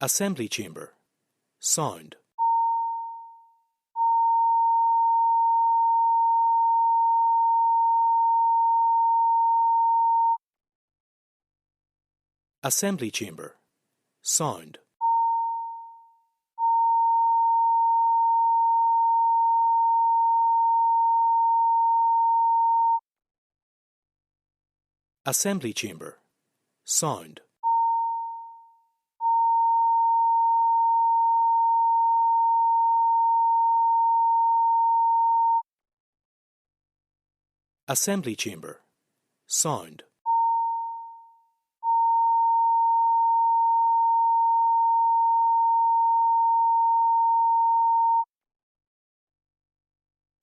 Assembly chamber. Sound. Assembly chamber. Sound. Assembly chamber. Sound. Assembly chamber. Sound.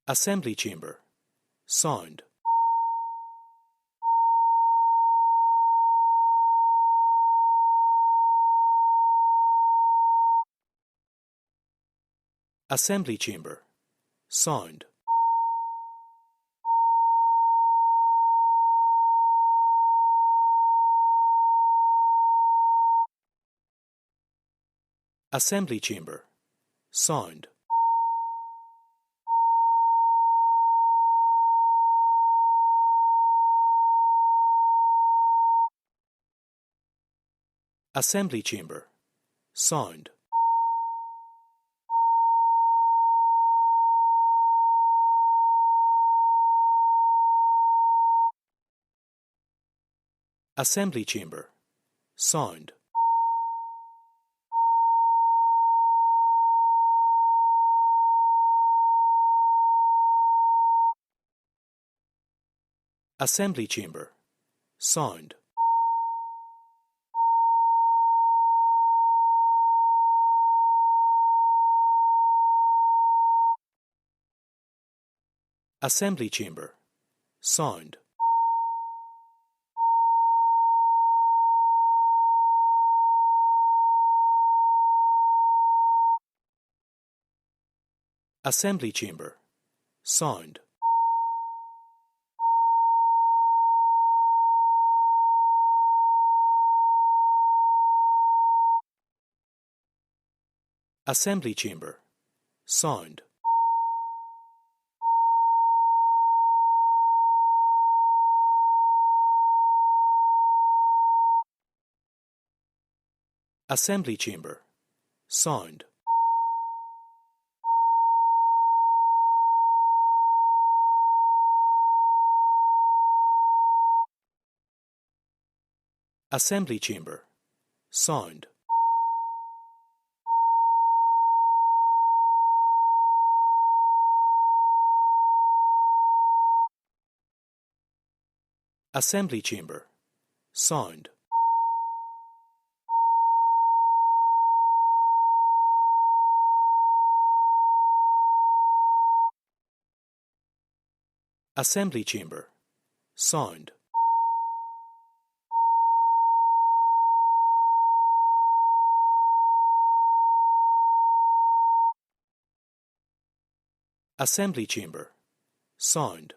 Assembly chamber. Sound. Assembly chamber. Sound. Assembly chamber. Sound. Assembly chamber. Sound. Assembly chamber. Sound. Assembly chamber. Sound. Assembly chamber. Sound. Assembly chamber. Sound. Assembly chamber. Sound. Assembly chamber. Sound. Assembly chamber. Sound. Assembly chamber. Sound. Assembly chamber. Sound. Assembly chamber. Sound.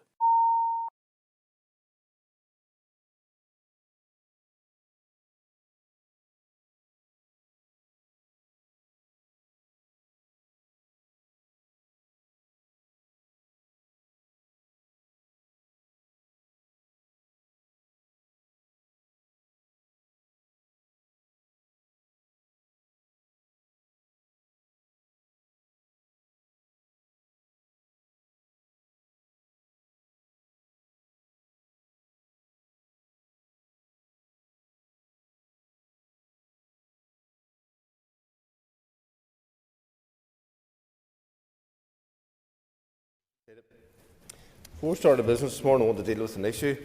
Before we start the business this morning, I want to deal with an issue.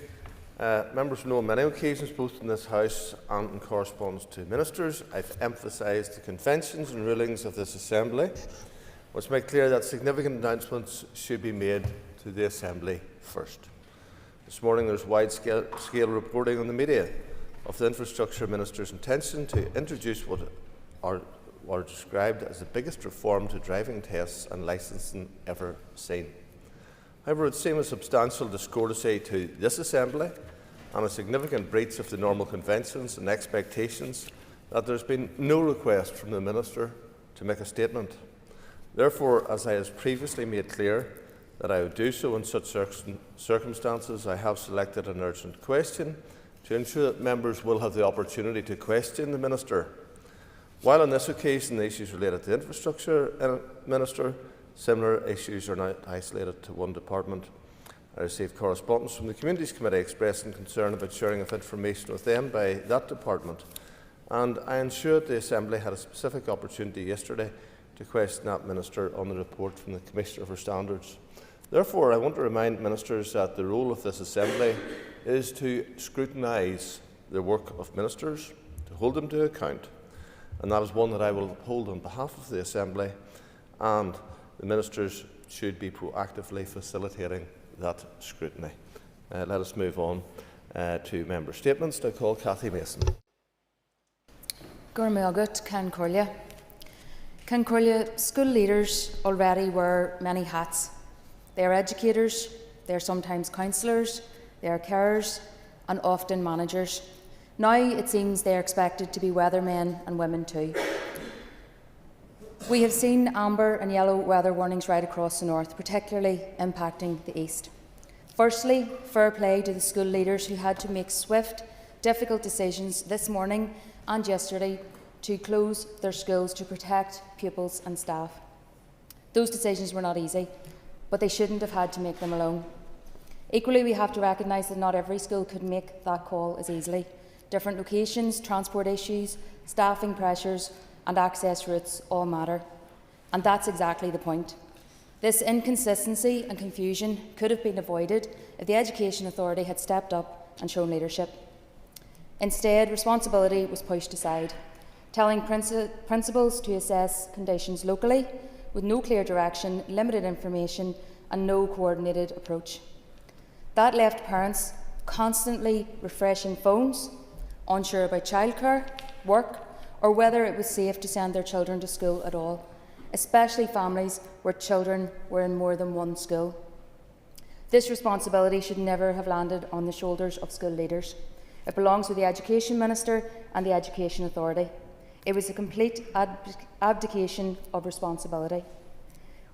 Members know on many occasions, both in this House and in correspondence to ministers, I've emphasised the conventions and rulings of this Assembly, which make clear that significant announcements should be made to the Assembly first. This morning there's wide-scale reporting on the media of the Infrastructure Minister's intention to introduce what are described as the biggest reform to driving tests and licensing ever seen. However, it would seem a substantial discourtesy to this Assembly and a significant breach of the normal conventions and expectations that there has been no request from the Minister to make a statement. Therefore, as I have previously made clear that I would do so in such circumstances, I have selected an urgent question to ensure that members will have the opportunity to question the Minister. While on this occasion the issues related to infrastructure, Minister, similar issues are not isolated to one department. I received correspondence from the Communities Committee expressing concern about sharing of information with them by that department, and I ensured the Assembly had a specific opportunity yesterday to question that Minister on the report from the Commissioner for Standards. Therefore, I want to remind Ministers that the role of this Assembly is to scrutinise the work of Ministers, to hold them to account, and that is one that I will uphold on behalf of the Assembly, and the Ministers should be proactively facilitating that scrutiny. Let us move on to member statements. I call Cathy Mason. Cancorlia school leaders already wear many hats. They are educators, they are sometimes counsellors, they are carers and often managers. Now it seems they are expected to be weathermen and women too. We have seen amber and yellow weather warnings right across the north, particularly impacting the east. Firstly, fair play to the school leaders who had to make swift, difficult decisions this morning and yesterday to close their schools to protect pupils and staff. Those decisions were not easy, but they shouldn't have had to make them alone. Equally, we have to recognise that not every school could make that call as easily. Different locations, transport issues, staffing pressures and access routes all matter. And that's exactly the point. This inconsistency and confusion could have been avoided if the Education Authority had stepped up and shown leadership. Instead, responsibility was pushed aside, telling principals to assess conditions locally with no clear direction, limited information and no coordinated approach. That left parents constantly refreshing phones, unsure about childcare, work, or whether it was safe to send their children to school at all, especially families where children were in more than one school. This responsibility should never have landed on the shoulders of school leaders. It belongs with the Education Minister and the Education Authority. It was a complete abdication of responsibility.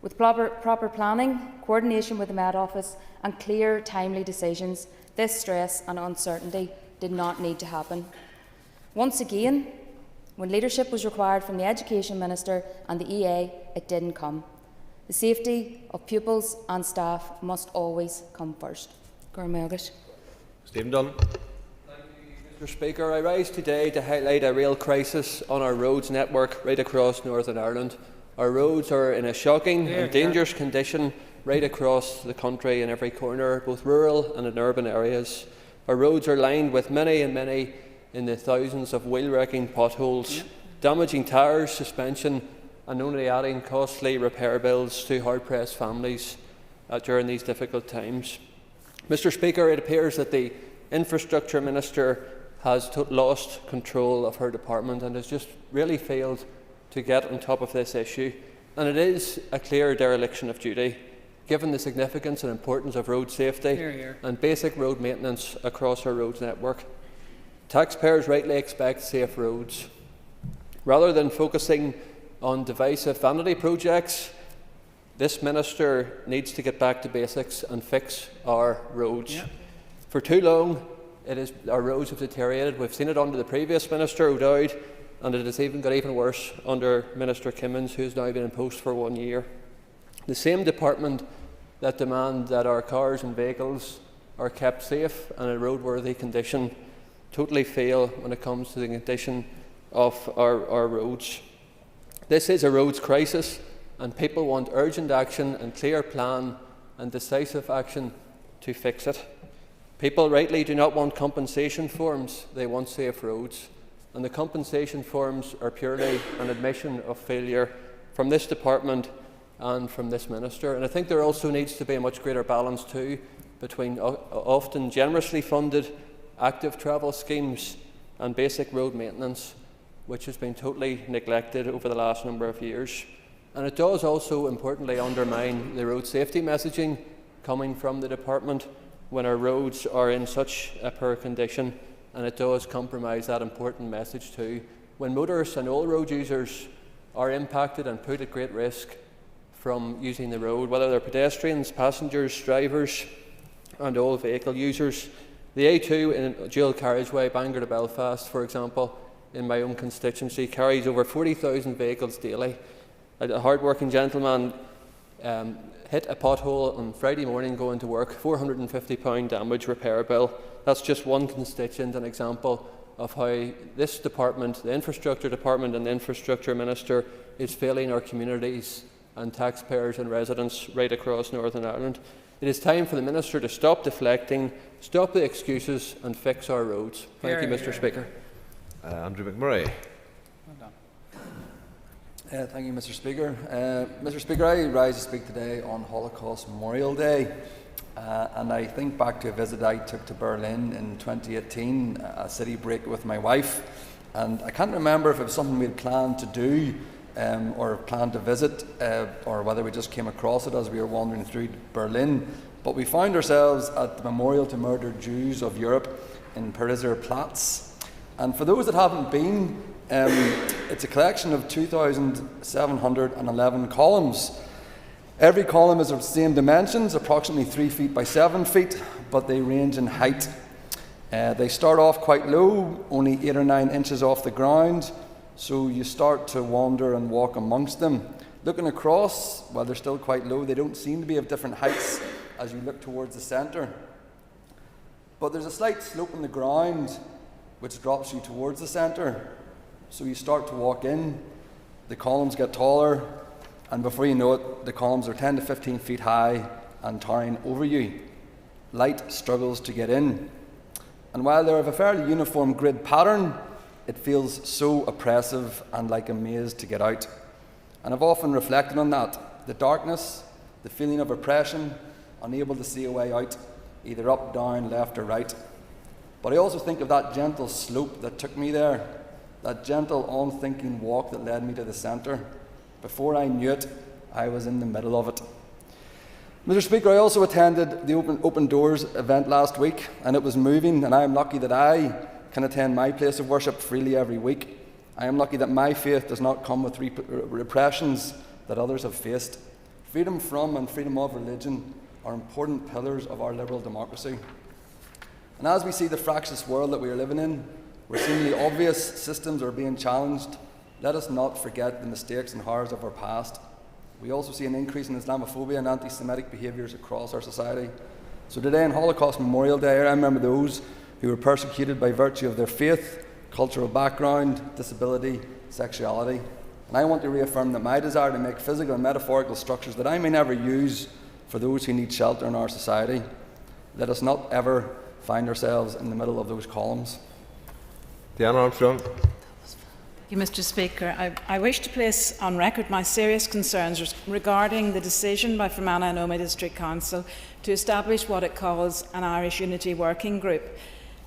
With proper planning, coordination with the Met Office and clear, timely decisions, this stress and uncertainty did not need to happen. Once again, when leadership was required from the Education Minister and the EA, it didn't come. The safety of pupils and staff must always come first. Stephen Dunn. Mr. Speaker, I rise today to highlight a real crisis on our roads network right across Northern Ireland. Our roads are in a shocking and dangerous condition right across the country in every corner, both rural and in urban areas. Our roads are lined with many in the thousands of wheel-wrecking potholes, damaging tyres, suspension and only adding costly repair bills to hard-pressed families during these difficult times. Mr. Speaker, it appears that the Infrastructure Minister has lost control of her department and has just really failed to get on top of this issue. And it is a clear dereliction of duty, given the significance and importance of road safety and basic road maintenance across our roads network. Taxpayers rightly expect safe roads. Rather than focusing on divisive vanity projects, this Minister needs to get back to basics and fix our roads. For too long, our roads have deteriorated. We've seen it under the previous Minister, O'Dowd, and it has got even worse under Minister Kimmins, who has now been in post for 1 year. The same department that demand that our cars and vehicles are kept safe and in roadworthy condition totally fail when it comes to the condition of our roads. This is a roads crisis, and people want urgent action and clear plan and decisive action to fix it. People rightly do not want compensation forms, they want safe roads. And the compensation forms are purely an admission of failure from this department and from this Minister. And I think there also needs to be a much greater balance too between often generously funded active travel schemes and basic road maintenance, which has been totally neglected over the last number of years. And it does also importantly undermine the road safety messaging coming from the department when our roads are in such a poor condition, and it does compromise that important message too when motorists and all road users are impacted and put at great risk from using the road, whether they're pedestrians, passengers, drivers and all vehicle users. The A2 in dual carriageway Bangor to Belfast, for example, in my own constituency, carries over 40,000 vehicles daily. A hard-working gentleman hit a pothole on Friday morning going to work, £450 damage repair bill. That's just one constituent, an example of how this department, the Infrastructure Department and the Infrastructure Minister, is failing our communities and taxpayers and residents right across Northern Ireland. It is time for the Minister to stop deflecting, stop the excuses and fix our roads. Thank you, Mr. Speaker. Andrew McMurray. Thank you, Mr. Speaker. Mr. Speaker, I rise to speak today on Holocaust Memorial Day. And I think back to a visit I took to Berlin in 2018, a city break with my wife. And I can't remember if it was something we had planned to do or planned to visit, or whether we just came across it as we were wandering through Berlin. But we found ourselves at the Memorial to Murdered Jews of Europe in Pariser Platz. And for those that haven't been, it's a collection of 2,711 columns. Every column is of the same dimensions, approximately 3 feet by 7 feet, but they range in height. They start off quite low, only 8 or 9 inches off the ground, so you start to wander and walk amongst them. Looking across, while they're still quite low, they don't seem to be of different heights as you look towards the centre. But there's a slight slope in the ground which drops you towards the centre. So you start to walk in, the columns get taller, and before you know it, the columns are 10 to 15 feet high and towering over you. Light struggles to get in. And while they're of a fairly uniform grid pattern, it feels so oppressive and like a maze to get out. And I've often reflected on that. The darkness, the feeling of oppression, unable to see a way out, either up, down, left or right. But I also think of that gentle slope that took me there, that gentle, unthinking walk that led me to the centre. Before I knew it, I was in the middle of it. Mr. Speaker, I also attended the Open Doors event last week, and it was moving, and I am lucky that I can attend my place of worship freely every week. I am lucky that my faith does not come with repressions that others have faced. Freedom from and freedom of religion are important pillars of our liberal democracy. And as we see the fractious world that we are living in, where seemingly obvious systems are being challenged, let us not forget the mistakes and horrors of our past. We also see an increase in Islamophobia and anti-Semitic behaviours across our society. So today on Holocaust Memorial Day, I remember those who were persecuted by virtue of their faith, cultural background, disability, sexuality. And I want to reaffirm that my desire to make physical and metaphorical structures that I may never use for those who need shelter in our society. Let us not ever find ourselves in the middle of those columns. Diana Armstrong. Thank you, Mr. Speaker. I wish to place on record my serious concerns regarding the decision by Fermanagh and Omagh District Council to establish what it calls an Irish Unity Working Group.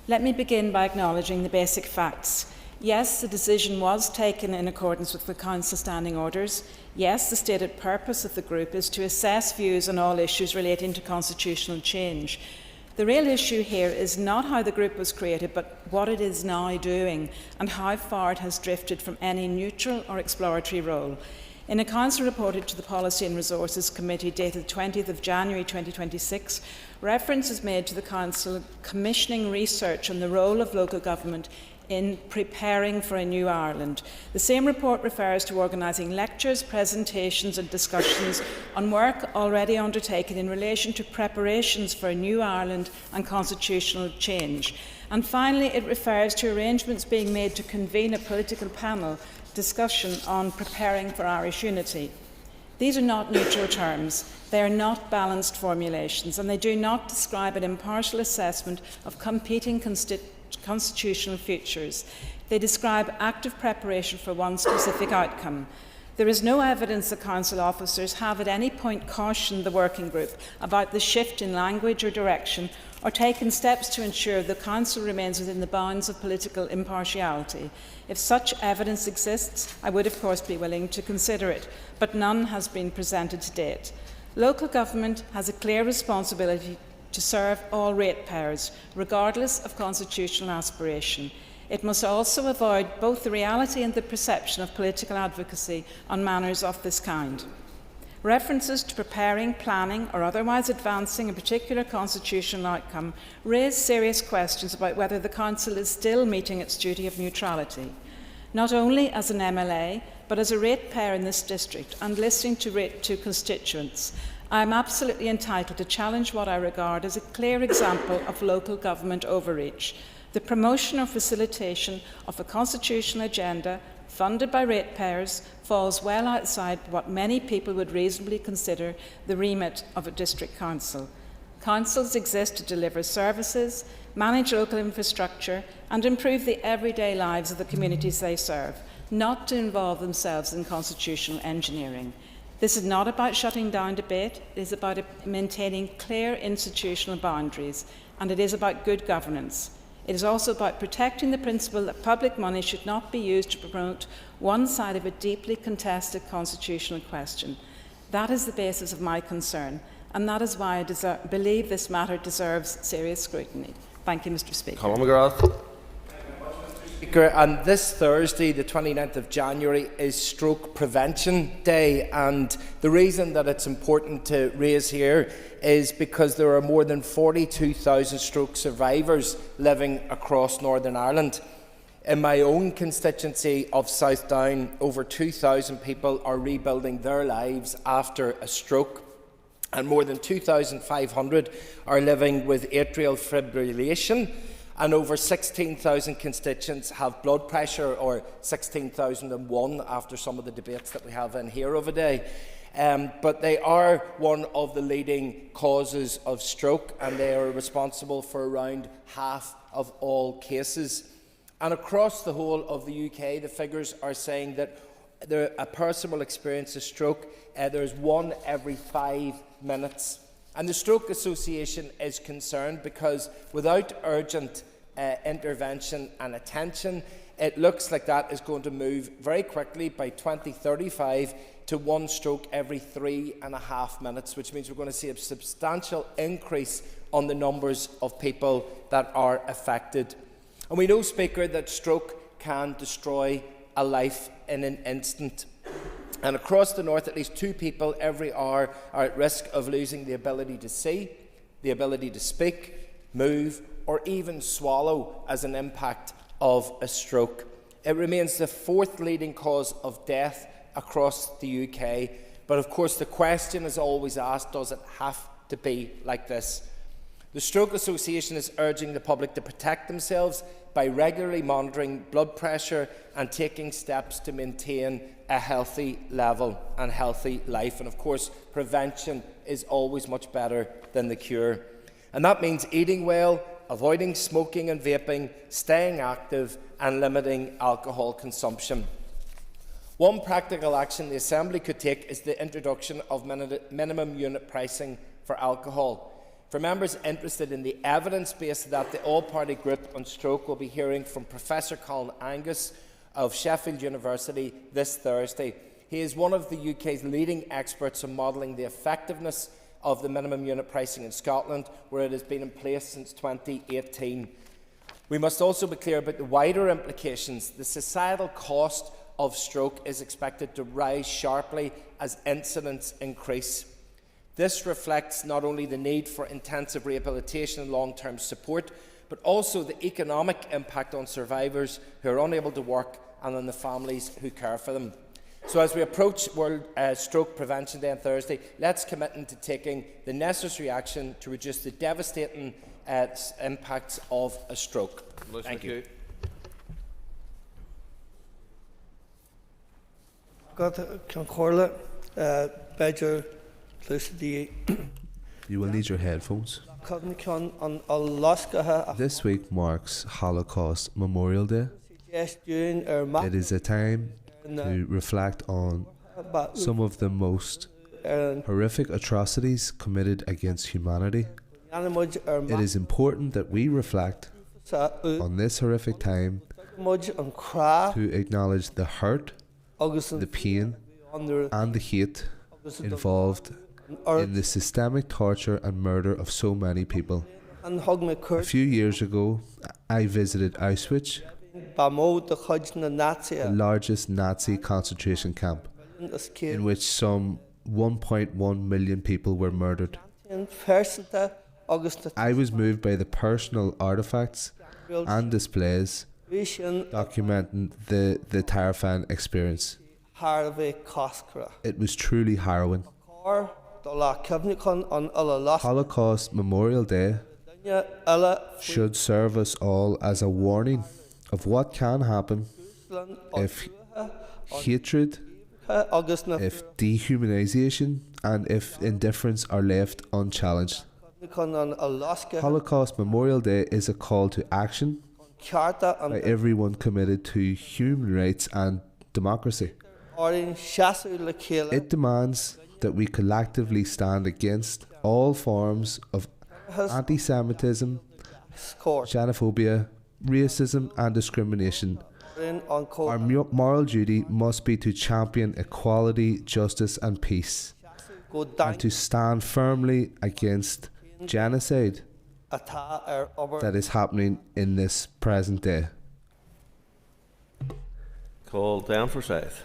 Let me begin by acknowledging the basic facts. Yes, the decision was taken in accordance with the Council standing orders. Yes, the stated purpose of the group is to assess views on all issues relating to constitutional change. The real issue here is not how the group was created, but what it is now doing and how far it has drifted from any neutral or exploratory role. In a Council reported to the Policy and Resources Committee dated 20th of January 2026, reference is made to the Council commissioning research on the role of local government in preparing for a new Ireland. The same report refers to organising lectures, presentations and discussions on work already undertaken in relation to preparations for a new Ireland and constitutional change. And finally, it refers to arrangements being made to convene a political panel discussion on preparing for Irish unity. These are not neutral terms, they are not balanced formulations, and they do not describe an impartial assessment of competing constitutional futures. They describe active preparation for one specific outcome. There is no evidence that Council officers have at any point cautioned the working group about the shift in language or direction, or taken steps to ensure the Council remains within the bounds of political impartiality. If such evidence exists, I would of course be willing to consider it, but none has been presented to date. Local government has a clear responsibility to serve all ratepayers, regardless of constitutional aspiration. It must also avoid both the reality and the perception of political advocacy on matters of this kind. References to preparing, planning, or otherwise advancing a particular constitutional outcome raise serious questions about whether the Council is still meeting its duty of neutrality, not only as an MLA, but as a ratepayer in this district and listening to constituents. I am absolutely entitled to challenge what I regard as a clear example of local government overreach, the promotion or facilitation of a constitutional agenda funded by ratepayers falls well outside what many people would reasonably consider the remit of a district council. Councils exist to deliver services, manage local infrastructure, and improve the everyday lives of the communities they serve, not to involve themselves in constitutional engineering. This is not about shutting down debate, it is about maintaining clear institutional boundaries, and it is about good governance. It is also about protecting the principle that public money should not be used to promote one side of a deeply contested constitutional question. That is the basis of my concern, and that is why I believe this matter deserves serious scrutiny. Thank you, Mr. Speaker. Colin McGrath. Speaker, and this Thursday, the 29th of January, is Stroke Prevention Day, and the reason that it's important to raise here is because there are more than 42,000 stroke survivors living across Northern Ireland. In my own constituency of South Down, over 2,000 people are rebuilding their lives after a stroke, and more than 2,500 are living with atrial fibrillation, and over 16,000 constituents have blood pressure, or 16,001 after some of the debates that we have in here of a day. But they are one of the leading causes of stroke, and they are responsible for around half of all cases. And across the whole of the UK, the figures are saying that a person will experience a stroke. There's one every 5 minutes. And the Stroke Association is concerned because without urgent intervention and attention, it looks like that is going to move very quickly by 2035 to one stroke every 3.5 minutes, which means we're going to see a substantial increase on the numbers of people that are affected. And we know, Speaker, that stroke can destroy a life in an instant. And across the north, at least 2 people every hour are at risk of losing the ability to see, the ability to speak, move, or even swallow as an impact of a stroke. It remains the 4th leading cause of death across the UK. But of course, the question is always asked, does it have to be like this? The Stroke Association is urging the public to protect themselves by regularly monitoring blood pressure and taking steps to maintain a healthy level and healthy life. And of course, prevention is always much better than the cure. And that means eating well, avoiding smoking and vaping, staying active, and limiting alcohol consumption. One practical action the Assembly could take is the introduction of minimum unit pricing for alcohol. For members interested in the evidence base of that, the All-Party Group on Stroke will be hearing from Professor Colin Angus of Sheffield University this Thursday. He is one of the UK's leading experts on modelling the effectiveness of the minimum unit pricing in Scotland, where it has been in place since 2018. We must also be clear about the wider implications. The societal cost of stroke is expected to rise sharply as incidents increase. This reflects not only the need for intensive rehabilitation and long-term support, but also the economic impact on survivors who are unable to work and on the families who care for them. So as we approach World Stroke Prevention Day on Thursday, let's commit to taking the necessary action to reduce the devastating impacts of a stroke. Thank you. You will need your headphones. This week marks Holocaust Memorial Day. It is a time to reflect on some of the most horrific atrocities committed against humanity. It is important that we reflect on this horrific time to acknowledge the hurt, the pain, and the hate involved in the systemic torture and murder of so many people. A few years ago, I visited Auschwitz the largest Nazi concentration camp, in which some 1.1 million people were murdered. I was moved by the personal artifacts and displays documenting the terrifying experience. It was truly harrowing. Holocaust Memorial Day should serve us all as a warning of what can happen if hatred, if dehumanization, and if indifference are left unchallenged. Holocaust Memorial Day is a call to action by everyone committed to human rights and democracy. It demands that we collectively stand against all forms of anti-Semitism, xenophobia, racism and discrimination. Our moral duty must be to champion equality, justice and peace, and to stand firmly against genocide that is happening in this present day. Call down for South.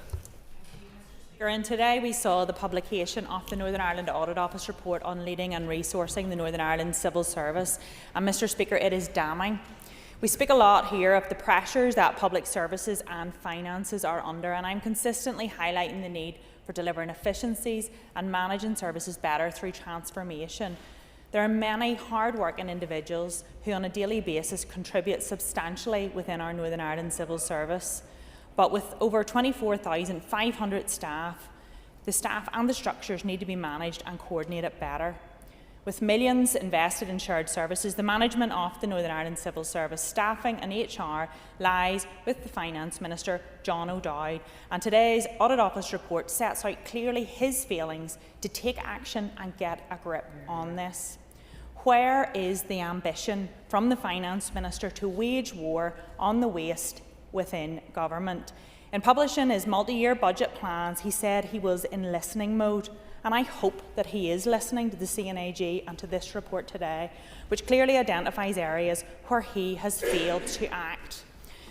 And today we saw the publication of the Northern Ireland Audit Office report on leading and resourcing the Northern Ireland Civil Service. And Mr Speaker, it is damning. We speak a lot here of the pressures that public services and finances are under, and I'm consistently highlighting the need for delivering efficiencies and managing services better through transformation. There are many hard-working individuals who on a daily basis contribute substantially within our Northern Ireland Civil Service. But with over 24,500 staff, the staff and the structures need to be managed and coordinated better. With millions invested in shared services, the management of the Northern Ireland Civil Service staffing and HR lies with the Finance Minister, John O'Dowd, and today's Audit Office report sets out clearly his failings to take action and get a grip on this. Where is the ambition from the Finance Minister to wage war on the waste within government? In publishing his multi-year budget plans, he said he was in listening mode, and I hope that he is listening to the CNAG and to this report today, which clearly identifies areas where he has failed to act.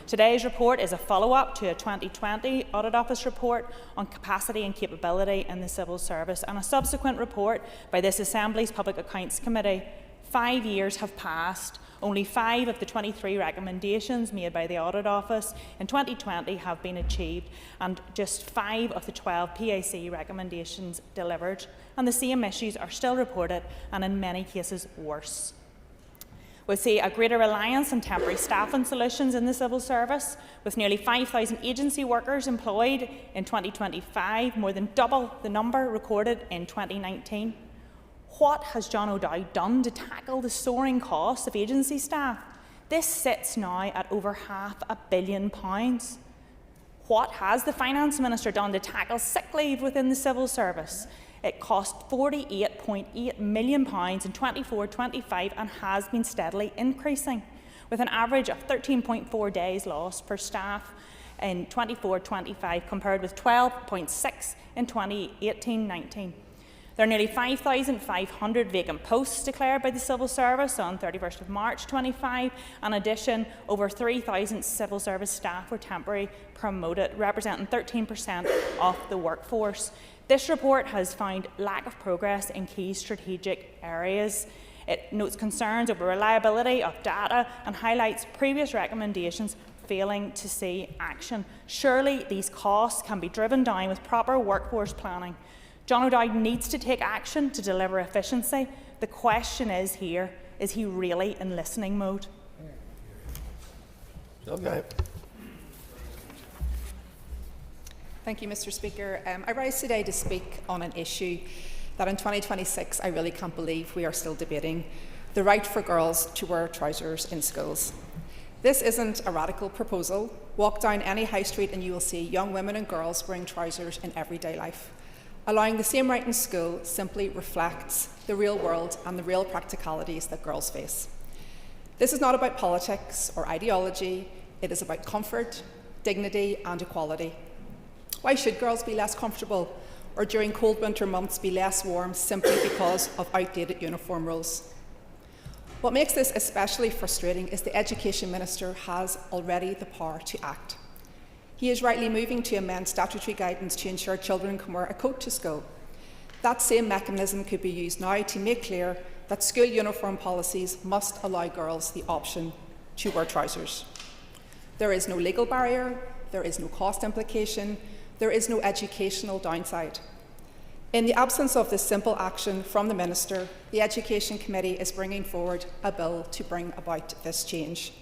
Today's report is a follow-up to a 2020 Audit Office report on capacity and capability in the civil service and a subsequent report by this Assembly's Public Accounts Committee. 5 years have passed. Only 5 of the 23 recommendations made by the Audit Office in 2020 have been achieved, and just 5 of the 12 PAC recommendations delivered, and the same issues are still reported, and in many cases worse. We see a greater reliance on temporary staffing solutions in the civil service, with nearly 5,000 agency workers employed in 2025, more than double the number recorded in 2019. What has John O'Dowd done to tackle the soaring costs of agency staff? This sits now at over £500 million. What has the Finance Minister done to tackle sick leave within the civil service? It cost £48.8 million in 24-25 and has been steadily increasing, with an average of 13.4 days lost per staff in 24-25 compared with 12.6 in 2018-19. There are nearly 5,500 vacant posts declared by the Civil Service on 31st of March 25. In addition, over 3,000 civil service staff were temporarily promoted, representing 13% of the workforce. This report has found lack of progress in key strategic areas. It notes concerns over reliability of data and highlights previous recommendations failing to see action. Surely these costs can be driven down with proper workforce planning. John O'Dowd needs to take action to deliver efficiency. The question is here, is he really in listening mode? Okay. Thank you, Mr Speaker. I rise today to speak on an issue that in 2026 I really can't believe we are still debating: the right for girls to wear trousers in schools. This isn't a radical proposal. Walk down any high street and you will see young women and girls wearing trousers in everyday life. Allowing the same right in school simply reflects the real world and the real practicalities that girls face. This is not about politics or ideology. It is about comfort, dignity and equality. Why should girls be less comfortable, or during cold winter months be less warm simply because of outdated uniform rules? What makes this especially frustrating is the Education Minister has already the power to act. He is rightly moving to amend statutory guidance to ensure children can wear a coat to school. That same mechanism could be used now to make clear that school uniform policies must allow girls the option to wear trousers. There is no legal barrier, there is no cost implication, there is no educational downside. In the absence of this simple action from the Minister, the Education Committee is bringing forward a bill to bring about this change.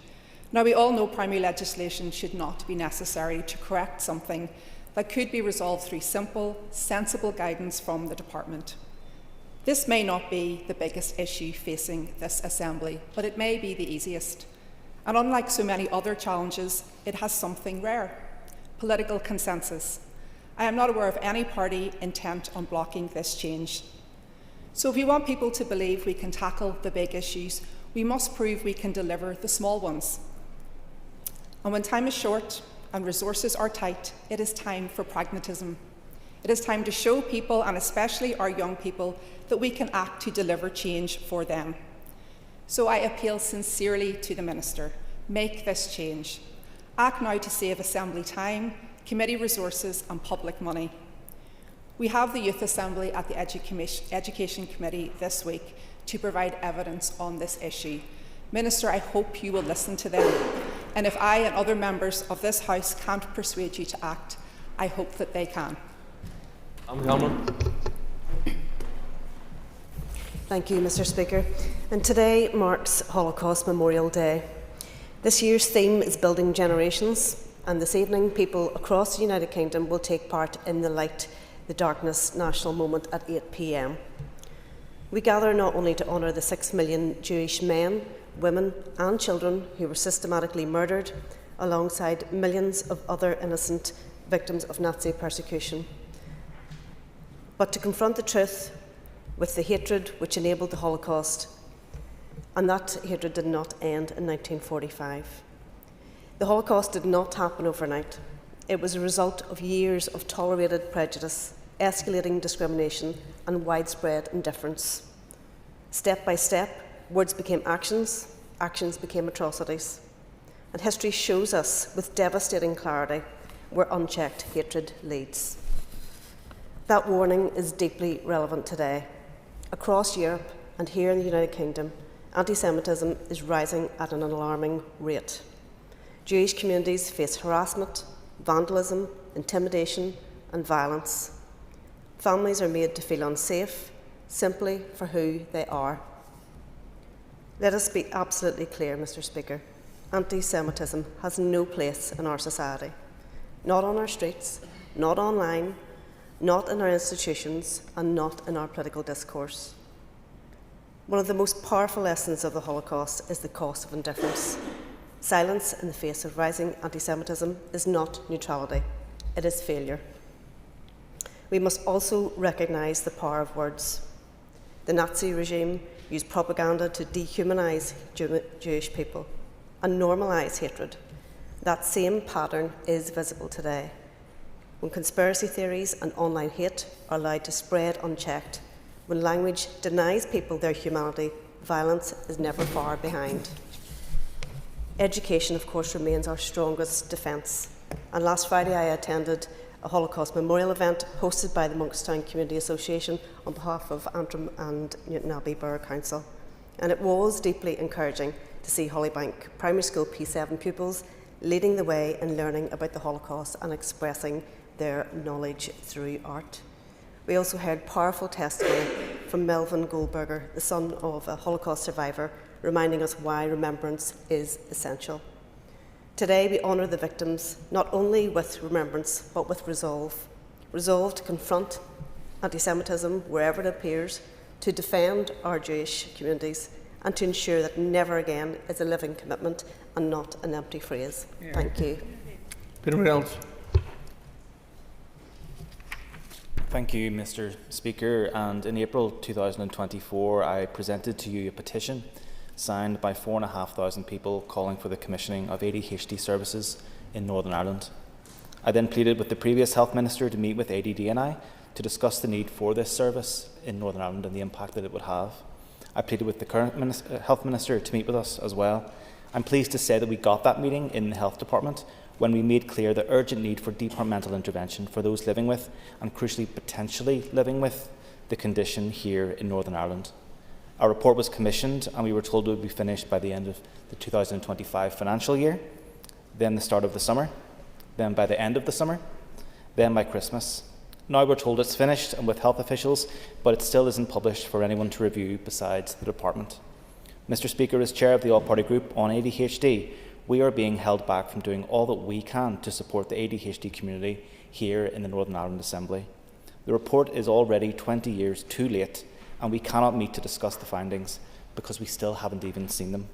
Now, we all know primary legislation should not be necessary to correct something that could be resolved through simple, sensible guidance from the Department. This may not be the biggest issue facing this Assembly, but it may be the easiest. And unlike so many other challenges, it has something rare: political consensus. I am not aware of any party intent on blocking this change. So if we want people to believe we can tackle the big issues, we must prove we can deliver the small ones. And when time is short and resources are tight, it is time for pragmatism. It is time to show people, and especially our young people, that we can act to deliver change for them. So I appeal sincerely to the Minister: make this change. Act now to save Assembly time, committee resources and public money. We have the Youth Assembly at the Education Committee this week to provide evidence on this issue. Minister, I hope you will listen to them. And if I and other members of this House can't persuade you to act, I hope that they can. Thank you, Mr. Speaker. And today marks Holocaust Memorial Day. This year's theme is Building Generations, and this evening people across the United Kingdom will take part in the Light the Darkness national moment at 8 p.m. We gather not only to honour the 6 million Jewish men, women and children who were systematically murdered, alongside millions of other innocent victims of Nazi persecution, but to confront the truth with the hatred which enabled the Holocaust. And that hatred did not end in 1945. The Holocaust did not happen overnight. It was a result of years of tolerated prejudice, escalating discrimination and widespread indifference. Step by step, words became actions, actions became atrocities. And history shows us with devastating clarity where unchecked hatred leads. That warning is deeply relevant today. Across Europe and here in the United Kingdom, anti-Semitism is rising at an alarming rate. Jewish communities face harassment, vandalism, intimidation and violence. Families are made to feel unsafe simply for who they are. Let us be absolutely clear, Mr. Speaker. Anti-Semitism has no place in our society. Not on our streets, not online, not in our institutions, and not in our political discourse. One of the most powerful lessons of the Holocaust is the cost of indifference. Silence in the face of rising anti-Semitism is not neutrality, it is failure. We must also recognise the power of words. The Nazi regime used propaganda to dehumanise Jewish people and normalise hatred. That same pattern is visible today. When conspiracy theories and online hate are allowed to spread unchecked, when language denies people their humanity, violence is never far behind. Education, of course, remains our strongest defence. And last Friday I attended a Holocaust memorial event hosted by the Monkstown Community Association on behalf of Antrim and Newton Abbey Borough Council. And it was deeply encouraging to see Hollybank Primary School P7 pupils leading the way in learning about the Holocaust and expressing their knowledge through art. We also heard powerful testimony from Melvin Goldberger, the son of a Holocaust survivor, reminding us why remembrance is essential. Today we honour the victims not only with remembrance but with resolve. Resolve to confront anti-Semitism wherever it appears, to defend our Jewish communities and to ensure that never again is a living commitment and not an empty phrase. Yeah. Thank you. Peter else. Thank you, Mr. Speaker. And in April 2024, I presented to you a petition signed by 4,500 people calling for the commissioning of ADHD services in Northern Ireland. I then pleaded with the previous Health Minister to meet with ADD&I to discuss the need for this service in Northern Ireland and the impact that it would have. I pleaded with the current Health Minister to meet with us as well. I'm pleased to say that we got that meeting in the Health Department when we made clear the urgent need for departmental intervention for those living with, and crucially potentially living with, the condition here in Northern Ireland. Our report was commissioned and we were told it would be finished by the end of the 2025 financial year, then the start of the summer, then by the end of the summer, then by Christmas. Now we're told it's finished and with health officials, but it still isn't published for anyone to review besides the department. Mr. Speaker, as chair of the all-party group on ADHD, we are being held back from doing all that we can to support the ADHD community here in the Northern Ireland Assembly. The report is already 20 years too late, and we cannot meet to discuss the findings because we still haven't even seen them.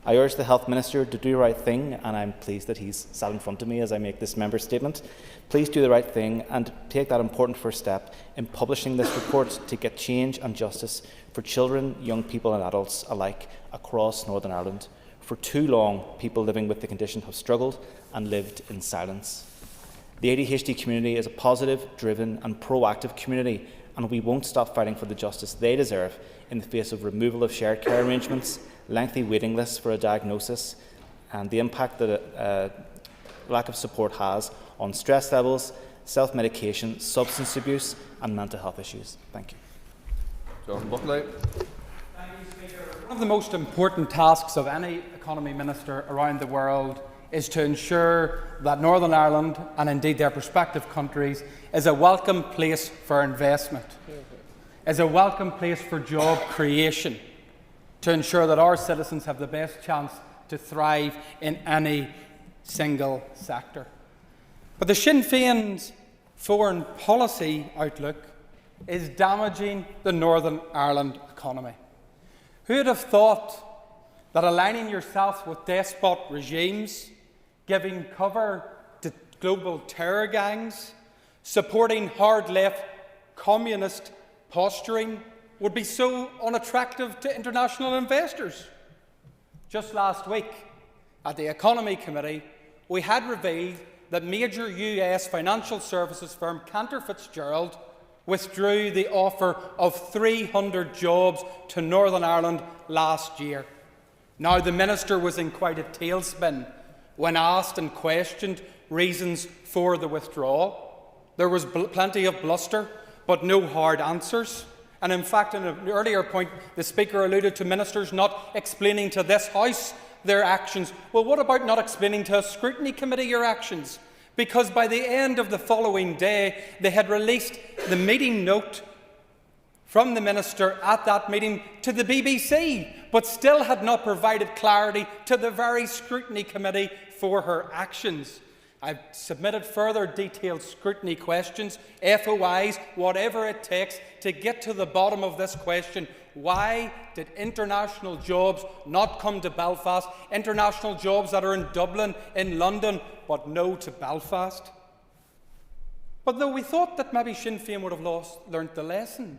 I urge the Health Minister to do the right thing, and I'm pleased that he's sat in front of me as I make this member statement. Please do the right thing and take that important first step in publishing this report to get change and justice for children, young people and adults alike across Northern Ireland. For too long, people living with the condition have struggled and lived in silence. The ADHD community is a positive, driven and proactive community, and we won't stop fighting for the justice they deserve in the face of removal of shared care arrangements, lengthy waiting lists for a diagnosis, and the impact that lack of support has on stress levels, self-medication, substance abuse and mental health issues. Thank you. John Buckley. One of the most important tasks of any economy minister around the world is to ensure that Northern Ireland, and indeed their prospective countries, is a welcome place for investment, is a welcome place for job creation, to ensure that our citizens have the best chance to thrive in any single sector. But the Sinn Féin's foreign policy outlook is damaging the Northern Ireland economy. Who would have thought that aligning yourself with despot regimes, giving cover to global terror gangs, supporting hard-left communist posturing would be so unattractive to international investors? Just last week, at the Economy Committee, we had revealed that major US financial services firm Cantor Fitzgerald withdrew the offer of 300 jobs to Northern Ireland last year. Now, the Minister was in quite a tailspin when asked and questioned reasons for the withdrawal. There was plenty of bluster, but no hard answers. And in fact, in an earlier point, the Speaker alluded to ministers not explaining to this House their actions. Well, what about not explaining to a scrutiny committee your actions? Because by the end of the following day, they had released the meeting note from the Minister at that meeting to the BBC, but still had not provided clarity to the very scrutiny committee for her actions. I've submitted further detailed scrutiny questions, FOIs, whatever it takes to get to the bottom of this question. Why did international jobs not come to Belfast? International jobs that are in Dublin, in London, but no to Belfast? But though we thought that maybe Sinn Féin would have learnt the lesson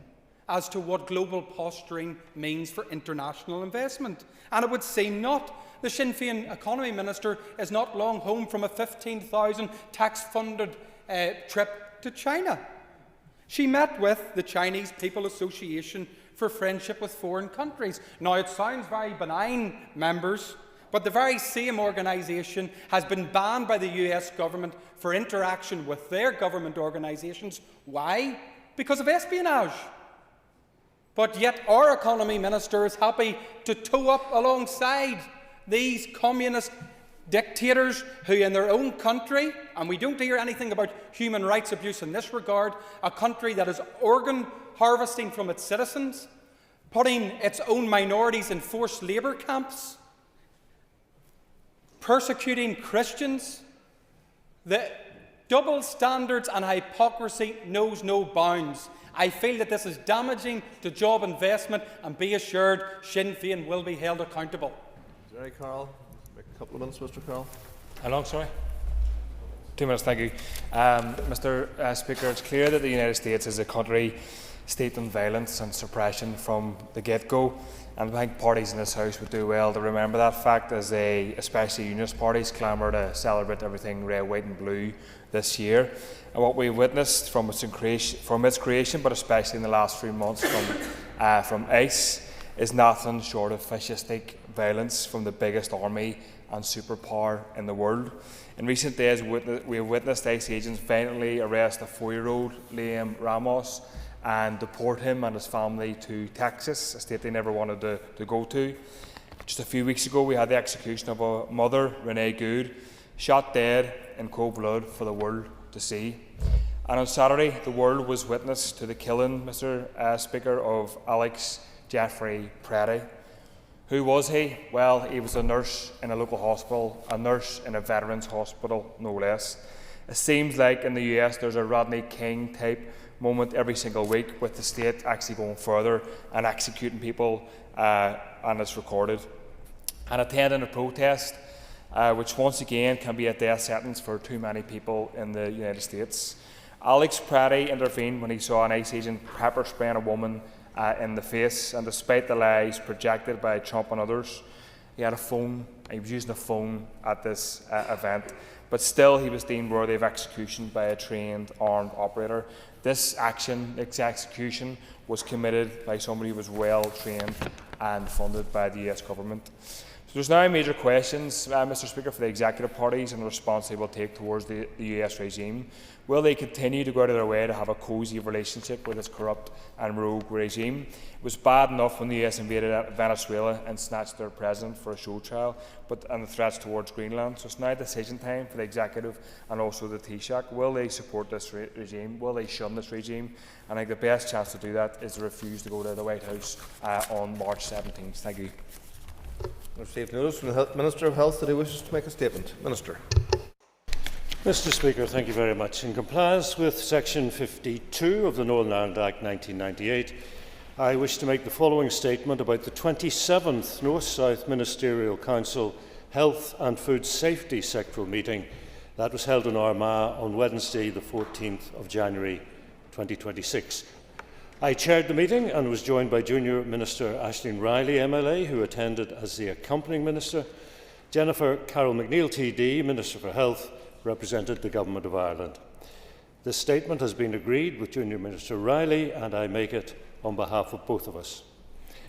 as to what global posturing means for international investment, and it would seem not. The Sinn Féin Economy Minister is not long home from a 15,000 tax-funded trip to China. She met with the Chinese People Association for Friendship with Foreign Countries. Now, it sounds very benign, members, but the very same organisation has been banned by the US government for interaction with their government organisations. Why? Because of espionage. But yet our Economy Minister is happy to toe up alongside these communist dictators who in their own country, and we don't hear anything about human rights abuse in this regard, a country that is organ harvesting from its citizens, putting its own minorities in forced labour camps, persecuting Christians. The double standards and hypocrisy knows no bounds. I feel that this is damaging to job investment, and be assured Sinn Féin will be held accountable. Jerry Carroll, make a couple of minutes, Mr. Carroll. How long, sorry? 2 minutes, thank you. Mr. Speaker, it's clear that the United States is a country steeped in violence and suppression from the get-go, and I think parties in this House would do well to remember that fact as they, especially unionist parties, clamour to celebrate everything red, white and blue this year. And what we've witnessed from its creation, but especially in the last few months from ICE, is nothing short of fascistic violence from the biggest army and superpower in the world. In recent days, we have witnessed ICE agents violently arrest a 4-year-old, Liam Ramos, and deport him and his family to Texas, a state they never wanted to go to. Just a few weeks ago, we had the execution of a mother, Renee Good, shot dead in cold blood for the world to see. And on Saturday, the world was witness to the killing, Mr. Speaker, of Alex Jeffrey Preddy. Who was he? Well, he was a nurse in a local hospital, a nurse in a veterans hospital, no less. It seems like in the US there's a Rodney King type moment every single week, with the state actually going further and executing people, and it's recorded. And attending a protest, which once again can be a death sentence for too many people in the United States. Alex Preddy intervened when he saw an ICE agent pepper spraying a woman in the face, and despite the lies projected by Trump and others, he had a phone. He was using a phone at this event, but still he was deemed worthy of execution by a trained armed operator. This action, this execution, was committed by somebody who was well trained and funded by the US government. So there's now major questions, Mr. Speaker, for the executive parties and the response they will take towards the US regime. Will they continue to go out of their way to have a cosy relationship with this corrupt and rogue regime? It was bad enough when the US invaded Venezuela and snatched their president for a show trial, and the threats towards Greenland. So it's now decision time for the executive and also the Taoiseach. Will they support this regime? Will they shun this regime? And I think the best chance to do that is to refuse to go to the White House on March 17th. Thank you. I received notice from the Minister of Health that he wishes to make a statement. Minister. Mr. Speaker, thank you very much. In compliance with Section 52 of the Northern Ireland Act 1998, I wish to make the following statement about the 27th North-South Ministerial Council Health and Food Safety Sectoral Meeting that was held in Armagh on Wednesday, the 14th of January 2026. I chaired the meeting and was joined by Junior Minister Aisling Riley, MLA, who attended as the accompanying minister. Jennifer Carroll McNeill, TD, Minister for Health, represented the Government of Ireland. This statement has been agreed with Junior Minister Riley, and I make it on behalf of both of us.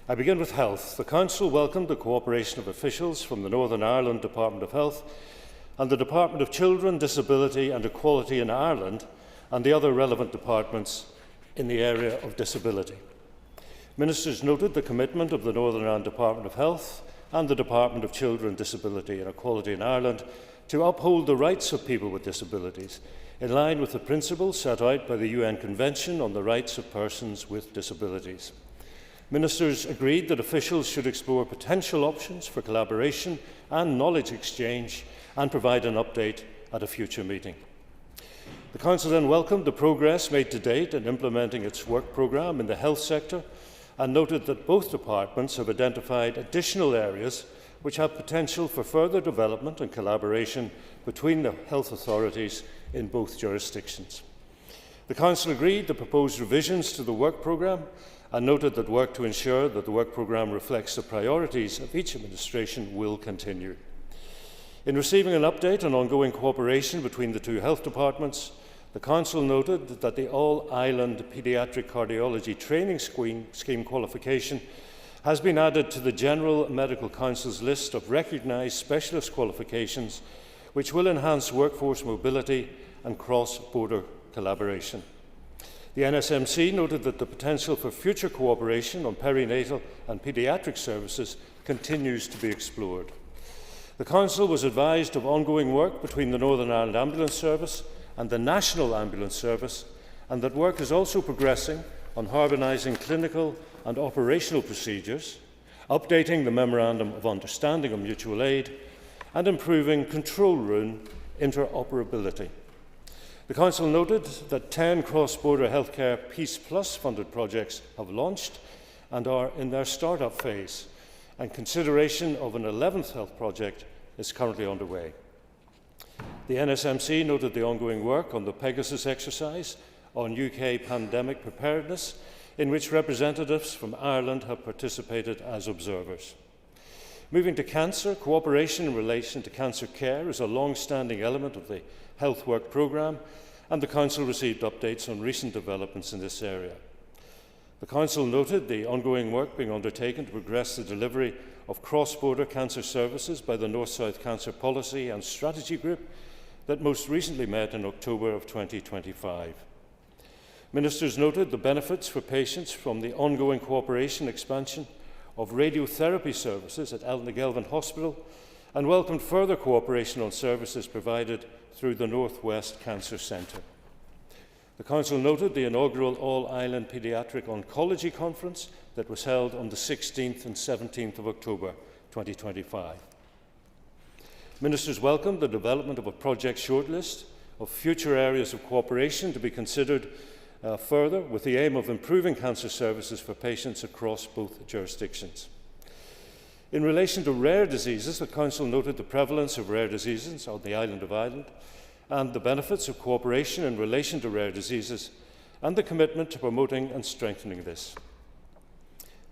I begin with health. The Council welcomed the cooperation of officials from the Northern Ireland Department of Health and the Department of Children, Disability and Equality in Ireland and the other relevant departments in the area of disability. Ministers noted the commitment of the Northern Ireland Department of Health and the Department of Children, Disability and Equality in Ireland to uphold the rights of people with disabilities, in line with the principles set out by the UN Convention on the Rights of Persons with Disabilities. Ministers agreed that officials should explore potential options for collaboration and knowledge exchange and provide an update at a future meeting. The Council then welcomed the progress made to date in implementing its work programme in the health sector and noted that both departments have identified additional areas which have potential for further development and collaboration between the health authorities in both jurisdictions. The Council agreed the proposed revisions to the work programme and noted that work to ensure that the work programme reflects the priorities of each administration will continue. In receiving an update on ongoing cooperation between the two health departments, the Council noted that the All-Ireland Paediatric Cardiology Training Scheme qualification has been added to the General Medical Council's list of recognised specialist qualifications, which will enhance workforce mobility and cross-border collaboration. The NSMC noted that the potential for future cooperation on perinatal and paediatric services continues to be explored. The Council was advised of ongoing work between the Northern Ireland Ambulance Service and the National Ambulance Service, and that work is also progressing on harmonising clinical and operational procedures, updating the Memorandum of Understanding on Mutual Aid, and improving control room interoperability. The Council noted that 10 cross-border healthcare Peace Plus funded projects have launched and are in their start-up phase, and consideration of an 11th health project is currently underway. The NSMC noted the ongoing work on the Pegasus exercise on UK pandemic preparedness, in which representatives from Ireland have participated as observers. Moving to cancer, cooperation in relation to cancer care is a long-standing element of the Health Work Programme, and the Council received updates on recent developments in this area. The Council noted the ongoing work being undertaken to progress the delivery of cross-border cancer services by the North-South Cancer Policy and Strategy Group that most recently met in October of 2025. Ministers noted the benefits for patients from the ongoing cooperation expansion of radiotherapy services at Elton Hospital and welcomed further cooperation on services provided through the North West Cancer Centre. The Council noted the inaugural All-Ireland Paediatric Oncology Conference that was held on the 16th and 17th of October 2025. Ministers welcomed the development of a project shortlist of future areas of cooperation to be considered further with the aim of improving cancer services for patients across both jurisdictions. In relation to rare diseases, the Council noted the prevalence of rare diseases on the island of Ireland and the benefits of cooperation in relation to rare diseases and the commitment to promoting and strengthening this.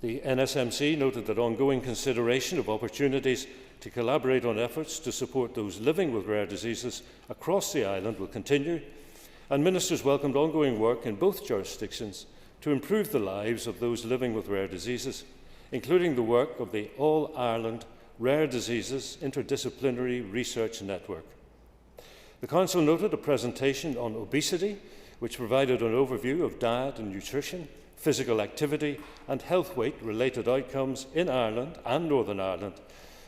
The NSMC noted that ongoing consideration of opportunities to collaborate on efforts to support those living with rare diseases across the island will continue, and ministers welcomed ongoing work in both jurisdictions to improve the lives of those living with rare diseases, including the work of the All-Ireland Rare Diseases Interdisciplinary Research Network. The Council noted a presentation on obesity, which provided an overview of diet and nutrition, physical activity and health weight-related outcomes in Ireland and Northern Ireland,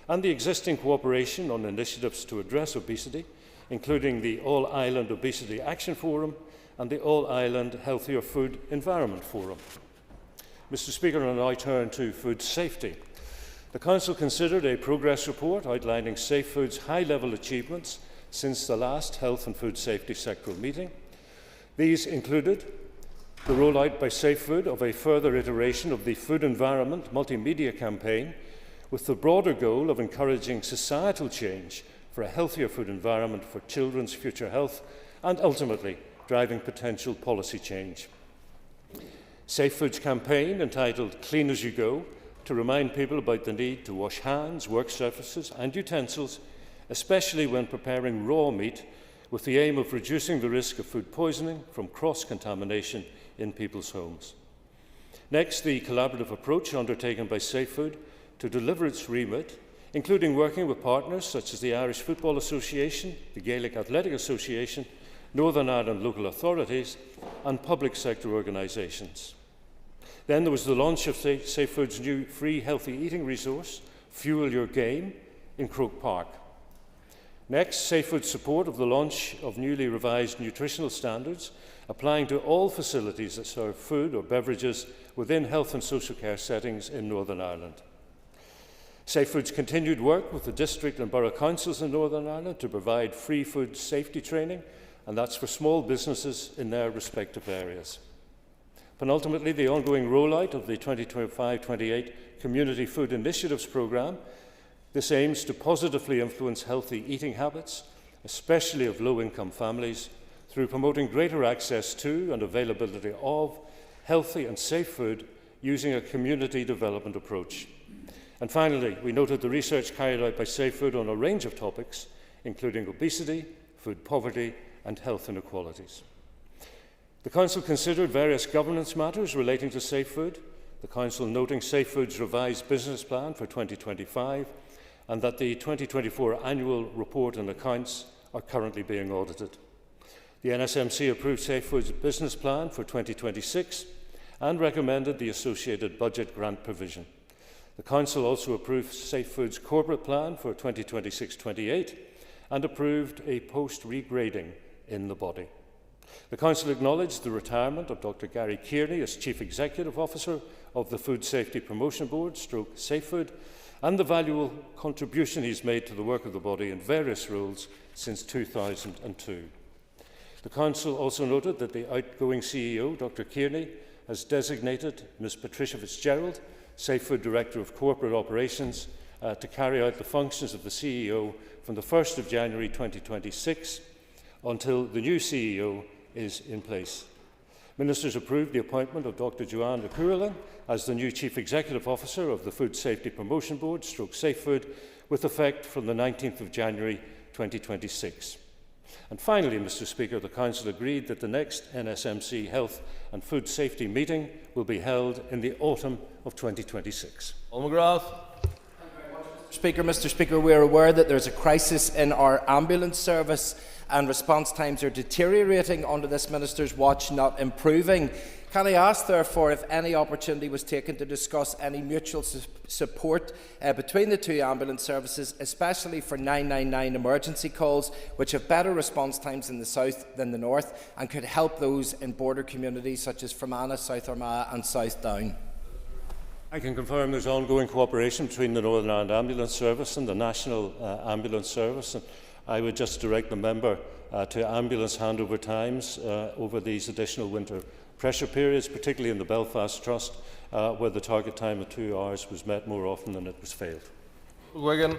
and the existing cooperation on initiatives to address obesity, including the All-Ireland Obesity Action Forum and the All-Ireland Healthier Food Environment Forum. Mr. Speaker, I now turn to food safety. The Council considered a progress report outlining Safe Food's high-level achievements since the last Health and Food Safety sectoral meeting. These included the rollout by Safe Food of a further iteration of the Food Environment multimedia campaign with the broader goal of encouraging societal change for a healthier food environment for children's future health and ultimately driving potential policy change. Safe Food's campaign, entitled Clean As You Go, to remind people about the need to wash hands, work surfaces and utensils, especially when preparing raw meat, with the aim of reducing the risk of food poisoning from cross-contamination in people's homes. Next, the collaborative approach undertaken by Safe Food to deliver its remit, including working with partners such as the Irish Football Association, the Gaelic Athletic Association, Northern Ireland local authorities and public sector organisations. Then there was the launch of Safe Food's new free healthy eating resource, Fuel Your Game, in Croke Park. Next, Safe Food's support of the launch of newly revised nutritional standards applying to all facilities that serve food or beverages within health and social care settings in Northern Ireland. Safe Food's continued work with the district and borough councils in Northern Ireland to provide free food safety training, and that's for small businesses in their respective areas. Penultimately, the ongoing rollout of the 2025-28 Community Food Initiatives Programme. This aims to positively influence healthy eating habits, especially of low-income families, through promoting greater access to and availability of healthy and safe food using a community development approach. And finally, we noted the research carried out by Safe Food on a range of topics, including obesity, food poverty and health inequalities. The Council considered various governance matters relating to Safe Food, the Council noting Safe Food's revised business plan for 2025 and that the 2024 annual report and accounts are currently being audited. The NSMC approved Safe Food's business plan for 2026 and recommended the associated budget grant provision. The Council also approved Safe Food's corporate plan for 2026-28 and approved a post-regrading in the body. The Council acknowledged the retirement of Dr. Gary Kearney as Chief Executive Officer of the Food Safety Promotion Board, Safe Food, and the valuable contribution he's made to the work of the body in various roles since 2002. The Council also noted that the outgoing CEO, Dr. Kearney, has designated Ms. Patricia Fitzgerald, Safe Food Director of Corporate Operations, to carry out the functions of the CEO from the 1st of January 2026 until the new CEO is in place. Ministers approved the appointment of Dr. Joanne Curillan as the new Chief Executive Officer of the Food Safety Promotion Board, Safe Food, with effect from the 19th of January 2026. And finally, Mr Speaker, the Council agreed that the next NSMC Health and Food Safety meeting will be held in the autumn of 2026. Mr Speaker, we are aware that there is a crisis in our ambulance service and response times are deteriorating under this Minister's watch, not improving. Can I ask, therefore, if any opportunity was taken to discuss any mutual support between the two ambulance services, especially for 999 emergency calls, which have better response times in the south than the north, and could help those in border communities such as Fermanagh, South Armagh and South Down? I can confirm there's ongoing cooperation between the Northern Ireland Ambulance Service and the National Ambulance Service. And I would just direct the member to ambulance handover times over these additional winter pressure periods, particularly in the Belfast Trust, where the target time of 2 hours was met more often than it was failed. Wigan.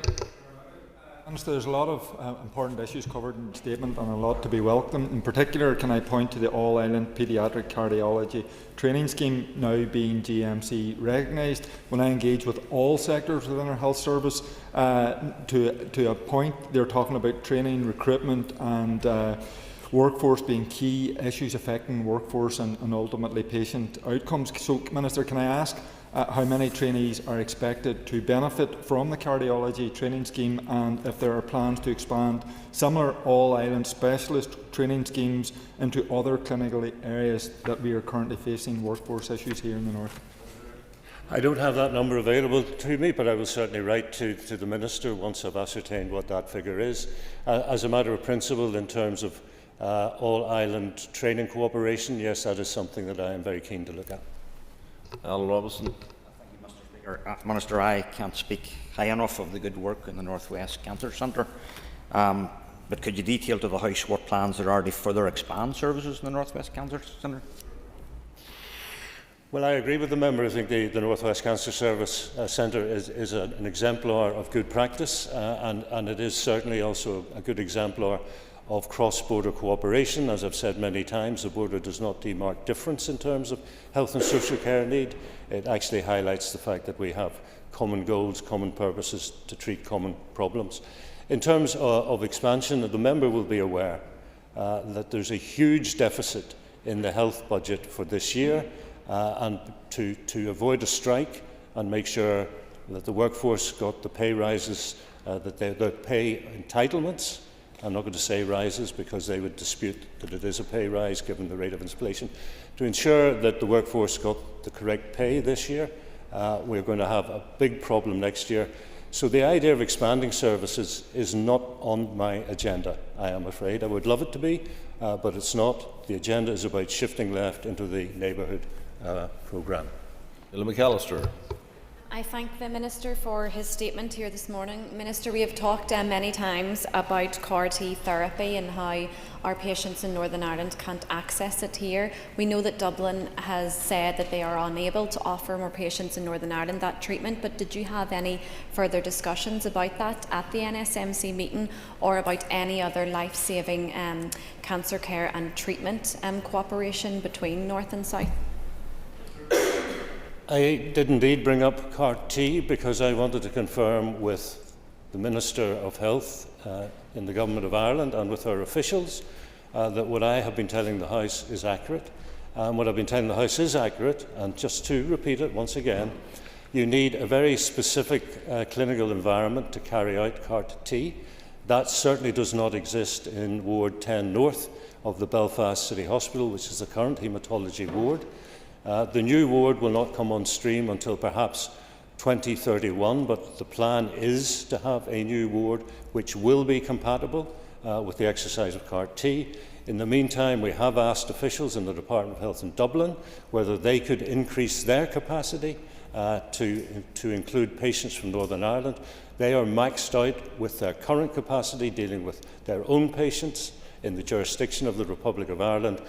There's a lot of important issues covered in the statement and a lot to be welcomed. In particular, can I point to the All-Ireland Paediatric Cardiology Training Scheme now being GMC recognised. When I engage with all sectors within our health service, to a point, they're talking about training, recruitment and workforce being key issues affecting workforce and ultimately patient outcomes. So, Minister, can I ask how many trainees are expected to benefit from the cardiology training scheme, and if there are plans to expand similar all-island specialist training schemes into other clinical areas that we are currently facing workforce issues here in the north? I don't have that number available to me, but I will certainly write to the Minister once I've ascertained what that figure is. As a matter of principle, in terms of all-island training cooperation, yes, that is something that I am very keen to look at. Alan Robinson. Thank you, Mr Speaker. Minister, I can't speak high enough of the good work in the North West Cancer Centre, but could you detail to the House what plans there are to further expand services in the North West Cancer Centre? Well, I agree with the member. I think the North West Cancer Service Centre is an exemplar of good practice, and it is certainly also a good exemplar of cross-border cooperation. As I've said many times, the border does not demark difference in terms of health and social care need. It actually highlights the fact that we have common goals, common purposes to treat common problems. In terms of expansion, the member will be aware that there's a huge deficit in the health budget for this year, and to avoid a strike and make sure that the workforce got the pay rises, that their pay entitlements, I'm not going to say rises because they would dispute that it is a pay rise given the rate of inflation, to ensure that the workforce got the correct pay this year. We're going to have a big problem next year. So the idea of expanding services is not on my agenda, I am afraid. I would love it to be, but it's not. The agenda is about shifting left into the neighbourhood programme. Bill McAllister. I thank the Minister for his statement here this morning. Minister, we have talked many times about CAR-T therapy and how our patients in Northern Ireland can't access it here. We know that Dublin has said that they are unable to offer more patients in Northern Ireland that treatment, but did you have any further discussions about that at the NSMC meeting, or about any other life-saving cancer care and treatment cooperation between North and South? I did indeed bring up CAR-T because I wanted to confirm with the Minister of Health in the Government of Ireland and with her officials that what I have been telling the House is accurate. What I've been telling the House is accurate, and just to repeat it once again, you need a very specific clinical environment to carry out CAR-T. That certainly does not exist in Ward 10 North of the Belfast City Hospital, which is the current haematology ward. The new ward will not come on stream until perhaps 2031, but the plan is to have a new ward which will be compatible with the exercise of CAR-T. In the meantime, we have asked officials in the Department of Health in Dublin whether they could increase their capacity to include patients from Northern Ireland. They are maxed out with their current capacity, dealing with their own patients in the jurisdiction of the Republic of Ireland.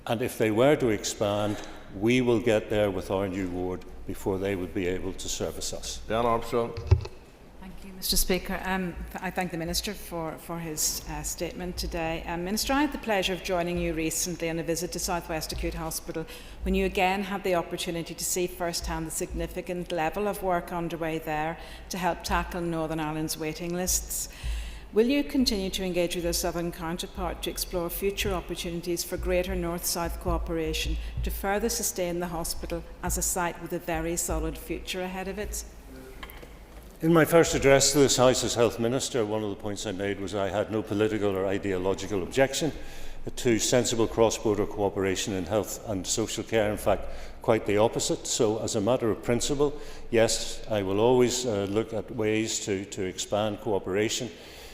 And if they were to expand, we will get there with our new ward before they would be able to service us. Dan Armstrong. Thank you, Mr Speaker. I thank the Minister for his statement today. Minister, I had the pleasure of joining you recently on a visit to South West Acute Hospital when you again had the opportunity to see firsthand the significant level of work underway there to help tackle Northern Ireland's waiting lists. Will you continue to engage with our southern counterpart to explore future opportunities for greater north-south cooperation to further sustain the hospital as a site with a very solid future ahead of it? In my first address to this House as Health Minister, one of the points I made was I had no political or ideological objection to sensible cross-border cooperation in health and social care. In fact, quite the opposite. So as a matter of principle, yes, I will always look at ways to expand cooperation.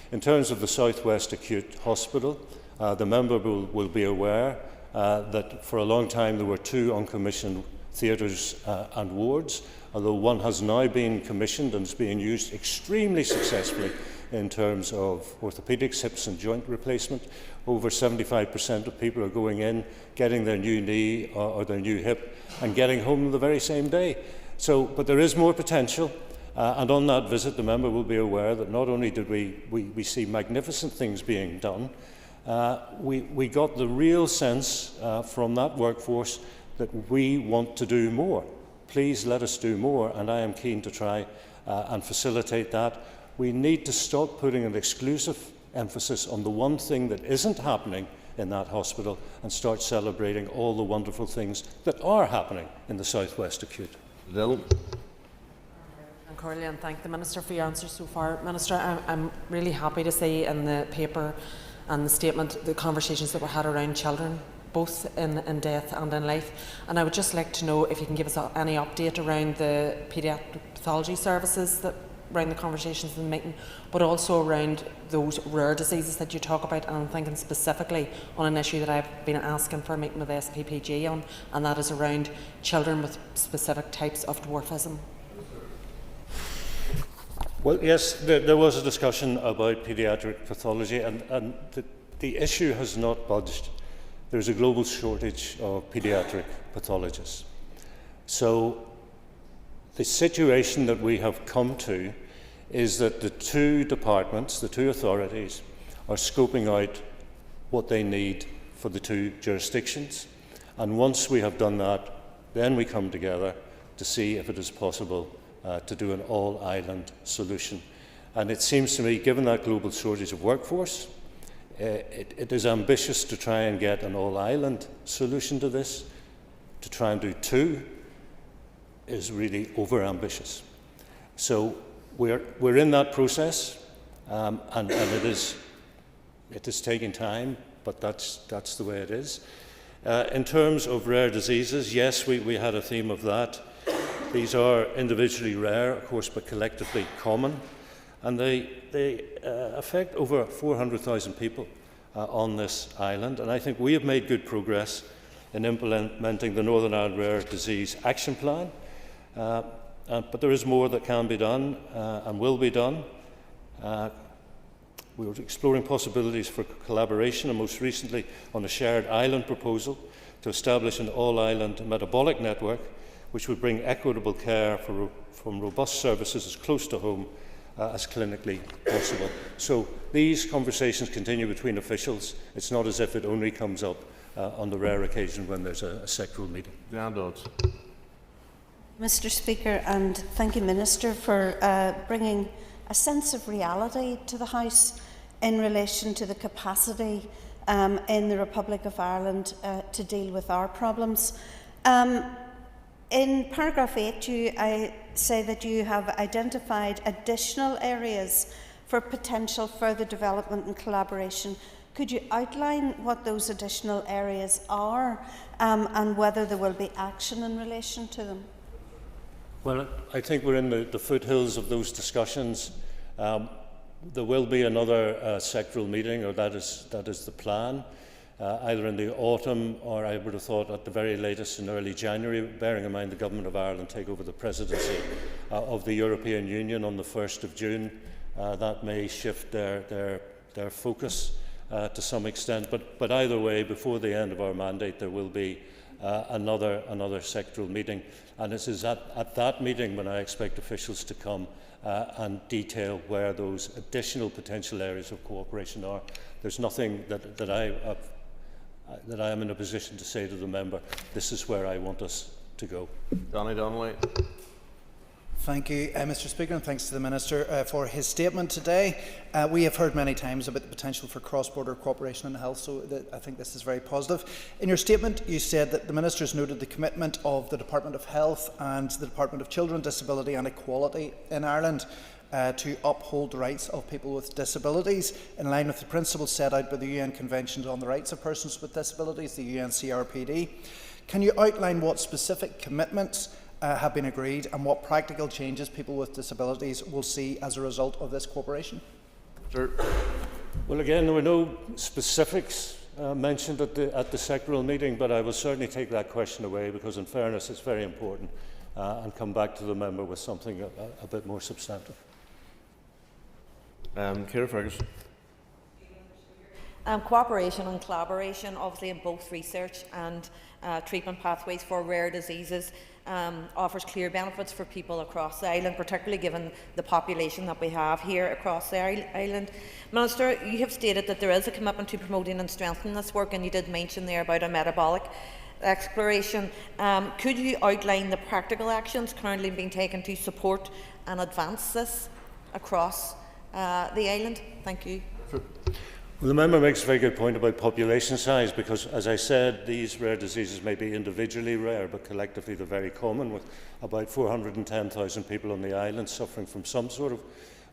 In terms of the South West Acute Hospital, the member will be aware that for a long time there were 2 uncommissioned theatres and wards, although one has now been commissioned and is being used extremely successfully in terms of orthopaedics, hips and joint replacement. Over 75% of people are going in, getting their new knee or their new hip and getting home the very same day. But there is more potential. And on that visit, the member will be aware that not only did we see magnificent things being done, we got the real sense from that workforce that we want to do more. Please let us do more, and I am keen to try and facilitate that. We need to stop putting an exclusive emphasis on the one thing that isn't happening in that hospital and start celebrating all the wonderful things that are happening in the South West Acute. Corley, and thank the Minister for your answers so far. Minister, I'm really happy to see in the paper and the statement the conversations that were had around children, both in death and in life. And I would just like to know if you can give us any update around the paediatric pathology services, that around the conversations in the meeting, but also around those rare diseases that you talk about. And I'm thinking specifically on an issue that I've been asking for a meeting with SPPG on, and that is around children with specific types of dwarfism. Well, yes, there was a discussion about paediatric pathology, and the issue has not budged. There's a global shortage of paediatric pathologists. So the situation that we have come to is that the 2 departments, the 2 authorities, are scoping out what they need for the 2 jurisdictions. And once we have done that, then we come together to see if it is possible to do an all-island solution. And it seems to me, given that global shortage of workforce, it is ambitious to try and get an all-island solution to this. To try and do 2 is really over-ambitious. So we're in that process, and it is taking time, but that's the way it is. In terms of rare diseases, yes, we had a theme of that. These are individually rare, of course, but collectively common, and they affect over 400,000 people on this island. And I think we have made good progress in implementing the Northern Ireland Rare Disease Action Plan, but there is more that can be done and will be done. We were exploring possibilities for collaboration, and most recently on a shared island proposal to establish an all-island metabolic network which would bring equitable care from robust services as close to home as clinically possible. So these conversations continue between officials. It's not as if it only comes up on the rare occasion when there's a sectoral meeting. Mr. Speaker, and thank you, Minister, for bringing a sense of reality to the House in relation to the capacity in the Republic of Ireland to deal with our problems. In paragraph 8, I say that you have identified additional areas for potential further development and collaboration. Could you outline what those additional areas are and whether there will be action in relation to them? Well, I think we're in the foothills of those discussions. There will be another sectoral meeting, or that is the plan. Either in the autumn or I would have thought at the very latest in early January, bearing in mind the Government of Ireland take over the presidency of the European Union on the 1st of June. That may shift their focus to some extent, but either way, before the end of our mandate there will be another sectoral meeting, and it is at that meeting when I expect officials to come and detail where those additional potential areas of cooperation are. There's nothing that I am in a position to say to the member, this is where I want us to go. Donny Donnelly. Thank you, Mr. Speaker, and thanks to the Minister for his statement today. We have heard many times about the potential for cross-border cooperation in health, so I think this is very positive. In your statement, you said that the Minister has noted the commitment of the Department of Health and the Department of Children, Disability and Equality in Ireland to uphold the rights of people with disabilities in line with the principles set out by the UN Convention on the Rights of Persons with Disabilities, the UNCRPD. Can you outline what specific commitments have been agreed and what practical changes people with disabilities will see as a result of this cooperation? Sure. Well, again, there were no specifics mentioned at the sectoral meeting, but I will certainly take that question away because, in fairness, it's very important, and come back to the member with something a bit more substantive. Ciara Ferguson. Cooperation and collaboration, obviously, in both research and treatment pathways for rare diseases offers clear benefits for people across the island, particularly given the population that we have here across the island. Minister, you have stated that there is a commitment to promoting and strengthening this work, and you did mention there about a metabolic exploration. Could you outline the practical actions currently being taken to support and advance this across the island? Thank you. Sure. Well, the member makes a very good point about population size because, as I said, these rare diseases may be individually rare, but collectively they're very common, with about 410,000 people on the island suffering from some sort of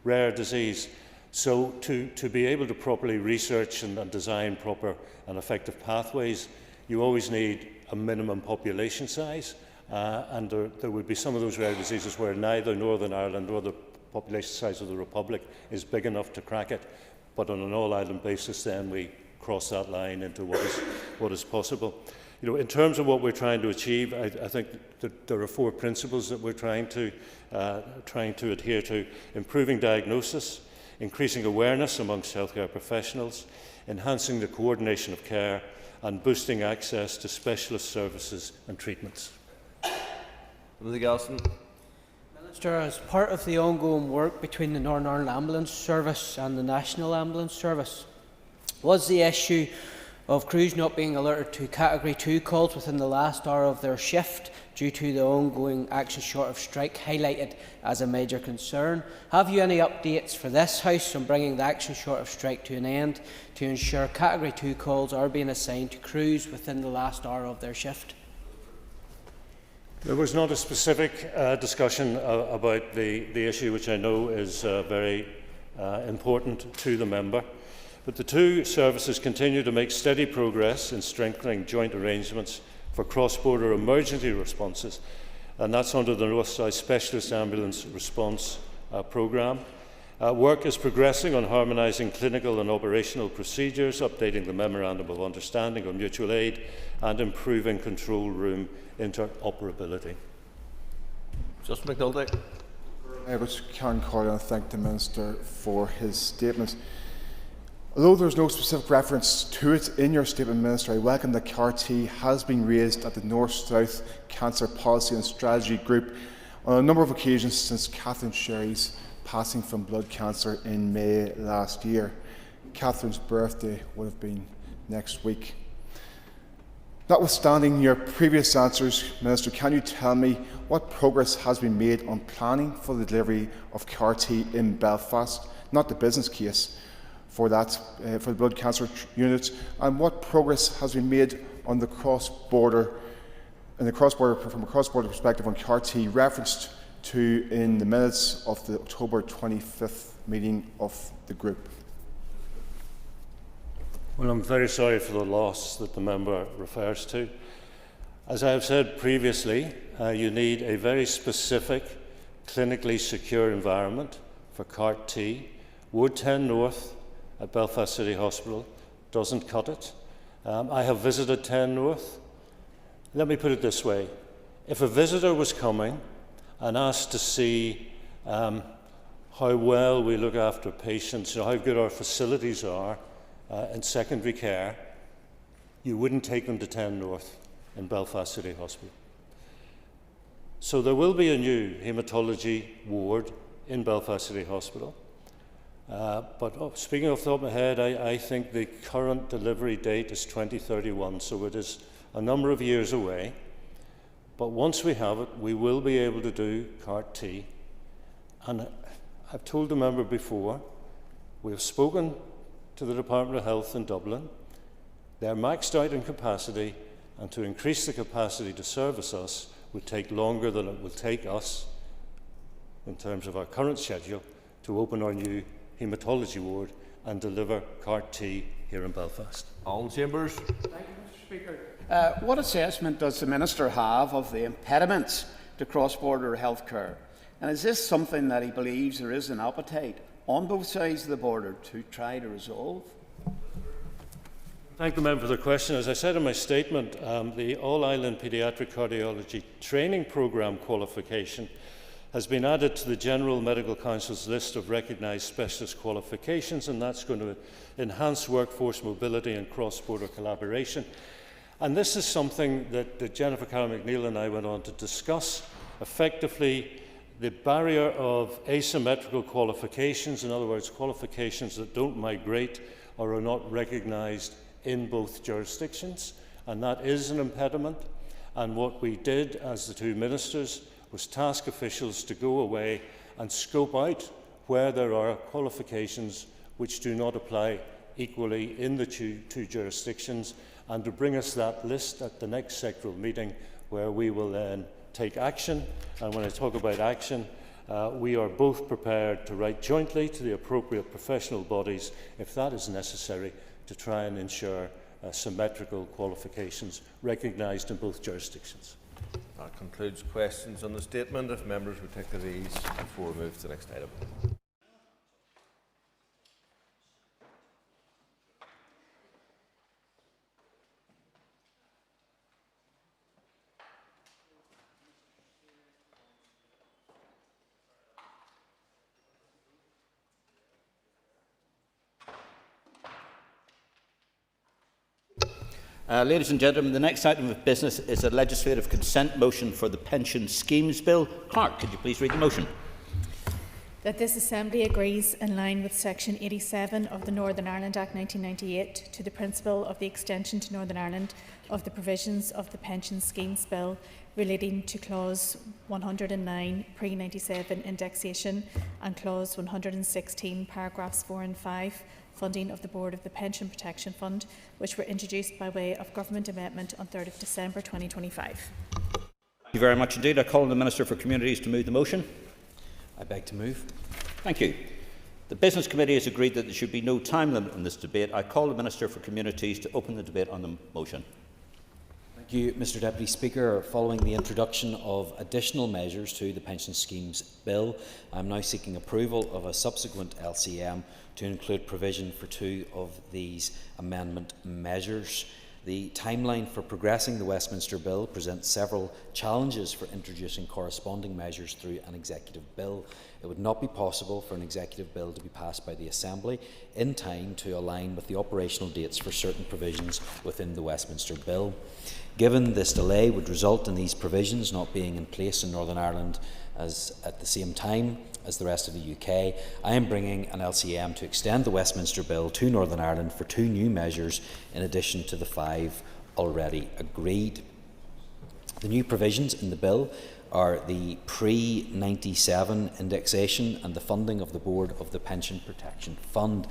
rare disease. So to be able to properly research and design proper and effective pathways, you always need a minimum population size, and there would be some of those rare diseases where neither Northern Ireland nor the population size of the Republic is big enough to crack it. But on an all-island basis, then we cross that line into what is possible. You know, in terms of what we're trying to achieve, I think that there are 4 principles that we're trying to adhere to: improving diagnosis, increasing awareness amongst healthcare professionals, enhancing the coordination of care, and boosting access to specialist services and treatments. Minister, as part of the ongoing work between the Northern Ireland Ambulance Service and the National Ambulance Service, was the issue of crews not being alerted to Category 2 calls within the last hour of their shift due to the ongoing action short of strike highlighted as a major concern? Have you any updates for this House on bringing the action short of strike to an end to ensure Category 2 calls are being assigned to crews within the last hour of their shift? There was not a specific discussion about the issue, which I know is very important to the member. But the 2 services continue to make steady progress in strengthening joint arrangements for cross-border emergency responses, and that's under the North-South Specialist Ambulance Response Programme. Work is progressing on harmonising clinical and operational procedures, updating the Memorandum of Understanding on Mutual Aid, and improving control room interoperability. Justin McNulty. I was Karen Corley and thank the Minister for his statement. Although there is no specific reference to it in your statement, Minister, I welcome that CAR-T has been raised at the North-South Cancer Policy and Strategy Group on a number of occasions since Catherine Sherry's passing from blood cancer in May last year. Catherine's birthday would have been next week. Notwithstanding your previous answers, Minister, can you tell me what progress has been made on planning for the delivery of CAR-T in Belfast, not the business case for that, for the blood cancer units, and what progress has been made on the cross-border, from a cross-border perspective on CAR-T referenced to in the minutes of the October 25th meeting of the group? Well, I'm very sorry for the loss that the member refers to. As I have said previously, you need a very specific, clinically secure environment for CAR-T. Ward 10 North at Belfast City Hospital doesn't cut it. I have visited 10 North. Let me put it this way. If a visitor was coming and asked to see how well we look after patients, how good our facilities are in secondary care, you wouldn't take them to 10 North in Belfast City Hospital. So there will be a new haematology ward in Belfast City Hospital. But speaking off the top of my head, I think the current delivery date is 2031, so it is a number of years away. But once we have it, we will be able to do CAR-T And I've told the member before, we have spoken to the Department of Health in Dublin. They're maxed out in capacity, and to increase the capacity to service us would take longer than it will take us, in terms of our current schedule, to open our new haematology ward and deliver CAR-T here in Belfast. All Chambers. Thank you, Mr. Speaker. What assessment does the Minister have of the impediments to cross-border health care? And is this something that he believes there is an appetite on both sides of the border to try to resolve? Thank the member for the question. As I said in my statement, the All-Ireland Paediatric Cardiology Training Programme qualification has been added to the General Medical Council's list of recognised specialist qualifications, and that's going to enhance workforce mobility and cross-border collaboration. And this is something that Jennifer Carroll McNeill and I went on to discuss. Effectively, the barrier of asymmetrical qualifications, in other words, qualifications that don't migrate or are not recognised in both jurisdictions, and that is an impediment. And what we did as the two ministers was task officials to go away and scope out where there are qualifications which do not apply equally in the two jurisdictions, and to bring us that list at the next sectoral meeting, where we will then take action. And when I talk about action, we are both prepared to write jointly to the appropriate professional bodies, if that is necessary, to try and ensure symmetrical qualifications recognised in both jurisdictions. That concludes questions on the statement. If members would take their ease before we move to the next item. Ladies and gentlemen, the next item of business is a legislative consent motion for the Pension Schemes Bill. Clerk, could you please read the motion? That this Assembly agrees, in line with Section 87 of the Northern Ireland Act 1998, to the principle of the extension to Northern Ireland of the provisions of the Pension Schemes Bill relating to Clause 109 pre-97 indexation and Clause 116 paragraphs 4 and 5 funding of the Board of the Pension Protection Fund, which were introduced by way of Government Amendment on 3rd of December 2025. Thank you very much indeed. I call on the Minister for Communities to move the motion. I beg to move. Thank you. The Business Committee has agreed that there should be no time limit on this debate. I call the Minister for Communities to open the debate on the motion. Thank you, Mr Deputy Speaker. Following the introduction of additional measures to the Pension Schemes Bill, I am now seeking approval of a subsequent LCM to include provision for two of these amendment measures. The timeline for progressing the Westminster Bill presents several challenges for introducing corresponding measures through an executive bill. It would not be possible for an executive bill to be passed by the Assembly in time to align with the operational dates for certain provisions within the Westminster Bill. Given this delay would result in these provisions not being in place in Northern Ireland at the same time as the rest of the UK, I am bringing an LCM to extend the Westminster Bill to Northern Ireland for two new measures in addition to the 5 already agreed. The new provisions in the bill are the pre-97 indexation and the funding of the Board of the Pension Protection Fund.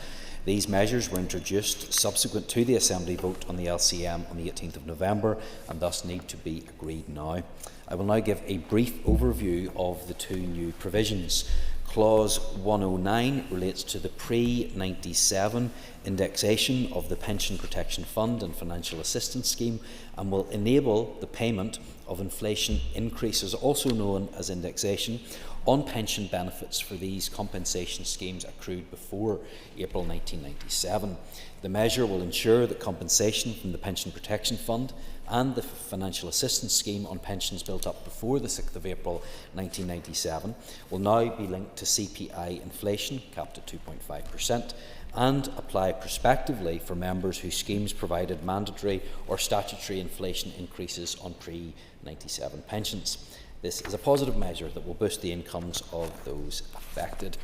These measures were introduced subsequent to the Assembly vote on the LCM on the 18th of November and thus need to be agreed now. I will now give a brief overview of the two new provisions. Clause 109 relates to the pre-97 indexation of the Pension Protection Fund and Financial Assistance Scheme and will enable the payment of inflation increases, also known as indexation, on pension benefits for these compensation schemes accrued before April 1997. The measure will ensure that compensation from the Pension Protection Fund and the Financial Assistance Scheme on pensions built up before the 6th of April 1997 will now be linked to CPI inflation, capped at 2.5%, and apply prospectively for members whose schemes provided mandatory or statutory inflation increases on pre-97 pensions. This is a positive measure that will boost the incomes of those affected.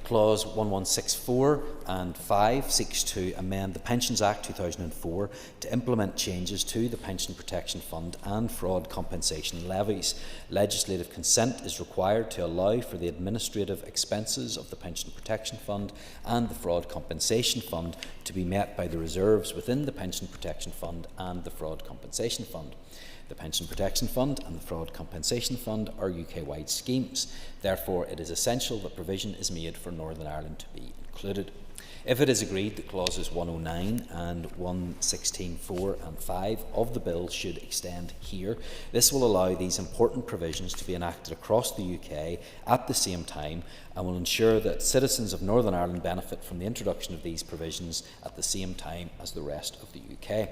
Clause 1164 and 5 seeks to amend the Pensions Act 2004 to implement changes to the Pension Protection Fund and fraud compensation levies. Legislative consent is required to allow for the administrative expenses of the Pension Protection Fund and the Fraud Compensation Fund to be met by the reserves within the Pension Protection Fund and the Fraud Compensation Fund. The Pension Protection Fund and the Fraud Compensation Fund are UK-wide schemes. Therefore, it is essential that provision is made for Northern Ireland to be included. If it is agreed that clauses 109 and 116(4) and 5 of the bill should extend here, this will allow these important provisions to be enacted across the UK at the same time and will ensure that citizens of Northern Ireland benefit from the introduction of these provisions at the same time as the rest of the UK.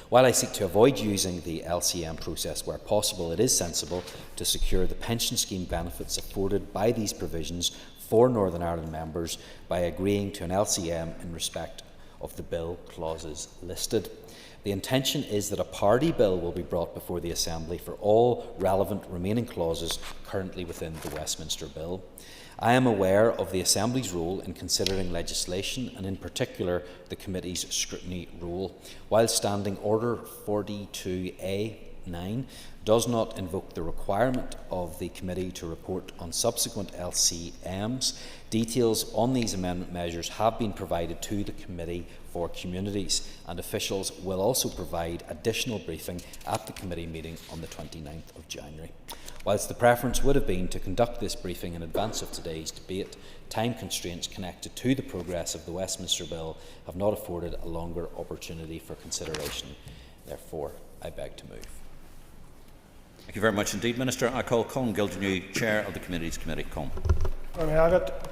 While I seek to avoid using the LCM process where possible, it is sensible to secure the pension scheme benefits afforded by these provisions for Northern Ireland members by agreeing to an LCM in respect of the bill clauses listed. The intention is that a party bill will be brought before the Assembly for all relevant remaining clauses currently within the Westminster Bill. I am aware of the Assembly's role in considering legislation and in particular the Committee's scrutiny role. While Standing Order 42A(9) does not invoke the requirement of the Committee to report on subsequent LCMs, details on these amendment measures have been provided to the Committee for Communities, and officials will also provide additional briefing at the Committee meeting on the 29th of January. Whilst the preference would have been to conduct this briefing in advance of today's debate, time constraints connected to the progress of the Westminster Bill have not afforded a longer opportunity for consideration. Therefore, I beg to move. Thank you very much indeed, Minister. I call Colin Gildenew, Chair of the Committees Committee. Colin.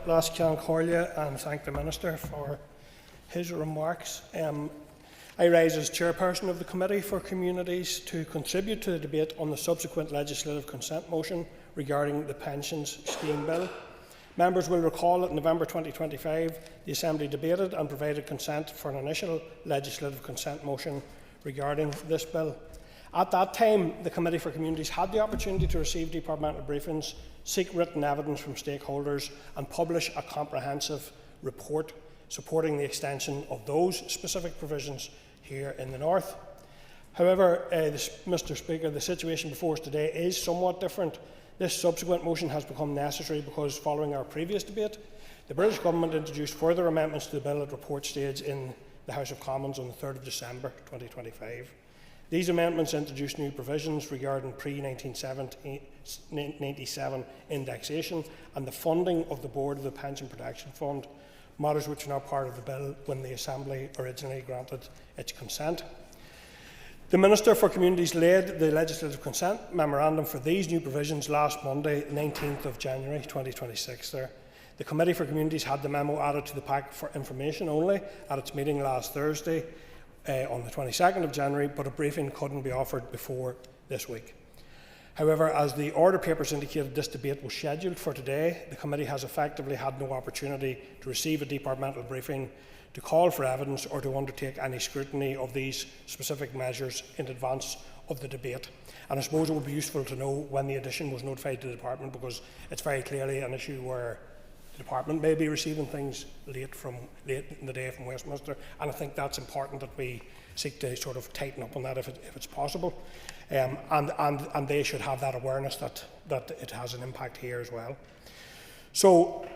Last Ceann Corlia, and thank the Minister for his remarks. I rise as chairperson of the Committee for Communities to contribute to the debate on the subsequent legislative consent motion regarding the Pensions Scheme Bill. Members will recall that in November 2025, the Assembly debated and provided consent for an initial legislative consent motion regarding this bill. At that time, the Committee for Communities had the opportunity to receive departmental briefings, seek written evidence from stakeholders and publish a comprehensive report supporting the extension of those specific provisions here in the North. However, Mr Speaker, the situation before us today is somewhat different. This subsequent motion has become necessary because, following our previous debate, the British Government introduced further amendments to the bill at report stage in the House of Commons on the 3rd of December 2025. These amendments introduced new provisions regarding pre-1997 indexation and the funding of the Board of the Pension Protection Fund, matters which are now part of the bill when the Assembly originally granted its consent. The Minister for Communities laid the legislative consent memorandum for these new provisions last Monday, 19th of January 2026. The Committee for Communities had the memo added to the pack for information only at its meeting last Thursday on the 22nd of January, but a briefing couldn't be offered before this week. However, as the order papers indicated, this debate was scheduled for today. The Committee has effectively had no opportunity to receive a departmental briefing, to call for evidence or to undertake any scrutiny of these specific measures in advance of the debate. And I suppose it would be useful to know when the addition was notified to the Department, because it's very clearly an issue where the Department may be receiving things late in the day from Westminster, and I think that's important that we seek to sort of tighten up on that if it's possible. And they should have that awareness that it has an impact here as well. So,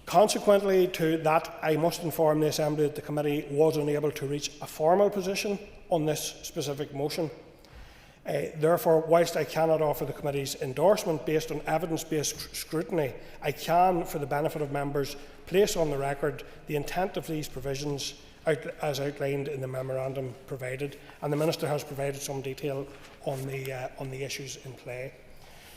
consequently to that, I must inform the Assembly that the Committee was unable to reach a formal position on this specific motion. Therefore, whilst I cannot offer the Committee's endorsement based on evidence-based scrutiny, I can, for the benefit of members, place on the record the intent of these provisions as outlined in the memorandum provided, and the Minister has provided some detail on the issues in play.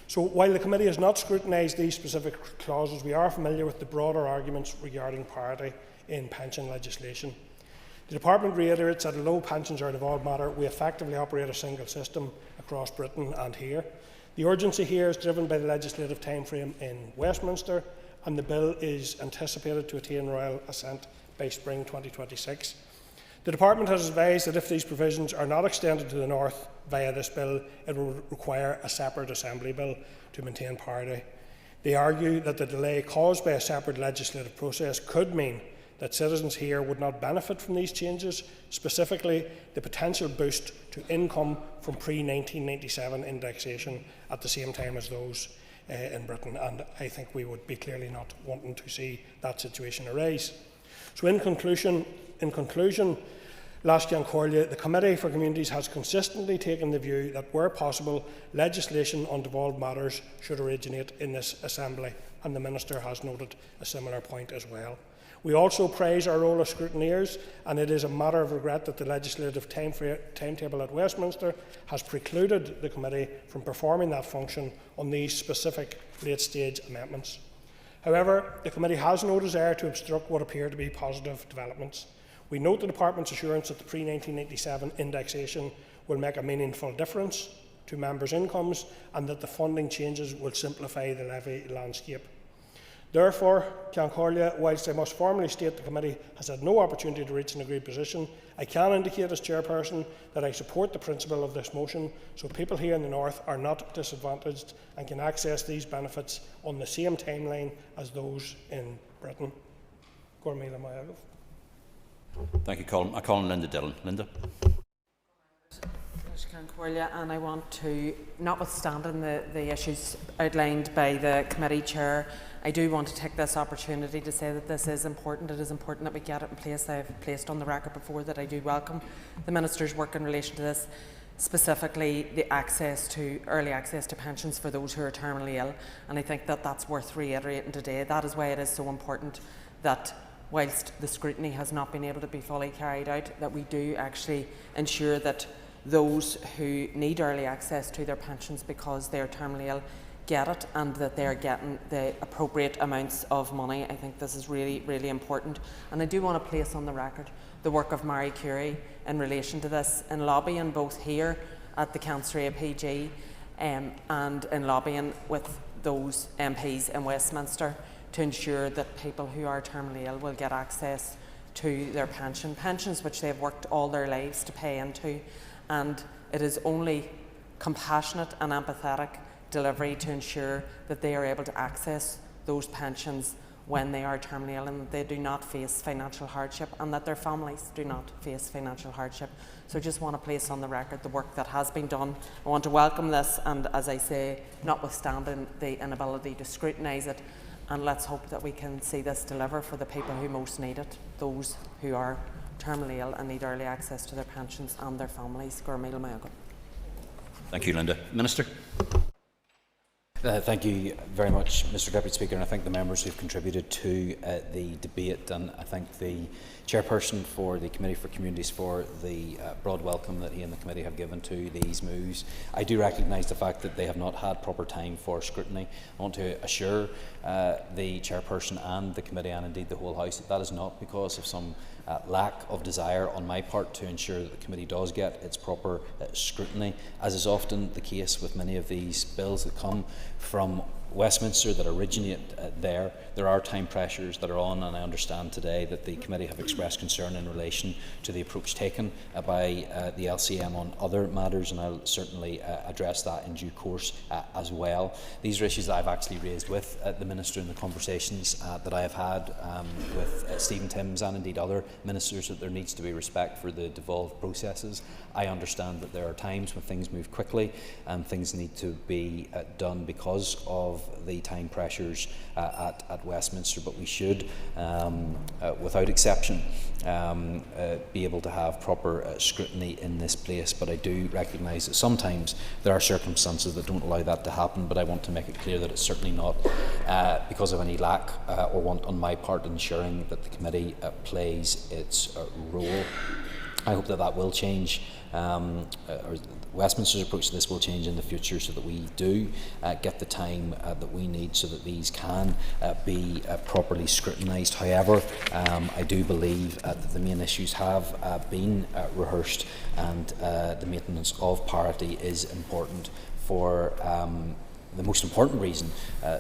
So, while the Committee has not scrutinised these specific clauses, we are familiar with the broader arguments regarding parity in pension legislation. The Department reiterates that although pensions are a devolved matter, we effectively operate a single system across Britain and here. The urgency here is driven by the legislative timeframe in Westminster, and the bill is anticipated to attain royal assent by spring 2026. The Department has advised that if these provisions are not extended to the North via this bill, it will require a separate Assembly bill to maintain parity. They argue that the delay caused by a separate legislative process could mean that citizens here would not benefit from these changes, specifically the potential boost to income from pre-1997 indexation at the same time as those in Britain, and I think we would be clearly not wanting to see that situation arise. So in conclusion, last Ceann Comhairle, the Committee for Communities has consistently taken the view that where possible, legislation on devolved matters should originate in this Assembly, and the Minister has noted a similar point as well. We also praise our role as scrutineers, and it is a matter of regret that the legislative timetable at Westminster has precluded the Committee from performing that function on these specific late-stage amendments. However, the Committee has no desire to obstruct what appear to be positive developments. We note the Department's assurance that the pre-1987 indexation will make a meaningful difference to members' incomes and that the funding changes will simplify the levy landscape. Therefore, Ceann Comhairle, whilst I must formally state the Committee has had no opportunity to reach an agreed position, I can indicate as Chairperson that I support the principle of this motion, so people here in the North are not disadvantaged and can access these benefits on the same timeline as those in Britain. Thank you, Colin. I call on Linda Dillon. Linda. And I want to, notwithstanding the issues outlined by the committee chair, I do want to take this opportunity to say that this is important. It is important that we get it in place. I have placed on the record before that I do welcome the Minister's work in relation to this, specifically the early access to pensions for those who are terminally ill, and I think that that's worth reiterating today. That is why it is so important that whilst the scrutiny has not been able to be fully carried out, that we do actually ensure that those who need early access to their pensions because they are terminally ill get it, and that they are getting the appropriate amounts of money. I think this is really, really important. And I do want to place on the record the work of Marie Curie in relation to this, in lobbying both here at the Councillor PG and in lobbying with those MPs in Westminster to ensure that people who are terminally ill will get access to their pensions which they've worked all their lives to pay into. And it is only compassionate and empathetic delivery to ensure that they are able to access those pensions when they are terminally ill and that they do not face financial hardship and that their families do not face financial hardship. So I just want to place on the record the work that has been done. I want to welcome this, and as I say, notwithstanding the inability to scrutinise it, and let's hope that we can see this deliver for the people who most need it, those who are terminally ill and need early access to their pensions and their families. Thank you, Linda. Minister. Thank you very much, Mr Deputy Speaker, and I thank the members who have contributed to the debate, and I thank the Chairperson for the Committee for Communities for the broad welcome that he and the Committee have given to these moves. I do recognise the fact that they have not had proper time for scrutiny. I want to assure the Chairperson and the Committee, and indeed the whole House, that that is not because of some lack of desire on my part to ensure that the Committee does get its proper scrutiny, as is often the case with many of these bills that come from Westminster that originate there. There are time pressures that are on, and I understand today that the Committee have expressed concern in relation to the approach taken by the LCM on other matters, and I'll certainly address that in due course as well. These are issues that I've actually raised with the Minister in the conversations that I have had with Stephen Timms and indeed other ministers, that there needs to be respect for the devolved processes. I understand that there are times when things move quickly and things need to be done because of the time pressures at Westminster, but we should, without exception, be able to have proper scrutiny in this place. But I do recognise that sometimes there are circumstances that don't allow that to happen, but I want to make it clear that it's certainly not because of any lack or want on my part ensuring that the Committee plays its role. I hope that that will change, or Westminster's approach to this will change in the future, so that we do get the time that we need so that these can be properly scrutinised. However, I do believe that the main issues have been rehearsed, and the maintenance of parity is important for the most important reason,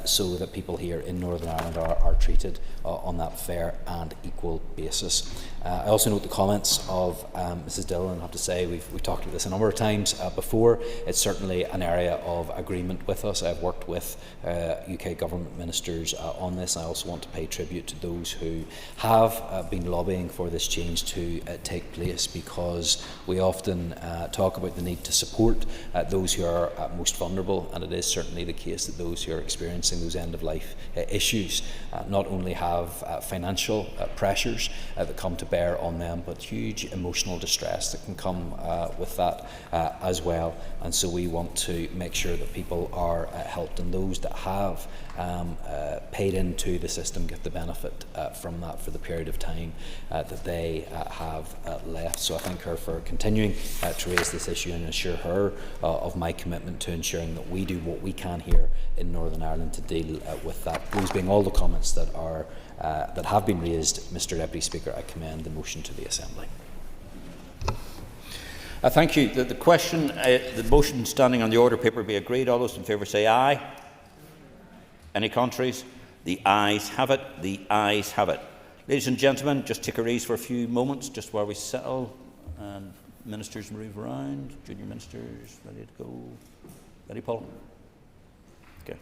so that people here in Northern Ireland are treated on that fair and equal basis. I also note the comments of Mrs Dillon. I have to say we've talked about this a number of times before. It's certainly an area of agreement with us. I've worked with UK government ministers on this. I also want to pay tribute to those who have been lobbying for this change to take place, because we often talk about the need to support those who are most vulnerable, and it is certainly the case that those who are experiencing those end-of-life issues not only have financial pressures that come to bear on them, but huge emotional distress that can come with that as well. And so we want to make sure that people are helped, and those that have paid into the system get the benefit from that for the period of time that they have left. So I thank her for continuing to raise this issue, and assure her of my commitment to ensuring that we do what we can here in Northern Ireland to deal with that. Those being all the comments that are that have been raised, Mr Deputy Speaker, I commend the motion to the Assembly. Thank you. The motion standing on the order paper be agreed. All those in favour say aye. Any contraries? The ayes have it. The ayes have it. Ladies and gentlemen, just take a ease for a few moments, just while we settle and ministers move around. Junior ministers, ready to go? Ready, Paul? Okay.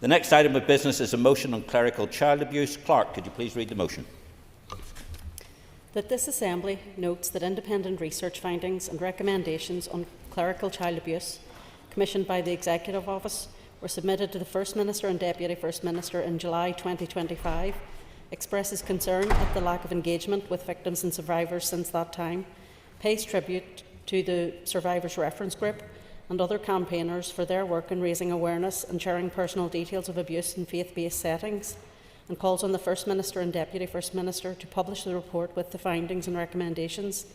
The next item of business is a motion on clerical child abuse. Clerk, could you please read the motion? That this Assembly notes that independent research findings and recommendations on clerical child abuse commissioned by the Executive Office were submitted to the First Minister and Deputy First Minister in July 2025, expresses concern at the lack of engagement with victims and survivors since that time, pays tribute to the Survivors Reference Group and other campaigners for their work in raising awareness and sharing personal details of abuse in faith-based settings, and calls on the First Minister and Deputy First Minister to publish the report with the findings and recommendations,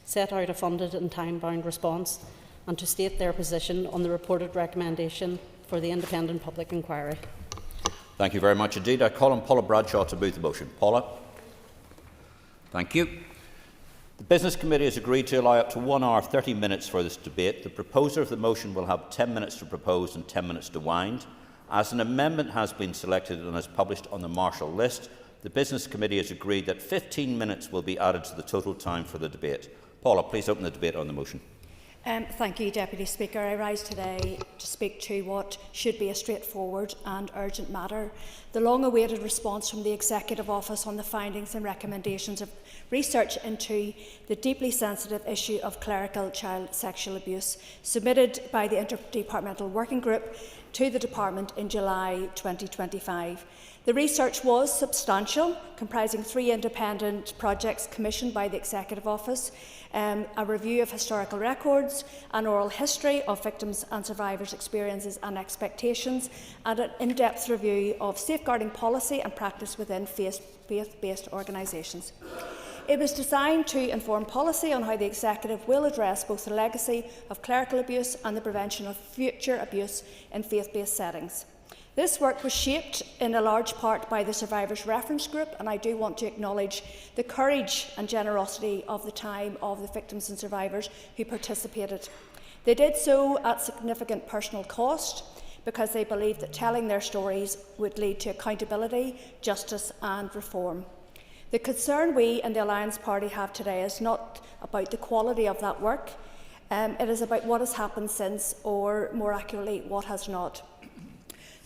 set out a funded and time-bound response, and to state their position on the reported recommendation for the independent public inquiry. Thank you very much indeed. I call on Paula Bradshaw to move the motion. Paula. Thank you. The Business Committee has agreed to allow up to 1 hour 30 minutes for this debate. The proposer of the motion will have 10 minutes to propose and 10 minutes to wind. As an amendment has been selected and is published on the Marshall list, the Business Committee has agreed that 15 minutes will be added to the total time for the debate. Paula, please open the debate on the motion. Thank you, Deputy Speaker. I rise today to speak to what should be a straightforward and urgent matter: the long-awaited response from the Executive Office on the findings and recommendations of research into the deeply sensitive issue of clerical child sexual abuse, submitted by the Interdepartmental Working Group to the Department in July 2025. The research was substantial, comprising 3 independent projects commissioned by the Executive Office, a review of historical records, an oral history of victims and survivors' experiences and expectations, and an in-depth review of safeguarding policy and practice within faith-based organisations. It was designed to inform policy on how the Executive will address both the legacy of clerical abuse and the prevention of future abuse in faith-based settings. This work was shaped in a large part by the Survivors Reference Group, and I do want to acknowledge the courage and generosity of the time of the victims and survivors who participated. They did so at significant personal cost, because they believed that telling their stories would lead to accountability, justice and reform. The concern we in the Alliance Party have today is not about the quality of that work, it is about what has happened since, or more accurately, what has not.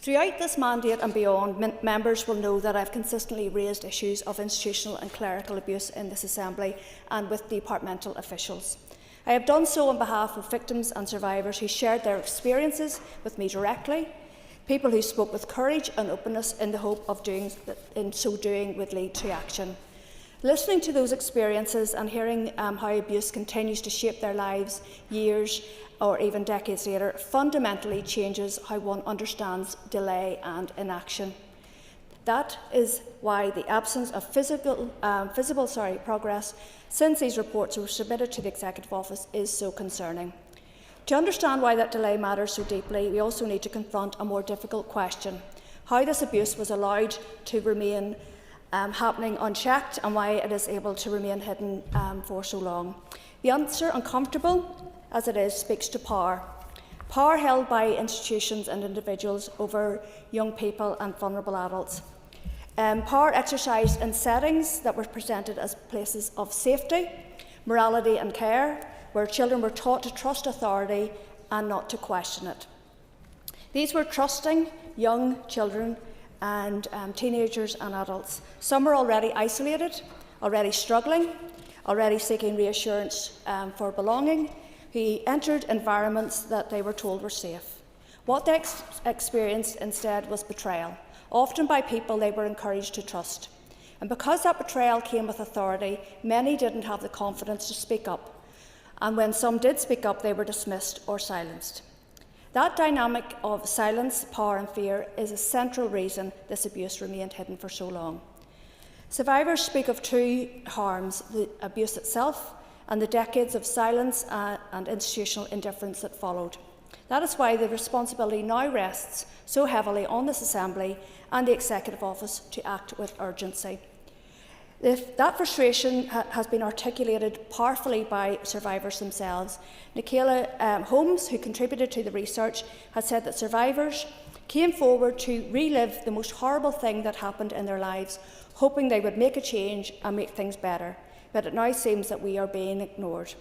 Throughout this mandate and beyond, members will know that I have consistently raised issues of institutional and clerical abuse in this Assembly and with departmental officials. I have done so on behalf of victims and survivors who shared their experiences with me directly, people who spoke with courage and openness in the hope of in so doing would lead to action. Listening to those experiences and hearing how abuse continues to shape their lives years or even decades later fundamentally changes how one understands delay and inaction. That is why the absence of visible progress since these reports were submitted to the Executive Office is so concerning. To understand why that delay matters so deeply, we also need to confront a more difficult question: how this abuse was allowed to remain happening unchecked, and why it is able to remain hidden for so long. The answer, uncomfortable as it is, speaks to power. Power held by institutions and individuals over young people and vulnerable adults. Power exercised in settings that were presented as places of safety, morality and care, where children were taught to trust authority and not to question it. These were trusting young children and teenagers and adults. Some were already isolated, already struggling, already seeking reassurance for belonging, who entered environments that they were told were safe. What they experienced instead was betrayal, often by people they were encouraged to trust. And because that betrayal came with authority, many didn't have the confidence to speak up. And when some did speak up, they were dismissed or silenced. That dynamic of silence, power and fear is a central reason this abuse remained hidden for so long. Survivors speak of two harms: the abuse itself and the decades of silence and institutional indifference that followed. That is why the responsibility now rests so heavily on this Assembly and the Executive Office to act with urgency. That frustration has been articulated powerfully by survivors themselves. Nicola Holmes, who contributed to the research, has said that survivors came forward to relive the most horrible thing that happened in their lives, hoping they would make a change and make things better. But it now seems that we are being ignored.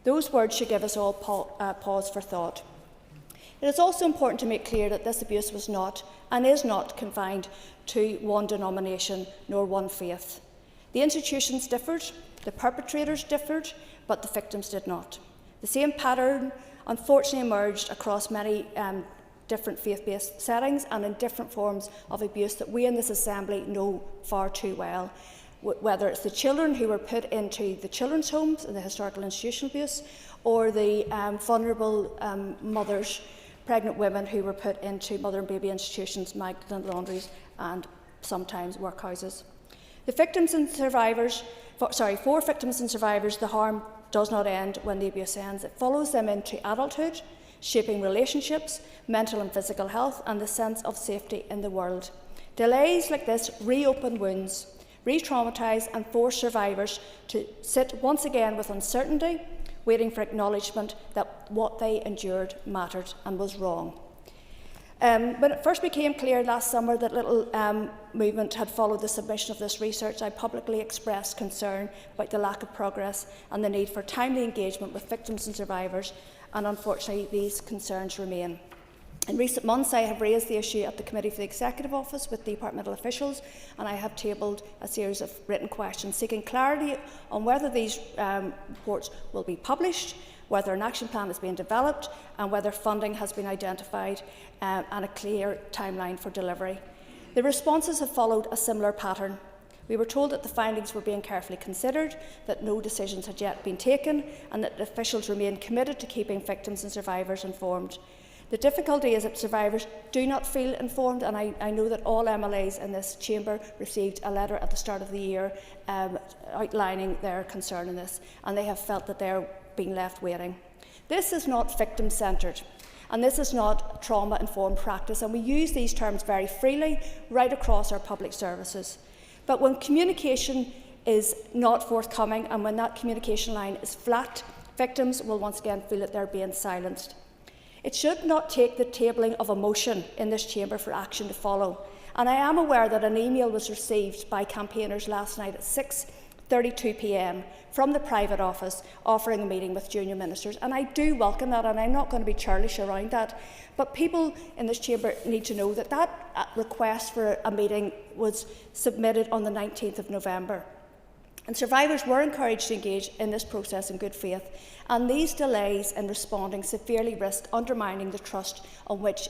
Those words should give us all pause for thought. It is also important to make clear that this abuse was not and is not confined to one denomination nor one faith. The institutions differed, the perpetrators differed, but the victims did not. The same pattern unfortunately emerged across many different faith-based settings and in different forms of abuse that we in this Assembly know far too well. Whether it's the children who were put into the children's homes and the historical institutional abuse, or the vulnerable mothers, pregnant women who were put into mother and baby institutions, migrant laundries and sometimes workhouses. For victims and survivors, the harm does not end when the abuse ends. It follows them into adulthood, shaping relationships, mental and physical health, and the sense of safety in the world. Delays like this reopen wounds, re-traumatise and force survivors to sit once again with uncertainty, waiting for acknowledgement that what they endured mattered and was wrong. When it first became clear last summer that Little Movement had followed the submission of this research, I publicly expressed concern about the lack of progress and the need for timely engagement with victims and survivors, and unfortunately these concerns remain. In recent months, I have raised the issue at the Committee for the Executive Office with departmental officials, and I have tabled a series of written questions seeking clarity on whether these reports will be published, whether an action plan is being developed, and whether funding has been identified and a clear timeline for delivery. The responses have followed a similar pattern. We were told that the findings were being carefully considered, that no decisions had yet been taken, and that officials remain committed to keeping victims and survivors informed. The difficulty is that survivors do not feel informed, and I know that all MLAs in this chamber received a letter at the start of the year outlining their concern in this, and they have felt that they are being left waiting. This is not victim-centred, and this is not trauma-informed practice, and we use these terms very freely right across our public services. But when communication is not forthcoming, and when that communication line is flat, victims will once again feel that they're being silenced. It should not take the tabling of a motion in this chamber for action to follow. And I am aware that an email was received by campaigners last night at 6:32 p.m. from the private office offering a meeting with junior ministers. And I do welcome that, and I'm not going to be churlish around that. But people in this chamber need to know that that request for a meeting was submitted on the 19th of November. And survivors were encouraged to engage in this process in good faith, and these delays in responding severely risk undermining the trust on which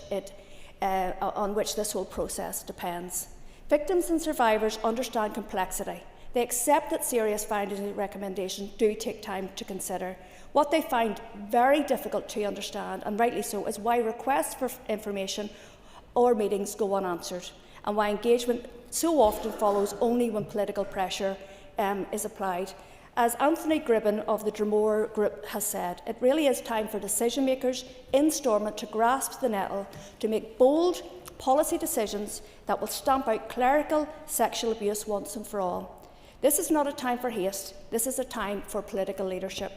this whole process depends. Victims and survivors understand complexity. They accept that serious findings and recommendations do take time to consider. What they find very difficult to understand, and rightly so, is why requests for information or meetings go unanswered, and why engagement so often follows only when political pressure is applied. As Anthony Gribben of the Dromore Group has said, it really is time for decision makers in Stormont to grasp the nettle, to make bold policy decisions that will stamp out clerical sexual abuse once and for all. This is not a time for haste, this is a time for political leadership.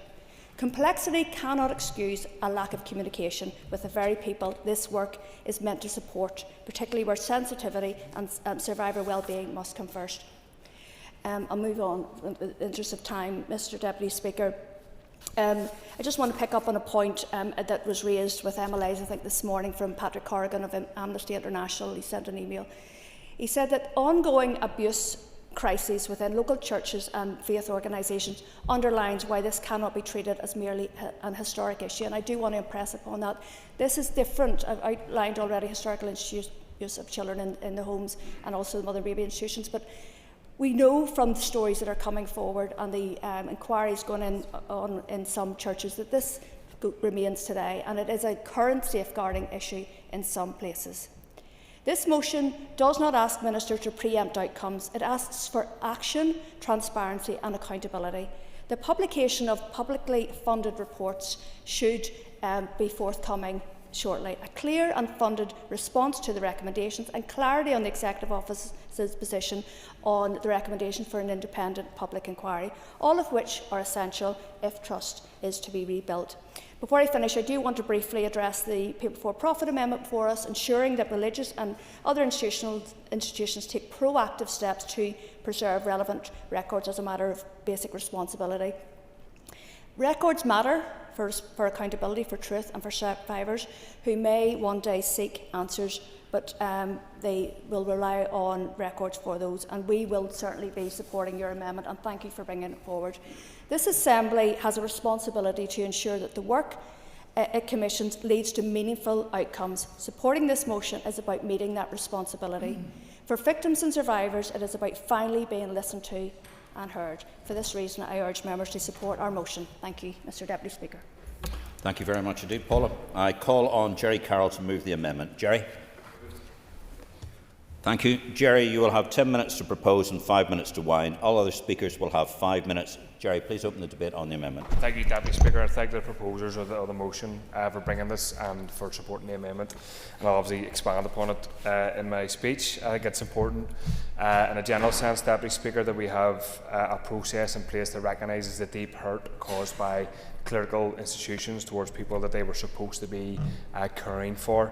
Complexity cannot excuse a lack of communication with the very people this work is meant to support, particularly where sensitivity and survivor well-being must come first. I'll move on in the interest of time, Mr Deputy Speaker. I just want to pick up on a point that was raised with MLAs, I think, this morning from Patrick Corrigan of Amnesty International. He sent an email. He said that ongoing abuse crises within local churches and faith organisations underlines why this cannot be treated as merely an historic issue. And I do want to impress upon that. This is different. I've outlined already historical use of children in the homes and also mother baby institutions. But we know from the stories that are coming forward and the inquiries going on in some churches that this remains today, and it is a current safeguarding issue in some places. This motion does not ask ministers to preempt outcomes. It asks for action, transparency and accountability. The publication of publicly funded reports should be forthcoming shortly. A clear and funded response to the recommendations and clarity on the Executive Office's position on the recommendation for an independent public inquiry, all of which are essential if trust is to be rebuilt. Before I finish, I do want to briefly address the People for Profit amendment for us, ensuring that religious and other institutions take proactive steps to preserve relevant records as a matter of basic responsibility. Records matter for accountability, for truth and for survivors who may one day seek answers, but they will rely on records for those, and we will certainly be supporting your amendment, and thank you for bringing it forward. This Assembly has a responsibility to ensure that the work it commissions leads to meaningful outcomes. Supporting this motion is about meeting that responsibility. For victims and survivors, it is about finally being listened to and heard. For this reason, I urge members to support our motion. Thank you, Mr Deputy Speaker. Thank you very much indeed, Paula. I call on Jerry Carroll to move the amendment. Jerry? Thank you. Jerry, you will have 10 minutes to propose and 5 minutes to wind. All other speakers will have 5 minutes. Jerry, please open the debate on the amendment. Thank you, Deputy Speaker. I thank the proposers of the motion for bringing this and for supporting the amendment. And I'll obviously expand upon it in my speech. I think it's important in a general sense, Deputy Speaker, that we have a process in place that recognises the deep hurt caused by clerical institutions towards people that they were supposed to be caring for.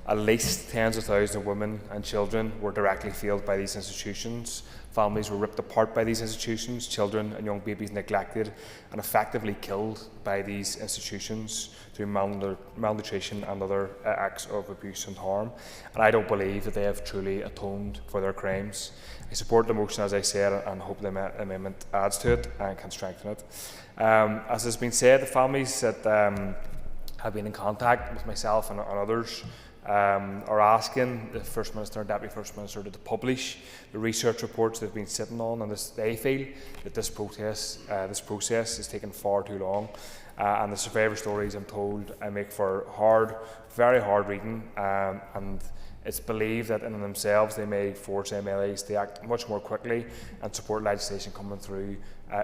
At least tens of thousands of women and children were directly failed by these institutions. Families were ripped apart by these institutions, children and young babies neglected and effectively killed by these institutions through malnutrition and other acts of abuse and harm. And I don't believe that they have truly atoned for their crimes. I support the motion, as I said, and hope the amendment adds to it and can strengthen it. As has been said, the families that have been in contact with myself and others are asking the First Minister and Deputy First Minister to publish the research reports they've been sitting on, and they feel that this process is taking far too long. And the survivor stories, I'm told, make for very hard reading, and it's believed that in themselves they may force MLAs to act much more quickly and support legislation coming through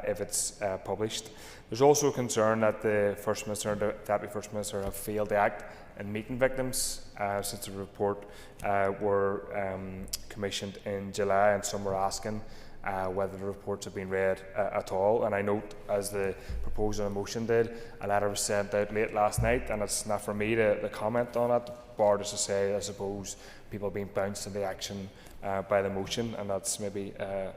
if it's published. There's also a concern that the First Minister and the Deputy First Minister have failed to act in meeting victims since the report were commissioned in July, and some were asking whether the reports have been read at all. And I note, as the proposal and motion did, a letter was sent out late last night, and it's not for me to comment on it, bar just to say, I suppose, people being bounced into action by the motion, and that's maybe a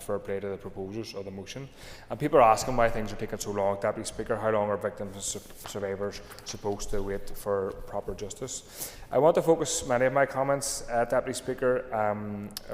fair play to the proposers of the motion. And people are asking why things are taking so long, Deputy Speaker. How long are victims and survivors supposed to wait for proper justice? I want to focus many of my comments, Deputy Speaker,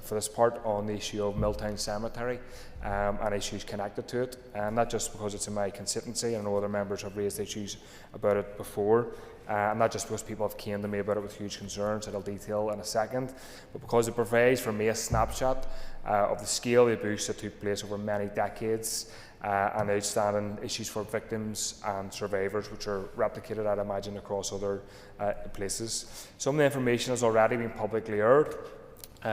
for this part on the issue of Milltown Cemetery and issues connected to it, and not just because it's in my constituency. I know other members have raised issues about it before. And not just because people have came to me about it with huge concerns that I'll detail in a second, but because it provides for me a snapshot of the scale of the abuse that took place over many decades and outstanding issues for victims and survivors, which are replicated, I'd imagine, across other places. Some of the information has already been publicly aired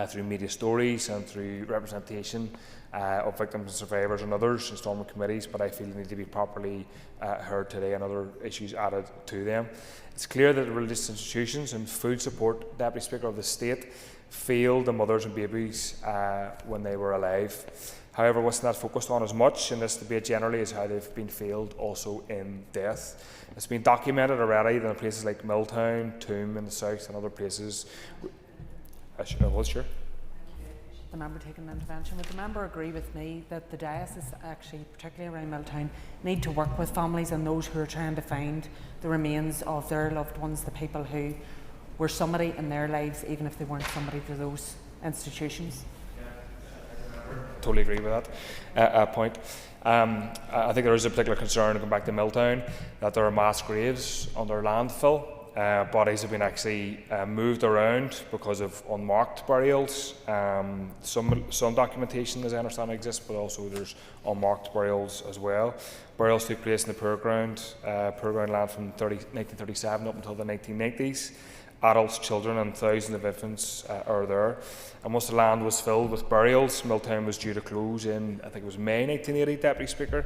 through media stories and through representation of victims and survivors and others in Stormont committees, but I feel they need to be properly heard today and other issues added to them. It's clear that the religious institutions, in full support, Deputy Speaker, of the state, failed the mothers and babies when they were alive. However, what's not focused on as much in this debate generally is how they've been failed also in death. It's been documented already that in places like Milltown, Toome in the south and other places. Sure. The member taking an intervention. Would the member agree with me that the diocese, actually, particularly around Milltown, need to work with families and those who are trying to find the remains of their loved ones, the people who were somebody in their lives, even if they weren't somebody to those institutions? Totally agree with that point. I think there is a particular concern, going back to Milltown, that there are mass graves under landfill. Bodies have been actually moved around because of unmarked burials. Some documentation, as I understand, exists, but also there's unmarked burials as well. Burials took place in the poor ground land from 1937 up until the 1990s. Adults, children and thousands of infants are there. And once the land was filled with burials, Milltown was due to close in, I think it was May 1980, Deputy Speaker.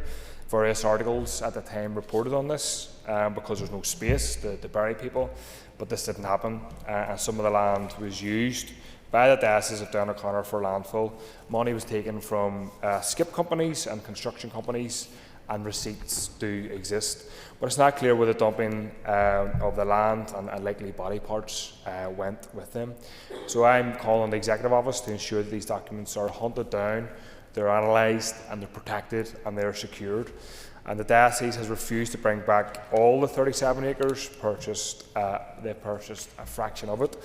Various articles at the time reported on this because there's no space to bury people, but this didn't happen, and some of the land was used by the Diocese of Down O'Connor for landfill. Money was taken from skip companies and construction companies, and receipts do exist, but it's not clear where the dumping of the land and likely body parts went with them. So I'm calling on the Executive Office to ensure that these documents are hunted down, they're analysed and they're protected and they're secured. And the diocese has refused to bring back all the 37 acres purchased. They purchased a fraction of it,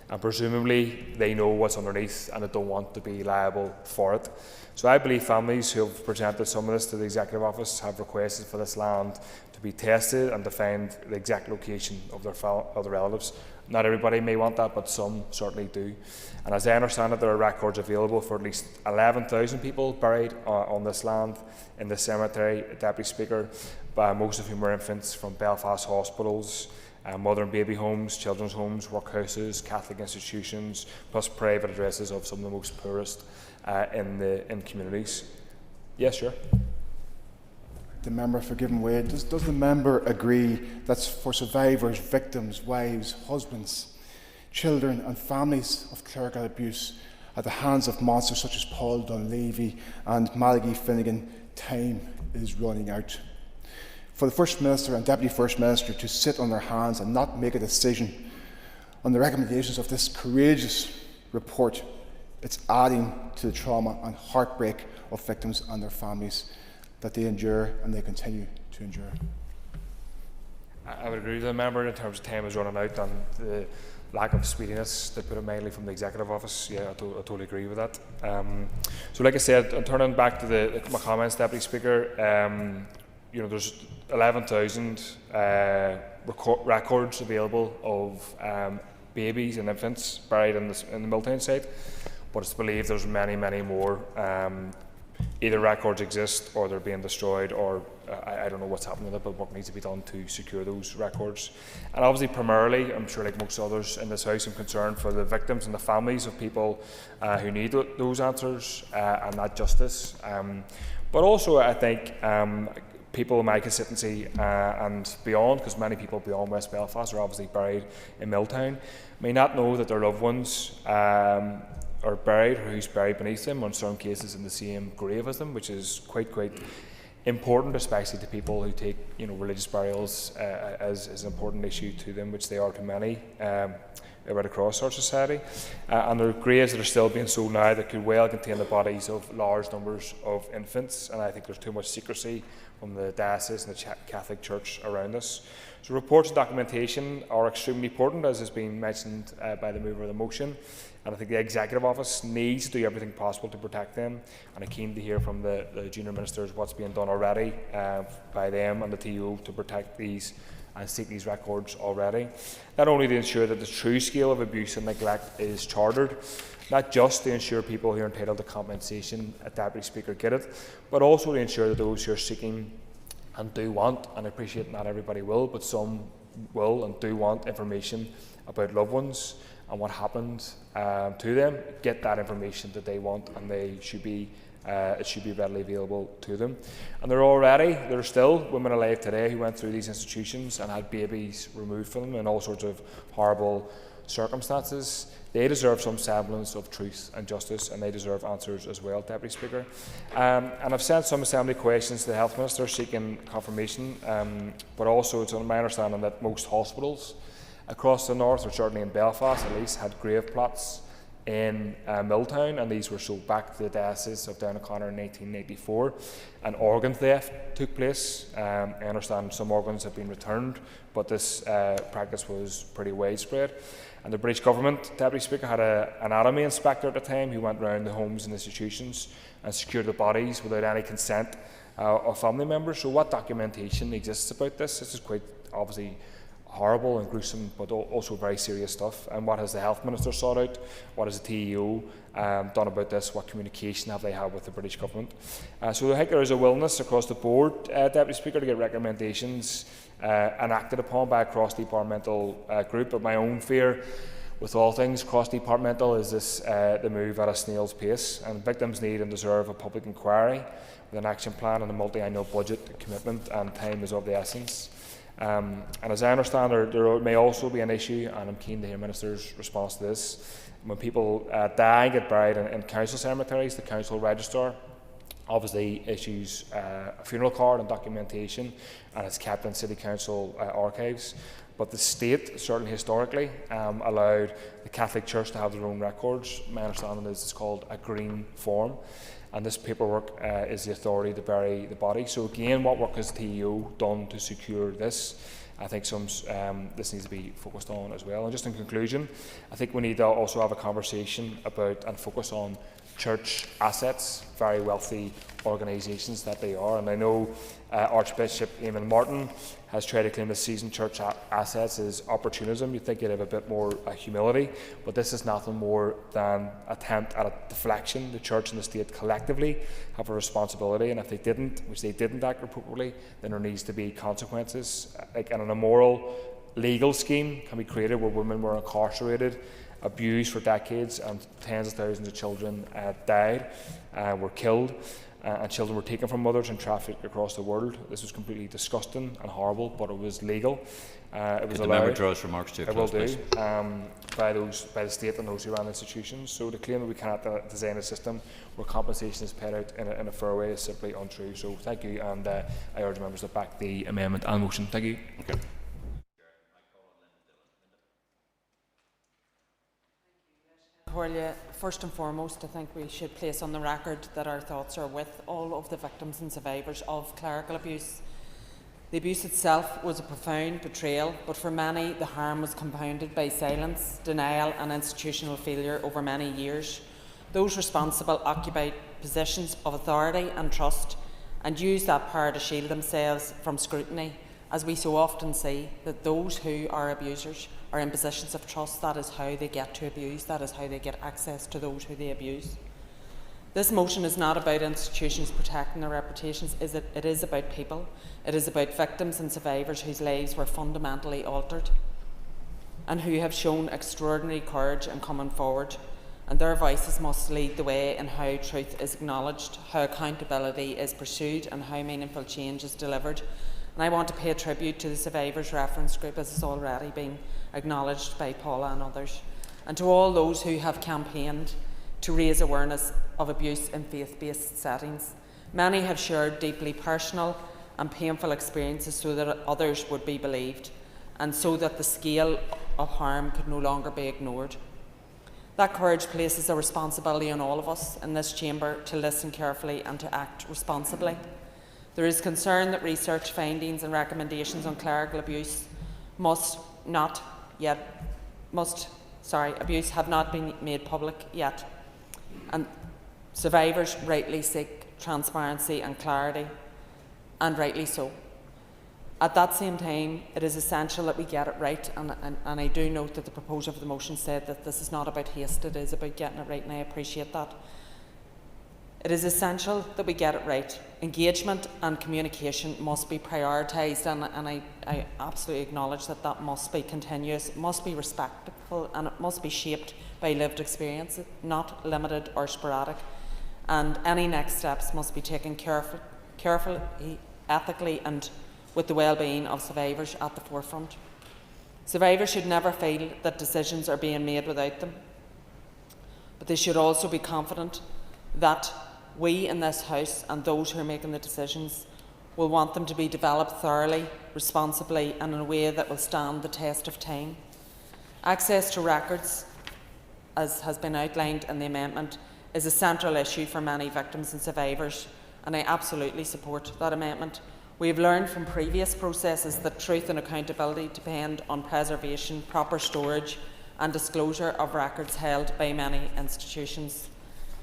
and presumably they know what's underneath and they don't want to be liable for it. So I believe families who have presented some of this to the Executive Office have requested for this land to be tested and to find the exact location of their relatives. Not everybody may want that, but some certainly do. And as I understand it, there are records available for at least 11,000 people buried on this land in the cemetery, Deputy Speaker, most of whom are infants from Belfast hospitals, mother and baby homes, children's homes, workhouses, Catholic institutions, plus private addresses of some of the most poorest in communities. Yes, sure. The member for giving way. Does the member agree that for survivors, victims, wives, husbands, children and families of clerical abuse at the hands of monsters such as Paul Dunleavy and Malachy Finnegan, time is running out? For the First Minister and Deputy First Minister to sit on their hands and not make a decision on the recommendations of this courageous report, it's adding to the trauma and heartbreak of victims and their families that they endure and they continue to endure. I would agree with the member in terms of time is running out and the lack of speediness, to put it mildly, from the Executive Office. Yeah, I totally agree with that. So like I said, turning back to my comments, Deputy Speaker, there's 11,000 records available of babies and infants buried in the Milltown site, but it's believed there's many, many more. Either records exist or they're being destroyed, or I don't know what's happening with it, but work needs to be done to secure those records. And obviously, primarily, I'm sure like most others in this House, I'm concerned for the victims and the families of people who need those answers and that justice. But also, I think people in my constituency and beyond, because many people beyond West Belfast are obviously buried in Milltown, may not know that their loved ones are buried, or who's buried beneath them, or in some cases in the same grave as them, which is quite important, especially to people who take religious burials as an important issue to them, which they are to many right across our society. And there are graves that are still being sold now that could well contain the bodies of large numbers of infants, and I think there's too much secrecy from the diocese and the Catholic Church around this. So reports and documentation are extremely important, as has been mentioned by the mover of the motion, and I think the Executive Office needs to do everything possible to protect them, and I'm keen to hear from the junior ministers what's being done already by them and the TO to protect these and seek these records already. Not only to ensure that the true scale of abuse and neglect is chartered, not just to ensure people who are entitled to compensation, a Deputy Speaker, get it, but also to ensure that those who are seeking and do want, and I appreciate not everybody will, but some will and do want information about loved ones and what happened to them, get that information that they want, and they should be it should be readily available to them. And there are still women alive today who went through these institutions and had babies removed from them in all sorts of horrible circumstances. They deserve some semblance of truth and justice, and they deserve answers as well, Deputy Speaker. And I've sent some assembly questions to the Health Minister seeking confirmation, but also it's my understanding that most hospitals across the north, or certainly in Belfast at least, had grave plots in Milltown, and these were sold back to the Diocese of Down O'Connor in 1884. And organ theft took place. I understand some organs have been returned, but this practice was pretty widespread. And the British Government, Deputy Speaker, had an anatomy inspector at the time who went round the homes and institutions and secured the bodies without any consent of family members. So what documentation exists about this? This is quite obviously horrible and gruesome, but also very serious stuff. And what has the Health Minister sought out? What has the TEO done about this? What communication have they had with the British Government? So I think there is a willingness across the board, Deputy Speaker, to get recommendations enacted upon by a cross-departmental group. But my own fear with all things cross-departmental is this the move at a snail's pace, and victims need and deserve a public inquiry with an action plan and a multi-annual budget commitment, and time is of the essence. And as I understand, there may also be an issue, and I'm keen to hear Minister's response to this. When people die and get buried in council cemeteries, the council registrar obviously issues a funeral card and documentation, and it's kept in City Council archives. But the state, certainly historically, allowed the Catholic Church to have their own records. My understanding is it's called a green form, and this paperwork is the authority to bury the body. So again, what work has TEO done to secure this? I think this needs to be focused on as well. And just in conclusion, I think we need to also have a conversation about and focus on church assets, very wealthy organisations that they are. And I know Archbishop Eamon Martin has tried to claim the seasoned church assets as opportunism. You'd think he'd have a bit more humility, but this is nothing more than an attempt at a deflection. The church and the state collectively have a responsibility, and if they didn't, which they didn't act appropriately, then there needs to be consequences. Like an immoral legal scheme can be created where women were incarcerated, abused for decades, and tens of thousands of children died, were killed, and children were taken from mothers and trafficked across the world. This was completely disgusting and horrible, but it was legal. It was allowed. The member draws remarks to a close, please. By the state and those who ran institutions. So to claim that we cannot design a system where compensation is paid out in a fair way is simply untrue. So thank you, and I urge members to back the amendment and motion. Thank you. Okay. First and foremost, I think we should place on the record that our thoughts are with all of the victims and survivors of clerical abuse. The abuse itself was a profound betrayal, but for many the harm was compounded by silence, denial and institutional failure over many years. Those responsible occupied positions of authority and trust and used that power to shield themselves from scrutiny, as we so often see that those who are abusers are in positions of trust. That is how they get to abuse. That is how they get access to those who they abuse. This motion is not about institutions protecting their reputations. It is about people. It is about victims and survivors whose lives were fundamentally altered and who have shown extraordinary courage in coming forward. And their voices must lead the way in how truth is acknowledged, how accountability is pursued, and how meaningful change is delivered. And I want to pay a tribute to the Survivors Reference Group, as has already been acknowledged by Paula and others, and to all those who have campaigned to raise awareness of abuse in faith-based settings. Many have shared deeply personal and painful experiences so that others would be believed, and so that the scale of harm could no longer be ignored. That courage places a responsibility on all of us in this chamber to listen carefully and to act responsibly. There is concern that research findings and recommendations on clerical abuse abuse have not been made public yet, and survivors rightly seek transparency and clarity, and rightly so. At that same time, it is essential that we get it right, and I do note that the proposer of the motion said that this is not about haste, it is about getting it right, and I appreciate that. It is essential that we get it right. Engagement and communication must be prioritised, and I absolutely acknowledge that that must be continuous, it must be respectful, and it must be shaped by lived experience, not limited or sporadic. And any next steps must be taken carefully, ethically, and with the well-being of survivors at the forefront. Survivors should never feel that decisions are being made without them, but they should also be confident that we in this House and those who are making the decisions will want them to be developed thoroughly, responsibly and in a way that will stand the test of time. Access to records, as has been outlined in the amendment, is a central issue for many victims and survivors, and I absolutely support that amendment. We have learned from previous processes that truth and accountability depend on preservation, proper storage and disclosure of records held by many institutions,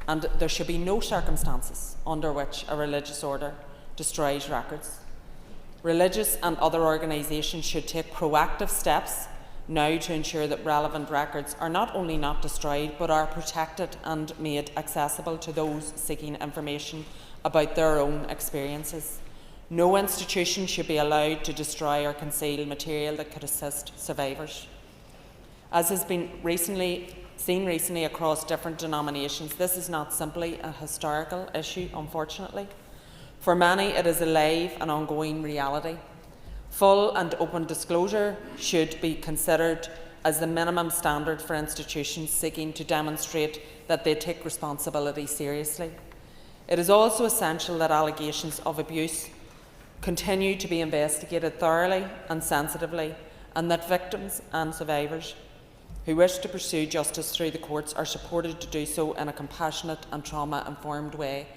and there should be no circumstances under which a religious order destroys records. Religious and other organisations should take proactive steps now to ensure that relevant records are not only not destroyed but are protected and made accessible to those seeking information about their own experiences. No institution should be allowed to destroy or conceal material that could assist survivors. As has been seen recently across different denominations, this is not simply a historical issue, unfortunately. For many, it is a live and ongoing reality. Full and open disclosure should be considered as the minimum standard for institutions seeking to demonstrate that they take responsibility seriously. It is also essential that allegations of abuse continue to be investigated thoroughly and sensitively, and that victims and survivors who wish to pursue justice through the courts are supported to do so in a compassionate and trauma-informed way,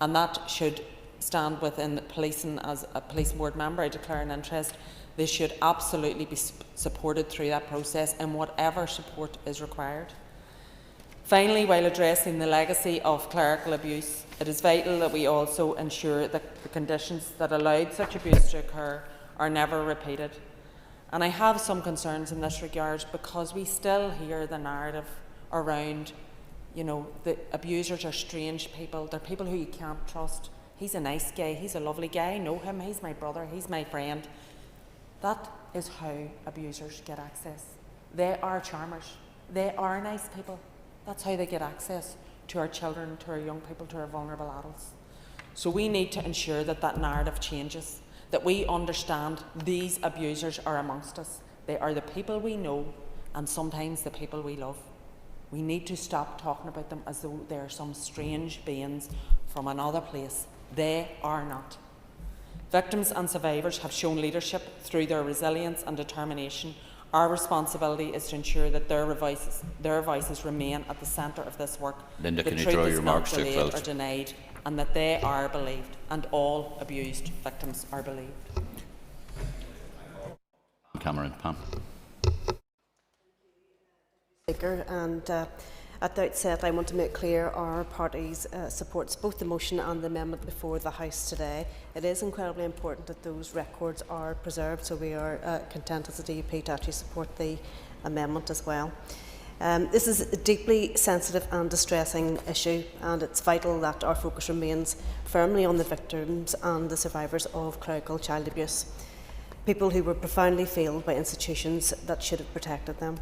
and that should stand within policing. As a police board member, I declare an interest. They should absolutely be supported through that process and whatever support is required. Finally, while addressing the legacy of clerical abuse, it is vital that we also ensure that the conditions that allowed such abuse to occur are never repeated. And I have some concerns in this regard because we still hear the narrative around, the abusers are strange people, they're people who you can't trust. He's a nice guy, he's a lovely guy, I know him, he's my brother, he's my friend. That is how abusers get access. They are charmers, they are nice people. That's how they get access to our children, to our young people, to our vulnerable adults. So we need to ensure that that narrative changes, that we understand these abusers are amongst us. They are the people we know and sometimes the people we love. We need to stop talking about them as though they are some strange beings from another place. They are not. Victims and survivors have shown leadership through their resilience and determination. Our responsibility is to ensure that their voices remain at the centre of this work. Linda, the can you truth draw is your not remarks to a delayed close? or denied, and that they are believed, and all abused victims are believed. Cameron, Pam. Speaker, and at the outset I want to make clear our party supports both the motion and the amendment before the House today. It is incredibly important that those records are preserved, so we are content as a DUP to actually support the amendment as well. This is a deeply sensitive and distressing issue, and it's vital that our focus remains firmly on the victims and the survivors of clerical child abuse, people who were profoundly failed by institutions that should have protected them.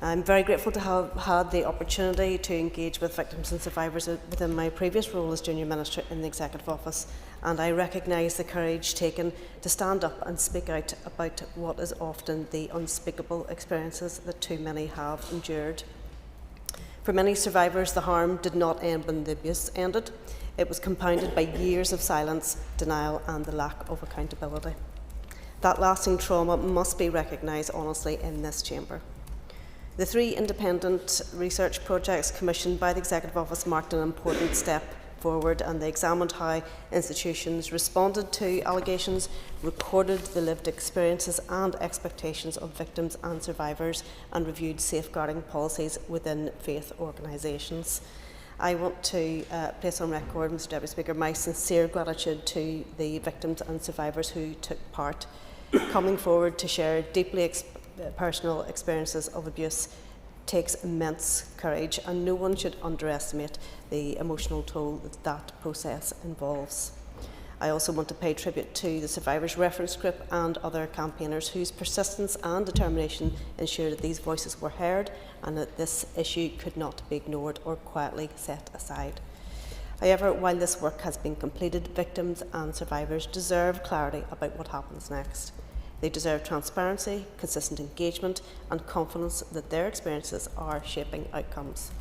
I'm very grateful to have had the opportunity to engage with victims and survivors within my previous role as Junior Minister in the Executive Office, and I recognise the courage taken to stand up and speak out about what is often the unspeakable experiences that too many have endured. For many survivors, the harm did not end when the abuse ended. It was compounded by years of silence, denial and the lack of accountability. That lasting trauma must be recognised honestly in this chamber. The 3 independent research projects commissioned by the Executive Office marked an important step forward, and they examined how institutions responded to allegations, recorded the lived experiences and expectations of victims and survivors, and reviewed safeguarding policies within faith organisations. I want to place on record, Mr Deputy Speaker, my sincere gratitude to the victims and survivors who took part. Coming forward to share deeply personal experiences of abuse takes immense courage, and no one should underestimate the emotional toll that process involves. I also want to pay tribute to the Survivors Reference Group and other campaigners whose persistence and determination ensured that these voices were heard and that this issue could not be ignored or quietly set aside. However, while this work has been completed, victims and survivors deserve clarity about what happens next. They deserve transparency, consistent engagement and confidence that their experiences are shaping outcomes.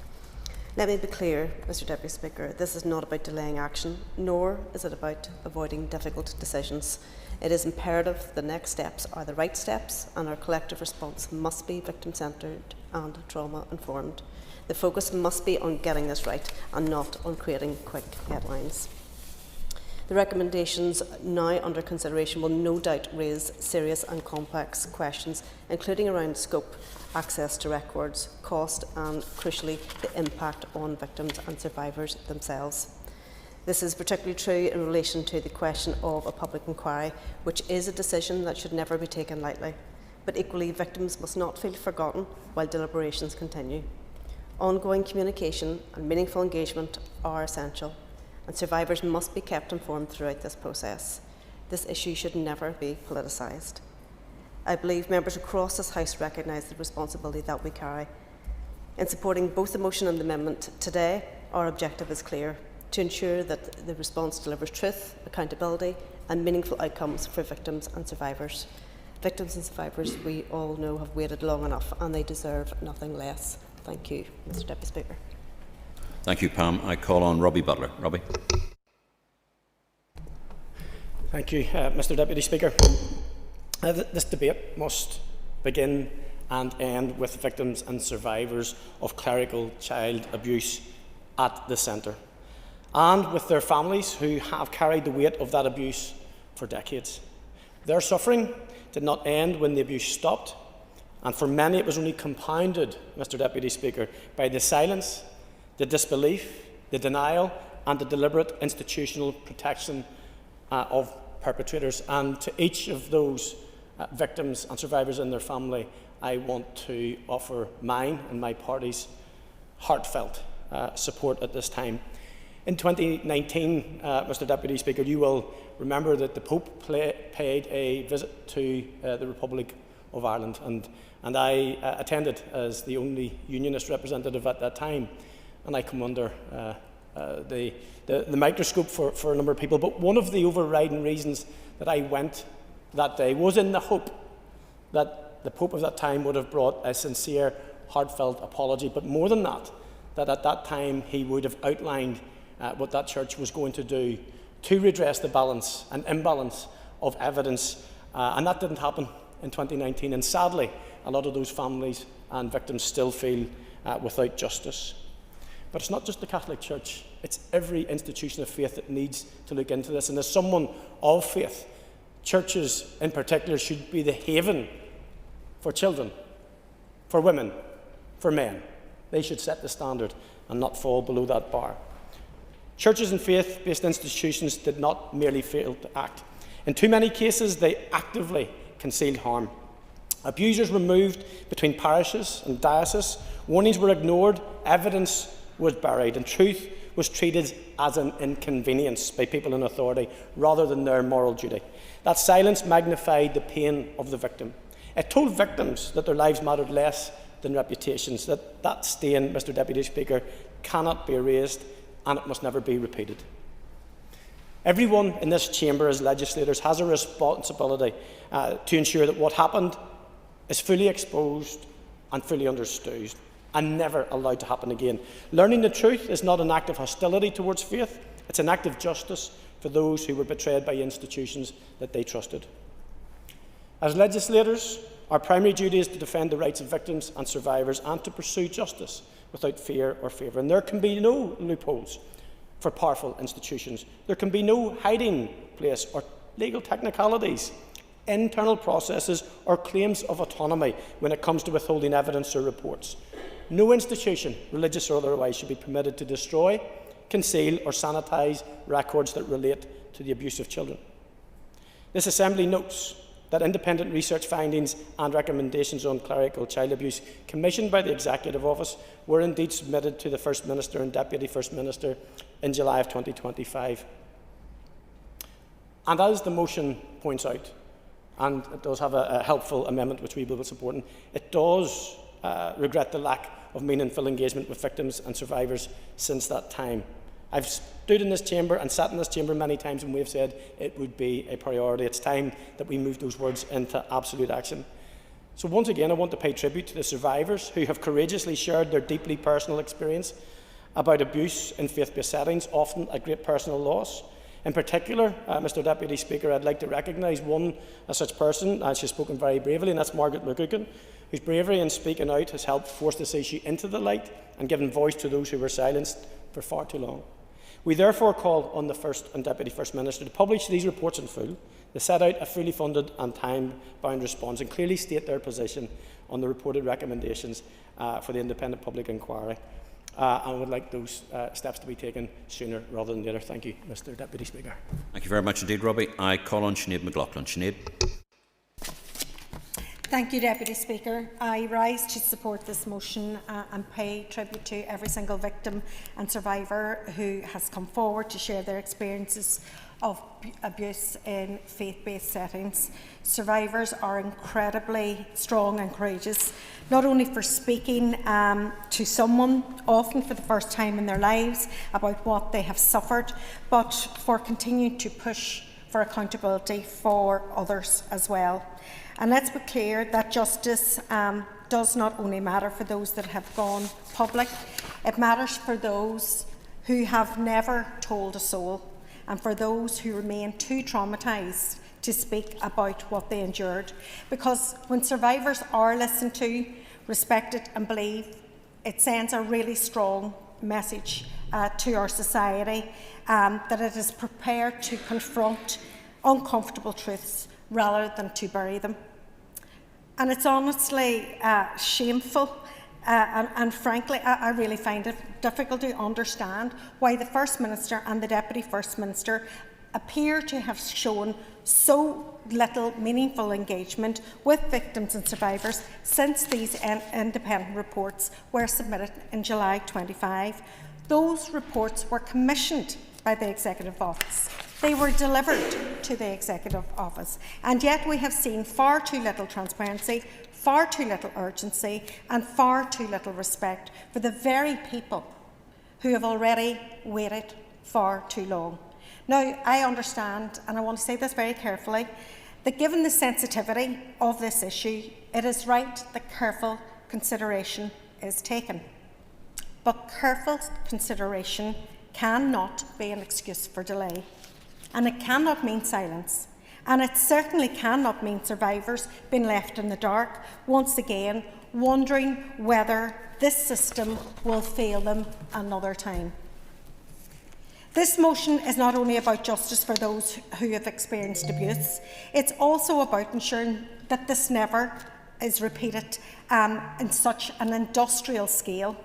Let me be clear, Mr Deputy Speaker, this is not about delaying action, nor is it about avoiding difficult decisions. It is imperative the next steps are the right steps, and our collective response must be victim-centred and trauma-informed. The focus must be on getting this right and not on creating quick headlines. The recommendations now under consideration will no doubt raise serious and complex questions, including around scope, access to records, cost and, crucially, the impact on victims and survivors themselves. This is particularly true in relation to the question of a public inquiry, which is a decision that should never be taken lightly. But equally, victims must not feel forgotten while deliberations continue. Ongoing communication and meaningful engagement are essential, and survivors must be kept informed throughout this process. This issue should never be politicised. I believe members across this House recognise the responsibility that we carry. In supporting both the motion and the amendment today, our objective is clear: to ensure that the response delivers truth, accountability and meaningful outcomes for victims and survivors. Victims and survivors, we all know, have waited long enough and they deserve nothing less. Thank you, Mr Deputy Speaker. Thank you, Pam. I call on Robbie Butler. Robbie. Thank you, Mr Deputy Speaker. This debate must begin and end with victims and survivors of clerical child abuse at the centre, and with their families who have carried the weight of that abuse for decades. Their suffering did not end when the abuse stopped, and for many it was only compounded, Mr Deputy Speaker, by the silence, the disbelief, the denial and the deliberate institutional protection of perpetrators. And to each of those victims and survivors and their family, I want to offer mine and my party's heartfelt support at this time. In 2019, Mr Deputy Speaker, you will remember that the Pope paid a visit to the Republic of Ireland, and I attended as the only unionist representative at that time, and I come under the microscope for a number of people. But one of the overriding reasons that I went that day was in the hope that the Pope of that time would have brought a sincere, heartfelt apology, but more than that, that at that time he would have outlined what that church was going to do to redress the balance and imbalance of evidence, and that didn't happen in 2019, and sadly a lot of those families and victims still feel without justice. But it's not just the Catholic Church, it's every institution of faith that needs to look into this, and as someone of faith, churches in particular should be the haven for children, for women, for men. They should set the standard and not fall below that bar. Churches and faith-based institutions did not merely fail to act. In too many cases, they actively concealed harm. Abusers were moved between parishes and dioceses, warnings were ignored, evidence was buried, and truth was treated as an inconvenience by people in authority rather than their moral duty. That silence magnified the pain of the victim. It told victims that their lives mattered less than reputations, that stain, Mr Deputy Speaker, cannot be erased, and it must never be repeated. Everyone in this chamber as legislators has a responsibility to ensure that what happened is fully exposed and fully understood and never allowed to happen again. Learning the truth is not an act of hostility towards faith, it's an act of justice for those who were betrayed by institutions that they trusted. As legislators, our primary duty is to defend the rights of victims and survivors and to pursue justice without fear or favour. And there can be no loopholes for powerful institutions. There can be no hiding place or legal technicalities, internal processes or claims of autonomy when it comes to withholding evidence or reports. No institution, religious or otherwise, should be permitted to destroy, conceal or sanitise records that relate to the abuse of children. This Assembly notes that independent research findings and recommendations on clerical child abuse commissioned by the Executive Office were indeed submitted to the First Minister and Deputy First Minister in July of 2025. And as the motion points out, and it does have a helpful amendment which we will be supporting, it does regret the lack of meaningful engagement with victims and survivors since that time. I've stood in this chamber and sat in this chamber many times and we have said it would be a priority. It's time that we move those words into absolute action. So once again, I want to pay tribute to the survivors who have courageously shared their deeply personal experience about abuse in faith-based settings, often at great personal loss. In particular, Mr Deputy Speaker, I'd like to recognise one such person, and she's spoken very bravely, and that's Margaret McGuckin, whose bravery in speaking out has helped force this issue into the light and given voice to those who were silenced for far too long. We therefore call on the First and Deputy First Minister to publish these reports in full, to set out a fully funded and time-bound response and clearly state their position on the reported recommendations for the independent public inquiry. I would like those steps to be taken sooner rather than later. Thank you, Mr Deputy Speaker. Thank you very much indeed, Robbie. I call on Sinead McLaughlin. Sinead. Thank you, Deputy Speaker. I rise to support this motion and pay tribute to every single victim and survivor who has come forward to share their experiences of abuse in faith-based settings. Survivors are incredibly strong and courageous, not only for speaking to someone, often for the first time in their lives, about what they have suffered, but for continuing to push for accountability for others as well. And let's be clear that justice does not only matter for those that have gone public, it matters for those who have never told a soul, and for those who remain too traumatised to speak about what they endured. Because when survivors are listened to, respected and believed, it sends a really strong message to our society that it is prepared to confront uncomfortable truths rather than to bury them. And it's honestly shameful and frankly, I really find it difficult to understand why the First Minister and the Deputy First Minister appear to have shown so little meaningful engagement with victims and survivors since these independent reports were submitted in July 25. Those reports were commissioned by the Executive Office. They were delivered to the Executive Office, and yet we have seen far too little transparency, far too little urgency and far too little respect for the very people who have already waited far too long. Now, I understand, and I want to say this very carefully, that given the sensitivity of this issue, it is right that careful consideration is taken. But careful consideration cannot be an excuse for delay, and it cannot mean silence. And it certainly cannot mean survivors being left in the dark, once again wondering whether this system will fail them another time. This motion is not only about justice for those who have experienced abuse, it's also about ensuring that this never is repeated in such an industrial scale.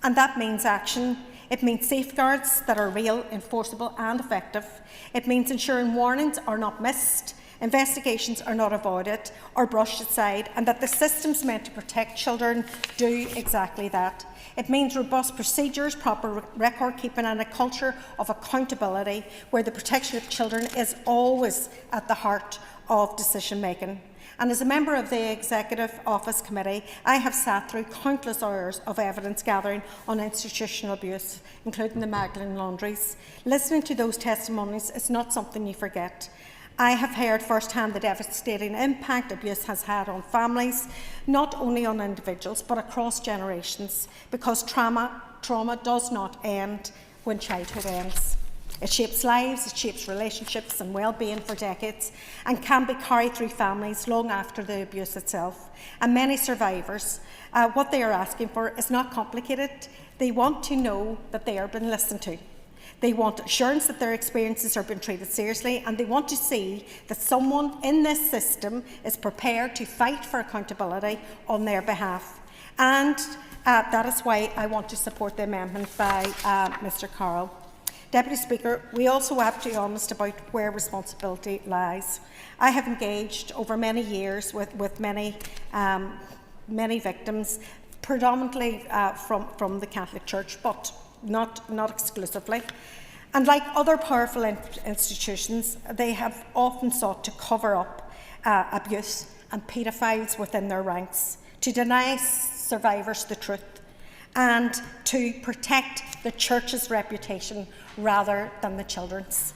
And that means action. It means safeguards that are real, enforceable and effective. It means ensuring warnings are not missed, investigations are not avoided or brushed aside, and that the systems meant to protect children do exactly that. It means robust procedures, proper record keeping and a culture of accountability where the protection of children is always at the heart of decision making. And as a member of the Executive Office Committee, I have sat through countless hours of evidence gathering on institutional abuse, including the Magdalen laundries. Listening to those testimonies is not something you forget. I have heard firsthand the devastating impact abuse has had on families, not only on individuals, but across generations, because trauma does not end when childhood ends. It shapes lives, it shapes relationships and well-being for decades and can be carried through families long after the abuse itself. And many survivors, what they are asking for is not complicated. They want to know that they are being listened to. They want assurance that their experiences are being treated seriously, and they want to see that someone in this system is prepared to fight for accountability on their behalf. And that is why I want to support the amendment by Mr Carroll. Deputy Speaker, we also have to be honest about where responsibility lies. I have engaged over many years with many victims, predominantly from the Catholic Church, but not exclusively. And like other powerful institutions, they have often sought to cover up abuse and paedophiles within their ranks, to deny survivors the truth, and to protect the church's reputation rather than the children's.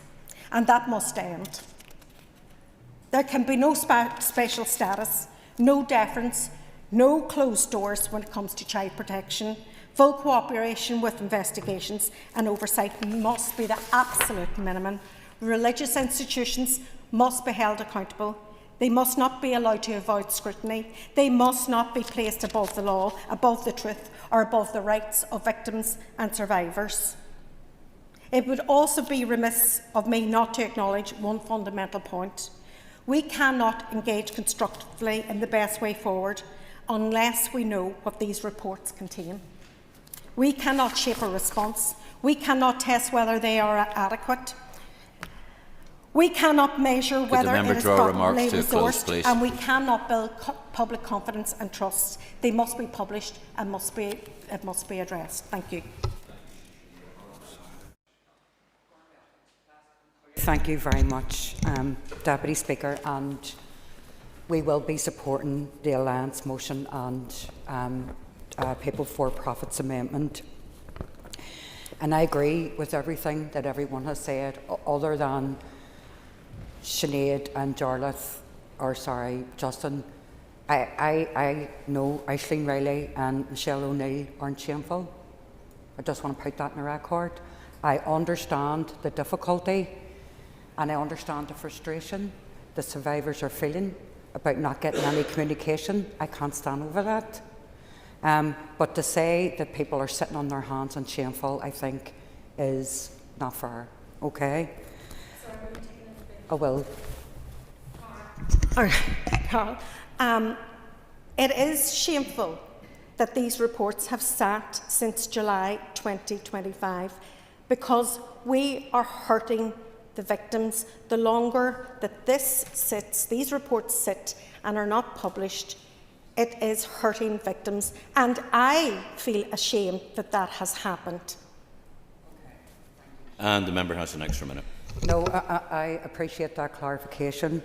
And that must end. There can be no special status, no deference, no closed doors when it comes to child protection. Full cooperation with investigations and oversight must be the absolute minimum. Religious institutions must be held accountable. They must not be allowed to avoid scrutiny. They must not be placed above the law, above the truth, or above the rights of victims and survivors. It would also be remiss of me not to acknowledge one fundamental point. We cannot engage constructively in the best way forward unless we know what these reports contain. We cannot shape a response. We cannot test whether they are adequate. We cannot measure whether it is properly resourced, and we cannot build public confidence and trust. They must be published and it must be addressed. Thank you. Thank you very much, Deputy Speaker, and we will be supporting the Alliance motion and People for Profits Amendment. And I agree with everything that everyone has said, other than Sinead and Justin. I know Aisling Riley and Michelle O'Neill aren't shameful. I just want to put that in the record. I understand the difficulty and I understand the frustration the survivors are feeling about not getting any communication. I can't stand over that. But to say that people are sitting on their hands and shameful, I think, is not fair. Okay? I will. Carl, it is shameful that these reports have sat since July 2025 because we are hurting the victims. The longer that these reports sit and are not published, it is hurting victims, and I feel ashamed that that has happened. And the member has an extra minute. No, I appreciate that clarification,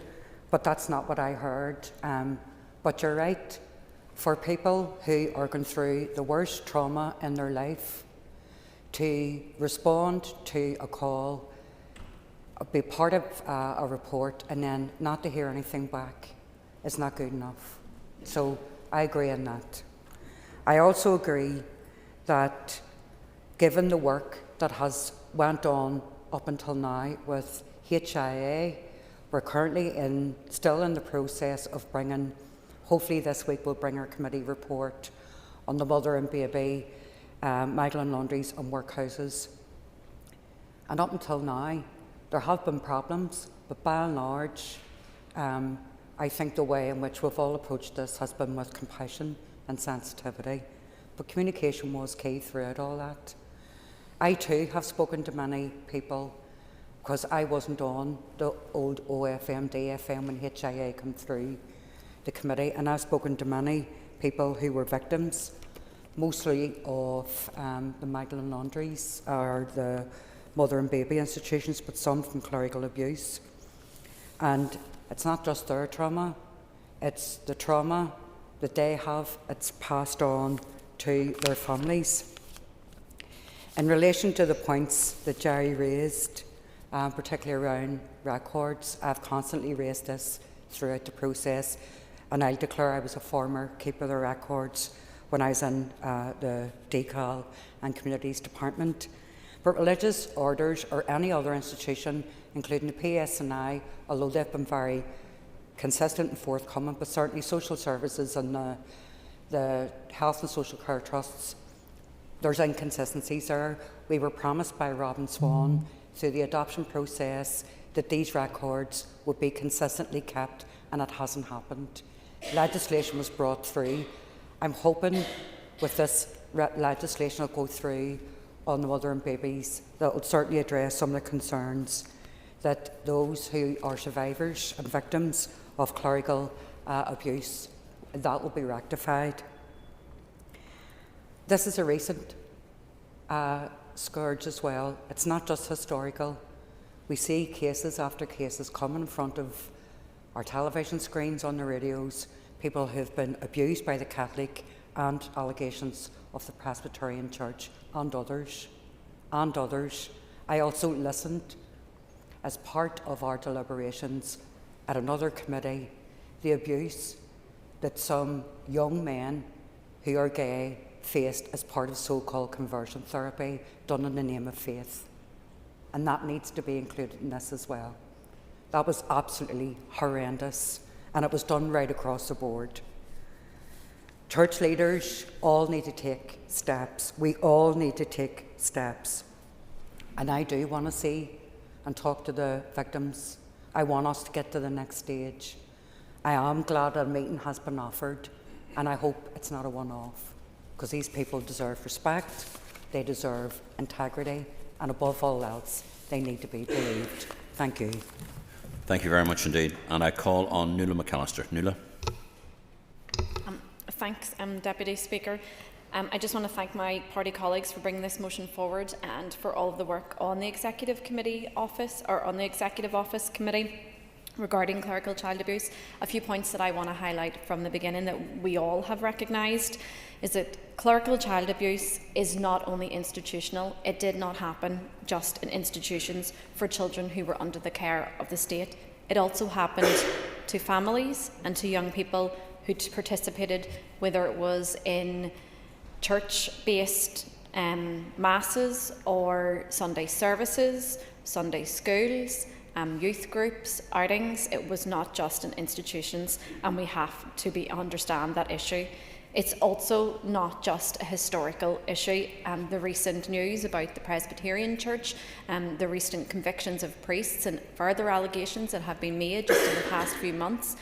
but that's not what I heard. But you're right. For people who are going through the worst trauma in their life, to respond to a call, be part of a report, and then not to hear anything back is not good enough. So I agree on that. I also agree that given the work that has went on up until now with HIA, we're currently still in the process of bringing, hopefully this week we'll bring our committee report on the mother and baby, Magdalen laundries and workhouses. And up until now, there have been problems, but by and large, I think the way in which we've all approached this has been with compassion and sensitivity. But communication was key throughout all that. I too have spoken to many people, because I wasn't on the old OFM, DFM when HIA came through the committee, and I've spoken to many people who were victims, mostly of the Magdalen laundries or the mother and baby institutions, but some from clerical abuse. And it's not just their trauma, it's the trauma that they have, it's passed on to their families. In relation to the points that Jerry raised, particularly around records, I've constantly raised this throughout the process, and I'll declare I was a former keeper of the records when I was in the DCAL and Communities Department. But religious orders or any other institution, including the PSNI, although they've been very consistent and forthcoming, but certainly social services and the health and social care trusts, there's inconsistencies there. We were promised by Robin Swan through the adoption process that these records would be consistently kept, and it hasn't happened. Legislation was brought through. I'm hoping with this legislation will go through on the mother and babies that will certainly address some of the concerns that those who are survivors and victims of clerical abuse, that will be rectified. This is a recent scourge as well. It's not just historical. We see cases after cases come in front of our television screens, on the radios, people who have been abused by the Catholic and allegations of the Presbyterian Church and others. I also listened as part of our deliberations at another committee the abuse that some young men who are gay faced as part of so-called conversion therapy done in the name of faith. And that needs to be included in this as well. That was absolutely horrendous, and it was done right across the board. Church leaders all need to take steps. We all need to take steps. And I do want to see and talk to the victims. I want us to get to the next stage. I am glad a meeting has been offered, and I hope it's not a one-off, because these people deserve respect, they deserve integrity, and above all else, they need to be believed. Thank you. Thank you very much indeed. And I call on Nuala McAllister. Nuala. Thanks, Deputy Speaker. I just want to thank my party colleagues for bringing this motion forward and for all of the work on the Executive Committee Office, or on the Executive Office Committee regarding clerical child abuse. A few points that I want to highlight from the beginning that we all have recognised is that clerical child abuse is not only institutional. It did not happen just in institutions for children who were under the care of the state. It also happened to families and to young people who participated, whether it was in church-based masses or Sunday services, Sunday schools, youth groups, outings. It was not just in institutions, and we have to understand that issue. It's also not just a historical issue. The recent news about the Presbyterian Church, the recent convictions of priests and further allegations that have been made just in the past few months,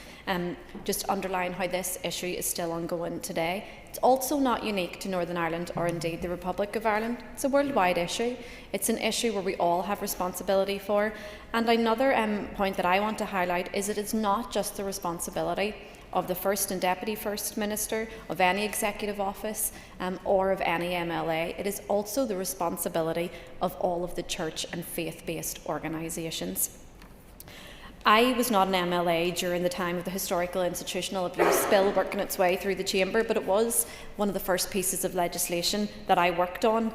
just underline how this issue is still ongoing today. It's also not unique to Northern Ireland or indeed the Republic of Ireland. It's a worldwide issue. It's an issue where we all have responsibility for. And another point that I want to highlight is that it's not just the responsibility of the First and Deputy First Minister, of any Executive Office or of any MLA. It is also the responsibility of all of the church and faith-based organisations. I was not an MLA during the time of the Historical Institutional Abuse Bill working its way through the Chamber, but it was one of the first pieces of legislation that I worked on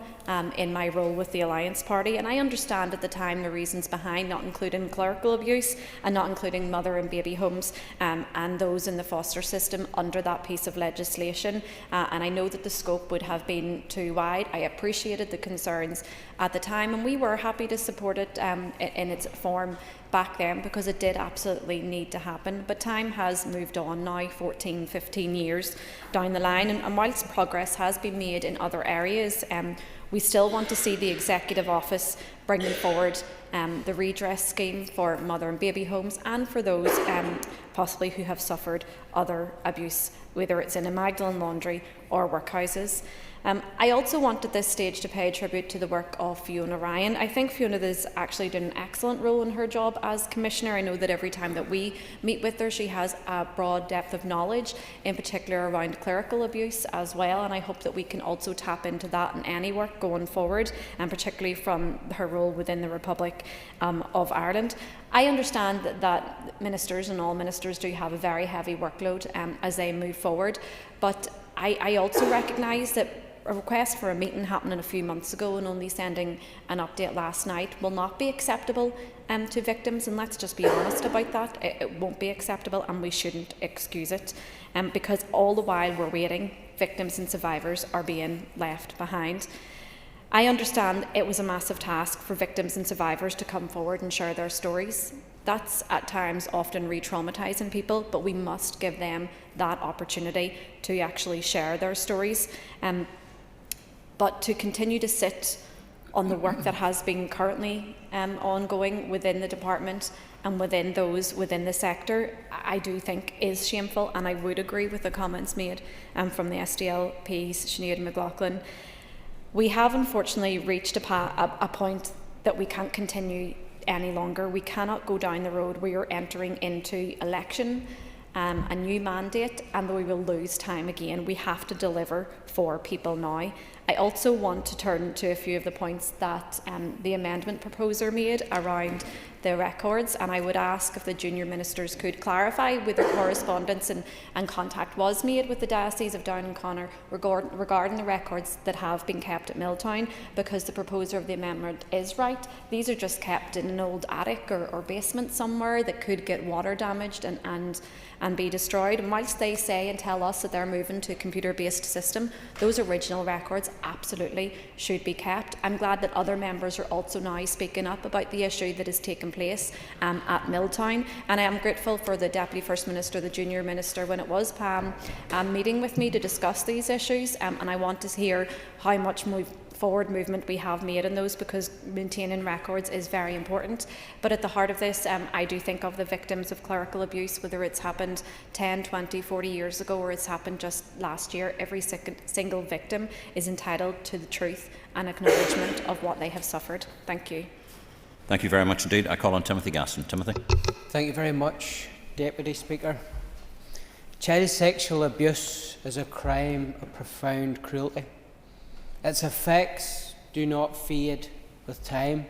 in my role with the Alliance Party, and I understand at the time the reasons behind not including clerical abuse and not including mother and baby homes and those in the foster system under that piece of legislation, and I know that the scope would have been too wide. I appreciated the concerns at the time, and we were happy to support it in its form back then, because it did absolutely need to happen. But time has moved on now, 14, 15 years down the line, and whilst progress has been made in other areas, we still want to see the Executive Office bringing forward the redress scheme for mother and baby homes and for those possibly who have suffered other abuse, whether it's in a Magdalen laundry or workhouses. I also want at this stage to pay tribute to the work of Fiona Ryan. I think Fiona is actually doing an excellent role in her job as Commissioner. I know that every time that we meet with her, she has a broad depth of knowledge, in particular around clerical abuse as well, and I hope that we can also tap into that in any work going forward, and particularly from her role within the Republic of Ireland. I understand that ministers and all ministers do have a very heavy workload as they move forward, but I also recognise that a request for a meeting happening a few months ago and only sending an update last night will not be acceptable to victims, and let's just be honest about that. It won't be acceptable, and we shouldn't excuse it, because all the while we're waiting, victims and survivors are being left behind. I understand it was a massive task for victims and survivors to come forward and share their stories. That's at times often re-traumatising people, but we must give them that opportunity to actually share their stories. But to continue to sit on the work that has been currently ongoing within the department and within those within the sector, I do think is shameful, and I would agree with the comments made from the SDLP's Sinead McLaughlin. We have unfortunately reached a point that we can't continue any longer. We cannot go down the road. We are entering into election, a new mandate, and we will lose time again. We have to deliver for people now. I also want to turn to a few of the points that the amendment proposer made around the records, and I would ask if the junior ministers could clarify whether correspondence and contact was made with the Diocese of Down and Connor regarding the records that have been kept at Milltown, because the proposer of the amendment is right. These are just kept in an old attic or basement somewhere that could get water damaged and be destroyed. And whilst they say and tell us that they're moving to a computer-based system, those original records absolutely should be kept. I'm glad that other members are also now speaking up about the issue that has taken place at Milltown, and I am grateful for the Deputy First Minister, the Junior Minister, when it was Pam, meeting with me to discuss these issues, and I want to hear how much forward movement we have made in those, because maintaining records is very important. But at the heart of this, I do think of the victims of clerical abuse, whether it's happened 10, 20, 40 years ago or it's happened just last year. Every single victim is entitled to the truth and acknowledgement of what they have suffered. Thank you. Thank you very much indeed. I call on Timothy Gaston. Timothy. Thank you very much, Deputy Speaker. Child sexual abuse is a crime of profound cruelty. Its effects do not fade with time.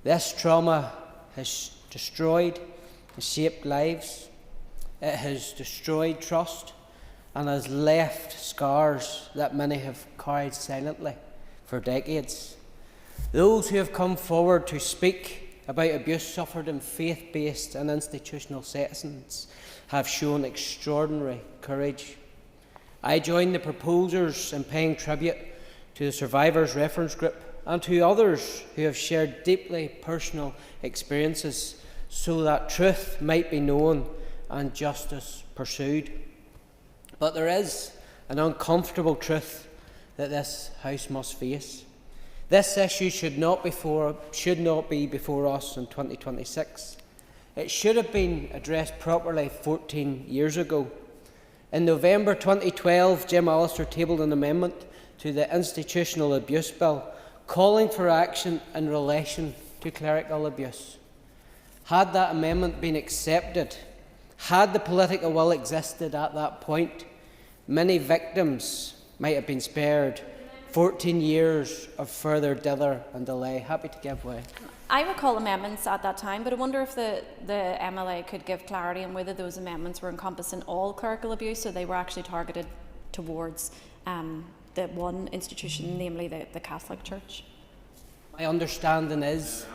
This trauma has destroyed and shaped lives. It has destroyed trust and has left scars that many have carried silently for decades. Those who have come forward to speak about abuse suffered in faith-based and institutional settings have shown extraordinary courage. I join the proposers in paying tribute to the Survivors Reference Group and to others who have shared deeply personal experiences so that truth might be known and justice pursued. But there is an uncomfortable truth that this House must face. This issue should not be before us in 2026. It should have been addressed properly 14 years ago. In November 2012, Jim Allister tabled an amendment to the Institutional Abuse Bill, calling for action in relation to clerical abuse. Had that amendment been accepted, had the political will existed at that point, many victims might have been spared 14 years of further dither and delay. Happy to give way. I recall amendments at that time, but I wonder if the MLA could give clarity on whether those amendments were encompassing all clerical abuse, or they were actually targeted towards the one institution, namely the Catholic Church. My understanding is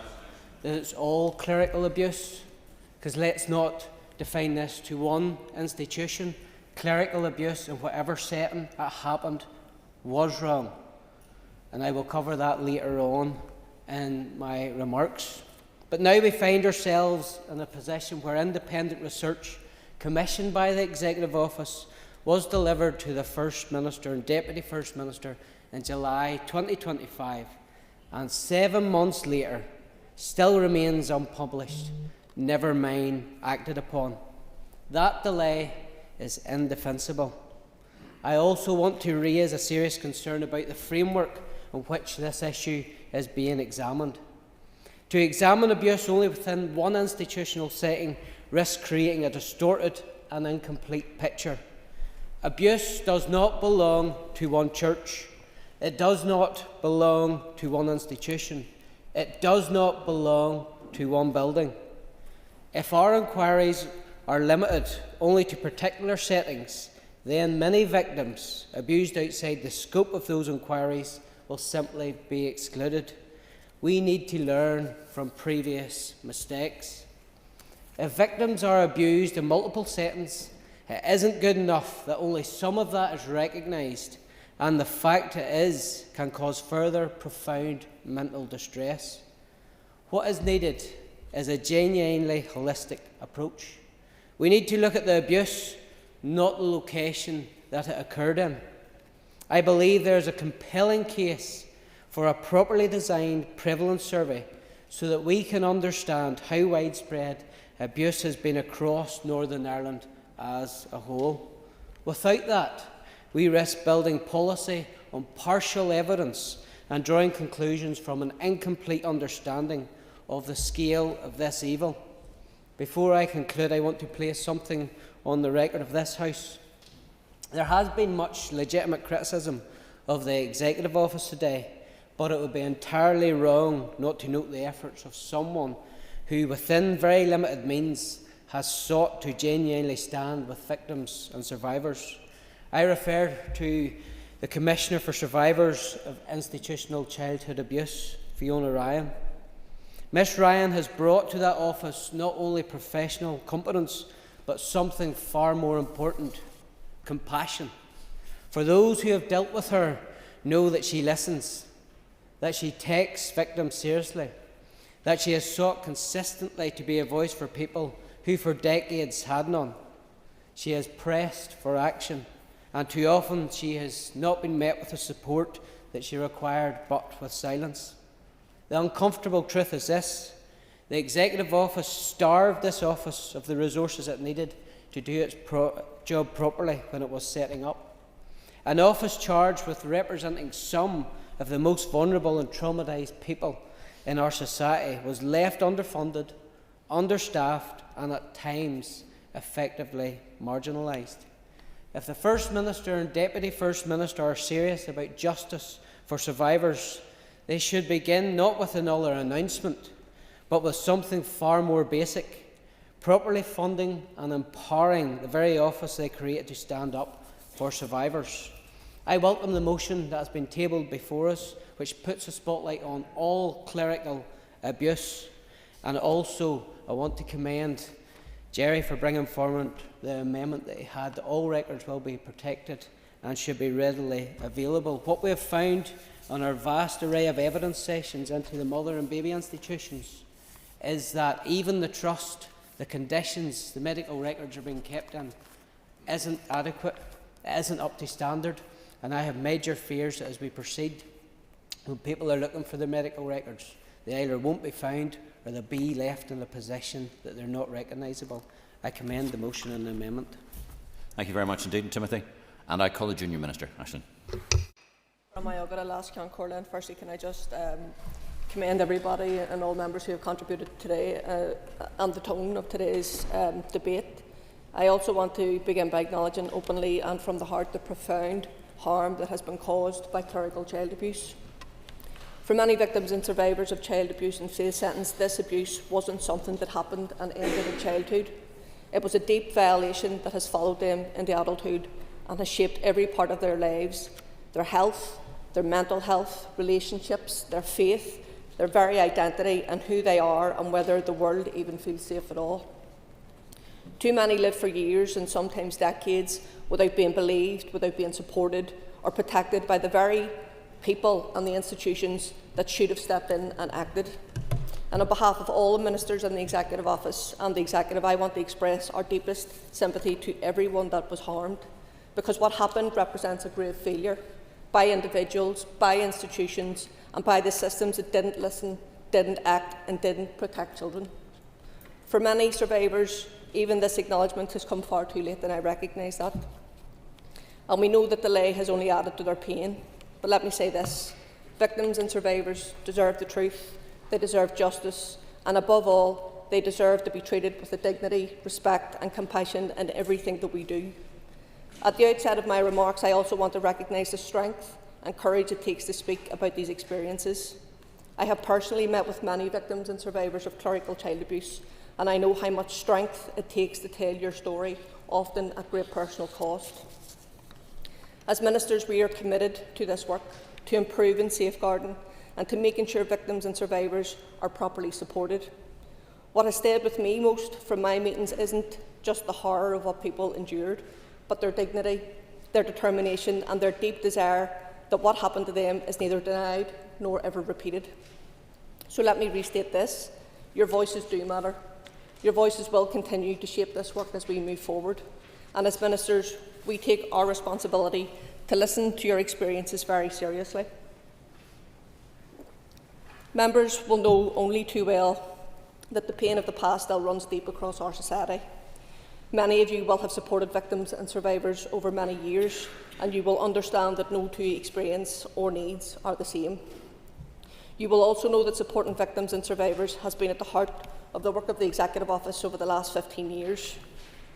that it's all clerical abuse, because let's not define this to one institution. Clerical abuse in whatever setting it happened was wrong, and I will cover that later on in my remarks. But now we find ourselves in a position where independent research commissioned by the Executive Office was delivered to the First Minister and Deputy First Minister in July 2025, and 7 months later still remains unpublished, never mind acted upon. That delay is indefensible. I also want to raise a serious concern about the framework in which this issue is being examined. To examine abuse only within one institutional setting risks creating a distorted and incomplete picture. Abuse does not belong to one church. It does not belong to one institution. It does not belong to one building. If our inquiries are limited only to particular settings, then many victims abused outside the scope of those inquiries will simply be excluded. We need to learn from previous mistakes. If victims are abused in multiple settings, it isn't good enough that only some of that is recognised, and the fact it is can cause further profound mental distress. What is needed is a genuinely holistic approach. We need to look at the abuse, not the location that it occurred in. I believe there is a compelling case for a properly designed prevalence survey so that we can understand how widespread abuse has been across Northern Ireland as a whole. Without that, we risk building policy on partial evidence and drawing conclusions from an incomplete understanding of the scale of this evil. Before I conclude, I want to place something on the record of this House. There has been much legitimate criticism of the Executive Office today, but it would be entirely wrong not to note the efforts of someone who, within very limited means, has sought to genuinely stand with victims and survivors. I refer to the Commissioner for Survivors of Institutional Childhood Abuse, Fiona Ryan. Ms Ryan has brought to that office not only professional competence, but something far more important: compassion. For those who have dealt with her know that she listens, that she takes victims seriously, that she has sought consistently to be a voice for people who for decades had none. She has pressed for action, and too often she has not been met with the support that she required, but with silence. The uncomfortable truth is this: the Executive Office starved this office of the resources it needed to do its job properly when it was setting up. An office charged with representing some of the most vulnerable and traumatised people in our society was left underfunded, understaffed, and at times effectively marginalised. If the First Minister and Deputy First Minister are serious about justice for survivors, they should begin not with another announcement, but with something far more basic: properly funding and empowering the very office they created to stand up for survivors. I welcome the motion that has been tabled before us, which puts a spotlight on all clerical abuse, and also I want to commend Jerry for bringing forward the amendment that he had that all records will be protected and should be readily available. What we have found on our vast array of evidence sessions into the mother and baby institutions is that even the trust, the conditions the medical records are being kept in isn't adequate, it isn't up to standard, and I have major fears that as we proceed, when people are looking for their medical records, they either won't be found or they'll be left in a position that they're not recognisable. I commend the motion and the amendment. Thank you very much indeed, Timothy. And I call the Junior Minister, Aisling. Firstly, can I just commend everybody and all members who have contributed today and the tone of today's debate. I also want to begin by acknowledging openly and from the heart the profound harm that has been caused by clerical child abuse. For many victims and survivors of child abuse and fail sentence, this abuse wasn't something that happened and ended in childhood. It was a deep violation that has followed them into adulthood and has shaped every part of their lives: their health, their mental health, relationships, their faith, their very identity and who they are, and whether the world even feels safe at all. Too many live for years and sometimes decades without being believed, without being supported or protected by the very people and the institutions that should have stepped in and acted. And on behalf of all the ministers in the Executive Office and the Executive, I want to express our deepest sympathy to everyone that was harmed, because what happened represents a grave failure by individuals, by institutions and by the systems that didn't listen, didn't act and didn't protect children. For many survivors, even this acknowledgement has come far too late, and I recognise that. And we know that delay has only added to their pain. But let me say this: victims and survivors deserve the truth, they deserve justice, and above all, they deserve to be treated with the dignity, respect and compassion in everything that we do. At the outset of my remarks, I also want to recognise the strength and courage it takes to speak about these experiences. I have personally met with many victims and survivors of clerical child abuse, and I know how much strength it takes to tell your story, often at great personal cost. As ministers, we are committed to this work, to improving safeguarding and to making sure victims and survivors are properly supported. What has stayed with me most from my meetings isn't just the horror of what people endured, but their dignity, their determination and their deep desire that what happened to them is neither denied nor ever repeated. So let me restate this: your voices do matter. Your voices will continue to shape this work as we move forward. And as ministers, we take our responsibility to listen to your experiences very seriously. Members will know only too well that the pain of the past still runs deep across our society. Many of you will have supported victims and survivors over many years, and you will understand that no two experiences or needs are the same. You will also know that supporting victims and survivors has been at the heart of the work of the Executive Office over the last 15 years.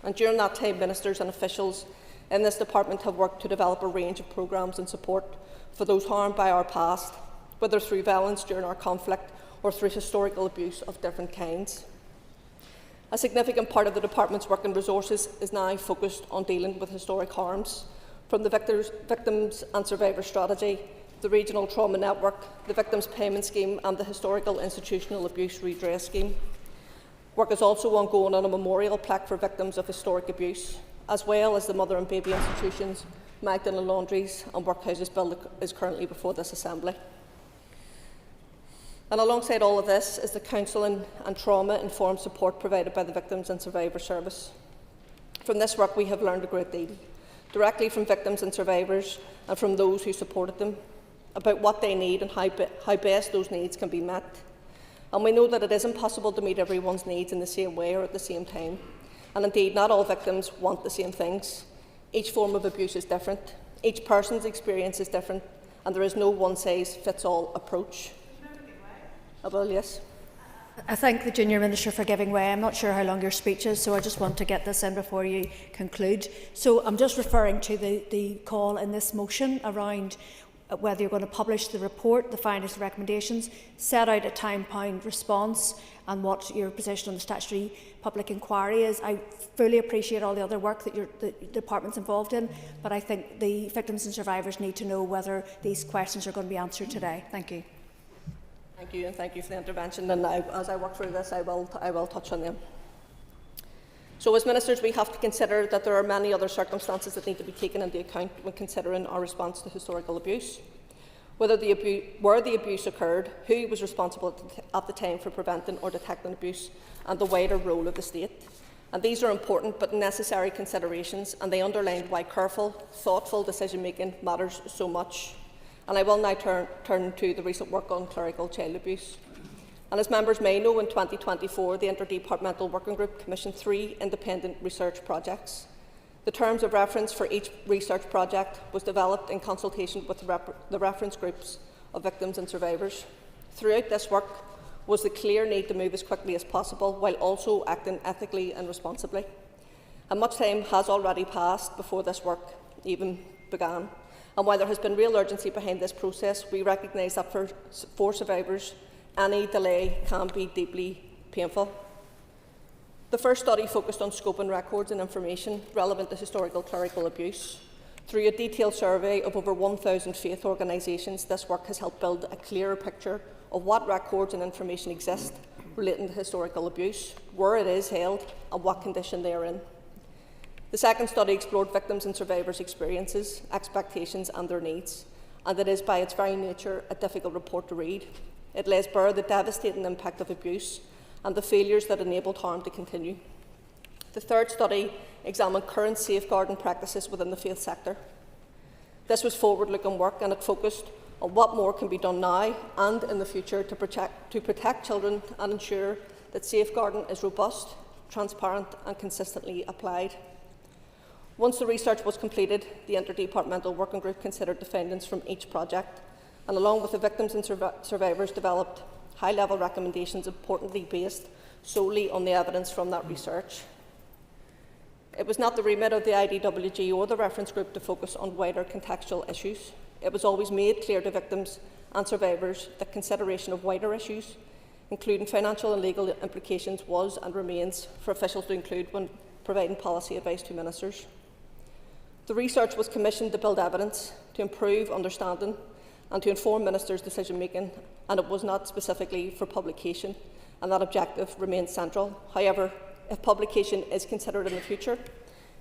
And during that time, ministers and officials in this department have worked to develop a range of programmes and support for those harmed by our past, whether through violence during our conflict or through historical abuse of different kinds. A significant part of the Department's work and resources is now focused on dealing with historic harms, from the Victims and Survivors Strategy, the Regional Trauma Network, the Victims Payment Scheme and the Historical Institutional Abuse Redress Scheme. Work is also ongoing on a memorial plaque for victims of historic abuse, as well as the Mother and Baby Institutions, Magdalen Laundries and Workhouses Bill that is currently before this Assembly. And alongside all of this is the counselling and trauma-informed support provided by the Victims and Survivors Service. From this work we have learned a great deal, directly from victims and survivors and from those who supported them, about what they need and how best those needs can be met. And we know that it isn't possible to meet everyone's needs in the same way or at the same time. And indeed, not all victims want the same things. Each form of abuse is different, each person's experience is different, and there is no one-size-fits-all approach. Well, yes. I thank the Junior Minister for giving way. I'm not sure how long your speech is, so I just want to get this in before you conclude. So I'm just referring to the call in this motion around whether you're going to publish the report, the findings and recommendations, set out a time-bound response and what your position on the statutory public inquiry is. I fully appreciate all the other work that the department's involved in, but I think the victims and survivors need to know whether these questions are going to be answered today. Thank you. Thank you, and thank you for the intervention. And as I work through this, I will touch on them. So, as ministers, we have to consider that there are many other circumstances that need to be taken into account when considering our response to historical abuse. Where the abuse occurred, who was responsible at the time for preventing or detecting abuse, and the wider role of the state. And these are important but necessary considerations, and they underline why careful, thoughtful decision-making matters so much. And I will now turn to the recent work on clerical child abuse. And as members may know, in 2024, the Interdepartmental Working Group commissioned 3 independent research projects. The terms of reference for each research project was developed in consultation with the reference groups of victims and survivors. Throughout this work was the clear need to move as quickly as possible while also acting ethically and responsibly. And much time has already passed before this work even began. And while there has been real urgency behind this process, we recognise that for survivors, any delay can be deeply painful. The first study focused on scoping records and information relevant to historical clerical abuse. Through a detailed survey of over 1,000 faith organisations, this work has helped build a clearer picture of what records and information exist relating to historical abuse, where it is held and what condition they are in. The second study explored victims and survivors' experiences, expectations and their needs, and it is by its very nature a difficult report to read. It lays bare the devastating impact of abuse and the failures that enabled harm to continue. The third study examined current safeguarding practices within the faith sector. This was forward-looking work, and it focused on what more can be done now and in the future to protect children and ensure that safeguarding is robust, transparent and consistently applied. Once the research was completed, the Interdepartmental Working Group considered the findings from each project and, along with the victims and survivors, developed high-level recommendations importantly based solely on the evidence from that research. It was not the remit of the IDWG or the reference group to focus on wider contextual issues. It was always made clear to victims and survivors that consideration of wider issues, including financial and legal implications, was and remains for officials to include when providing policy advice to ministers. The research was commissioned to build evidence, to improve understanding and to inform ministers' decision-making, and it was not specifically for publication, and that objective remains central. However, if publication is considered in the future,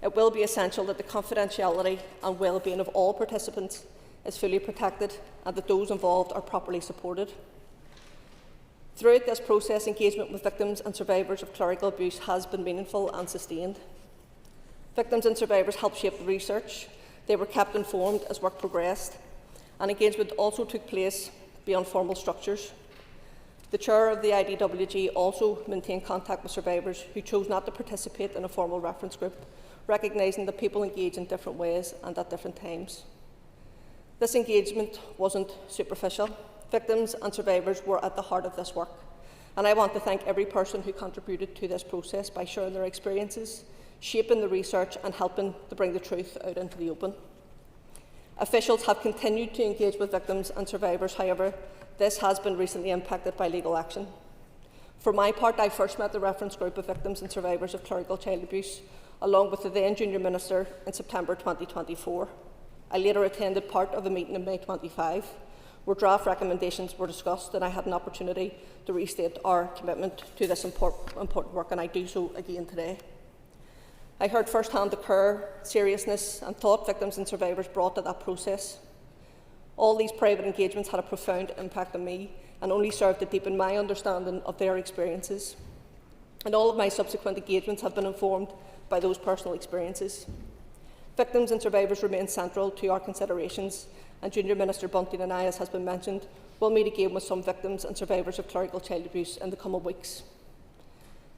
it will be essential that the confidentiality and well-being of all participants is fully protected and that those involved are properly supported. Throughout this process, engagement with victims and survivors of clerical abuse has been meaningful and sustained. Victims and survivors helped shape the research. They were kept informed as work progressed, and engagement also took place beyond formal structures. The chair of the IDWG also maintained contact with survivors who chose not to participate in a formal reference group, recognising that people engage in different ways and at different times. This engagement wasn't superficial. Victims and survivors were at the heart of this work, and I want to thank every person who contributed to this process by sharing their experiences, shaping the research and helping to bring the truth out into the open. Officials have continued to engage with victims and survivors. However, this has been recently impacted by legal action. For my part, I first met the reference group of victims and survivors of clerical child abuse, along with the then Junior Minister, in September 2024. I later attended part of a meeting in May 25, where draft recommendations were discussed, and I had an opportunity to restate our commitment to this important work, and I do so again today. I heard firsthand the care, seriousness and thought victims and survivors brought to that process. All these private engagements had a profound impact on me and only served to deepen my understanding of their experiences. And all of my subsequent engagements have been informed by those personal experiences. Victims and survivors remain central to our considerations, and Junior Minister Bunting and I, as has been mentioned, will meet again with some victims and survivors of clerical child abuse in the coming weeks.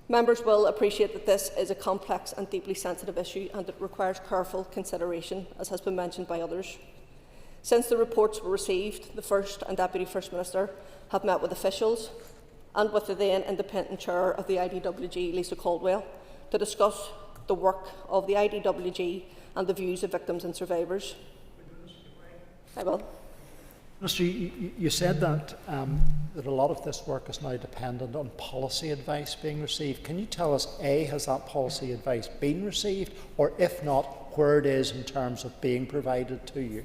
Members will appreciate that this is a complex and deeply sensitive issue, and it requires careful consideration, as has been mentioned by others. Since the reports were received, the First and Deputy First Minister have met with officials and with the then independent chair of the IDWG, Lisa Caldwell, to discuss the work of the IDWG and the views of victims and survivors. I will. Minister, you said that that a lot of this work is now dependent on policy advice being received. Can you tell us, A, has that policy advice been received, or if not, where it is in terms of being provided to you?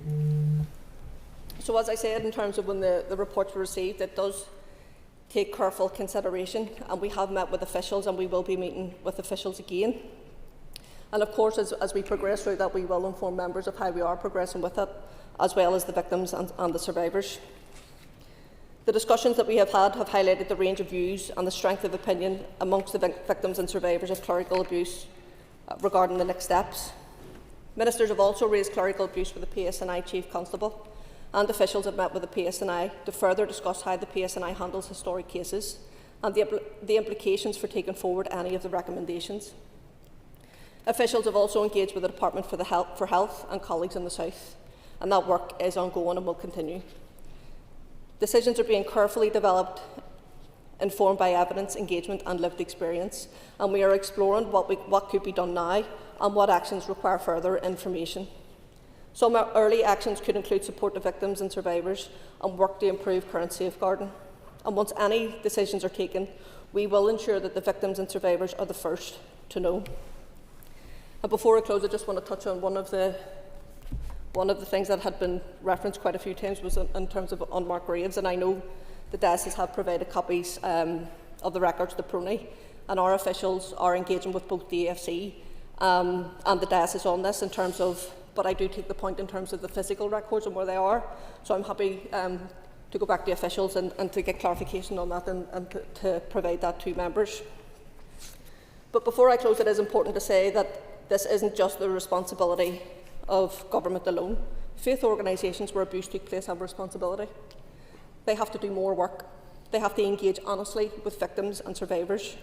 So as I said, in terms of when the reports were received, it does take careful consideration, and we have met with officials and we will be meeting with officials again. And of course, as we progress through that, we will inform members of how we are progressing with it, as well as the victims and the survivors. The discussions that we have had have highlighted the range of views and the strength of opinion amongst the victims and survivors of clerical abuse regarding the next steps. Ministers have also raised clerical abuse with the PSNI Chief Constable, and officials have met with the PSNI to further discuss how the PSNI handles historic cases and the implications for taking forward any of the recommendations. Officials have also engaged with the Department for Health and colleagues in the South, and that work is ongoing and will continue. Decisions are being carefully developed, informed by evidence, engagement and lived experience, and we are exploring what could be done now and what actions require further information. Some early actions could include support to victims and survivors and work to improve current safeguarding. And once any decisions are taken, we will ensure that the victims and survivors are the first to know. And before I close, I just want to touch on one of the things that had been referenced quite a few times was in terms of unmarked graves, and I know the diocese have provided copies of the records to Plenary, and our officials are engaging with both the AFC and the diocese on this in terms of, but I do take the point in terms of the physical records and where they are, so I'm happy to go back to officials and to get clarification on that and to provide that to members. But before I close, it is important to say that this isn't just the responsibility of government alone. Faith organisations where abuse took place have a responsibility. They have to do more work. They have to engage honestly with victims and survivors.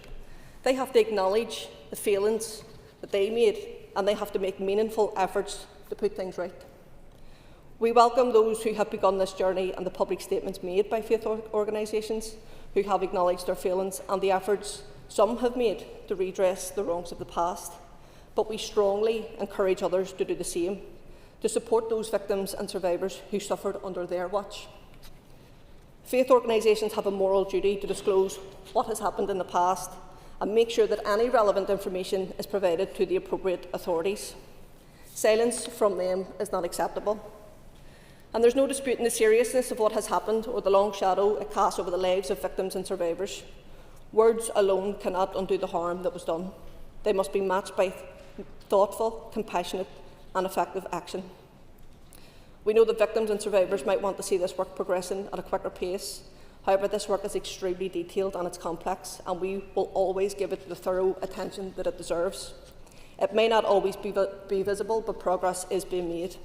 They have to acknowledge the failings that they made, and they have to make meaningful efforts to put things right. We welcome those who have begun this journey and the public statements made by faith organisations who have acknowledged their failings and the efforts some have made to redress the wrongs of the past. But we strongly encourage others to do the same, to support those victims and survivors who suffered under their watch. Faith organisations have a moral duty to disclose what has happened in the past and make sure that any relevant information is provided to the appropriate authorities. Silence from them is not acceptable. And there's no disputing the seriousness of what has happened or the long shadow it casts over the lives of victims and survivors. Words alone cannot undo the harm that was done. They must be matched by thoughtful, compassionate and effective action. We know that victims and survivors might want to see this work progressing at a quicker pace. However, this work is extremely detailed and it's complex, and we will always give it the thorough attention that it deserves. It may not always be visible, but progress is being made.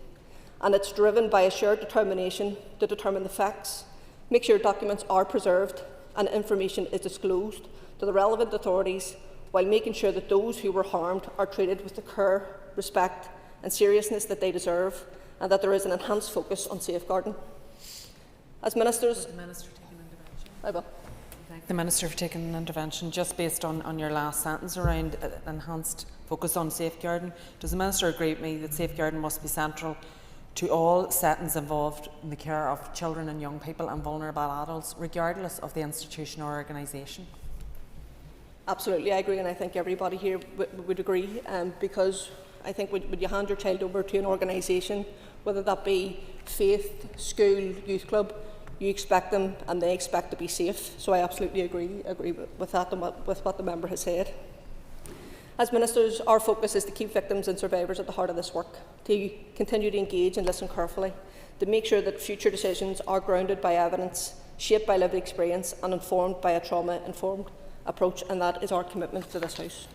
And it's driven by a shared determination to determine the facts, make sure documents are preserved and information is disclosed to the relevant authorities, while making sure that those who were harmed are treated with the care, respect and seriousness that they deserve, and that there is an enhanced focus on safeguarding. As ministers, I will. Thank the Minister for taking an intervention. Just based on your last sentence around enhanced focus on safeguarding, does the Minister agree with me that safeguarding must be central to all settings involved in the care of children and young people and vulnerable adults, regardless of the institution or organisation? Absolutely, I agree, and I think everybody here would agree, because I think when you hand your child over to an organisation, whether that be faith, school, youth club, you expect them and they expect to be safe. So I absolutely agree with that and with what the member has said. As ministers, our focus is to keep victims and survivors at the heart of this work, to continue to engage and listen carefully, to make sure that future decisions are grounded by evidence, shaped by lived experience and informed by a trauma-informed approach, and that is our commitment to this House.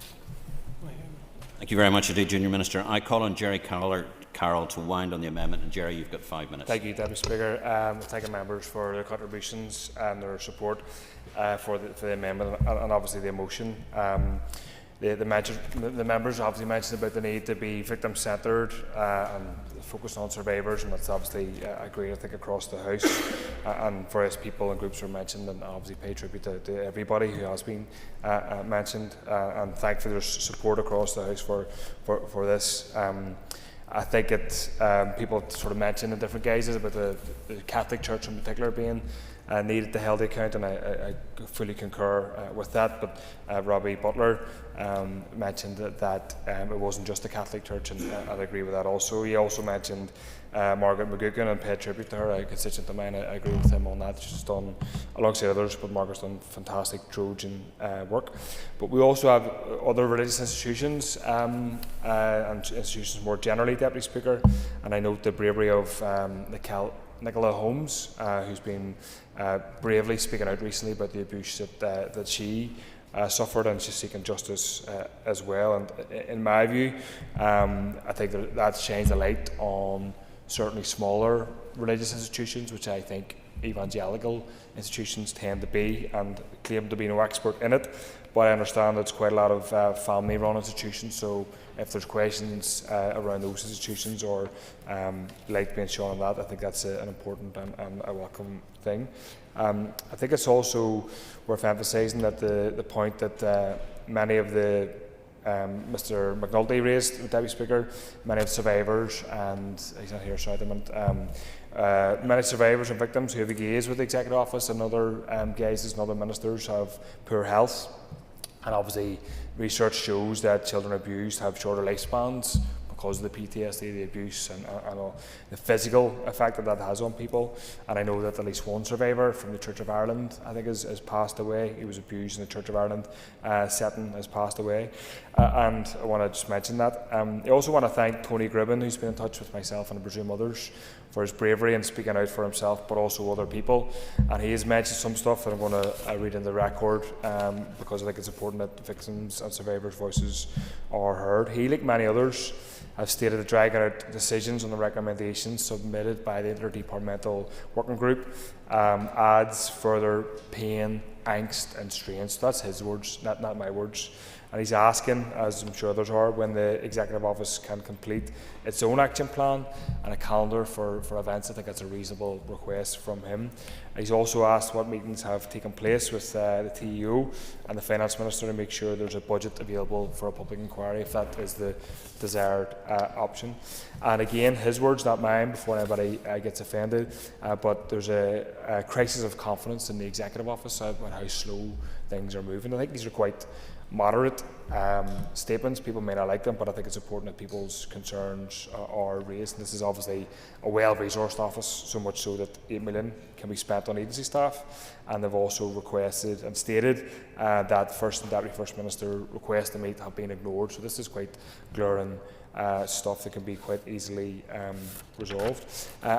Thank you very much indeed, Junior Minister. I call on Jerry Carroll to wind on the amendment, and Jerry, you've got 5 minutes. Thank you, Deputy Speaker. Thank the members for their contributions and their support for the amendment and obviously the motion. The members obviously mentioned about the need to be victim-centred and focus on survivors, and that's obviously agreed, I think, across the House. And various people and groups were mentioned, and obviously pay tribute to everybody who has been mentioned, and thank for their support across the House for this. I think people sort of mentioned in different guises about the Catholic Church in particular being needed to hold the account, and I fully concur with that. But Robbie Butler mentioned that it wasn't just the Catholic Church, and I agree with that also. He also mentioned Margaret McGugan and paid tribute to her, a constituent of mine. I agree with him on that. She's done, alongside others, but Margaret's done fantastic Trojan work. But we also have other religious institutions and institutions more generally, Deputy Speaker, and I note the bravery of Nicola Holmes, who's been bravely speaking out recently about the abuse that she suffered, and she's seeking justice as well. And in my view, I think that's changed the light on certainly smaller religious institutions, which I think evangelical institutions tend to be, and claim to be no expert in it. But I understand it's quite a lot of family-run institutions, so if there's questions around those institutions or light being shown on that, I think that's an important and a welcome thing. I think it's also worth emphasising that the point that many of the Mr McNulty raised, the Deputy Speaker, many of the survivors, and he's not here, sorry, many survivors and victims who have engaged with the Executive Office and other guises and other ministers have poor health, and obviously research shows that children abused have shorter lifespans because of the PTSD, the abuse, and the physical effect that has on people. And I know that at least one survivor from the Church of Ireland, I think, has passed away. He was abused in the Church of Ireland setting, has passed away. And I want to just mention that. I also want to thank Tony Gribben, who's been in touch with myself and I presume others, for his bravery in speaking out for himself, but also other people. And he has mentioned some stuff that I'm going to read in the record because I think it's important that victims and survivors' voices are heard. He, like many others, have stated that dragging out decisions on the recommendations submitted by the Interdepartmental Working Group adds further pain, angst and strain. So that's his words, not my words. And he's asking, as I'm sure others are, when the Executive Office can complete its own action plan and a calendar for events. I think that's a reasonable request from him. He's also asked what meetings have taken place with the TEO and the Finance Minister to make sure there's a budget available for a public inquiry, if that is the desired option. And again, his words, not mine, before anybody gets offended, but there's a crisis of confidence in the Executive Office about how slow things are moving. I think these are quite moderate statements. People may not like them, but I think it's important that people's concerns are raised. And this is obviously a well-resourced office, so much so that $8 million can be spent on agency staff. And they've also requested and stated that First and Deputy First Minister requests to meet have been ignored. So this is quite glaring stuff that can be quite easily resolved.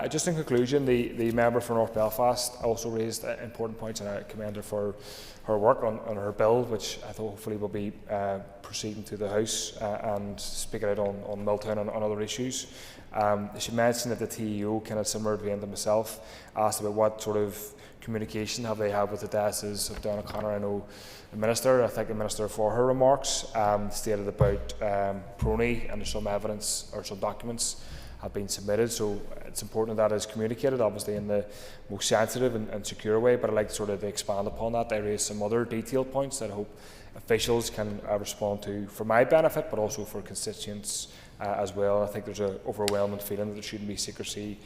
Just in conclusion, the member for North Belfast also raised important points, and I commend her for her work on her bill, which I thought hopefully will be proceeding to the House and speaking out on Milltown and on other issues. She mentioned that the TEO, kind of similar to myself, asked about what sort of communication have they had with the dioceses of Down O'Connor. I know the Minister, I thank the Minister for her remarks, stated about Prony, and some evidence or some documents have been submitted, so it's important that is communicated, obviously in the most sensitive and secure way, but I'd like to expand upon that. I raised some other detailed points that I hope officials can respond to for my benefit, but also for constituents as well. I think there's an overwhelming feeling that there shouldn't be secrecy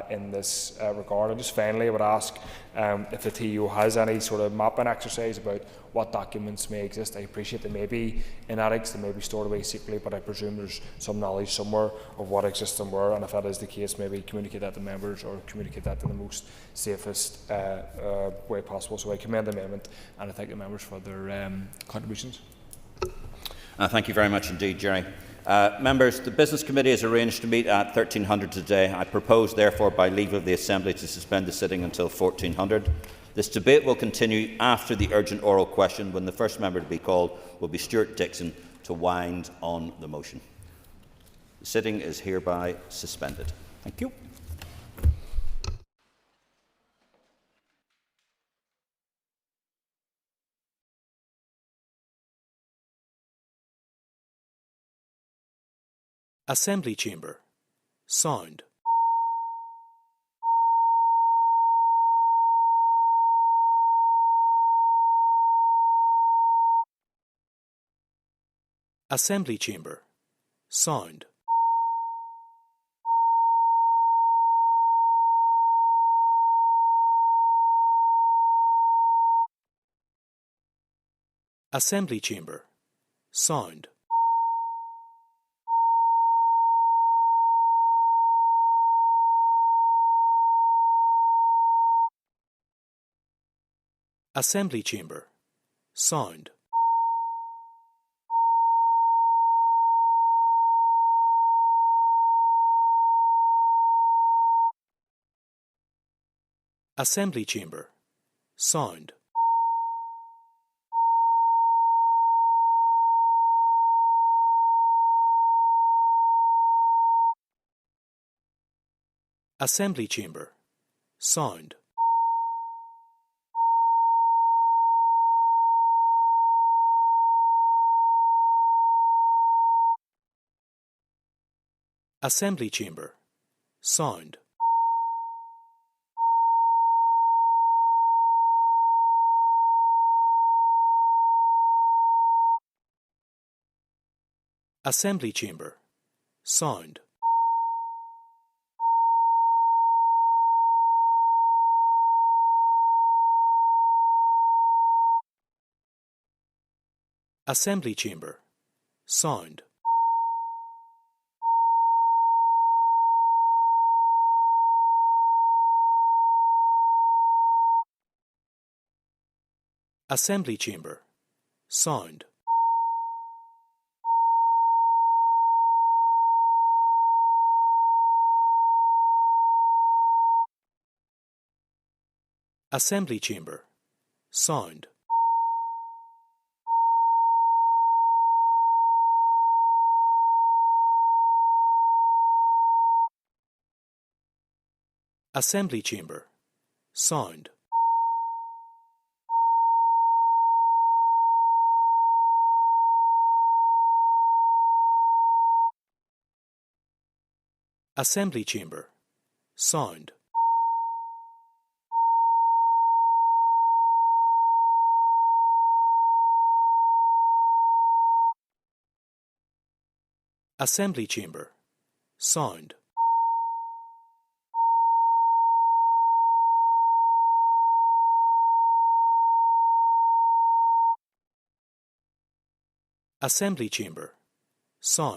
in this regard. And just finally, I would ask if the TO has any sort of mapping exercise about what documents may exist. I appreciate they may be in attics, they may be stored away secretly, but I presume there's some knowledge somewhere of what exists and where, and if that is the case, maybe communicate that to members or communicate that in the most safest way possible. So I commend the amendment and I thank the members for their contributions. Thank you very much indeed, Jerry. Members, the Business Committee has arranged to meet at 1300 today. I propose, therefore, by leave of the Assembly to suspend the sitting until 1400. This debate will continue after the urgent oral question, when the first member to be called will be Stuart Dixon to wind on the motion. The sitting is hereby suspended. Thank you. Assembly Chamber. Sound. Assembly Chamber. Sound. Assembly Chamber. Sound. Assembly Chamber. Sound. Assembly Chamber. Sound. Assembly Chamber. Sound. Assembly Chamber. Sound. Assembly Chamber. Sound. Assembly Chamber. Sound. Assembly Chamber. Sound. Assembly Chamber. Sound. Assembly Chamber. Sound. Assembly Chamber. Sound. Assembly Chamber. Sound.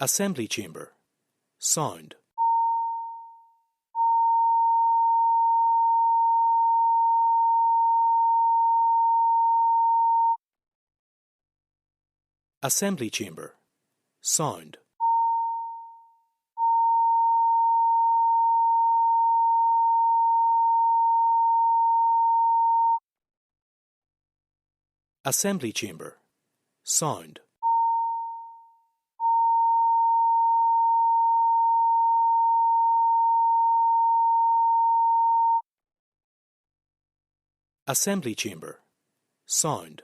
Assembly Chamber. Sound. Assembly Chamber. Sound. Assembly Chamber. Sound. Assembly Chamber. Sound. Assembly Chamber. Sound.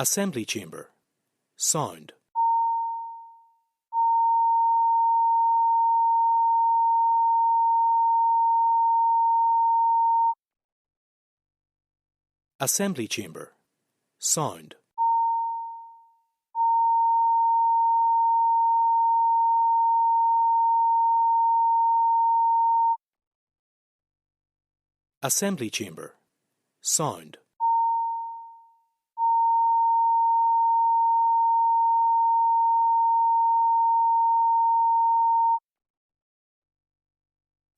Assembly Chamber. Sound. Assembly Chamber. Sound. Assembly Chamber. Sound.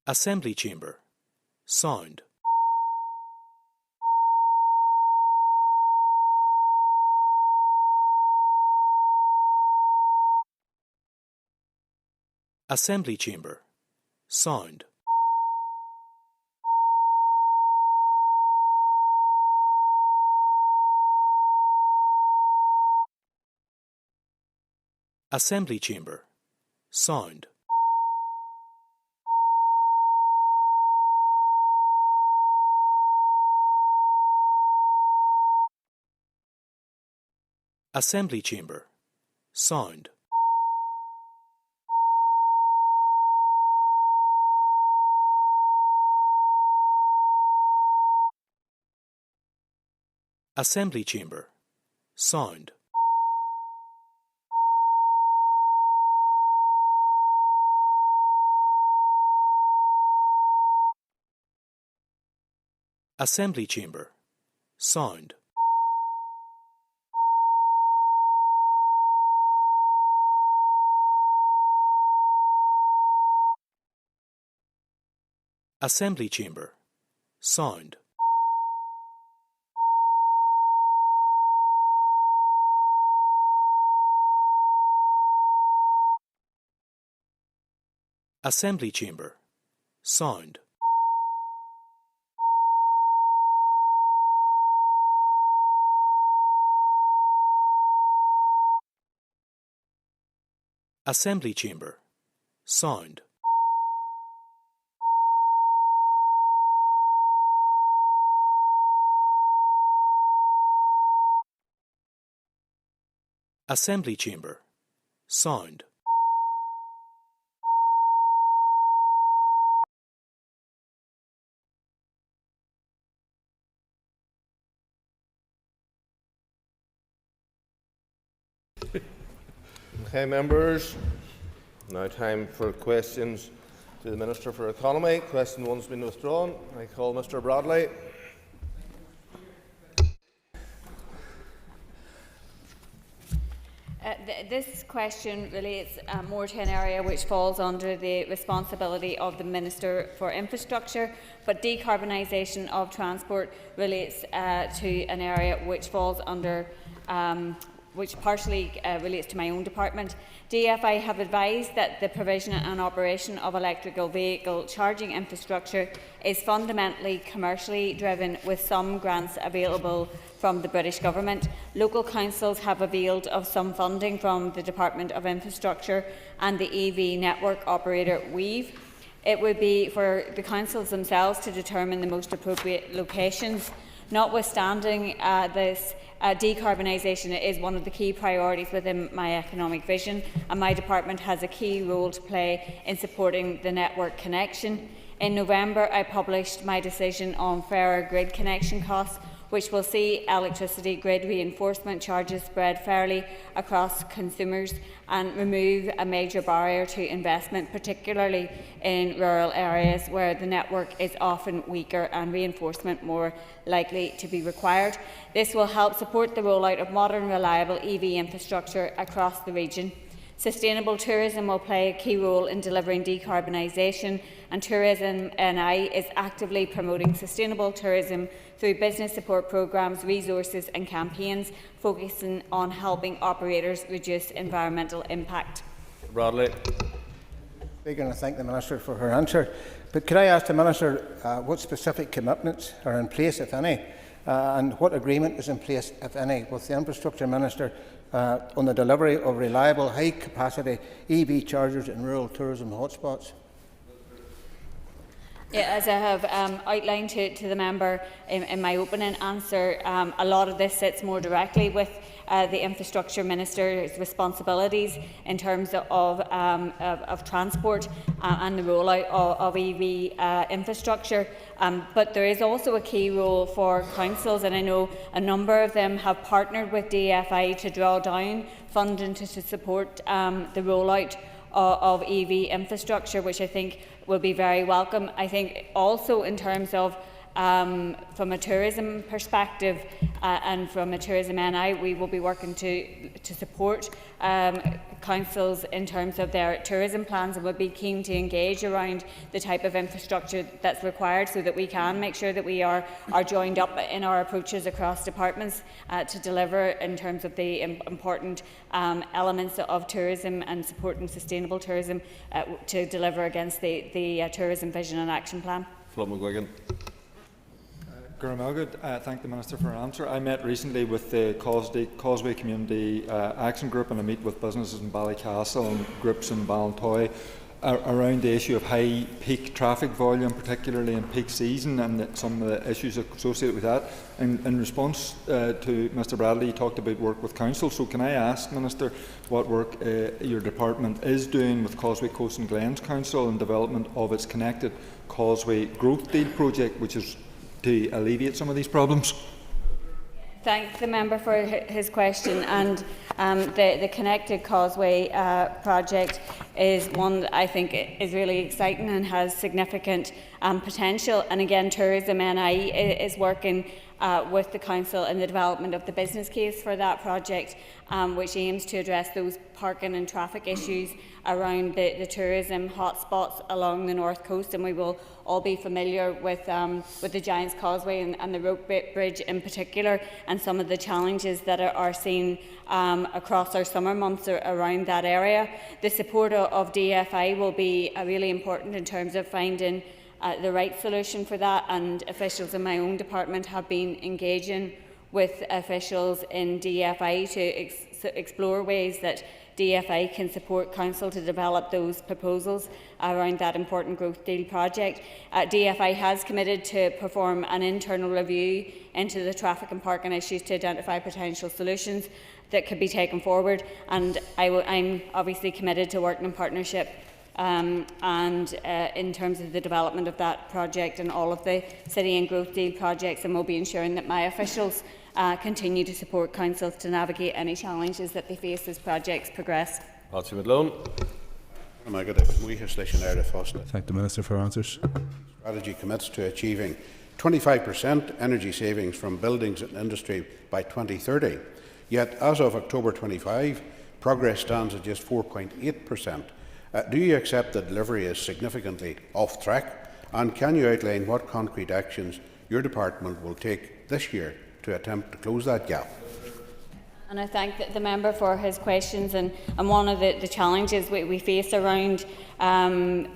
Assembly Chamber. Sound. Assembly Chamber. Sound. Assembly Chamber. Sound. Assembly Chamber. Sound. Assembly Chamber. Sound. Assembly Chamber. Sound. Assembly Chamber. Sound. Assembly Chamber. Sound. Assembly Chamber. Sound. Assembly Chamber. Sound. Okay, members. Now time for questions to the Minister for Economy. Question 1 has been withdrawn. I call Mr Bradley. This question relates more to an area which falls under the responsibility of the Minister for Infrastructure, but decarbonisation of transport relates to an area which falls under which partially relates to my own department. DFI have advised that the provision and operation of electrical vehicle charging infrastructure is fundamentally commercially driven, with some grants available from the British Government. Local councils have availed of some funding from the Department of Infrastructure and the EV network operator Weave. It would be for the councils themselves to determine the most appropriate locations. Notwithstanding this, decarbonisation is one of the key priorities within my economic vision, and my department has a key role to play in supporting the network connection. In November, I published my decision on fairer grid connection costs, which will see electricity grid reinforcement charges spread fairly across consumers and remove a major barrier to investment, particularly in rural areas where the network is often weaker and reinforcement more likely to be required. This will help support the rollout of modern, reliable EV infrastructure across the region. Sustainable tourism will play a key role in delivering decarbonisation, and Tourism NI is actively promoting sustainable tourism through business support programmes, resources and campaigns, focusing on helping operators reduce environmental impact. Bradley. Speaker, and I thank the Minister for her answer. But could I ask the Minister what specific commitments are in place, if any, and what agreement is in place, if any, with the Infrastructure Minister on the delivery of reliable, high-capacity EV chargers in rural tourism hotspots? Yeah, as I have outlined to the member in my opening answer, a lot of this sits more directly with the Infrastructure Minister's responsibilities in terms of transport and the rollout of EV infrastructure. But there is also a key role for councils, and I know a number of them have partnered with DFI to draw down funding to support the rollout of EV infrastructure, which I think will be very welcome. I think also in terms of from a tourism perspective and from a tourism NI, we will be working to support councils in terms of their tourism plans, and will be keen to engage around the type of infrastructure that's required, so that we can make sure that we are joined up in our approaches across departments to deliver in terms of the important elements of tourism and supporting sustainable tourism to deliver against the tourism vision and action plan. Philip McGuigan. Thank the Minister for her answer. I met recently with the Causeway Community Action Group, and I meet with businesses in Ballycastle and groups in Ballintoy around the issue of high peak traffic volume, particularly in peak season, and some of the issues associated with that. In response to Mr Bradley, he talked about work with council. So can I ask, Minister, what work your department is doing with Causeway Coast and Glens Council in development of its connected Causeway Growth Deal project, which is to alleviate some of these problems? Thank the member for his question. And the Connected Causeway project is one that I think is really exciting and has significant potential. And again, Tourism NI is working with the Council in the development of the business case for that project, which aims to address those parking and traffic issues around the tourism hotspots along the North Coast. And we will all be familiar with the Giant's Causeway and the Rope Bridge in particular, and some of the challenges that are seen across our summer months around that area. The support of DFI will be really important in terms of finding the right solution for that, and officials in my own department have been engaging with officials in DFI to explore ways that DFI can support Council to develop those proposals around that important growth deal project. DFI has committed to perform an internal review into the traffic and parking issues to identify potential solutions that could be taken forward, and I'm obviously committed to working in partnership and in terms of the development of that project and all of the city and growth deal projects, and will be ensuring that my officials continue to support councils to navigate any challenges that they face as projects progress. Thank the Minister for answers. Strategy commits to achieving 25% energy savings from buildings and industry by 2030. Yet, as of October 25, progress stands at just 4.8%. Do you accept that delivery is significantly off track? And can you outline what concrete actions your department will take this year to attempt to close that gap? And I thank the member for his questions. And one of the challenges we face around that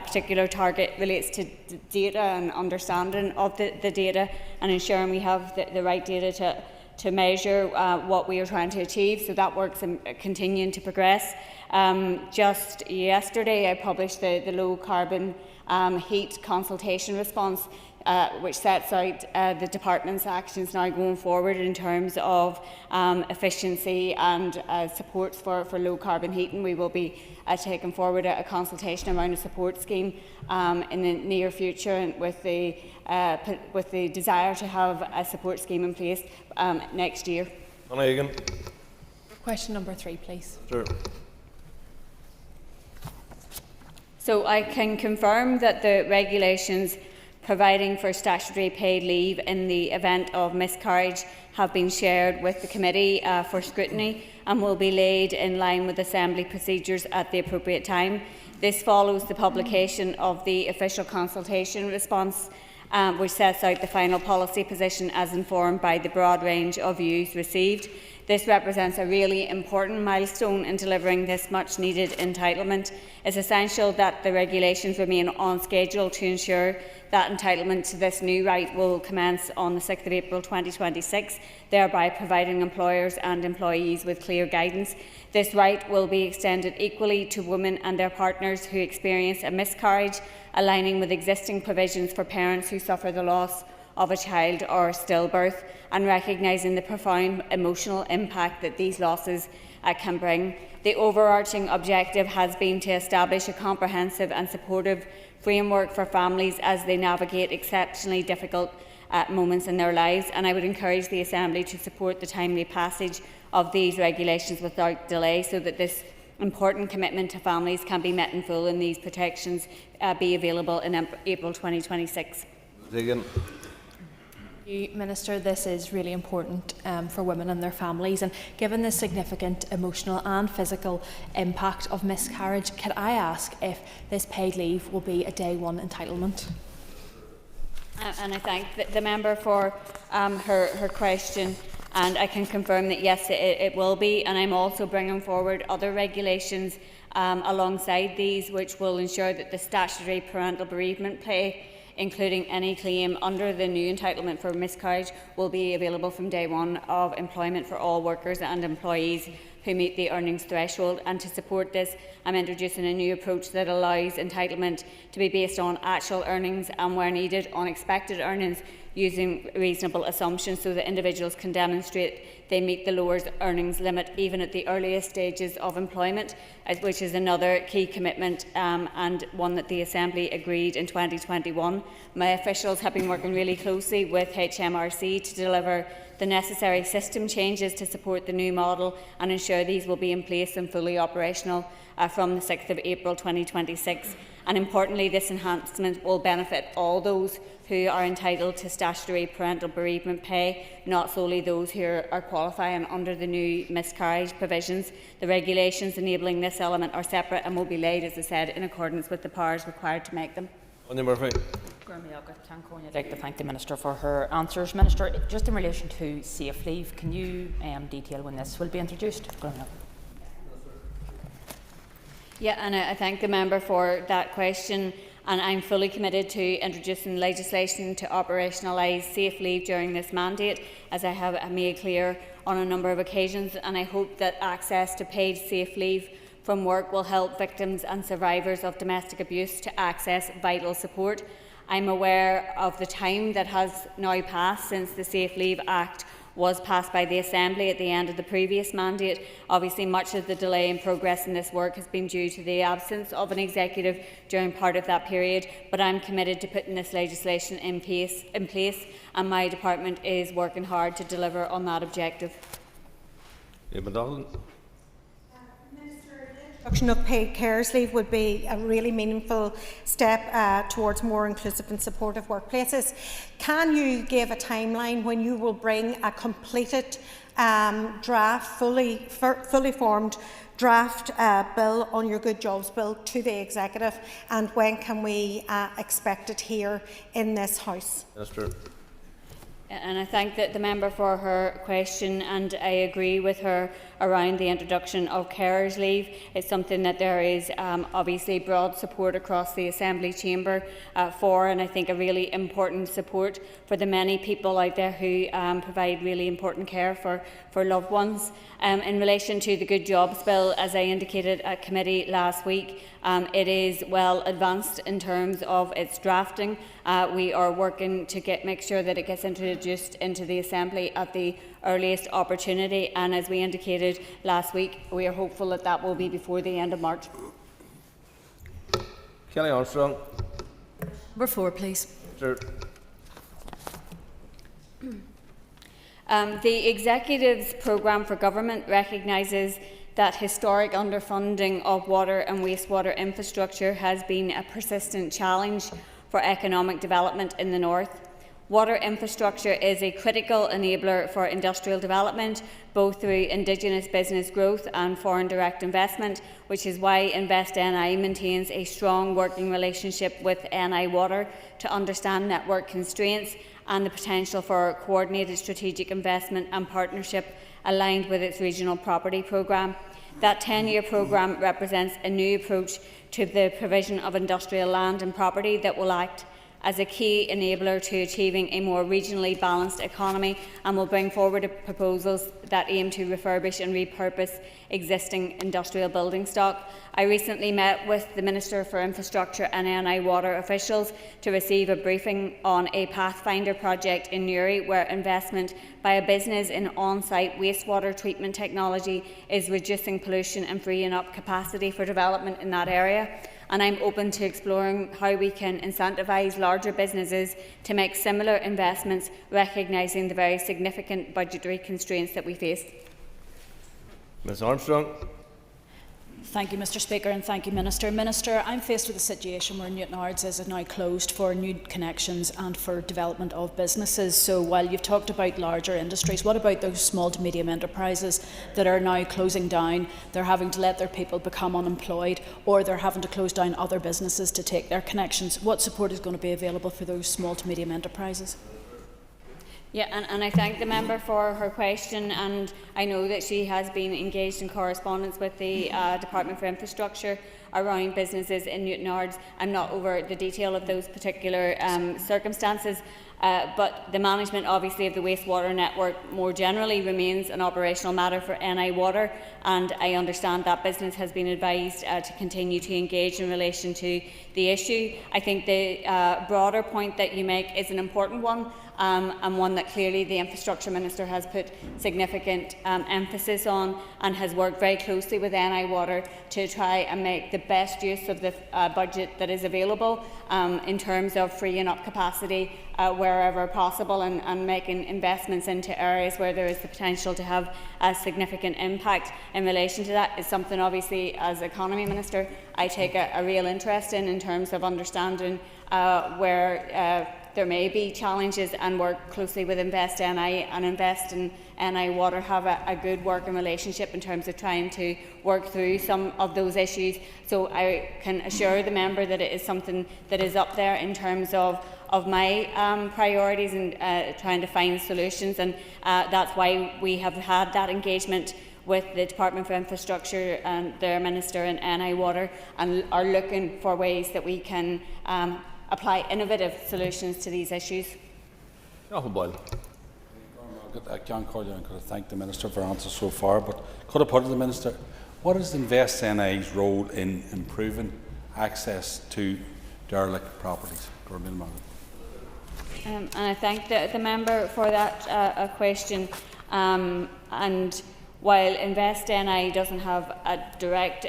particular target relates to data and understanding of the data, and ensuring we have the right data to measure what we are trying to achieve. So that work's continuing to progress. Just yesterday I published the low carbon heat consultation response, which sets out the department's actions now going forward in terms of efficiency and supports for low carbon heating. We will be taking forward a consultation around a support scheme in the near future, and with the desire to have a support scheme in place next year. Question number 3, please. Sure. So I can confirm that the regulations providing for statutory paid leave in the event of miscarriage have been shared with the committee for scrutiny, and will be laid in line with Assembly procedures at the appropriate time. This follows the publication of the official consultation response, which sets out the final policy position as informed by the broad range of views received. This represents a really important milestone in delivering this much-needed entitlement. It is essential that the regulations remain on schedule to ensure that entitlement to this new right will commence on the 6th of April 2026, thereby providing employers and employees with clear guidance. This right will be extended equally to women and their partners who experience a miscarriage, aligning with existing provisions for parents who suffer the loss of a child or stillbirth, and recognising the profound emotional impact that these losses can bring. The overarching objective has been to establish a comprehensive and supportive framework for families as they navigate exceptionally difficult moments in their lives, and I would encourage the Assembly to support the timely passage of these regulations without delay, so that this important commitment to families can be met in full and these protections be available in April 2026. Minister, this is really important for women and their families, and given the significant emotional and physical impact of miscarriage, could I ask if this paid leave will be a day one entitlement? And I thank the member for her question, and I can confirm that yes, it will be, and I'm also bringing forward other regulations alongside these which will ensure that the statutory parental bereavement pay, including any claim under the new entitlement for miscarriage, will be available from day one of employment for all workers and employees who meet the earnings threshold. And to support this, I'm introducing a new approach that allows entitlement to be based on actual earnings and, where needed, on expected earnings, using reasonable assumptions so that individuals can demonstrate they meet the lower earnings limit even at the earliest stages of employment, which is another key commitment and one that the Assembly agreed in 2021. My officials have been working really closely with HMRC to deliver the necessary system changes to support the new model and ensure these will be in place and fully operational from the 6th of April 2026. And importantly, this enhancement will benefit all those who are entitled to statutory parental bereavement pay, not solely those who are qualifying under the new miscarriage provisions. The regulations enabling this element are separate and will be laid, as I said, in accordance with the powers required to make them. I'd like to thank the Minister for her answers. Minister, just in relation to safe leave, can you detail when this will be introduced? Yeah, and I thank the member for that question, and I'm fully committed to introducing legislation to operationalise safe leave during this mandate, as I have made clear on a number of occasions, and I hope that access to paid safe leave from work will help victims and survivors of domestic abuse to access vital support. I'm aware of the time that has now passed since the Safe Leave Act was passed by the Assembly at the end of the previous mandate. Obviously, much of the delay in progress in this work has been due to the absence of an executive during part of that period, but I'm committed to putting this legislation in place, and my department is working hard to deliver on that objective. Introduction of paid carers leave would be a really meaningful step towards more inclusive and supportive workplaces. Can you give a timeline when you will bring a completed draft, fully formed draft bill on your Good Jobs Bill to the Executive, and when can we expect it here in this House? Minister. And I thank the member for her question, and I agree with her around the introduction of carers leave. It's something that there is obviously broad support across the Assembly chamber for, and I think a really important support for the many people out there who provide really important care for loved ones. In relation to the Good Jobs Bill, as I indicated at committee last week, it is well advanced in terms of its drafting. We are working to make sure that it gets introduced into the Assembly at the earliest opportunity, and as we indicated last week, we are hopeful that that will be before the end of March. Kelly Armstrong. Number 4, please. Sure. The Executive's programme for government recognises that historic underfunding of water and wastewater infrastructure has been a persistent challenge for economic development in the North. Water infrastructure is a critical enabler for industrial development, both through Indigenous business growth and foreign direct investment, which is why Invest NI maintains a strong working relationship with NI Water to understand network constraints and the potential for coordinated strategic investment and partnership aligned with its regional property programme. That 10-year programme represents a new approach to the provision of industrial land and property that will act as a key enabler to achieving a more regionally balanced economy, and will bring forward proposals that aim to refurbish and repurpose existing industrial building stock. I recently met with the Minister for Infrastructure and NI Water officials to receive a briefing on a Pathfinder project in Newry, where investment by a business in on-site wastewater treatment technology is reducing pollution and freeing up capacity for development in that area. And I'm open to exploring how we can incentivise larger businesses to make similar investments, recognising the very significant budgetary constraints that we face. Ms Armstrong. Thank you, Mr Speaker, and thank you, Minister. Minister, I'm faced with a situation where Newtownards is now closed for new connections and for development of businesses. So while you've talked about larger industries, what about those small to medium enterprises that are now closing down? They're having to let their people become unemployed, or they're having to close down other businesses to take their connections. What support is going to be available for those small to medium enterprises? Yeah, and I thank the member for her question, and I know that she has been engaged in correspondence with the Department for Infrastructure around businesses in Newtownards. I'm not over the detail of those particular circumstances, but the management, obviously, of the wastewater network more generally remains an operational matter for NI Water, and I understand that business has been advised to continue to engage in relation to the issue. I think the broader point that you make is an important one, and one that clearly the Infrastructure Minister has put significant emphasis on, and has worked very closely with NI Water to try and make the best use of the budget that is available in terms of freeing up capacity wherever possible, and making investments into areas where there is the potential to have a significant impact in relation to that. Is something, obviously, as Economy Minister, I take a real interest in terms of understanding where there may be challenges, and work closely with Invest NI, and Invest and NI Water have a good working relationship in terms of trying to work through some of those issues. So I can assure the member that it is something that is up there in terms of my priorities, and trying to find solutions, and that's why we have had that engagement with the Department for Infrastructure and their Minister in NI Water, and are looking for ways that we can apply innovative solutions to these issues. John Collier, and could I thank the Minister for answers so far, but could I put to the Minister, what is Invest NI's role in improving access to derelict properties? And I thank the member for that question. And while Invest NI doesn't have a direct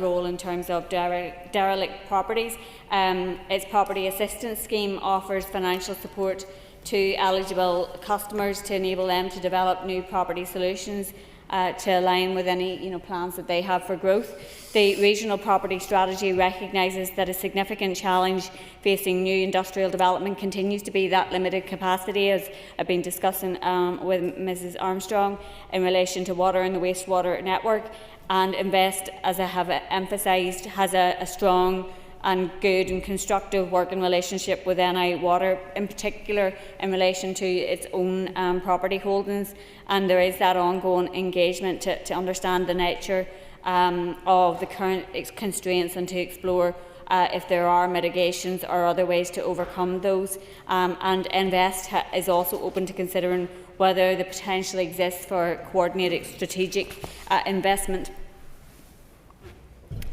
role in terms of derelict properties, its property assistance scheme offers financial support to eligible customers to enable them to develop new property solutions to align with any plans that they have for growth. The regional property strategy recognises that a significant challenge facing new industrial development continues to be that limited capacity, as I've been discussing with Mrs Armstrong, in relation to water and the wastewater network. And Invest, as I have emphasised, has a strong and good and constructive working relationship with NI Water, in particular in relation to its own property holdings, and there is that ongoing engagement to understand the nature of the current constraints, and to explore if there are mitigations or other ways to overcome those. And Invest is also open to considering whether the potential exists for coordinated strategic investment.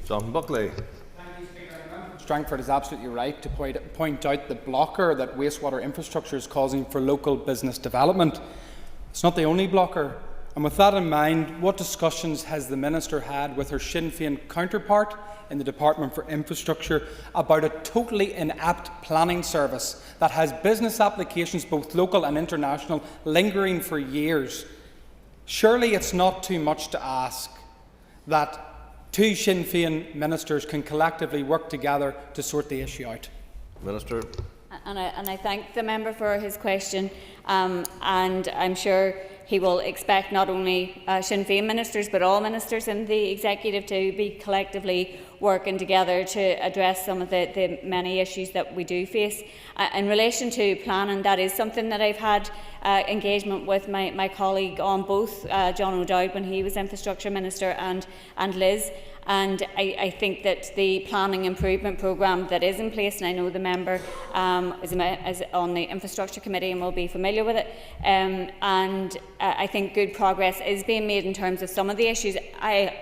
John Buckley. Strangford is absolutely right to point out the blocker that wastewater infrastructure is causing for local business development. It's not the only blocker. And with that in mind, what discussions has the Minister had with her Sinn Féin counterpart in the Department for Infrastructure about a totally inept planning service that has business applications, both local and international, lingering for years? Surely it's not too much to ask that two Sinn Féin ministers can collectively work together to sort the issue out. Minister. And I thank the member for his question, and I'm sure he will expect not only Sinn Féin ministers but all ministers in the executive to be collectively working together to address some of the many issues that we do face. In relation to planning, that is something that I've had engagement with my colleague on, both John O'Dowd when he was Infrastructure Minister and Liz. And I think that the planning improvement programme that is in place, and I know the member is on the Infrastructure Committee and will be familiar with it, and I think good progress is being made in terms of some of the issues. I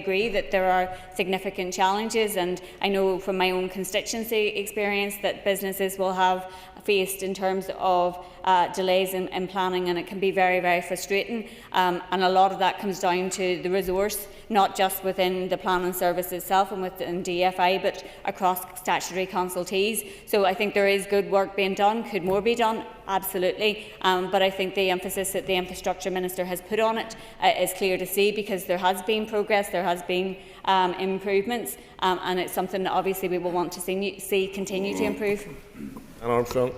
agree that there are significant challenges, and I know from my own constituency experience that businesses will have faced in terms of delays in planning, and it can be very, very frustrating. And a lot of that comes down to the resource, not just within the planning service itself and within DFI, but across statutory consultees. So I think there is good work being done. Could more be done? Absolutely. But I think the emphasis that the Infrastructure Minister has put on it is clear to see, because there has been progress, there has been improvements, and it's something that obviously we will want to see continue to improve. Armstrong.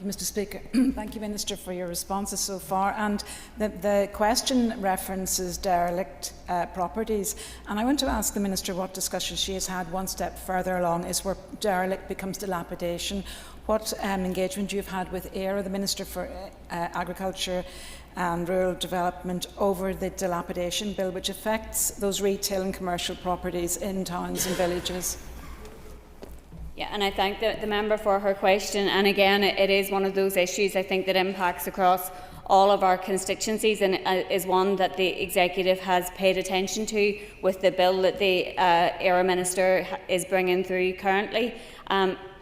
Mr. Speaker, thank you, Minister, for your responses so far. And the question references derelict properties, and I want to ask the Minister what discussion she has had one step further along is where derelict becomes dilapidation. What engagement you have had with ERA, the Minister for Agriculture and Rural Development, over the dilapidation bill, which affects those retail and commercial properties in towns and villages? Yeah, and I thank the member for her question. And again, it is one of those issues I think that impacts across all of our constituencies, and is one that the Executive has paid attention to with the bill that the ERA Minister is bringing through currently.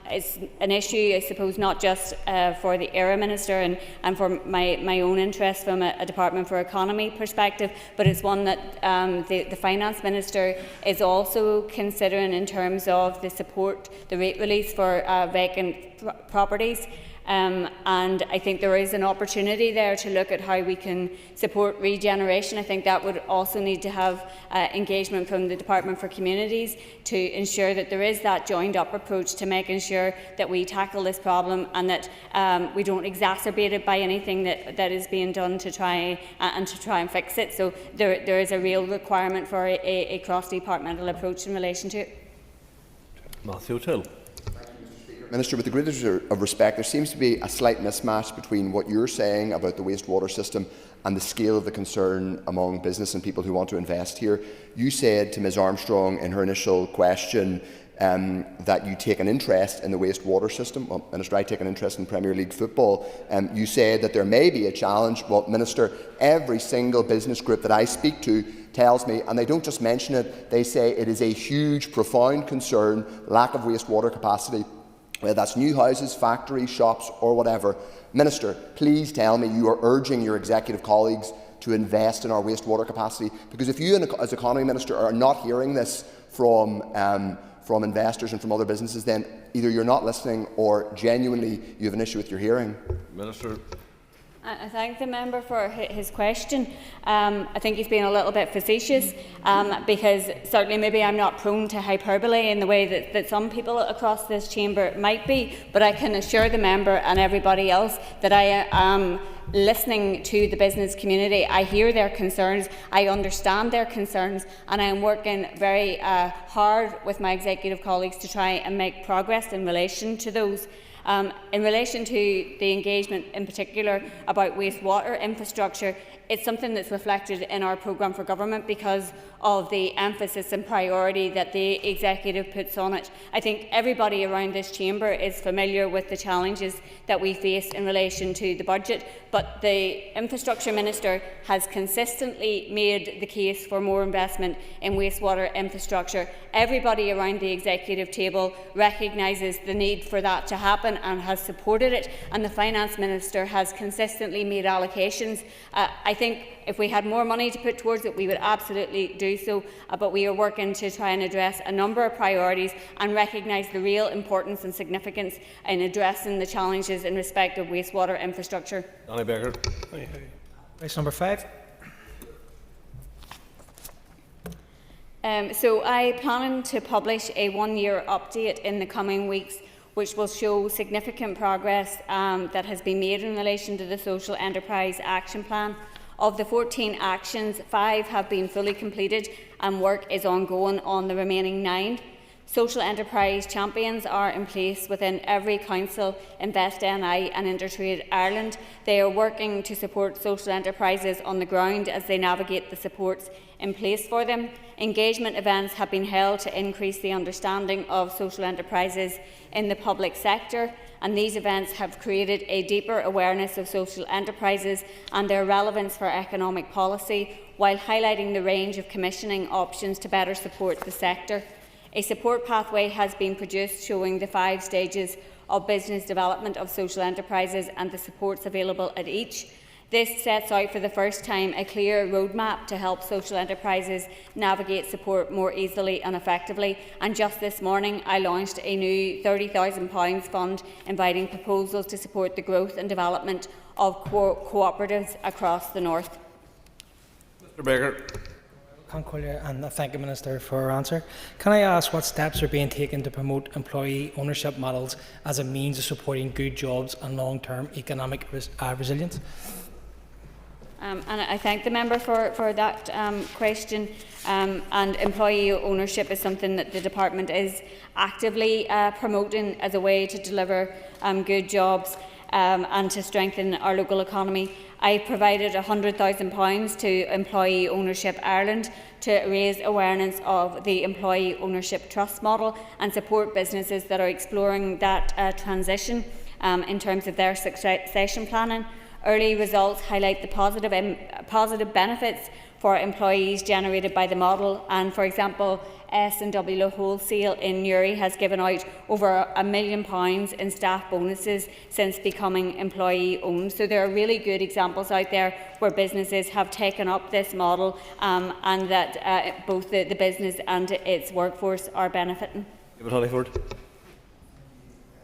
It's an issue, I suppose, not just for the ERA Minister and for my own interest from a Department for Economy perspective, but it's one that the Finance Minister is also considering in terms of the support, the rate release for vacant properties. And I think there is an opportunity there to look at how we can support regeneration. I think that would also need to have engagement from the Department for Communities to ensure that there is that joined up approach to making sure that we tackle this problem and that we don't exacerbate it by anything that is being done to try and fix it. So there is a real requirement for a cross-departmental approach in relation to it. Matthew Till. Minister, with the greatest of respect, there seems to be a slight mismatch between what you're saying about the wastewater system and the scale of the concern among business and people who want to invest here. You said to Ms Armstrong in her initial question that you take an interest in the wastewater system. Well, Minister, I take an interest in Premier League football. You said that there may be a challenge. Well, Minister, every single business group that I speak to tells me, and they don't just mention it, they say it is a huge, profound concern, lack of wastewater capacity, whether that's new houses, factories, shops or whatever. Minister, please tell me you are urging your executive colleagues to invest in our wastewater capacity, because if you as Economy Minister are not hearing this from investors and from other businesses, then either you're not listening or genuinely you have an issue with your hearing. Minister. I thank the member for his question. I think he's been a little bit facetious because certainly maybe I'm not prone to hyperbole in the way that some people across this chamber might be, but I can assure the member and everybody else that I am listening to the business community. I hear their concerns, I understand their concerns, and I am working very hard with my executive colleagues to try and make progress in relation to those. In relation to the engagement in particular about wastewater infrastructure, it's something that's reflected in our programme for government because of the emphasis and priority that the Executive puts on it. I think everybody around this chamber is familiar with the challenges that we face in relation to the budget, but the Infrastructure Minister has consistently made the case for more investment in wastewater infrastructure. Everybody around the Executive table recognises the need for that to happen and has supported it, and the Finance Minister has consistently made allocations. I think if we had more money to put towards it, we would absolutely do so, but we are working to try and address a number of priorities and recognise the real importance and significance in addressing the challenges in respect of wastewater infrastructure. Danny Baker. Race number 5. So I plan to publish a one-year update in the coming weeks which will show significant progress that has been made in relation to the Social Enterprise Action Plan. Of the 14 actions, 5 have been fully completed and work is ongoing on the remaining 9. Social enterprise champions are in place within every council, Invest NI and Intertrade Ireland. They are working to support social enterprises on the ground as they navigate the supports in place for them. Engagement events have been held to increase the understanding of social enterprises in the public sector, and these events have created a deeper awareness of social enterprises and their relevance for economic policy, while highlighting the range of commissioning options to better support the sector. A support pathway has been produced showing the 5 stages of business development of social enterprises and the supports available at each. This sets out for the first time a clear roadmap to help social enterprises navigate support more easily and effectively. And just this morning I launched a new £30,000 fund inviting proposals to support the growth and development of cooperatives across the North. Mr. Baker. And thank you, Minister, for her answer. Can I ask what steps are being taken to promote employee ownership models as a means of supporting good jobs and long-term economic resilience? And I thank the member for that question. And employee ownership is something that the Department is actively promoting as a way to deliver good jobs and to strengthen our local economy. I provided £100,000 to Employee Ownership Ireland to raise awareness of the Employee Ownership Trust model and support businesses that are exploring that transition in terms of their succession planning. Early results highlight the positive benefits for employees generated by the model, and for example, S&W Wholesale in Newry has given out over £1 million in staff bonuses since becoming employee-owned. So there are really good examples out there where businesses have taken up this model and that both the business and its workforce are benefiting.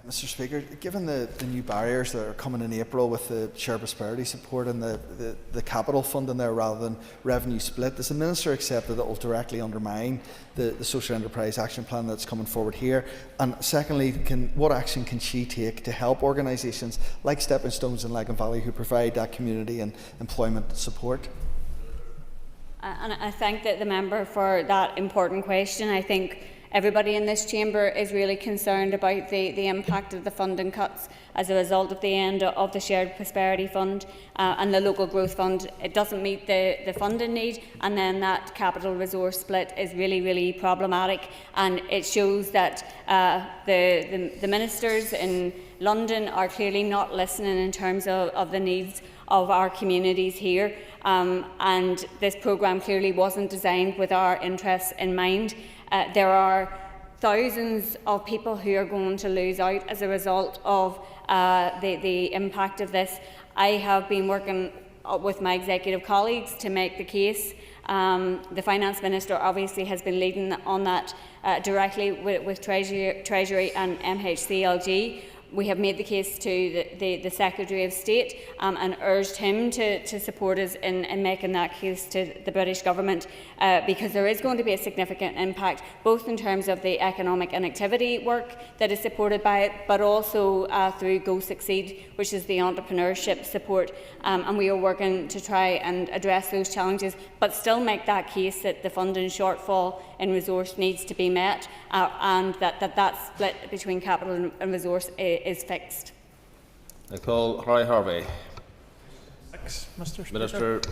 Mr. Speaker, given the new barriers that are coming in April with the share prosperity support and the capital fund in there rather than revenue split, does the Minister accept that it will directly undermine the Social Enterprise Action Plan that's coming forward here? And secondly, what action can she take to help organisations like Stepping Stones in Lagan Valley who provide that community and employment support? And I thank the member for that important question. I think everybody in this chamber is really concerned about the impact of the funding cuts as a result of the end of the Shared Prosperity Fund and the Local Growth Fund. It doesn't meet the funding need, and then that capital resource split is really problematic, and it shows that the ministers in London are clearly not listening in terms of the needs of our communities here, and this programme clearly wasn't designed with our interests in mind. There are thousands of people who are going to lose out as a result of the impact of this. I have been working with my executive colleagues to make the case. The Finance Minister obviously has been leading on that directly with Treasury and MHCLG. We have made the case to the Secretary of State and urged him to support us in making that case to the British Government because there is going to be a significant impact both in terms of the economic and activity work that is supported by it, but also through Go Succeed, which is the entrepreneurship support, and we are working to try and address those challenges but still make that case that the funding shortfall in resource needs to be met and that split between capital and resource is fixed. I call Harry Harvey. Mr. Speaker. Minister.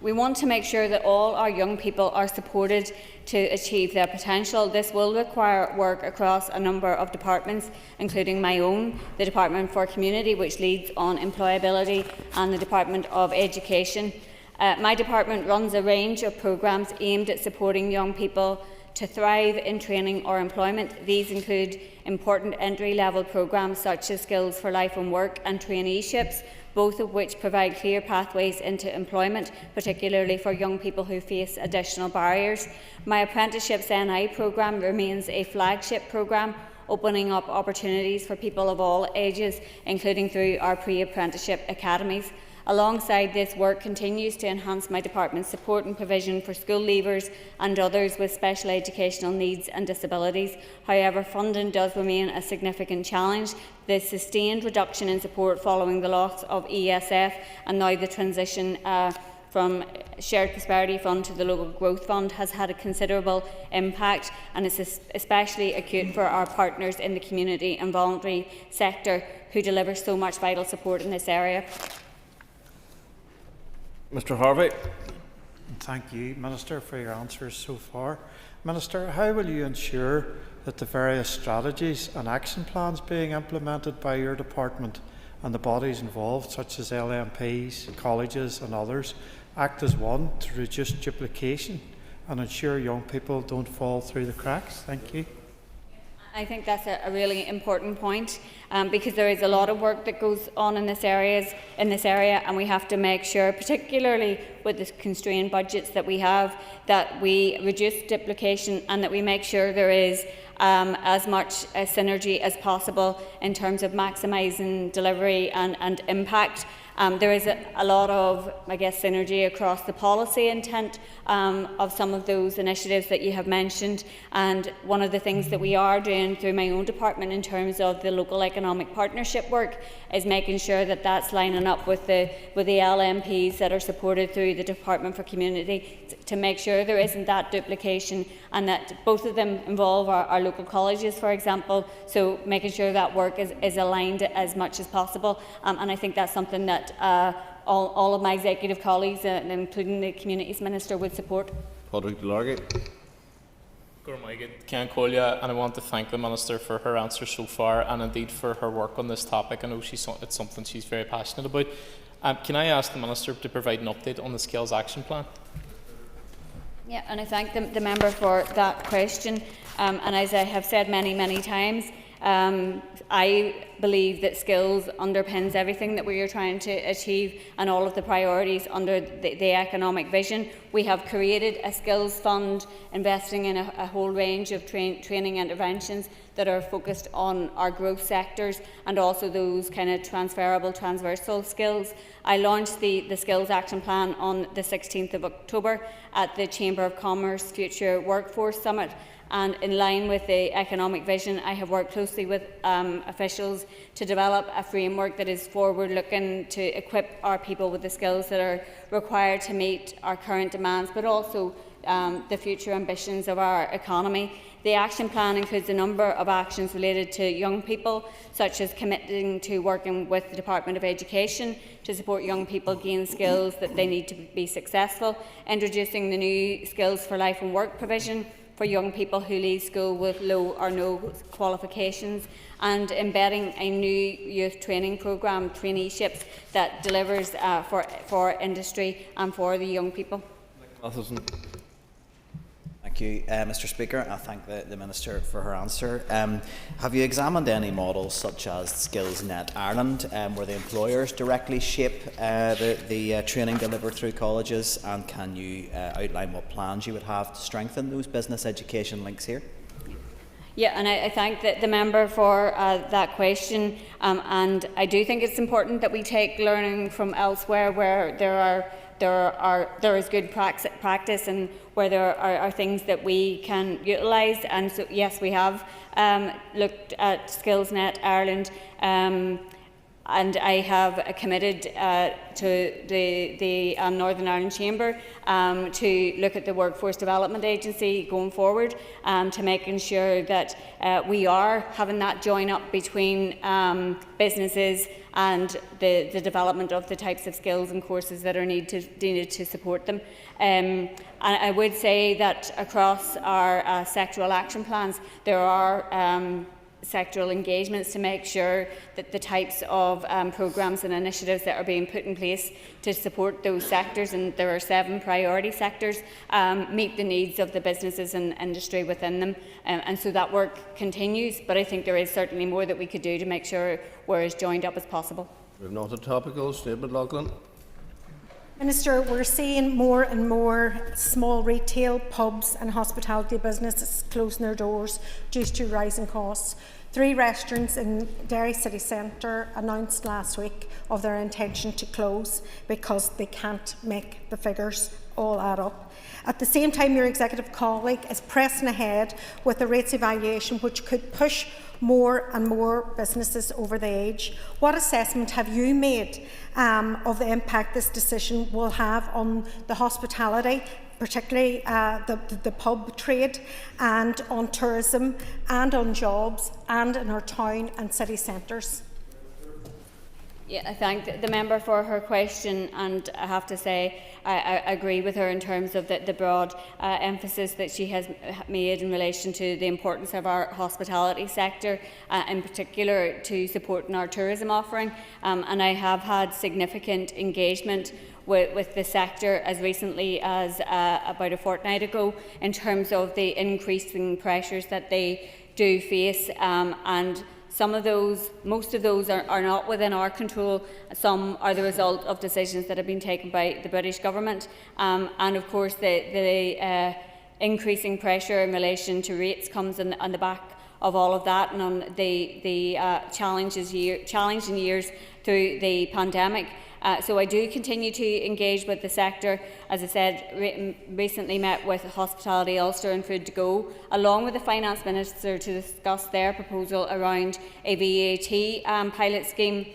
We want to make sure that all our young people are supported to achieve their potential. This will require work across a number of departments, including my own, the Department for Community, which leads on employability, and the Department of Education. My department runs a range of programmes aimed at supporting young people to thrive in training or employment. These include important entry-level programmes such as Skills for Life and Work and traineeships, both of which provide clear pathways into employment, particularly for young people who face additional barriers. My Apprenticeships NI programme remains a flagship programme, opening up opportunities for people of all ages, including through our pre-apprenticeship academies. Alongside this work continues to enhance my department's support and provision for school leavers and others with special educational needs and disabilities. However, funding does remain a significant challenge. The sustained reduction in support following the loss of ESF and now the transition from Shared Prosperity Fund to the Local Growth Fund has had a considerable impact, and it's especially acute for our partners in the community and voluntary sector who deliver so much vital support in this area. Mr. Harvey. Thank you, Minister, for your answers so far. Minister, how will you ensure that the various strategies and action plans being implemented by your department and the bodies involved, such as LMPs, colleges and others, act as one to reduce duplication and ensure young people don't fall through the cracks? Thank you. I think that's a really important point, because there is a lot of work that goes on in this area, and we have to make sure, particularly with the constrained budgets that we have, that we reduce duplication and that we make sure there is as much synergy as possible in terms of maximising delivery and impact. There is a lot of, I guess, synergy across the policy intent of some of those initiatives that you have mentioned, and one of the things that we are doing through my own department in terms of the local economic partnership work is making sure that that's lining up with the LMPs that are supported through the Department for Community to make sure there isn't that duplication, and that both of them involve our local colleges, for example, so making sure that work is aligned as much as possible, and I think that's something that all of my executive colleagues, including the Communities Minister, would support. Padraig Delargy. And I want to thank the Minister for her answers so far, and indeed for her work on this topic. I know it's something she's very passionate about. Can I ask the Minister to provide an update on the Skills Action Plan? Yeah, and I thank the member for that question. And as I have said many times, I believe that skills underpins everything that we are trying to achieve and all of the priorities under the economic vision. We have created a skills fund investing in a whole range of training interventions that are focused on our growth sectors and also those kind of transversal skills. I launched the Skills Action Plan on the 16th of October at the Chamber of Commerce Future Workforce Summit. And in line with the economic vision, I have worked closely with officials to develop a framework that is forward-looking to equip our people with the skills that are required to meet our current demands, but also the future ambitions of our economy. The action plan includes a number of actions related to young people, such as committing to working with the Department of Education to support young people gain skills that they need to be successful, introducing the new Skills for Life and Work provision for young people who leave school with low or no qualifications, and embedding a new youth training programme, traineeships, that delivers for industry and for the young people. Thank you, Mr. Speaker. I thank the Minister for her answer. Have you examined any models such as SkillsNet Ireland, where the employers directly shape the training delivered through colleges, and can you outline what plans you would have to strengthen those business education links here? Yeah, and I thank the member for that question, and I do think it's important that we take learning from elsewhere where there is good practice and where there are things that we can utilise. And so, yes, we have looked at SkillsNet Ireland, and I have committed to the Northern Ireland Chamber to look at the Workforce Development Agency going forward, to making sure that we are having that join up between businesses and the development of the types of skills and courses that are needed to support them. And I would say that across our sectoral action plans, there are sectoral engagements to make sure that the types of programmes and initiatives that are being put in place to support those sectors, and there are 7 priority sectors, meet the needs of the businesses and industry within them. And so that work continues, but I think there is certainly more that we could do to make sure we're as joined up as possible. We've not a topical statement, Lachlan. Minister, we're seeing more and more small retail, pubs and hospitality businesses closing their doors due to rising costs. 3 restaurants in Derry City Centre announced last week of their intention to close because they can't make the figures all add up. At the same time, your executive colleague is pressing ahead with the rates evaluation, which could push more and more businesses over the edge. What assessment have you made of the impact this decision will have on the hospitality, particularly the pub trade, and on tourism, and on jobs, and in our town and city centres? Yeah, I thank the member for her question, and I have to say I agree with her in terms of the broad emphasis that she has made in relation to the importance of our hospitality sector, in particular to supporting our tourism offering. And I have had significant engagement with the sector as recently as about a fortnight ago in terms of the increasing pressures that they do face, and some of those, most of those are not within our control. Some are the result of decisions that have been taken by the British government. And of course the increasing pressure in relation to rates comes on the back of all of that, and on the challenging years through the pandemic. So I do continue to engage with the sector. As I said, recently met with Hospitality Ulster and Food to Go, along with the Finance Minister, to discuss their proposal around a VAT pilot scheme,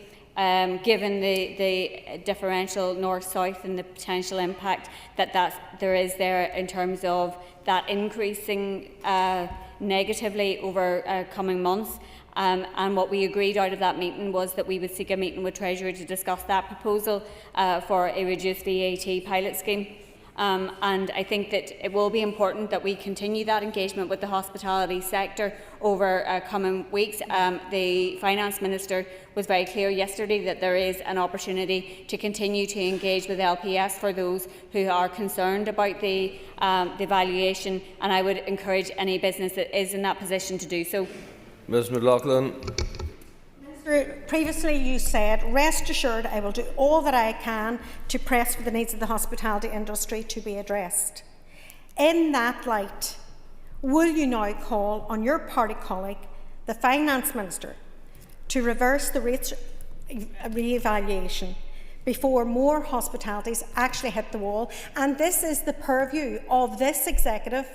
given the differential north-south and the potential impact that there is there in terms of that increasing negatively over coming months. And what we agreed out of that meeting was that we would seek a meeting with Treasury to discuss that proposal for a reduced VAT pilot scheme. And I think that it will be important that we continue that engagement with the hospitality sector over coming weeks. The Finance Minister was very clear yesterday that there is an opportunity to continue to engage with LPS for those who are concerned about the valuation, and I would encourage any business that is in that position to do so. Ms McLaughlin. Minister, previously you said, rest assured I will do all that I can to press for the needs of the hospitality industry to be addressed. In that light, will you now call on your party colleague, the Finance Minister, to reverse the rates re-evaluation before more hospitalities actually hit the wall? And this is the purview of this executive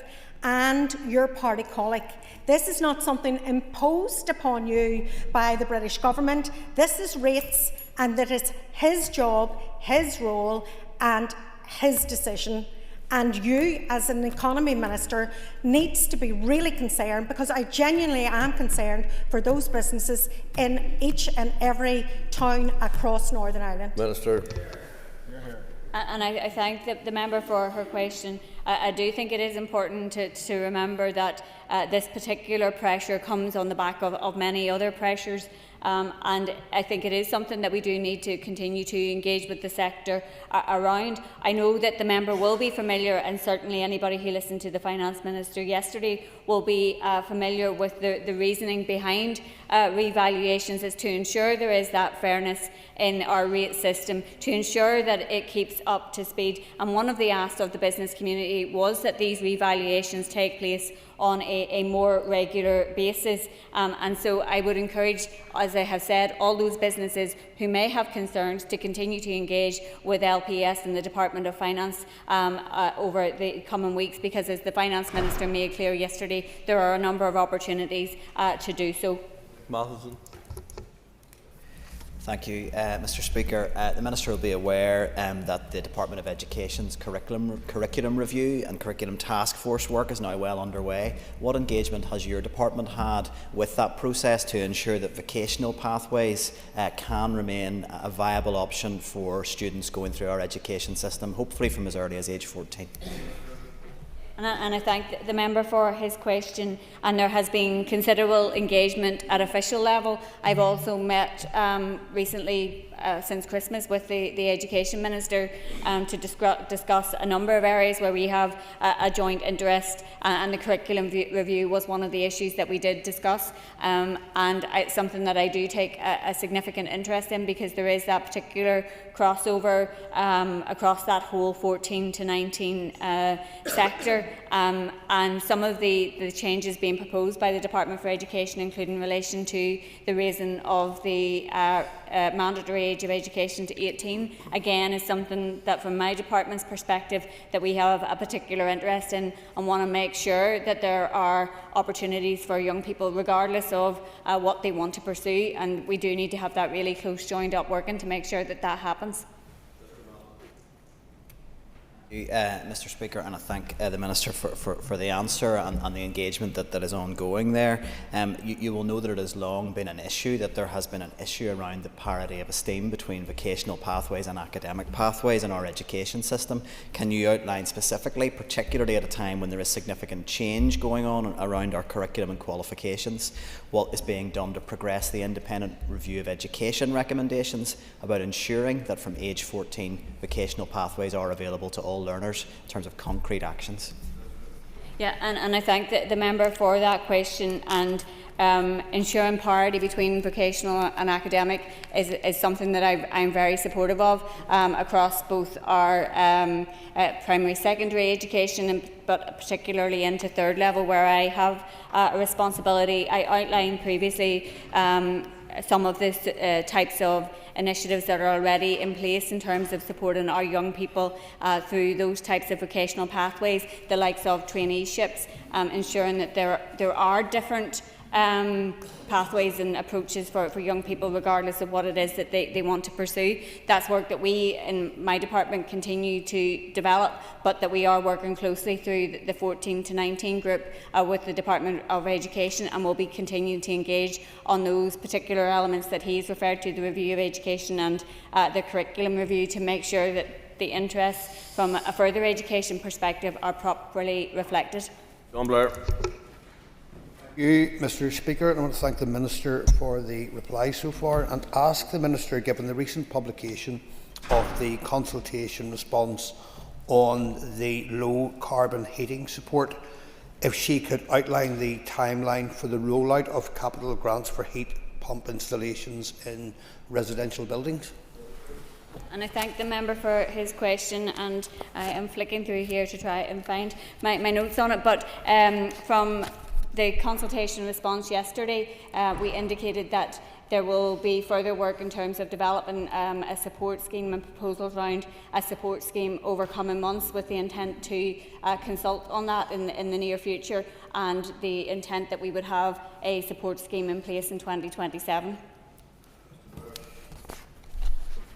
and your party colleague. This is not something imposed upon you by the British government. This is rates, and that is his job, his role and his decision. And you, as an economy minister, needs to be really concerned, because I genuinely am concerned for those businesses in each and every town across Northern Ireland. Minister. And I thank the member for her question. I do think it is important to remember that this particular pressure comes on the back of many other pressures. And I think it is something that we do need to continue to engage with the sector around. I know that the member will be familiar, and certainly anybody who listened to the Finance Minister yesterday will be familiar with the reasoning behind revaluations, is to ensure there is that fairness in our rate system, to ensure that it keeps up to speed. And one of the asks of the business community was that these revaluations take place on a more regular basis. And so I would encourage, as I have said, all those businesses who may have concerns to continue to engage with LPS and the Department of Finance over the coming weeks, because as the Finance Minister made clear yesterday, there are a number of opportunities to do so. Matheson. Thank you, Mr Speaker. The Minister will be aware that the Department of Education's curriculum review and curriculum task force work is now well underway. What engagement has your department had with that process to ensure that vocational pathways can remain a viable option for students going through our education system, hopefully from as early as age 14? And I thank the member for his question, and there has been considerable engagement at official level. I've also met recently, since Christmas, with the Education Minister to discuss a number of areas where we have a joint interest, and the curriculum review was one of the issues that we did discuss, and it's something that I do take a significant interest in, because there is that particular crossover across that whole 14 to 19 sector. and some of the changes being proposed by the Department for Education, including in relation to the raising of the mandatory age of education to 18, again is something that from my department's perspective that we have a particular interest in and want to make sure that there are opportunities for young people regardless of what they want to pursue, and we do need to have that really close joined up working to make sure that that happens. Mr. Speaker, and I thank the Minister for the answer and the engagement that is ongoing there. You will know that it has long been an issue, that there has been an issue around the parity of esteem between vocational pathways and academic pathways in our education system. Can you outline specifically, particularly at a time when there is significant change going on around our curriculum and qualifications, what is being done to progress the independent review of education recommendations about ensuring that from age 14 vocational pathways are available to all learners in terms of concrete actions? Yeah, and I thank the member for that question, and ensuring parity between vocational and academic is something that I'm very supportive of across both our primary, secondary education, but particularly into third level where I have a responsibility. I outlined previously some of the types of initiatives that are already in place in terms of supporting our young people through those types of vocational pathways, the likes of traineeships, ensuring that there are different pathways and approaches for young people regardless of what it is that they want to pursue. That's work that we in my department continue to develop, but that we are working closely through the 14 to 19 group with the Department of Education, and will be continuing to engage on those particular elements that he's referred to, the review of education and the curriculum review, to make sure that the interests from a further education perspective are properly reflected. John Blair. Thank you, Mr. Speaker, and I want to thank the Minister for the reply so far and ask the Minister, given the recent publication of the consultation response on the low carbon heating support, if she could outline the timeline for the rollout of capital grants for heat pump installations in residential buildings. And I thank the member for his question, and I am flicking through here to try and find my notes on it, but from the consultation response yesterday, we indicated that there will be further work in terms of developing a support scheme and proposals around a support scheme over coming months, with the intent to consult on that in the near future, and the intent that we would have a support scheme in place in 2027.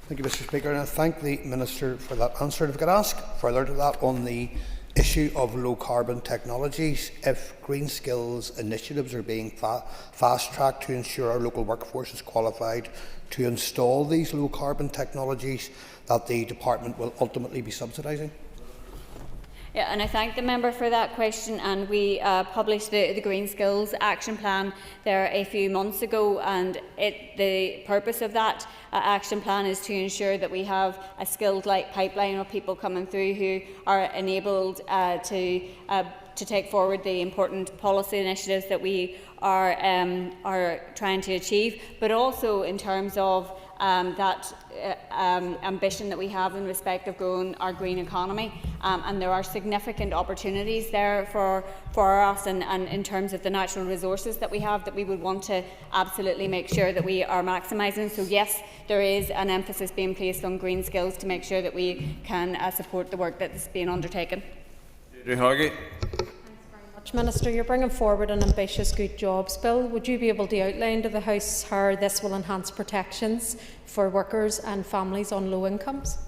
Thank you, Mr. Speaker, and I thank the Minister for that answer. If I could ask further to that on the issue of low carbon technologies, if green skills initiatives are being fast tracked to ensure our local workforce is qualified to install these low carbon technologies that the department will ultimately be subsidising. Yeah, and I thank the member for that question, and we published the Green Skills Action Plan there a few months ago, and the purpose of that action plan is to ensure that we have a skilled pipeline of people coming through who are enabled to take forward the important policy initiatives that we are trying to achieve, but also in terms of that ambition that we have in respect of growing our green economy, and there are significant opportunities there for us, and in terms of the natural resources that we have, that we would want to absolutely make sure that we are maximising. So yes, there is an emphasis being placed on green skills to make sure that we can support the work that is being undertaken. Minister, you're bringing forward an ambitious Good Jobs bill. Would you be able to outline to the House how this will enhance protections for workers and families on low incomes?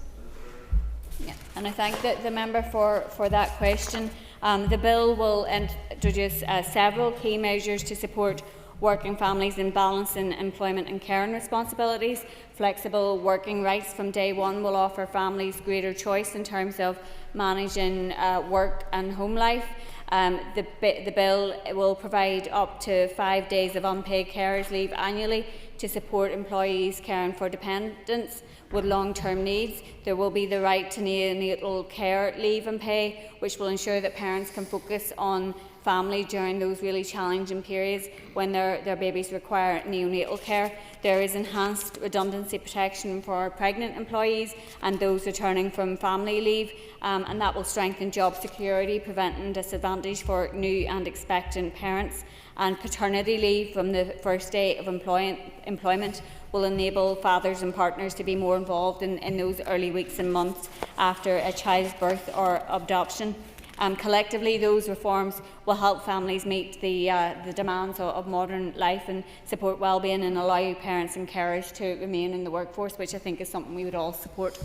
Yeah, and I thank the member for that question. The bill will introduce several key measures to support working families in balancing employment and caring responsibilities. Flexible working rights from day one will offer families greater choice in terms of managing work and home life. The bill will provide up to 5 days of unpaid carers leave annually to support employees caring for dependents. with long-term needs. There will be the right to neonatal care leave and pay, which will ensure that parents can focus on family during those really challenging periods when their babies require neonatal care. There is enhanced redundancy protection for pregnant employees and those returning from family leave, and that will strengthen job security, preventing disadvantage for new and expectant parents. And paternity leave from the first day of employment will enable fathers and partners to be more involved in those early weeks and months after a child's birth or adoption. Collectively, those reforms will help families meet the demands of modern life and support well-being and allow parents and carers to remain in the workforce, which I think is something we would all support.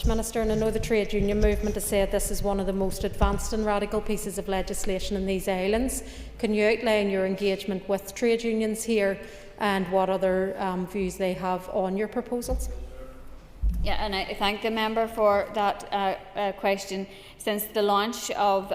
Minister, and I know the trade union movement has said this is one of the most advanced and radical pieces of legislation in these islands. Can you outline your engagement with trade unions here and what other views they have on your proposals? Yeah, and I thank the member for that question. Since the launch of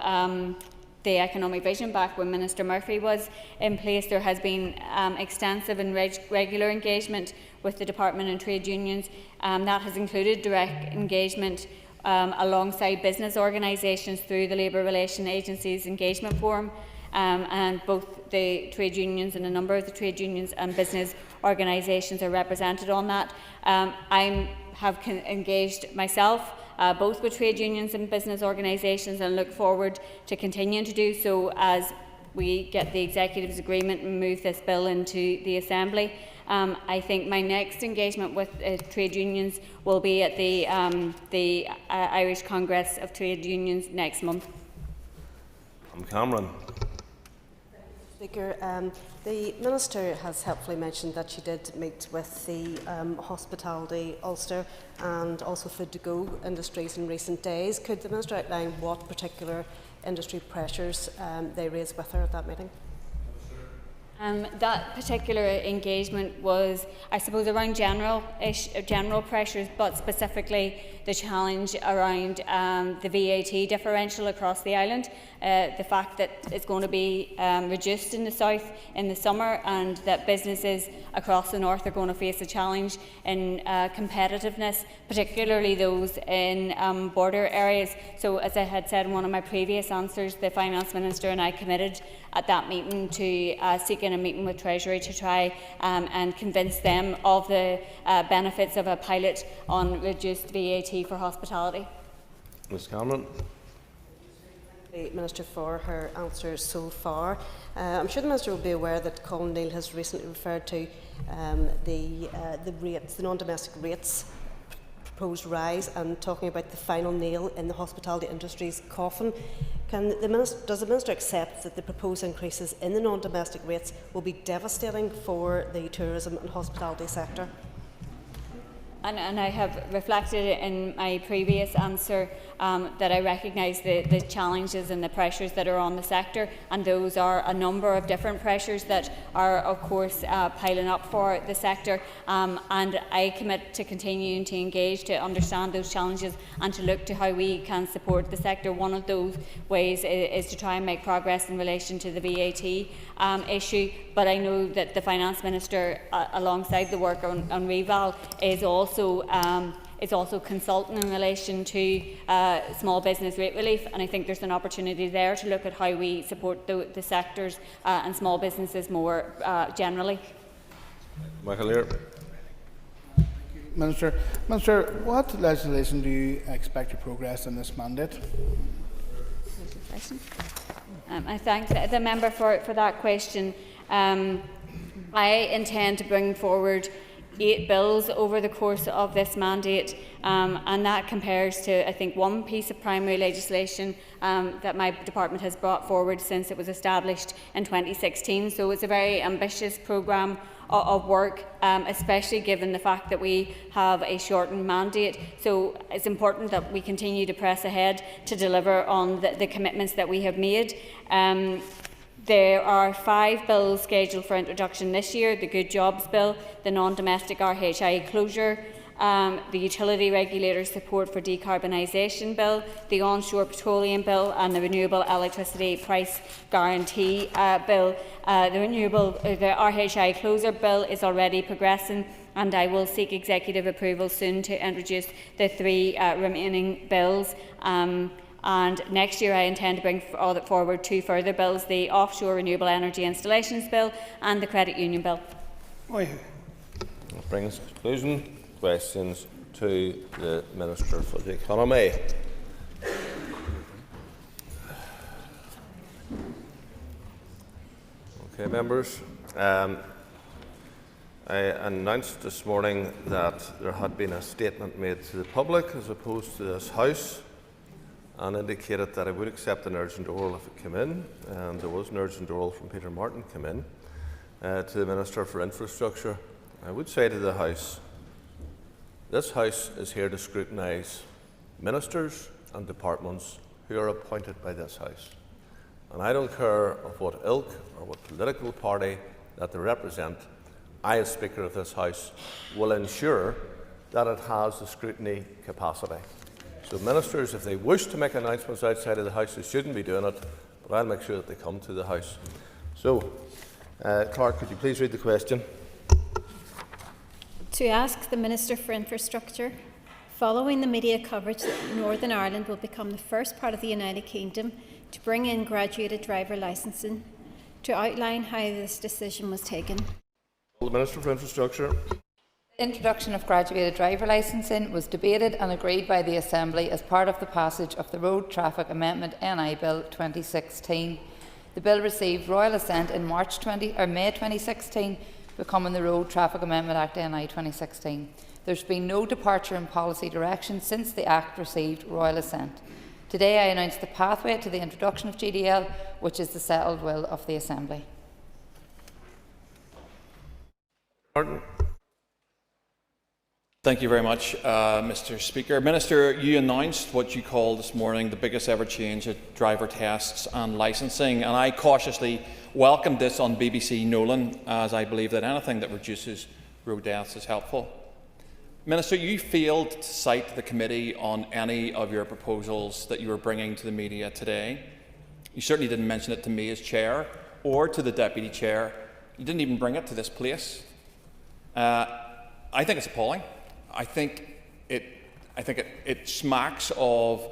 the economic vision back when Minister Murphy was in place, there has been extensive and regular engagement with the Department and trade unions. That has included direct engagement alongside business organisations through the Labour Relations Agency's engagement forum, and both the trade unions and a number of the trade unions and business organisations are represented on that. I have engaged myself both with trade unions and business organisations, and look forward to continuing to do so as we get the Executive's agreement and move this bill into the Assembly. I think my next engagement with trade unions will be at the Irish Congress of Trade Unions next month. Cameron. Speaker, the Minister has helpfully mentioned that she did meet with the hospitality, Ulster and also food to go industries in recent days. Could the Minister outline what particular industry pressures they raised with her at that meeting? That particular engagement was, I suppose, around general pressures, but specifically the challenge around the VAT differential across the island. The fact that it's going to be reduced in the south in the summer, and that businesses across the north are going to face a challenge in competitiveness, particularly those in border areas. So, as I had said in one of my previous answers, the Finance Minister and I committed at that meeting to seeking a meeting with Treasury to try and convince them of the benefits of a pilot on reduced VAT for hospitality. Ms Cameron. The Minister for her answers so far. I'm sure the Minister will be aware that Colin Neil has recently referred to the rates, the non-domestic rates proposed rise, and talking about the final nail in the hospitality industry's coffin. Does the Minister accept that the proposed increases in the non-domestic rates will be devastating for the tourism and hospitality sector? And I have reflected in my previous answer that I recognise the challenges and the pressures that are on the sector, and those are a number of different pressures that are, of course, piling up for the sector. And I commit to continuing to engage to understand those challenges and to look to how we can support the sector. One of those ways is to try and make progress in relation to the VAT issue. But I know that the Finance Minister, alongside the work on Reval, is also consulting in relation to small business rate relief, and I think there's an opportunity there to look at how we support the sectors and small businesses more generally. Michael Lear. Minister, what legislation do you expect to progress in this mandate? I thank the member for that question. I intend to bring forward 8 bills over the course of this mandate, and that compares to, I think, one piece of primary legislation that my department has brought forward since it was established in 2016. So it's a very ambitious programme of work, especially given the fact that we have a shortened mandate. So it's important that we continue to press ahead to deliver on the commitments that we have made. There are 5 bills scheduled for introduction this year: the Good Jobs Bill, the Non-Domestic RHI Closure, the Utility Regulator Support for Decarbonisation Bill, the Onshore Petroleum Bill, and the Renewable Electricity Price Guarantee Bill. The RHI Closure Bill is already progressing and I will seek executive approval soon to introduce the 3 remaining bills. And next year I intend to bring forward 2 further bills, the Offshore Renewable Energy Installations Bill and the Credit Union Bill. That brings to conclusion questions to the Minister for the Economy. Okay, members. I announced this morning that there had been a statement made to the public as opposed to this House, and indicated that I would accept an urgent oral if it came in, and there was an urgent oral from Peter Martin come in to the Minister for Infrastructure. I would say to the House, this House is here to scrutinise ministers and departments who are appointed by this House. And I don't care of what ilk or what political party that they represent, I, as Speaker of this House, will ensure that it has the scrutiny capacity. So ministers, if they wish to make announcements outside of the House, they shouldn't be doing it, but I'll make sure that they come to the House. So, Clerk, could you please read the question? To ask the Minister for Infrastructure, following the media coverage that Northern Ireland will become the first part of the United Kingdom to bring in graduated driver licensing, to outline how this decision was taken. The Minister for Infrastructure. The introduction of graduated driver licensing was debated and agreed by the Assembly as part of the passage of the Road Traffic Amendment NI Bill 2016. The bill received royal assent in May 2016, becoming the Road Traffic Amendment Act NI 2016. There has been no departure in policy direction since the Act received royal assent. Today I announce the pathway to the introduction of GDL, which is the settled will of the Assembly. Martin. Thank you very much, Mr. Speaker. Minister, you announced what you called this morning the biggest ever change at driver tests and licensing, and I cautiously welcomed this on BBC Nolan, as I believe that anything that reduces road deaths is helpful. Minister, you failed to cite the committee on any of your proposals that you were bringing to the media today. You certainly didn't mention it to me as chair or to the deputy chair. You didn't even bring it to this place. I think it's appalling. I think it smacks of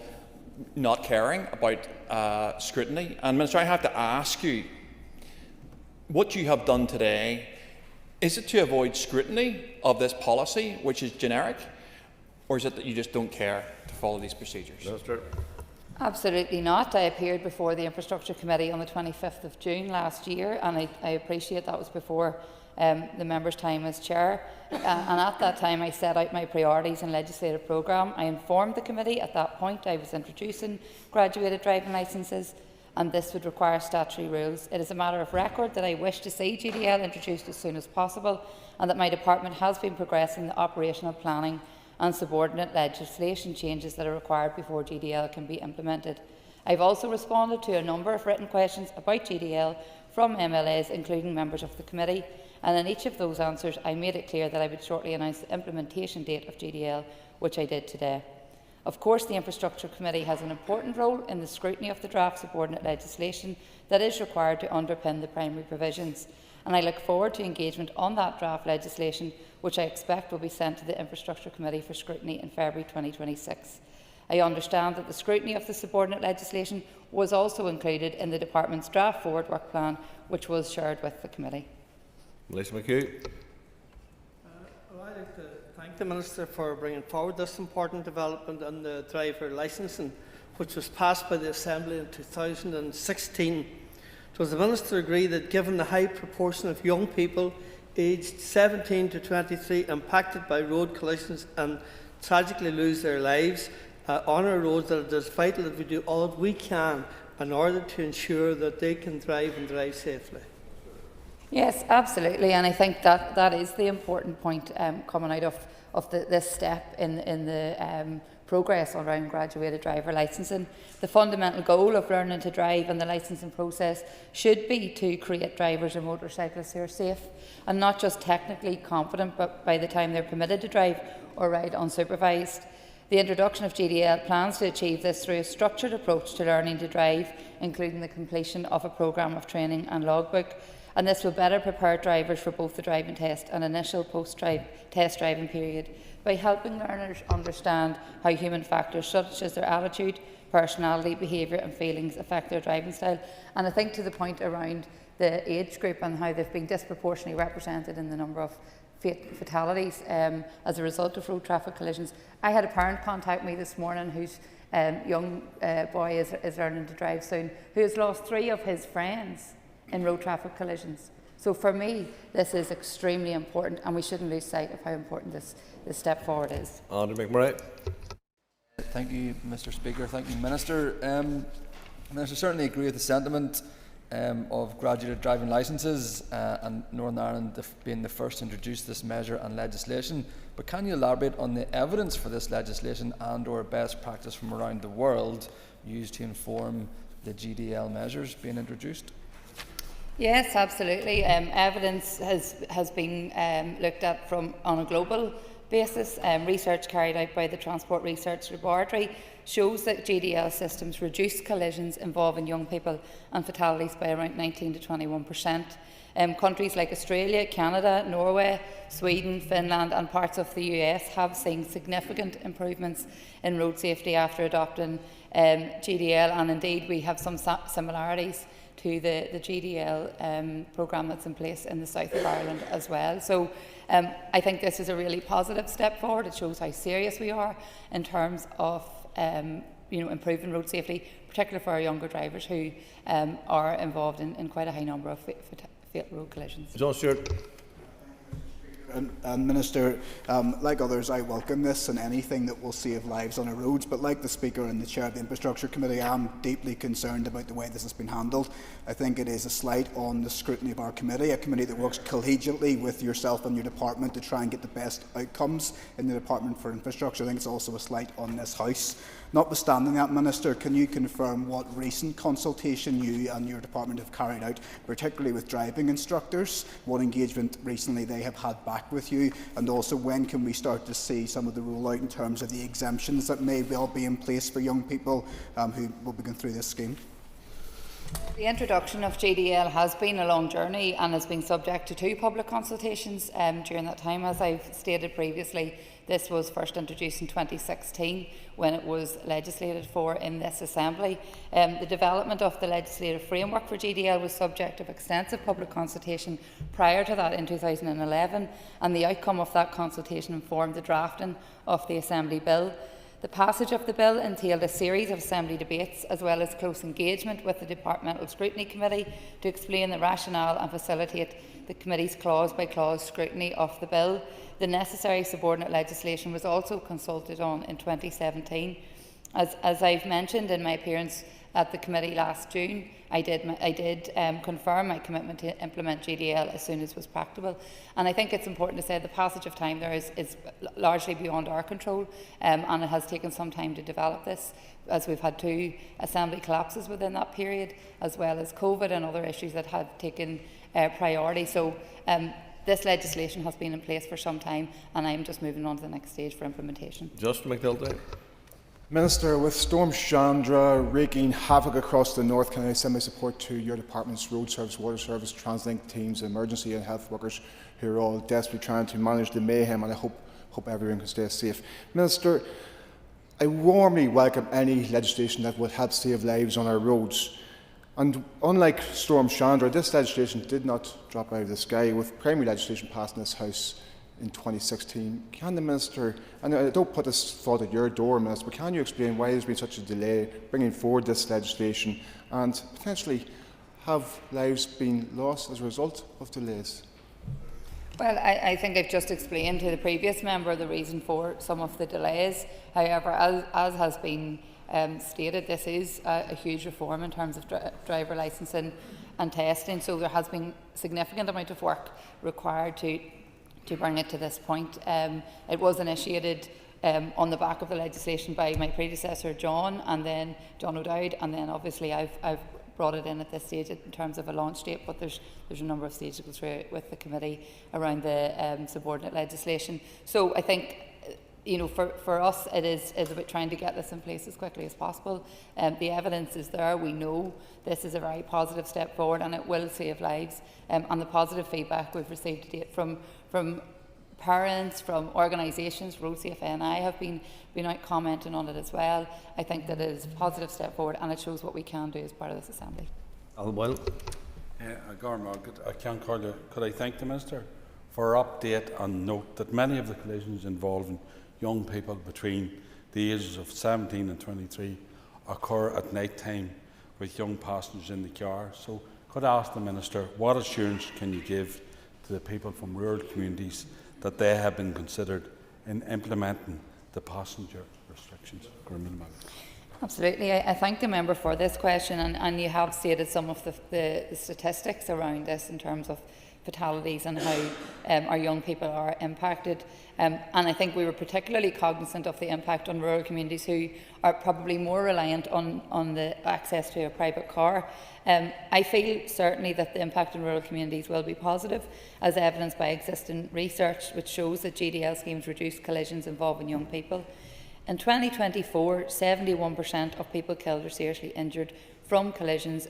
not caring about scrutiny. And Minister, I have to ask you, what you have done today, is it to avoid scrutiny of this policy, which is generic, or is it that you just don't care to follow these procedures? Minister. Absolutely not. I appeared before the Infrastructure Committee on the 25th of June last year, and I appreciate that was before the member's time as chair. And at that time I set out my priorities and legislative programme. I informed the committee at that point I was introducing graduated driving licences, and this would require statutory rules. It is a matter of record that I wish to see GDL introduced as soon as possible, and that my department has been progressing the operational planning and subordinate legislation changes that are required before GDL can be implemented. I have also responded to a number of written questions about GDL from MLAs, including members of the committee, and in each of those answers I made it clear that I would shortly announce the implementation date of GDL, which I did today. Of course, the Infrastructure Committee has an important role in the scrutiny of the draft subordinate legislation that is required to underpin the primary provisions, and I look forward to engagement on that draft legislation, which I expect will be sent to the Infrastructure Committee for scrutiny in February 2026. I understand that the scrutiny of the subordinate legislation was also included in the Department's draft forward work plan, which was shared with the committee. Melissa McHugh. I'd like to thank the Minister for bringing forward this important development on the driver licensing, which was passed by the Assembly in 2016. Does the Minister agree that given the high proportion of young people aged 17 to 23 impacted by road collisions and tragically lose their lives on our roads, that it is vital that we do all that we can in order to ensure that they can drive and drive safely? Yes, absolutely, and I think that is the important point coming out of this step in the progress around graduated driver licensing. The fundamental goal of learning to drive and the licensing process should be to create drivers and motorcyclists who are safe and not just technically confident, but by the time they're permitted to drive or ride unsupervised. The introduction of GDL plans to achieve this through a structured approach to learning to drive, including the completion of a programme of training and logbook. and this will better prepare drivers for both the driving test and initial post-test driving period by helping learners understand how human factors such as their attitude, personality, behaviour and feelings affect their driving style. And I think to the point around the age group and how they've been disproportionately represented in the number of fatalities as a result of road traffic collisions. I had a parent contact me this morning whose young boy is learning to drive soon, who has lost 3 of his friends in road traffic collisions. So for me, this is extremely important, and we shouldn't lose sight of how important this step forward is. Andrew McMurray. Thank you, Mr. Speaker. Thank you, Minister. I certainly agree with the sentiment of graduated driving licences and Northern Ireland being the first to introduce this measure and legislation. But can you elaborate on the evidence for this legislation and/or best practice from around the world used to inform the GDL measures being introduced? Yes, absolutely. Evidence has been looked at on a global basis. Research carried out by the Transport Research Laboratory shows that GDL systems reduce collisions involving young people and fatalities by around 19 to 21%. Countries like Australia, Canada, Norway, Sweden, Finland and parts of the US have seen significant improvements in road safety after adopting GDL, and indeed we have some similarities to the GDL programme that's in place in the south of Ireland as well. So I think this is a really positive step forward. It shows how serious we are in terms of improving road safety, particularly for our younger drivers who are involved in quite a high number of fatal road collisions. John Stewart. And Minister, like others, I welcome this and anything that will save lives on our roads. But like the Speaker and the Chair of the Infrastructure Committee, I am deeply concerned about the way this has been handled. I think it is a slight on the scrutiny of our committee, a committee that works collegiately with yourself and your department to try and get the best outcomes in the Department for Infrastructure. I think it's also a slight on this House. Notwithstanding that, Minister, can you confirm what recent consultation you and your department have carried out, particularly with driving instructors, what engagement recently they have had back with you, and also when can we start to see some of the rollout in terms of the exemptions that may well be in place for young people who will be going through this scheme? The introduction of GDL has been a long journey and has been subject to 2 public consultations during that time. As I've stated previously, this was first introduced in 2016 when it was legislated for in this Assembly. The development of the legislative framework for GDL was subject of extensive public consultation prior to that in 2011, and the outcome of that consultation informed the drafting of the Assembly Bill. The passage of the bill entailed a series of Assembly debates as well as close engagement with the Departmental Scrutiny Committee to explain the rationale and facilitate the Committee's clause-by-clause scrutiny of the bill. The necessary subordinate legislation was also consulted on in 2017. As I've mentioned in my appearance at the Committee last June, I did confirm my commitment to implement GDL as soon as was practicable. And I think it's important to say the passage of time there is largely beyond our control, and it has taken some time to develop this, as we've had 2 Assembly collapses within that period, as well as COVID and other issues that have taken priority. So this legislation has been in place for some time, and I'm just moving on to the next stage for implementation. Justin McNulty. Minister, with Storm Chandra wreaking havoc across the north, can I send my support to your department's road service, water service, TransLink teams, emergency and health workers who are all desperately trying to manage the mayhem, and I hope everyone can stay safe. Minister, I warmly welcome any legislation that will help save lives on our roads. And unlike Storm Chandra, this legislation did not drop out of the sky, with primary legislation passed in this House in 2016. Can the Minister, and I don't put this fault at your door, Minister, but can you explain why there's been such a delay bringing forward this legislation, and potentially have lives been lost as a result of delays? Well, I think I've just explained to the previous member the reason for some of the delays. However, as has been stated, this is a huge reform in terms of driver licensing and testing, so there has been a significant amount of work required to bring it to this point. It was initiated on the back of the legislation by my predecessor John O'Dowd, and then obviously I've brought it in at this stage in terms of a launch date, but there's a number of stages to go through with the committee around the subordinate legislation. So I think you know, for us, it is about trying to get this in place as quickly as possible. The evidence is there. We know this is a very positive step forward, and it will save lives. And the positive feedback we've received to date from parents, from organisations, Road Safe NI have been out commenting on it as well. I think that it is a positive step forward, and it shows what we can do as part of this assembly. Could I thank the Minister for her update and note that many of the collisions involving young people between the ages of 17 and 23 occur at night time with young passengers in the car. So could I ask the Minister, what assurance can you give to the people from rural communities that they have been considered in implementing the passenger restrictions? Absolutely. I thank the member for this question, and you have stated some of the statistics around this in terms of fatalities and how our young people are impacted. And I think we were particularly cognizant of the impact on rural communities who are probably more reliant on the access to a private car. I feel certainly that the impact on rural communities will be positive, as evidenced by existing research which shows that GDL schemes reduce collisions involving young people. In 2024, 71% of people killed or seriously injured from collisions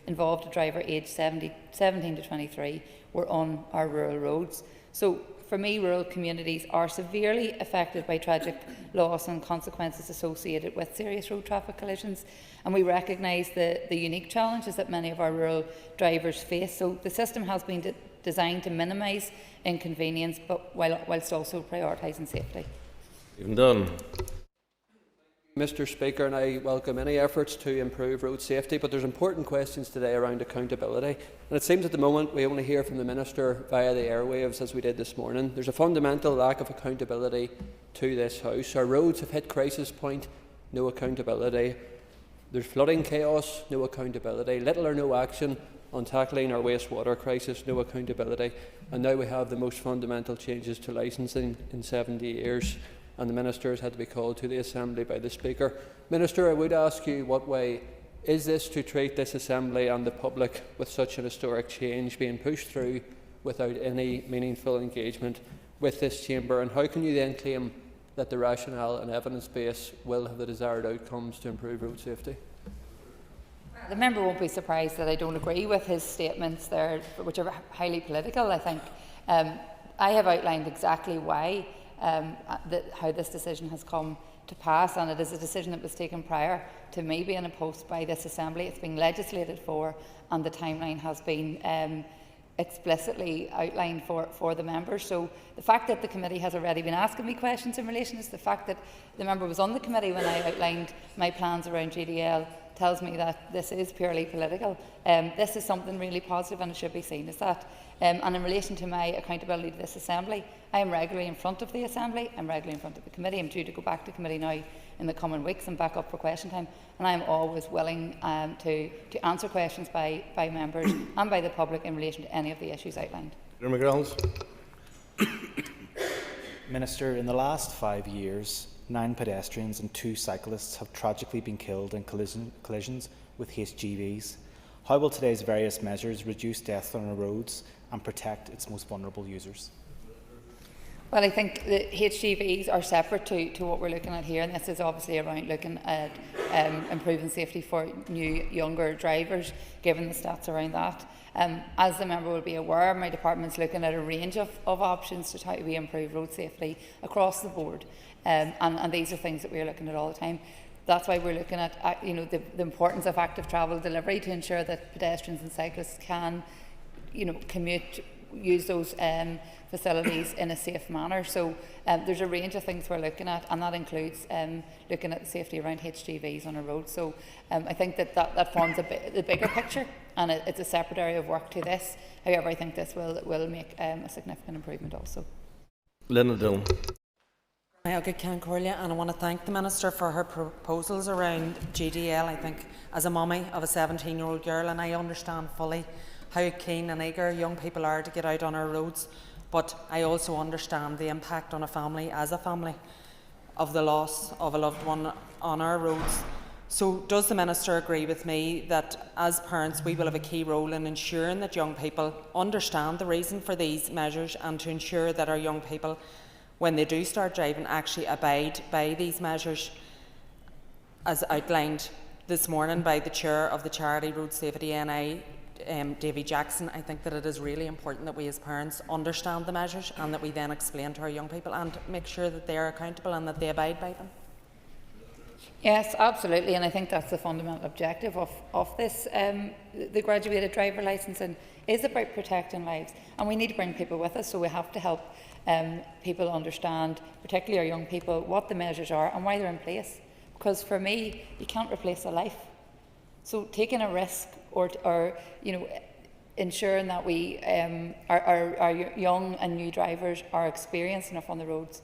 involved a driver aged 17 to 23 were on our rural roads. So for me, rural communities are severely affected by tragic loss and consequences associated with serious road traffic collisions, and we recognise the unique challenges that many of our rural drivers face. So the system has been designed to minimise inconvenience, but whilst also prioritising safety. Even done. Mr. Speaker, and I welcome any efforts to improve road safety, but there's important questions today around accountability. And it seems at the moment we only hear from the Minister via the airwaves, as we did this morning. There's a fundamental lack of accountability to this House. Our roads have hit crisis point, no accountability. There's flooding chaos, no accountability. Little or no action on tackling our wastewater crisis, no accountability. And now we have the most fundamental changes to licensing in 70 years. And the Minister has had to be called to the Assembly by the Speaker. Minister, I would ask you, what way is this to treat this Assembly and the public with such an historic change being pushed through without any meaningful engagement with this Chamber? And how can you then claim that the rationale and evidence base will have the desired outcomes to improve road safety? The member won't be surprised that I don't agree with his statements there, which are highly political. I think I have outlined exactly why how this decision has come to pass, and it is a decision that was taken prior to me being opposed by this Assembly. It's been legislated for, and the timeline has been explicitly outlined for the members. So the fact that the committee has already been asking me questions in relation to the fact that the member was on the committee when I outlined my plans around GDL tells me that this is purely political. This is something really positive, and it should be seen as that. And in relation to my accountability to this Assembly, I am regularly in front of the Assembly, I'm regularly in front of the committee. I'm due to go back to committee now in the coming weeks and back up for question time, and I am always willing to answer questions by members and by the public in relation to any of the issues outlined. Minister, in the last 5 years, 9 pedestrians and 2 cyclists have tragically been killed in collisions with HGVs. How will today's various measures reduce deaths on our roads and protect its most vulnerable users? Well, I think the HGVs are separate to what we're looking at here, and this is obviously around looking at improving safety for new, younger drivers, given the stats around that. As the member will be aware, my department is looking at a range of options to how we improve road safety across the board, and these are things that we are looking at all the time. That's why we're looking at the importance of active travel delivery to ensure that pedestrians and cyclists can commute, use those facilities in a safe manner. So there's a range of things we're looking at, and that includes looking at the safety around HGVs on a road. So I think that forms the bigger picture, and it's a separate area of work to this. However, I think this will make a significant improvement also. Linda Dillon. And I want to thank the Minister for her proposals around GDL. I think as a mummy of a 17-year-old girl, and I understand fully how keen and eager young people are to get out on our roads, but I also understand the impact on a family as a family of the loss of a loved one on our roads. So does the Minister agree with me that as parents we will have a key role in ensuring that young people understand the reason for these measures, and to ensure that our young people when they do start driving, actually abide by these measures, as outlined this morning by the chair of the charity Road Safety NI, Davy Jackson. I think that it is really important that we as parents understand the measures and that we then explain to our young people and make sure that they are accountable and that they abide by them. Yes, absolutely, and I think that's the fundamental objective of this. The graduated driver licensing is about protecting lives, and we need to bring people with us, so we have to help people understand, particularly our young people, what the measures are and why they're in place. Because for me, you can't replace a life. So taking a risk or ensuring that we our young and new drivers are experienced enough on the roads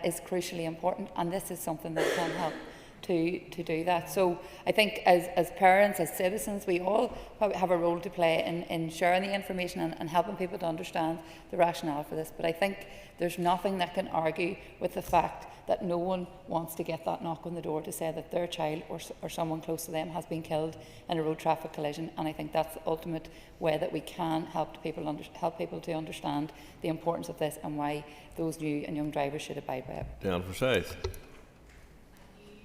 is crucially important, and this is something that can help to do that. So I think as parents, as citizens, we all have a role to play in sharing the information and helping people to understand the rationale for this. But I think there's nothing that can argue with the fact that no one wants to get that knock on the door to say that their child or someone close to them has been killed in a road traffic collision. And I think that's the ultimate way that we can help people to understand the importance of this and why those new and young drivers should abide by it. Diana Forsyth.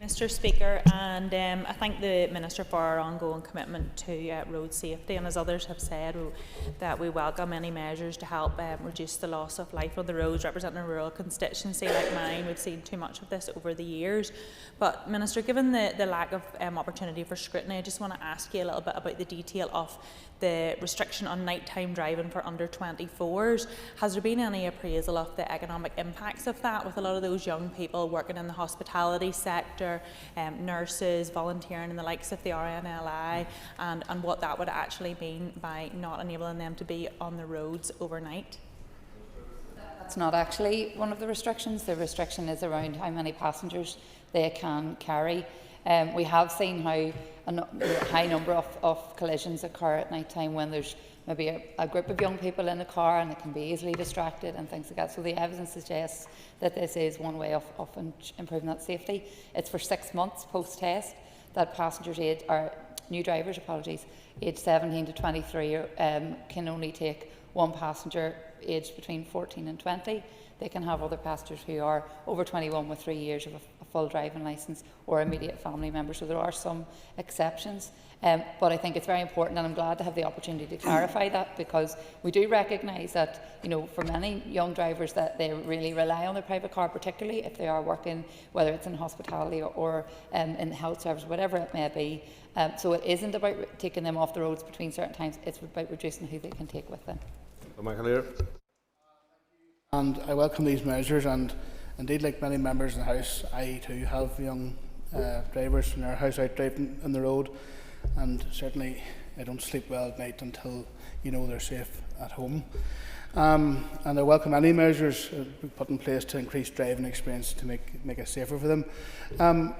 Mr Speaker, and I thank the Minister for our ongoing commitment to road safety, and as others have said, that we welcome any measures to help reduce the loss of life on the roads. Representing a rural constituency like mine, we've seen too much of this over the years. But Minister, given the lack of opportunity for scrutiny, I just want to ask you a little bit about the detail of the restriction on nighttime driving for under 24s. Has there been any appraisal of the economic impacts of that, with a lot of those young people working in the hospitality sector, nurses, volunteering in the likes of the RNLI, and what that would actually mean by not enabling them to be on the roads overnight? That's not actually one of the restrictions. The restriction is around how many passengers they can carry. We have seen how a high number of collisions occur at night time when there's maybe a group of young people in a car and they can be easily distracted and things like that. So the evidence suggests that this is one way of improving that safety. It's for 6 months post-test that passengers new drivers, aged 17 to 23 can only take one passenger aged between 14 and 20. They can have other passengers who are over 21 with 3 years of a full driving licence or immediate family members. So there are some exceptions. But I think it's very important, and I'm glad to have the opportunity to clarify that, because we do recognise that, for many young drivers, that they really rely on their private car, particularly if they are working, whether it's in hospitality or in the health service, whatever it may be. So it isn't about taking them off the roads between certain times, it's about reducing who they can take with them. And I welcome these measures, and indeed, like many members in the House, I too have young drivers in our house out driving on the road, and certainly I don't sleep well at night until they're safe at home. And I welcome any measures put in place to increase driving experience to make it safer for them.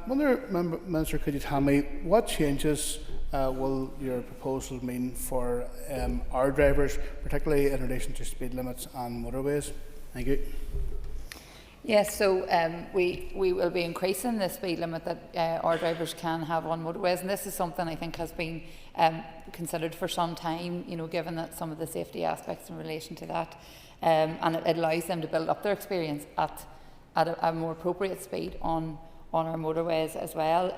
Minister, could you tell me what changes will your proposal mean for our drivers, particularly in relation to speed limits and motorways? Thank you. Yes, so we will be increasing the speed limit that our drivers can have on motorways, and this is something I think has been considered for some time, given that some of the safety aspects in relation to that, and it allows them to build up their experience at a more appropriate speed on our motorways as well.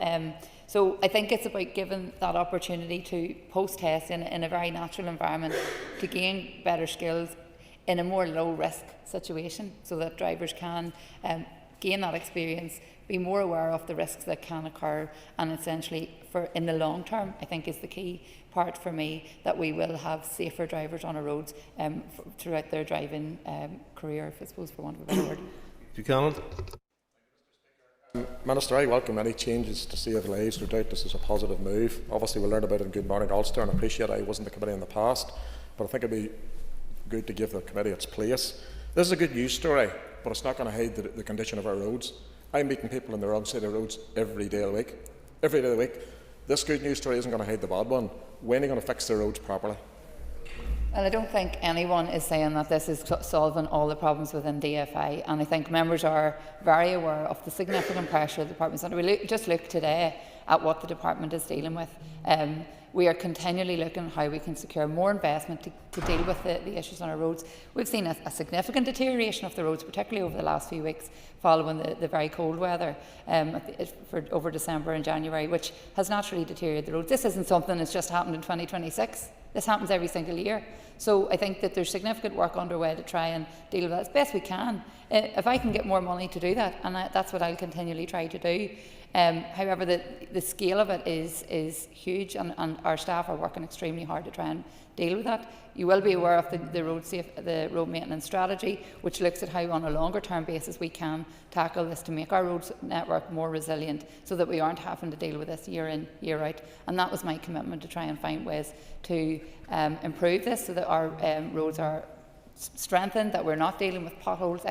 So I think it's about giving that opportunity to post-test in a very natural environment to gain better skills in a more low-risk situation, so that drivers can gain that experience, be more aware of the risks that can occur, and essentially, in the long term, I think is the key part for me, that we will have safer drivers on our roads throughout their driving career, I suppose, for want of a better word. Buchanan. Minister, I welcome any changes to save lives. No doubt this is a positive move. Obviously, we'll learn about it in Good Morning Ulster, and I appreciate I wasn't the committee in the past, but I think it'd be good to give the committee its place. This is a good news story, but it's not going to hide the condition of our roads. I'm meeting people on the wrong side of the roads every day of the week. Every day of the week. This good news story isn't going to hide the bad one. When are you going to fix the roads properly? Well, I don't think anyone is saying that this is solving all the problems within DFI, and I think members are very aware of the significant pressure the department's under. We just look today at what the department is dealing with. we are continually looking at how we can secure more investment to deal with the issues on our roads. We've seen a significant deterioration of the roads, particularly over the last few weeks following the very cold weather over December and January, which has naturally deteriorated the roads. This isn't something that's just happened in 2026. This happens every single year. So I think that there's significant work underway to try and deal with that as best we can. If I can get more money to do that, and that's what I'll continually try to do. However, the scale of it is huge, and our staff are working extremely hard to try and deal with that. You will be aware of the road maintenance strategy, which looks at how on a longer term basis we can tackle this to make our roads network more resilient, so that we aren't having to deal with this year in, year out. And that was my commitment, to try and find ways to improve this so that our roads are strengthened, that we're not dealing with potholes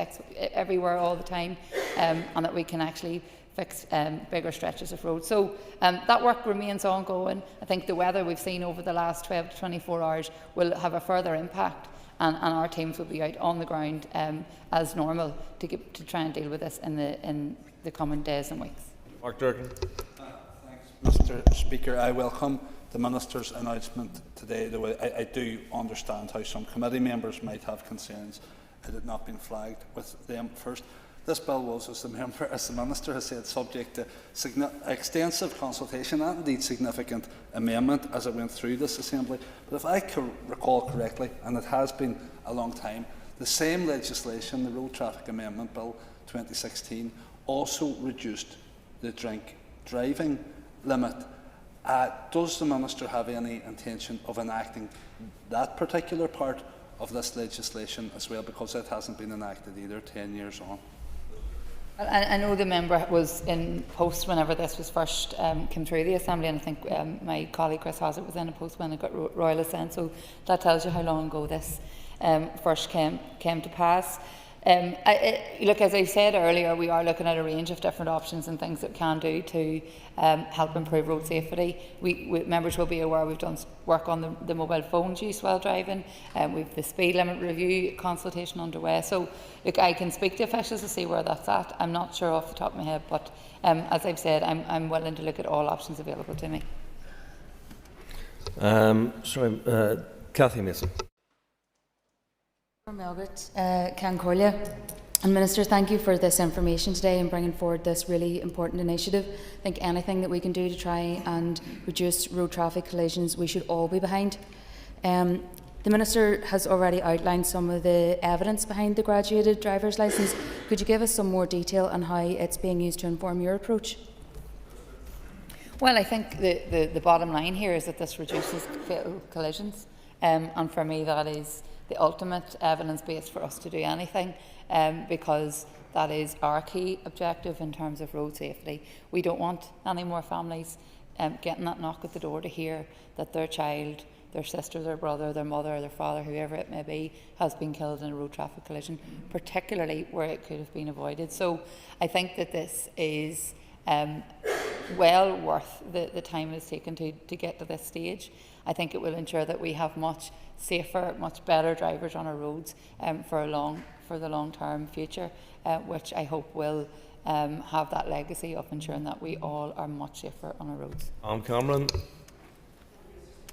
everywhere all the time, and that we can actually fix bigger stretches of road. So that work remains ongoing. I think the weather we've seen over the last 12 to 24 hours will have a further impact, and our teams will be out on the ground as normal to try and deal with this in the coming days and weeks. Mark Durkin. Thanks, Mr. Speaker. I welcome the Minister's announcement today. I do understand how some committee members might have concerns it had not been flagged with them first. This bill was, as the Minister has said, subject to extensive consultation and indeed significant amendment as it went through this Assembly. But if I can recall correctly, and it has been a long time, the same legislation, the Road Traffic Amendment Bill 2016, also reduced the drink driving limit. Does the Minister have any intention of enacting that particular part of this legislation as well, because it hasn't been enacted either 10 years on? I know the member was in post whenever this was first came through the Assembly, and I think my colleague Chris Hazzard was in a post when it got royal assent, so that tells you how long ago this first came to pass. Look, as I said earlier, we are looking at a range of different options and things that we can do to help improve road safety. Members will be aware we've done work on the mobile phones use while driving. We've the speed limit review consultation underway. So, look, I can speak to officials to see where that's at. I'm not sure off the top of my head, but as I've said, I'm willing to look at all options available to me. Cathy Mason. Margaret Cancorlia. And Minister, thank you for this information today and bringing forward this really important initiative. I think anything that we can do to try and reduce road traffic collisions, we should all be behind. The Minister has already outlined some of the evidence behind the graduated driver's licence. Could you give us some more detail on how it's being used to inform your approach? Well, I think the bottom line here is that this reduces fatal collisions, and for me that is the ultimate evidence base for us to do anything, because that is our key objective in terms of road safety. We don't want any more families getting that knock at the door to hear that their child, their sister, their brother, their mother, their father, whoever it may be, has been killed in a road traffic collision, particularly where it could have been avoided. So I think that this is well worth the time it has taken to get to this stage. I think it will ensure that we have much safer, much better drivers on our roads for the long-term future, which I hope will have that legacy of ensuring that we all are much safer on our roads. Cameron.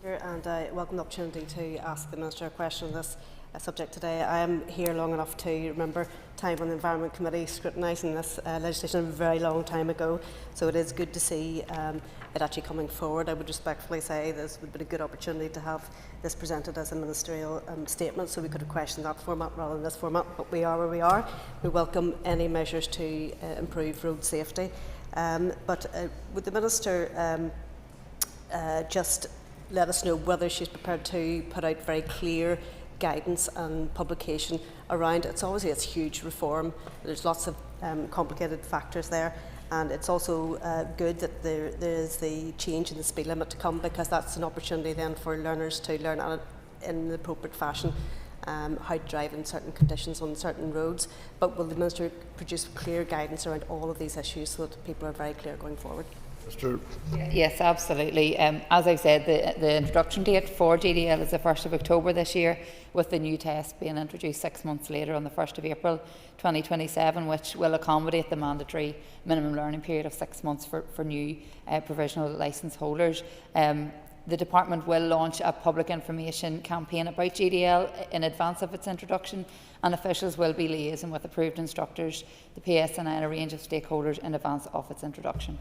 And I welcome the opportunity to ask the Minister a question on this subject today. I am here long enough to remember time on the Environment Committee scrutinising this legislation a very long time ago, so it is good to see it actually coming forward. I would respectfully say this would be a good opportunity to have this presented as a ministerial statement, so we could have questioned that format rather than this format, but we are where we are. We welcome any measures to improve road safety. But would the Minister just let us know whether she's prepared to put out very clear guidance and publication around it's obviously it's huge reform. There's lots of complicated factors there, and it's also good that there is the change in the speed limit to come, because that's an opportunity then for learners to learn in the appropriate fashion how to drive in certain conditions on certain roads. But will the Minister produce clear guidance around all of these issues so that people are very clear going forward? Yes, absolutely. As I said, the introduction date for GDL is the 1st of October this year, with the new test being introduced 6 months later on the 1st of April 2027, which will accommodate the mandatory minimum learning period of 6 months for new provisional licence holders. the department will launch a public information campaign about GDL in advance of its introduction, and officials will be liaising with approved instructors, the PSNI and a range of stakeholders in advance of its introduction.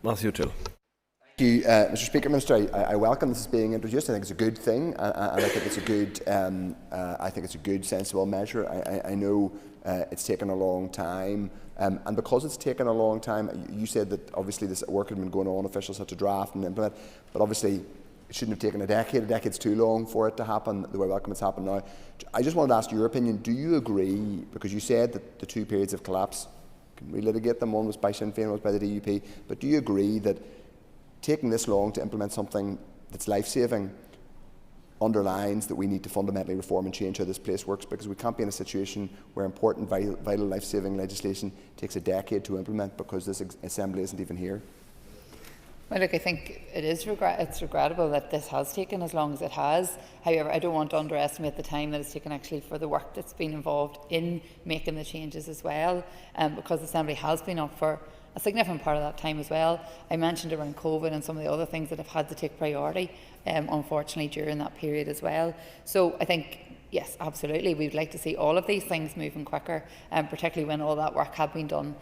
Matthew Till. Thank you, Mr. Speaker. Minister, I welcome this being introduced. I think it's a good thing, and I think it's a good, sensible measure. I know it's taken a long time, and because it's taken a long time, you said that obviously this work had been going on. Officials had to draft and implement, but obviously it shouldn't have taken a decade. A decade's too long for it to happen the way welcome it's happened now. I just wanted to ask your opinion. Do you agree? Because you said that the two periods of collapse, can we litigate them? One was by Sinn Féin, one was by the DUP. But do you agree that taking this long to implement something that's life-saving underlines that we need to fundamentally reform and change how this place works, because we can't be in a situation where important, vital life-saving legislation takes a decade to implement because this Assembly isn't even here? Well, look, I think it's regrettable that this has taken as long as it has. However, I don't want to underestimate the time that it's taken actually for the work that's been involved in making the changes as well, because the Assembly has been up for a significant part of that time as well. I mentioned around COVID and some of the other things that have had to take priority, unfortunately, during that period as well. So I think, yes, absolutely, we'd like to see all of these things moving quicker, particularly when all that work had been done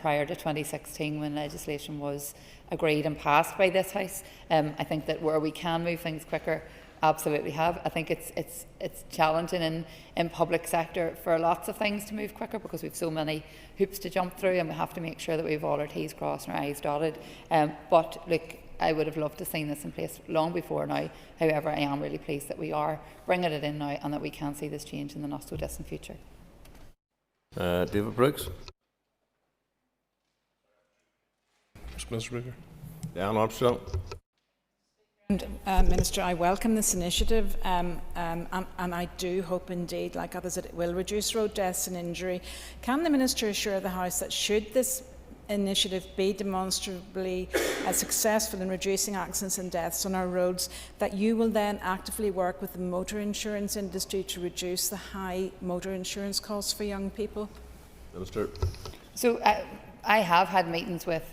prior to 2016 when legislation was agreed and passed by this House. I think that where we can move things quicker, absolutely have. I think it's challenging in public sector for lots of things to move quicker because we have so many hoops to jump through, and we have to make sure that we have all our T's crossed and our I's dotted. But look, I would have loved to have seen this in place long before now. However, I am really pleased that we are bringing it in now and that we can see this change in the not so distant future. David Briggs. Mr. Speaker. Dan Armstrong. Minister, I welcome this initiative and I do hope indeed, like others, that it will reduce road deaths and injury. Can the Minister assure the House that should this initiative be demonstrably successful in reducing accidents and deaths on our roads, that you will then actively work with the motor insurance industry to reduce the high motor insurance costs for young people? Minister. So I have had meetings with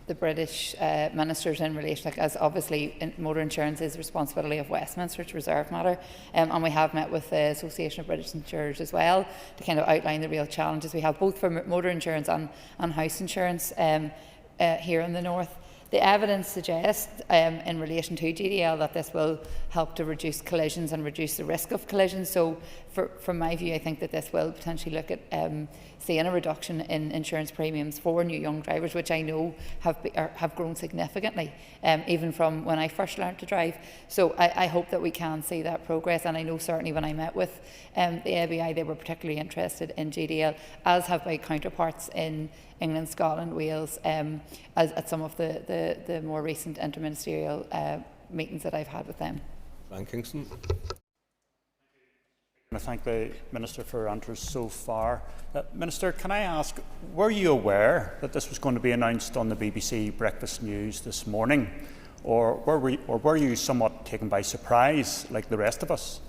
the British ministers in relation, as obviously motor insurance is the responsibility of Westminster, it's a reserved matter, and we have met with the Association of British Insurers as well to kind of outline the real challenges we have both for motor insurance and house insurance here in the north. The evidence suggests in relation to GDL that this will help to reduce collisions and reduce the risk of collisions. So from my view, I think that this will potentially look at seeing a reduction in insurance premiums for new young drivers, which I know have grown significantly, even from when I first learned to drive. So I hope that we can see that progress, and I know certainly when I met with the ABI, they were particularly interested in GDL, as have my counterparts in England, Scotland, Wales, at some of the more recent interministerial meetings that I've had with them. Van Kingston. I thank the Minister for her answers so far. Minister, can I ask, were you aware that this was going to be announced on the BBC Breakfast News this morning, or were you somewhat taken by surprise, like the rest of us?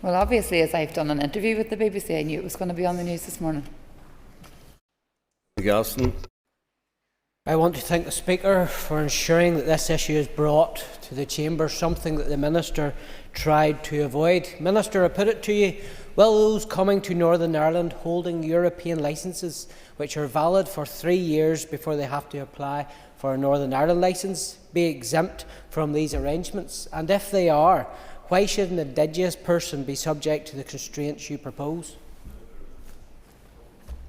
Well, obviously, as I've done an interview with the BBC, I knew it was going to be on the news this morning. Galston. I want to thank the Speaker for ensuring that this issue is brought to the Chamber, something that the Minister tried to avoid. Minister, I put it to you, will those coming to Northern Ireland holding European licences, which are valid for 3 years before they have to apply for a Northern Ireland licence, be exempt from these arrangements? And if they are, why should an Indigenous person be subject to the constraints you propose?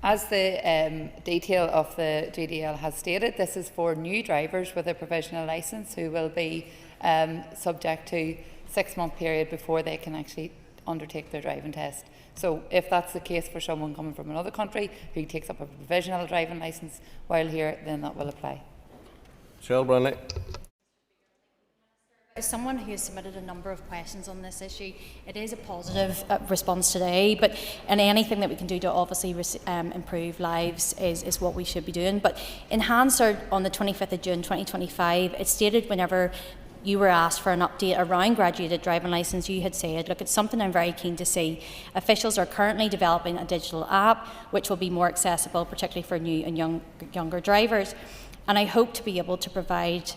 As the detail of the GDL has stated, this is for new drivers with a provisional licence who will be subject to a 6-month period before they can actually undertake their driving test. So if that's the case for someone coming from another country who takes up a provisional driving licence while here, then that will apply. Cheryl Brownlee. As someone who has submitted a number of questions on this issue, it is a positive response today, but and anything that we can do to obviously improve lives is what we should be doing. But in Hansard on the 25th of June 2025, it stated whenever you were asked for an update around graduated driving licence, you had said, look, it's something I'm very keen to see. Officials are currently developing a digital app which will be more accessible, particularly for new and younger drivers. and I hope to be able to provide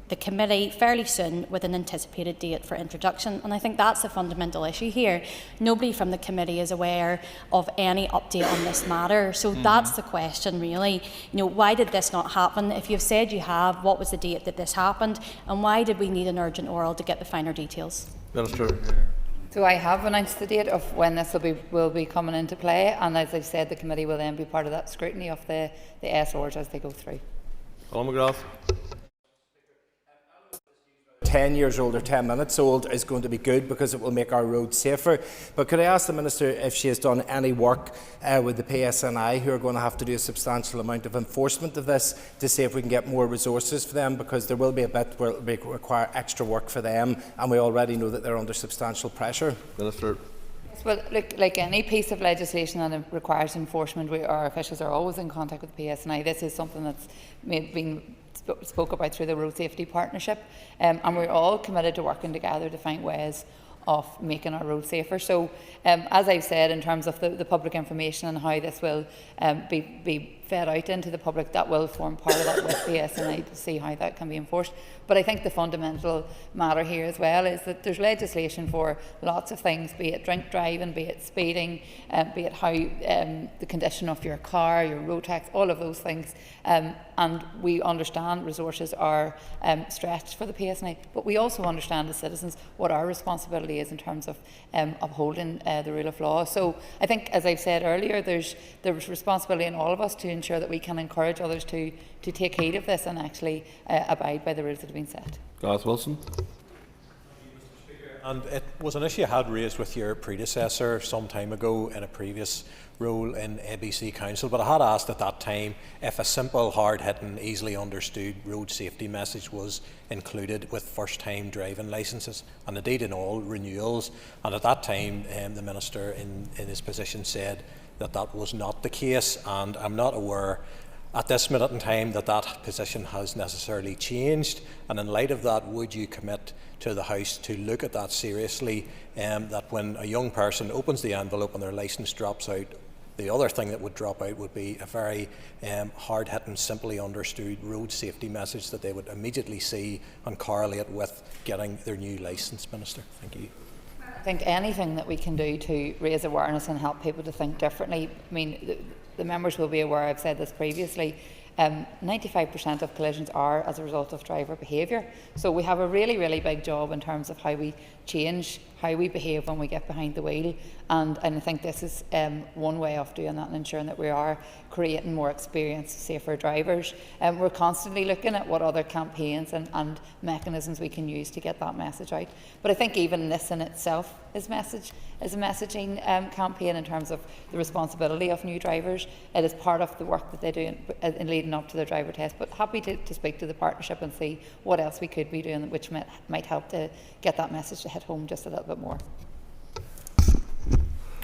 the committee fairly soon with an anticipated date for introduction. And I think that's the fundamental issue here. Nobody from the committee is aware of any update on this matter. So that's the question really. You know, why did this not happen? If you've said you have, what was the date that this happened? And why did we need an urgent oral to get the finer details? Minister. So I have announced the date of when this will be coming into play, and as I've said, the committee will then be part of that scrutiny of the SRs as they go through. Colin McGrath. 10 years old or 10 minutes old is going to be good because it will make our roads safer. But could I ask the Minister if she has done any work with the PSNI, who are going to have to do a substantial amount of enforcement of this, to see if we can get more resources for them, because there will be a bit where it will require extra work for them, and we already know that they're under substantial pressure. Minister. Well, like any piece of legislation that requires enforcement, our officials are always in contact with the PSNI. This is something that's been spoke about through the Road Safety Partnership, and we're all committed to working together to find ways of making our roads safer. So, as I've said, in terms of the public information and how this will be fed out into the public, that will form part of that with PSNI to see how that can be enforced. But I think the fundamental matter here as well is that there's legislation for lots of things, be it drink driving, be it speeding, be it how the condition of your car, your road tax, all of those things. And we understand resources are stretched for the PSNI, but we also understand as citizens what our responsibility is in terms of upholding the rule of law. So I think, as I've said earlier, there's responsibility in all of us to ensure that we can encourage others to take heed of this and actually abide by the rules that have been set. Gareth Wilson. And it was an issue I had raised with your predecessor some time ago in a previous role in ABC Council, but I had asked at that time if a simple, hard-hitting, easily understood road safety message was included with first-time driving licences, and indeed in all renewals. And at that time, the Minister in his position said that that was not the case, and I'm not aware at this minute in time that that position has necessarily changed. And in light of that, would you commit to the House to look at that seriously, that when a young person opens the envelope and their licence drops out, the other thing that would drop out would be a very hard-hitting, simply understood road safety message that they would immediately see and correlate with getting their new licence, Minister? Thank you. I think anything that we can do to raise awareness and help people to think differently. I mean, the members will be aware, I've said this previously, 95% of collisions are as a result of driver behaviour. So we have a really, really big job in terms of how we change how we behave when we get behind the wheel. And I think this is one way of doing that and ensuring that we are creating more experienced, safer drivers. We're constantly looking at what other campaigns and mechanisms we can use to get that message out. But I think even this in itself is a messaging campaign in terms of the responsibility of new drivers. It is part of the work that they do in leading up to their driver test. But happy to speak to the partnership and see what else we could be doing which might help to get that message to hit home just a little bit more.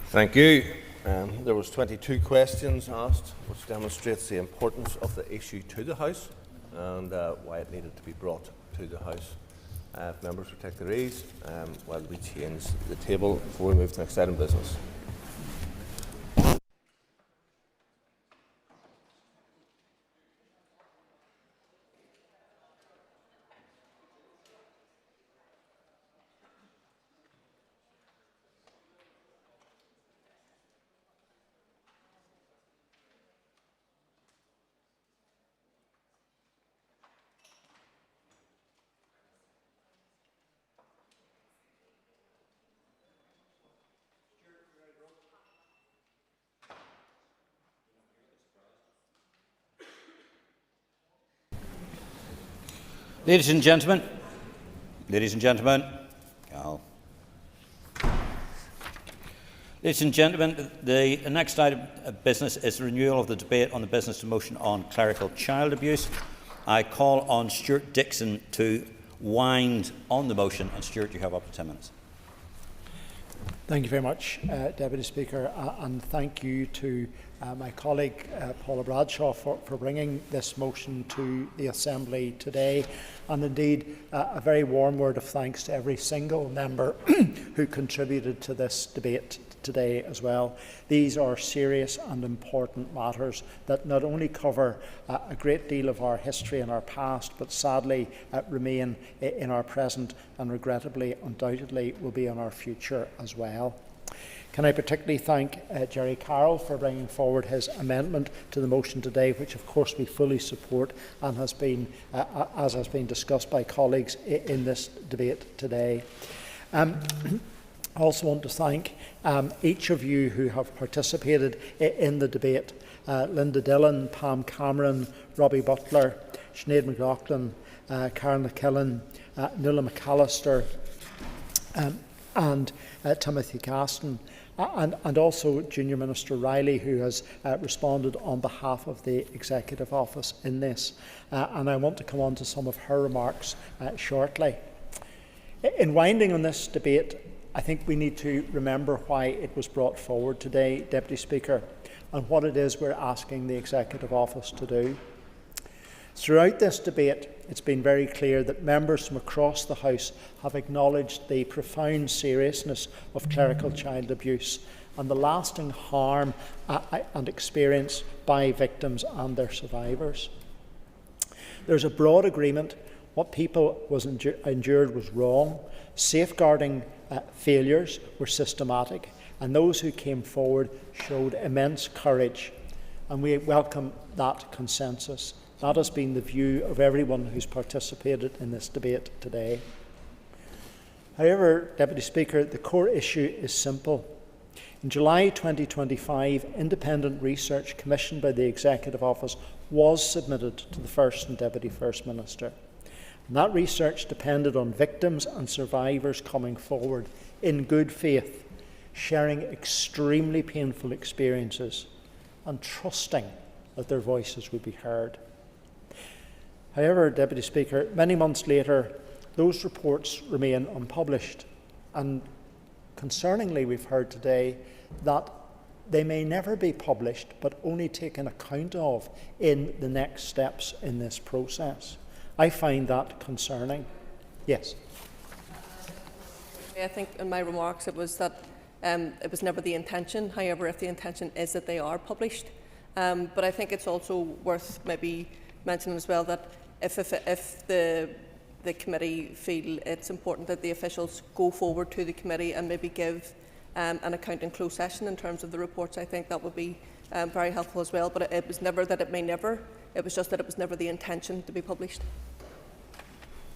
Thank you. There was 22 questions asked, which demonstrates the importance of the issue to the House and why it needed to be brought to the House. If members will take their ease while we change the table before we move to the next item of business. Ladies and gentlemen, Ladies and gentlemen, the next item of business is the renewal of the debate on the business motion on clerical child abuse. I call on Stuart Dixon to wind on the motion, and Stuart, you have up to 10 minutes. Thank you very much, Deputy Speaker, and thank you to my colleague Paula Bradshaw for bringing this motion to the Assembly today, and indeed a very warm word of thanks to every single member who contributed to this debate today as well. These are serious and important matters that not only cover a great deal of our history and our past, but sadly remain in our present and regrettably, undoubtedly, will be in our future as well. Can I particularly thank Jerry Carroll for bringing forward his amendment to the motion today, which of course we fully support and has been, as has been discussed by colleagues in this debate today. I also want to thank each of you who have participated in the debate. Linda Dillon, Pam Cameron, Robbie Butler, Sinead McLaughlin, Karen McKillen, Nuala McAllister and Timothy Gaston. And also Junior Minister Riley, who has responded on behalf of the Executive Office in this. And I want to come on to some of her remarks shortly. In winding on this debate, I think we need to remember why it was brought forward today, Deputy Speaker, and what it is we're asking the Executive Office to do. Throughout this debate, it's been very clear that members from across the House have acknowledged the profound seriousness of clerical child abuse and the lasting harm and experience by victims and their survivors. There's a broad agreement what people endured was wrong, safeguarding failures were systematic, and those who came forward showed immense courage, and we welcome that consensus. That has been the view of everyone who's participated in this debate today. However, Deputy Speaker, the core issue is simple. In July 2025, independent research commissioned by the Executive Office was submitted to the First and Deputy First Minister. And that research depended on victims and survivors coming forward in good faith, sharing extremely painful experiences and trusting that their voices would be heard. However, Deputy Speaker, many months later, those reports remain unpublished, and concerningly, we've heard today that they may never be published, but only taken account of in the next steps in this process. I find that concerning. Yes. I think in my remarks it was that it was never the intention. However, if the intention is that they are published, but I think it's also worth maybe mentioning as well that if the committee feel it's important that the officials go forward to the committee and maybe give an account in closed session in terms of the reports, I think that would be very helpful as well. But it was never that it may never, it was just that it was never the intention to be published.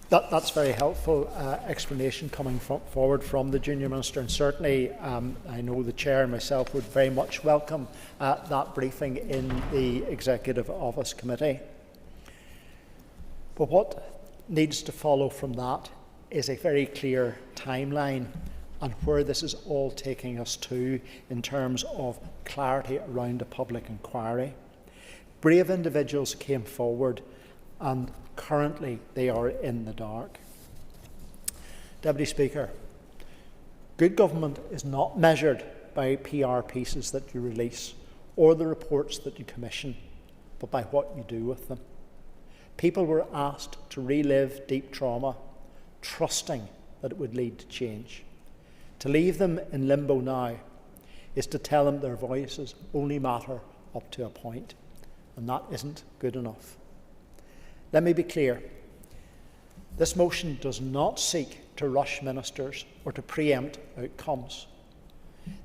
That's very helpful explanation coming forward from the Junior Minister, and certainly I know the Chair and myself would very much welcome that briefing in the Executive Office Committee. But what needs to follow from that is a very clear timeline and where this is all taking us to in terms of clarity around a public inquiry. Brave individuals came forward and currently they are in the dark. Deputy Speaker, good government is not measured by PR pieces that you release or the reports that you commission, but by what you do with them. People were asked to relive deep trauma, trusting that it would lead to change. To leave them in limbo now is to tell them their voices only matter up to a point, and that isn't good enough. Let me be clear. This motion does not seek to rush ministers or to preempt outcomes.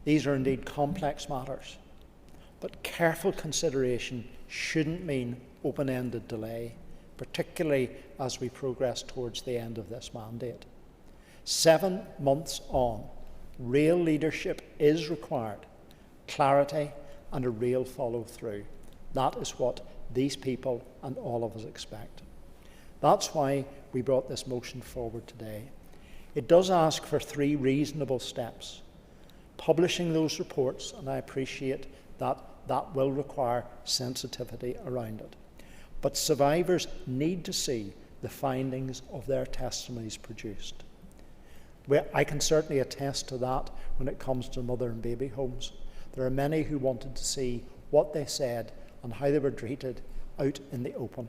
These are indeed complex matters, but careful consideration shouldn't mean open-ended delay, particularly as we progress towards the end of this mandate. 7 months on, real leadership is required, clarity and a real follow-through. That is what these people and all of us expect. That's why we brought this motion forward today. It does ask for 3 reasonable steps. Publishing those reports, and I appreciate that that will require sensitivity around it. But survivors need to see the findings of their testimonies produced. I can certainly attest to that when it comes to mother and baby homes. There are many who wanted to see what they said and how they were treated out in the open.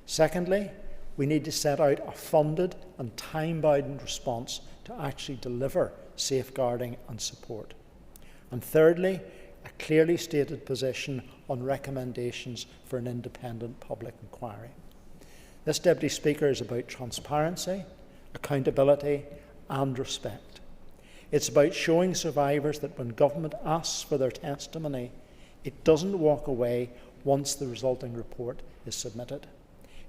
Secondly, we need to set out a funded and time-bound response to actually deliver safeguarding and support. And thirdly, a clearly stated position on recommendations for an independent public inquiry. This, Deputy Speaker, is about transparency, accountability and respect. It's about showing survivors that when government asks for their testimony, it doesn't walk away once the resulting report is submitted.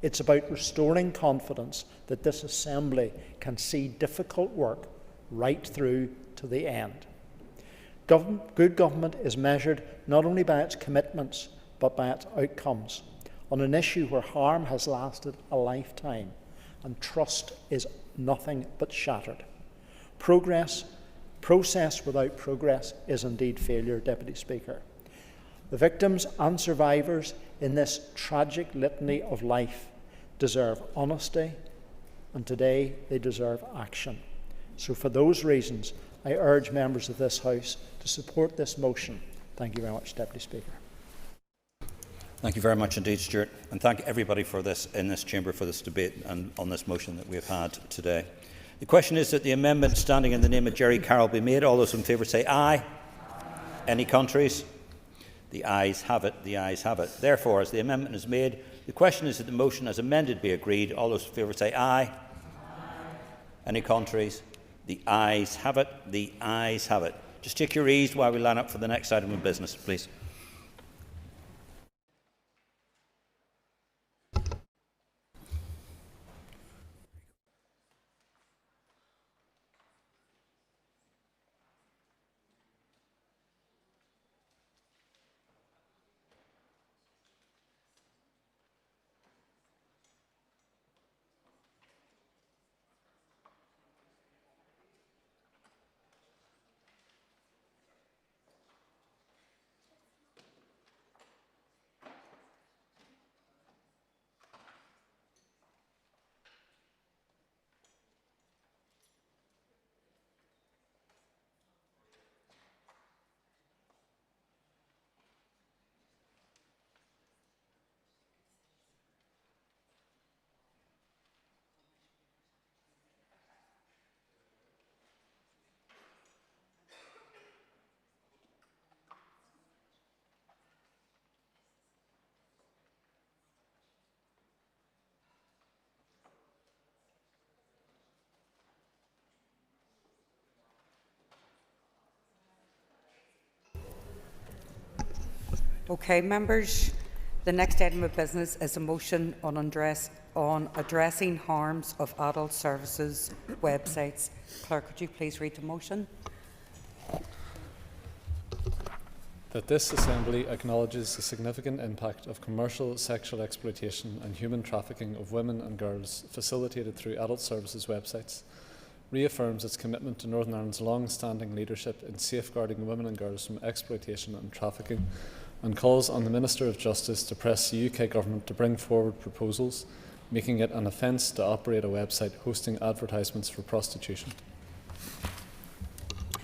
It's about restoring confidence that this Assembly can see difficult work right through to the end. Good government is measured not only by its commitments, but by its outcomes on an issue where harm has lasted a lifetime and trust is nothing but shattered. Process without progress is indeed failure, Deputy Speaker. The victims and survivors in this tragic litany of life deserve honesty, and today they deserve action. So for those reasons, I urge members of this House to support this motion. Thank you very much, Deputy Speaker. Thank you very much indeed, Stuart, and thank everybody for this in this chamber for this debate and on this motion that we have had today. The question is that the amendment standing in the name of Jerry Carroll be made. All those in favour say aye. Aye. Any contraries? The ayes have it. The ayes have it. Therefore, as the amendment is made, the question is that the motion as amended be agreed. All those in favour say aye. Aye. Any contraries? The ayes have it. The ayes have it. Just take your ease while we line up for the next item of business, please. Okay, members, the next item of business is a motion on addressing harms of adult services websites. Clerk, could you please read the motion? That this Assembly acknowledges the significant impact of commercial sexual exploitation and human trafficking of women and girls facilitated through adult services websites, reaffirms its commitment to Northern Ireland's long-standing leadership in safeguarding women and girls from exploitation and trafficking, and calls on the Minister of Justice to press the UK Government to bring forward proposals making it an offence to operate a website hosting advertisements for prostitution.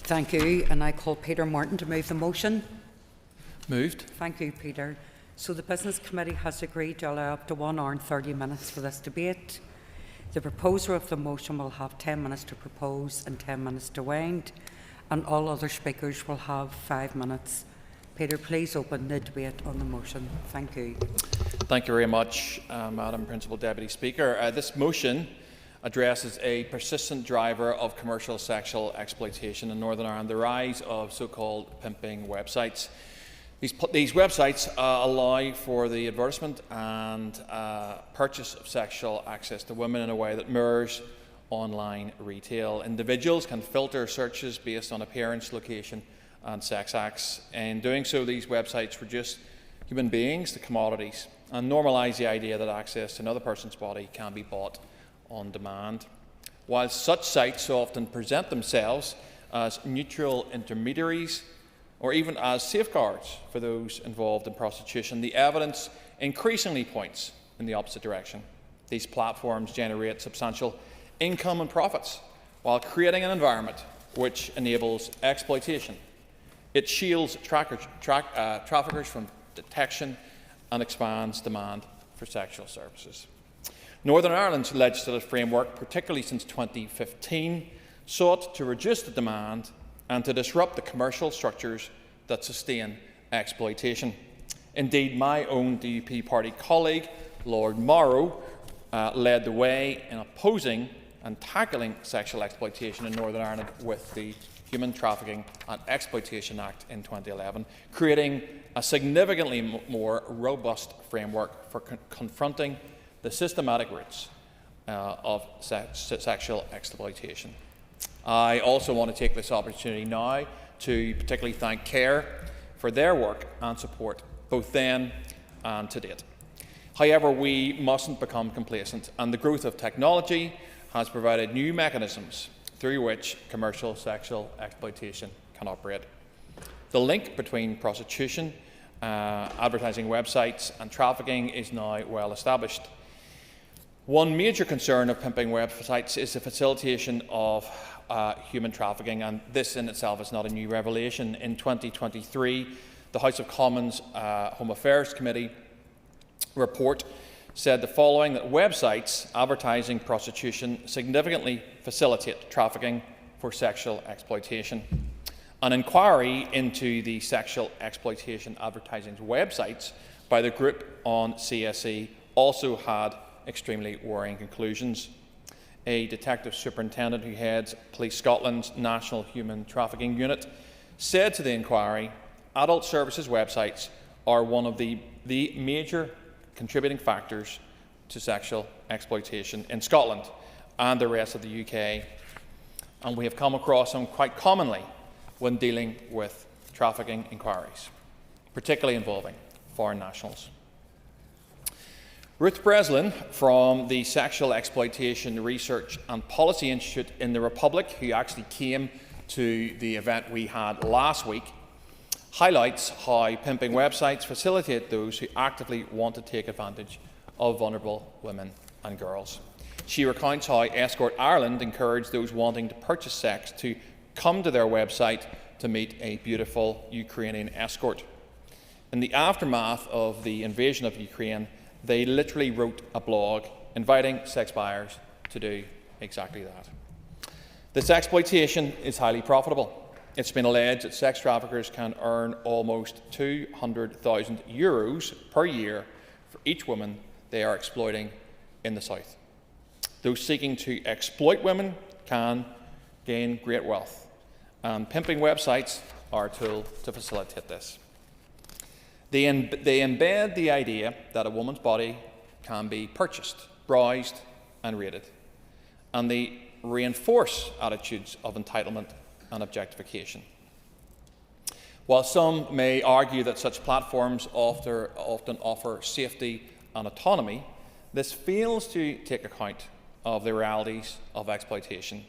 Thank you, and I call Peter Martin to move the motion. Moved. Thank you, Peter. So the Business Committee has agreed to allow up to 1 hour and 30 minutes for this debate. The proposer of the motion will have 10 minutes to propose and 10 minutes to wind, and all other speakers will have 5 minutes. Peter, please open the debate on the motion. Thank you. Thank you very much, Madam Principal Deputy Speaker. This motion addresses a persistent driver of commercial sexual exploitation in Northern Ireland, the rise of so-called pimping websites. These websites allow for the advertisement and purchase of sexual access to women in a way that mirrors online retail. Individuals can filter searches based on appearance, location and sex acts. In doing so, these websites reduce human beings to commodities and normalise the idea that access to another person's body can be bought on demand. While such sites often present themselves as neutral intermediaries or even as safeguards for those involved in prostitution, the evidence increasingly points in the opposite direction. These platforms generate substantial income and profits while creating an environment which enables exploitation. It shields traffickers from detection and expands demand for sexual services. Northern Ireland's legislative framework, particularly since 2015, sought to reduce the demand and to disrupt the commercial structures that sustain exploitation. Indeed, my own DUP party colleague, Lord Morrow, led the way in opposing and tackling sexual exploitation in Northern Ireland with the Human Trafficking and Exploitation Act in 2011, creating a significantly more robust framework for confronting the systematic roots of sexual exploitation. I also want to take this opportunity now to particularly thank CARE for their work and support, both then and to date. However, we mustn't become complacent, and the growth of technology has provided new mechanisms through which commercial sexual exploitation can operate. The link between prostitution, advertising websites and trafficking is now well established. One major concern of pimping websites is the facilitation of human trafficking, and this in itself is not a new revelation. In 2023, the House of Commons Home Affairs Committee report said the following, that websites advertising prostitution significantly facilitate trafficking for sexual exploitation. An inquiry into the sexual exploitation advertising websites by the group on CSE also had extremely worrying conclusions. A detective superintendent who heads Police Scotland's National Human Trafficking Unit said to the inquiry, adult services websites are one of the major contributing factors to sexual exploitation in Scotland and the rest of the UK, and we have come across them quite commonly when dealing with trafficking inquiries, particularly involving foreign nationals. Ruth Breslin from the Sexual Exploitation Research and Policy Institute in the Republic, who actually came to the event we had last week, highlights how pimping websites facilitate those who actively want to take advantage of vulnerable women and girls. She recounts how Escort Ireland encouraged those wanting to purchase sex to come to their website to meet a beautiful Ukrainian escort. In the aftermath of the invasion of Ukraine, they literally wrote a blog inviting sex buyers to do exactly that. This exploitation is highly profitable. It's been alleged that sex traffickers can earn almost €200,000 per year for each woman they are exploiting in the south. Those seeking to exploit women can gain great wealth, and pimping websites are a tool to facilitate this. They embed the idea that a woman's body can be purchased, browsed and rated, and they reinforce attitudes of entitlement and objectification. While some may argue that such platforms often offer safety and autonomy, this fails to take account of the realities of exploitation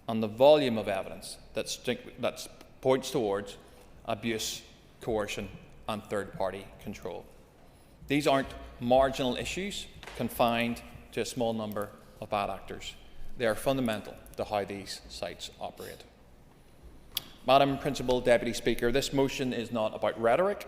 and the volume of evidence that points towards abuse, coercion and third-party control. These aren't marginal issues confined to a small number of bad actors. They are fundamental to how these sites operate. Madam Principal Deputy Speaker, this motion is not about rhetoric.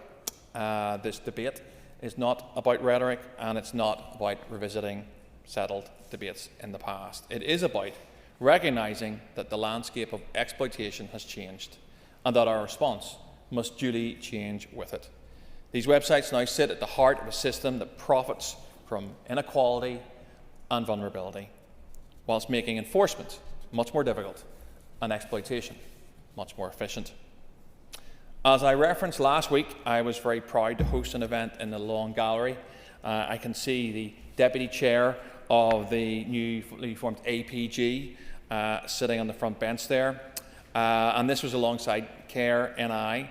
This debate is not about rhetoric, and it's not about revisiting settled debates in the past. It is about recognising that the landscape of exploitation has changed and that our response must duly change with it. These websites now sit at the heart of a system that profits from inequality and vulnerability, whilst making enforcement much more difficult and exploitation much more efficient. As I referenced last week, I was very proud to host an event in the Lawn Gallery. I can see the Deputy Chair of the newly formed APG sitting on the front bench there. And this was alongside CARE NI,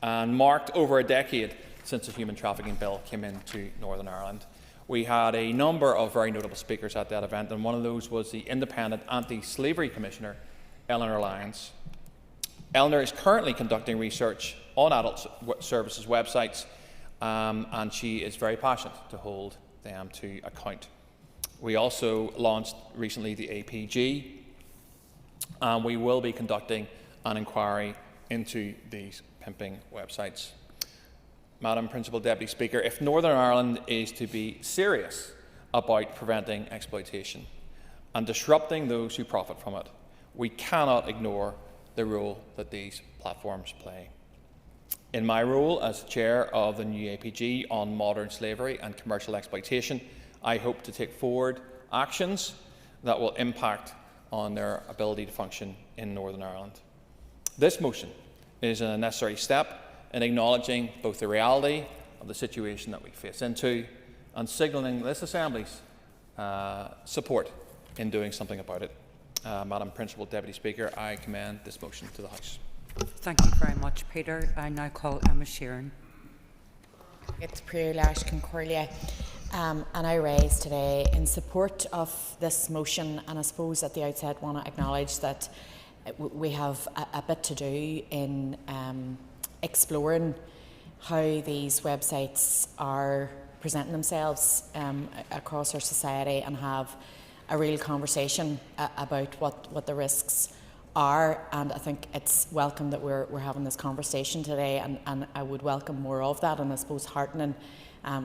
and marked over a decade since the Human Trafficking Bill came into Northern Ireland. We had a number of very notable speakers at that event, and one of those was the Independent Anti-Slavery Commissioner, Eleanor Lyons. Eleanor is currently conducting research on adult services websites, and she is very passionate to hold them to account. We also launched recently the APG, and we will be conducting an inquiry into these pimping websites. Madam Principal Deputy Speaker, if Northern Ireland is to be serious about preventing exploitation and disrupting those who profit from it, we cannot ignore the role that these platforms play. In my role as chair of the new APG on modern slavery and commercial exploitation, I hope to take forward actions that will impact on their ability to function in Northern Ireland. This motion is a necessary step in acknowledging both the reality of the situation that we face into and signalling this Assembly's support in doing something about it. Madam Principal Deputy Speaker, I commend this motion to the House. Thank you very much, Peter. I now call Emma Sheeran. It's Priya Lash Concordia, and I raise today in support of this motion, and I suppose at the outset want to acknowledge that we have a bit to do in exploring how these websites are presenting themselves across our society, and have a real conversation about what the risks are. And I think it's welcome that we're having this conversation today, and I would welcome more of that. And I suppose heartening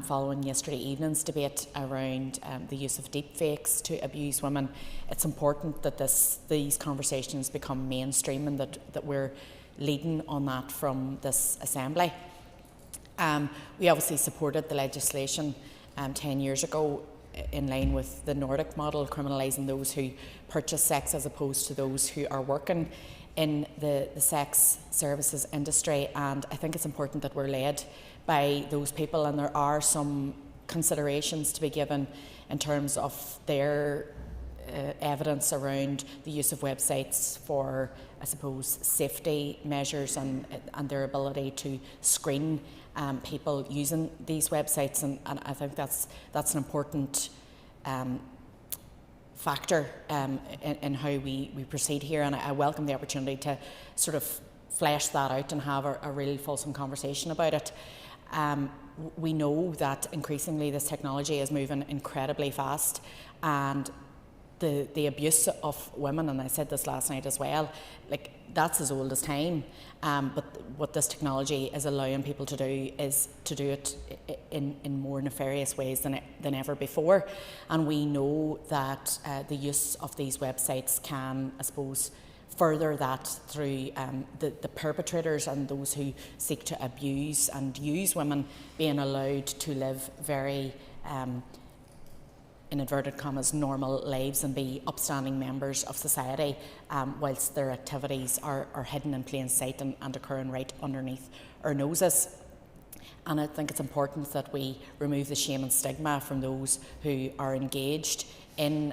following yesterday evening's debate around the use of deepfakes to abuse women. It's important that these conversations become mainstream, and that we're leading on that from this Assembly. We obviously supported the legislation 10 years ago in line with the Nordic model, criminalising those who purchase sex as opposed to those who are working in the sex services industry. And I think it's important that we're led by those people, and there are some considerations to be given in terms of their evidence around the use of websites for, I suppose, safety measures and their ability to screen people using these websites, and I think that's an important factor in how we proceed here, and I welcome the opportunity to sort of flesh that out and have a really fulsome conversation about it. We know that increasingly this technology is moving incredibly fast, and the abuse of women, and I said this last night as well, like that's as old as time. But what this technology is allowing people to do is to do it in more nefarious ways than ever before. And we know that the use of these websites can, I suppose, further that through the perpetrators and those who seek to abuse and use women being allowed to live very in inverted commas, normal lives and be upstanding members of society, whilst their activities are hidden in plain sight and occurring right underneath our noses. And I think it's important that we remove the shame and stigma from those who are engaged in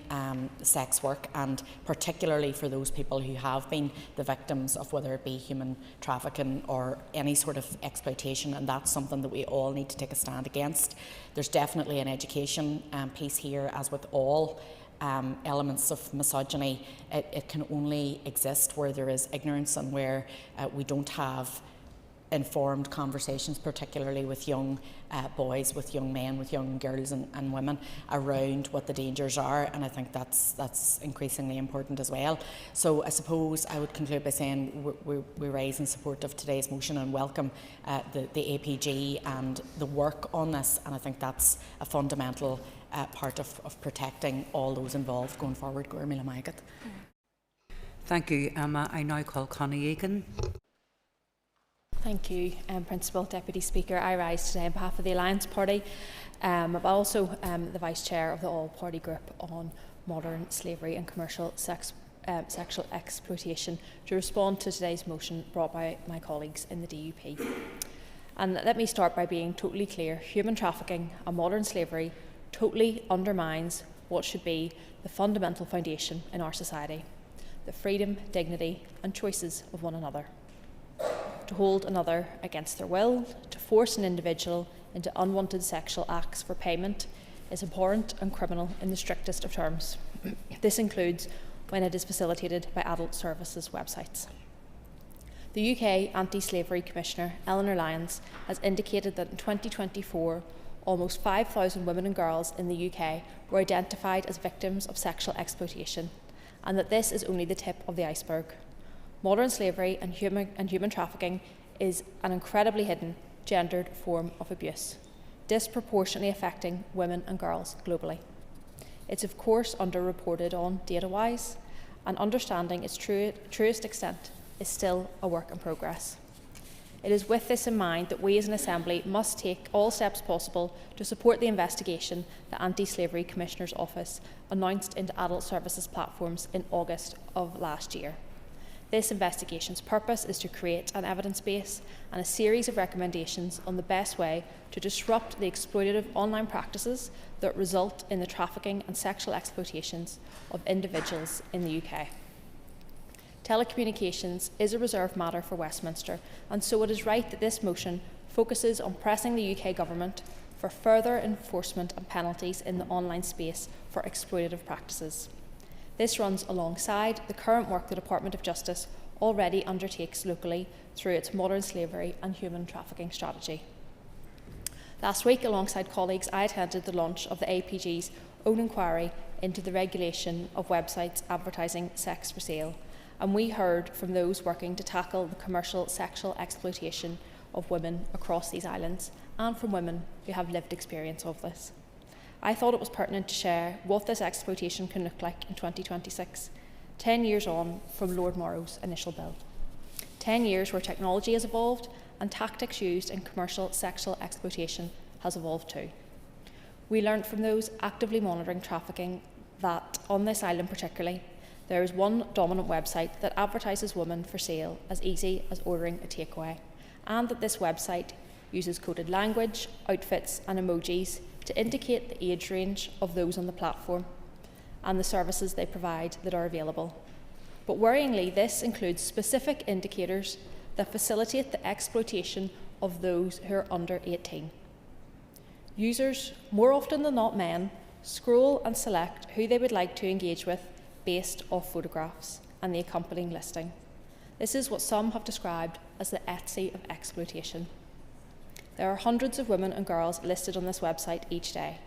sex work, and particularly for those people who have been the victims of whether it be human trafficking or any sort of exploitation, and that's something that we all need to take a stand against. There's definitely an education piece here, as with all elements of misogyny. It can only exist where there is ignorance and where we don't have informed conversations, particularly with young boys, with young men, with young girls and women, around what the dangers are, and I think that's increasingly important as well. So I suppose I would conclude by saying we rise in support of today's motion and welcome the APG and the work on this, and I think that's a fundamental part of protecting all those involved going forward. Thank you, Emma. I now call Connie Egan. Thank you, Principal Deputy Speaker. I rise today on behalf of the Alliance Party. I'm also the Vice Chair of the All-Party Group on Modern Slavery and Commercial Sexual Exploitation to respond to today's motion brought by my colleagues in the DUP. And let me start by being totally clear. Human trafficking and modern slavery totally undermines what should be the fundamental foundation in our society: the freedom, dignity and choices of one another. To hold another against their will, to force an individual into unwanted sexual acts for payment is abhorrent and criminal in the strictest of terms. This includes when it is facilitated by adult services websites. The UK Anti-Slavery Commissioner, Eleanor Lyons, has indicated that in 2024, almost 5,000 women and girls in the UK were identified as victims of sexual exploitation, and that this is only the tip of the iceberg. Modern slavery and human trafficking is an incredibly hidden, gendered form of abuse, disproportionately affecting women and girls globally. It's of course underreported on data-wise, and understanding its truest extent is still a work in progress. It is with this in mind that we as an Assembly must take all steps possible to support the investigation the Anti-Slavery Commissioner's Office announced into adult services platforms in August of last year. This investigation's purpose is to create an evidence base and a series of recommendations on the best way to disrupt the exploitative online practices that result in the trafficking and sexual exploitations of individuals in the UK. Telecommunications is a reserved matter for Westminster, and so it is right that this motion focuses on pressing the UK Government for further enforcement and penalties in the online space for exploitative practices. This runs alongside the current work the Department of Justice already undertakes locally through its modern slavery and human trafficking strategy. Last week, alongside colleagues, I attended the launch of the APG's own inquiry into the regulation of websites advertising sex for sale, and we heard from those working to tackle the commercial sexual exploitation of women across these islands, and from women who have lived experience of this. I thought it was pertinent to share what this exploitation can look like in 2026, 10 years on from Lord Morrow's initial bill. 10 years where technology has evolved and tactics used in commercial sexual exploitation has evolved too. We learned from those actively monitoring trafficking that, on this island particularly, there is one dominant website that advertises women for sale as easy as ordering a takeaway, and that this website uses coded language, outfits and emojis to indicate the age range of those on the platform and the services they provide that are available. But worryingly, this includes specific indicators that facilitate the exploitation of those who are under 18. Users, more often than not men, scroll and select who they would like to engage with based off photographs and the accompanying listing. This is what some have described as the Etsy of exploitation. There are hundreds of women and girls listed on this website each day,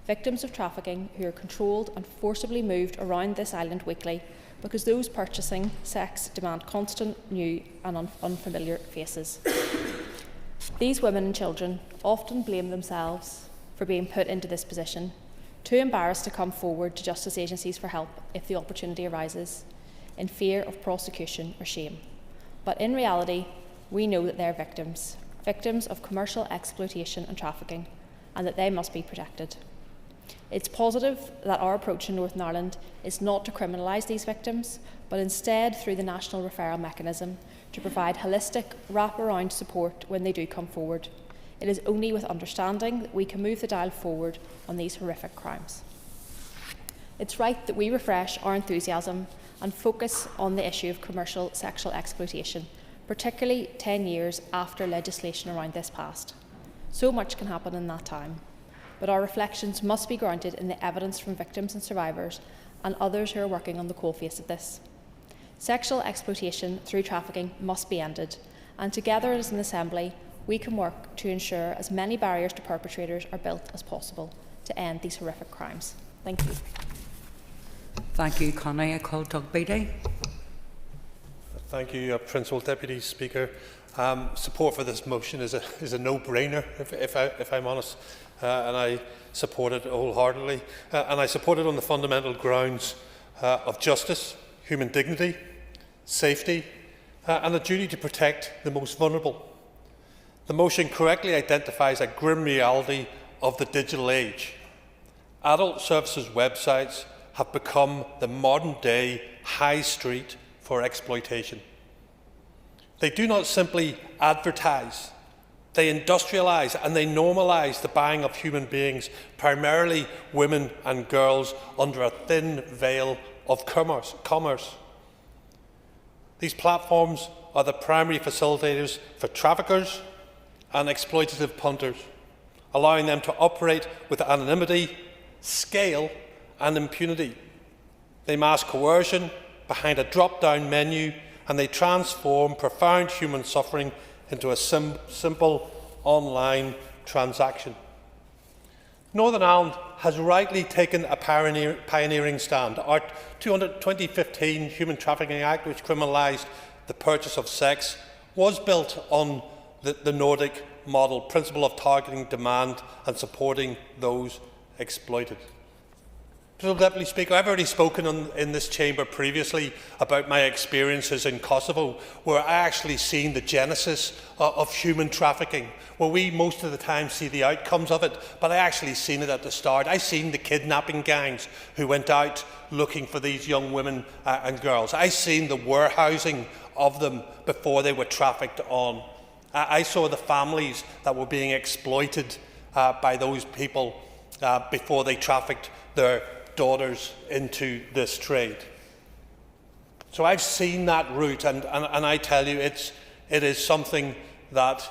victims of trafficking who are controlled and forcibly moved around this island weekly because those purchasing sex demand constant, new and unfamiliar faces. These women and children often blame themselves for being put into this position, too embarrassed to come forward to justice agencies for help if the opportunity arises, in fear of prosecution or shame. But in reality, we know that they are victims of commercial exploitation and trafficking, and that they must be protected. It's positive that our approach in Northern Ireland is not to criminalise these victims, but instead, through the National Referral Mechanism, to provide holistic, wrap-around support when they do come forward. It is only with understanding that we can move the dial forward on these horrific crimes. It's right that we refresh our enthusiasm and focus on the issue of commercial sexual exploitation, particularly 10 years after legislation around this passed. So much can happen in that time, but our reflections must be grounded in the evidence from victims and survivors and others who are working on the coalface of this. Sexual exploitation through trafficking must be ended, and together as an Assembly, we can work to ensure as many barriers to perpetrators are built as possible to end these horrific crimes. Thank you. Thank you, Connie. I call Doug Beattie. Thank you, Principal Deputy Speaker. Support for this motion is a no-brainer, if I'm honest, and I support it wholeheartedly. And I support it on the fundamental grounds of justice, human dignity, safety, and the duty to protect the most vulnerable. The motion correctly identifies a grim reality of the digital age. Adult services websites have become the modern-day high street for exploitation. They do not simply advertise, they industrialise and they normalise the buying of human beings, primarily women and girls, under a thin veil of commerce. These platforms are the primary facilitators for traffickers and exploitative punters, allowing them to operate with anonymity, scale and impunity. They mask coercion behind a drop-down menu, and they transform profound human suffering into a simple online transaction. Northern Ireland has rightly taken a pioneering stand. Our 2015 Human Trafficking Act, which criminalised the purchase of sex, was built on the Nordic model, principle of targeting demand and supporting those exploited. Deputy Speaker, I've already spoken in this chamber previously about my experiences in Kosovo, where I actually seen the genesis of human trafficking, where we most of the time see the outcomes of it, but I actually seen it at the start. I seen the kidnapping gangs who went out looking for these young women and girls. I seen the warehousing of them before they were trafficked on. I saw the families that were being exploited by those people before they trafficked their daughters into this trade. So I've seen that route, and I tell you, it is something that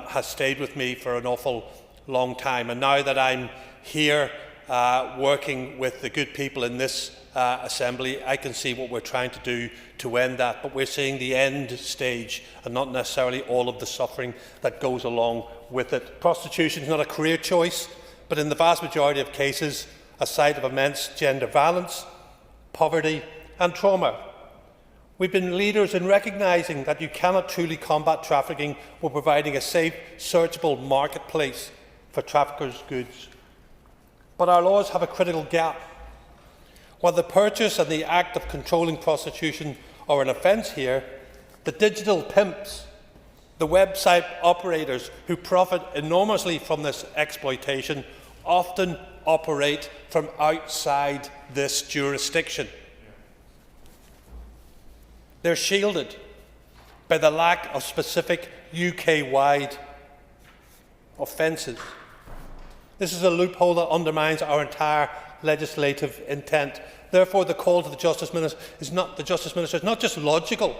has stayed with me for an awful long time. And now that I'm here working with the good people in this Assembly, I can see what we're trying to do to end that. But we're seeing the end stage and not necessarily all of the suffering that goes along with it. Prostitution is not a career choice, but in the vast majority of cases, a site of immense gender violence, poverty and trauma. We've been leaders in recognising that you cannot truly combat trafficking while providing a safe, searchable marketplace for traffickers' goods. But our laws have a critical gap. While the purchase and the act of controlling prostitution are an offence here, the digital pimps, the website operators who profit enormously from this exploitation, often operate from outside this jurisdiction. They're shielded by the lack of specific UK-wide offences. This is a loophole that undermines our entire legislative intent. Therefore, the call to the Justice Minister is not just logical,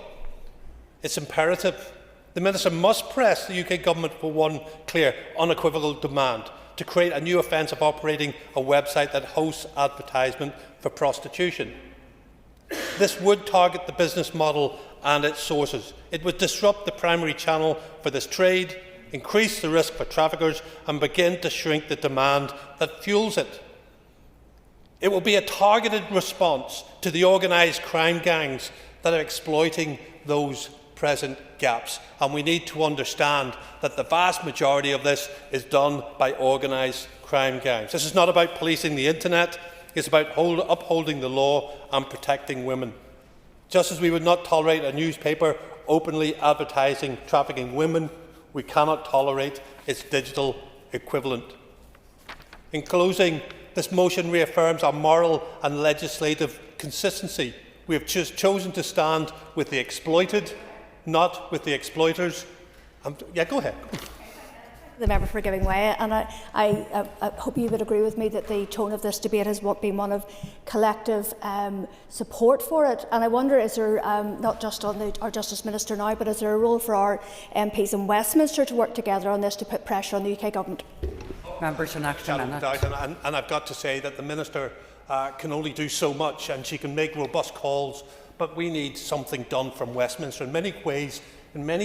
it's imperative. The Minister must press the UK Government for one clear, unequivocal demand: to create a new offence of operating a website that hosts advertisement for prostitution. This would target the business model and its sources. It would disrupt the primary channel for this trade, increase the risk for traffickers and begin to shrink the demand that fuels it. It will be a targeted response to the organised crime gangs that are exploiting those present gaps, and we need to understand that the vast majority of this is done by organised crime gangs. This is not about policing the internet, it's about upholding the law and protecting women. Just as we would not tolerate a newspaper openly advertising trafficking women, we cannot tolerate its digital equivalent. In closing, this motion reaffirms our moral and legislative consistency. We have chosen to stand with the exploited, not with the exploiters. Yeah, go ahead. The member for giving way, and I hope you would agree with me that the tone of this debate has been one of collective support for it. And I wonder, is there, not just on our Justice Minister now, but is there a role for our MPs in Westminster to work together on this to put pressure on the UK Government? Members, an extra minute. And I've got to say that the Minister can only do so much, and she can make robust calls, but we need something done from Westminster. In many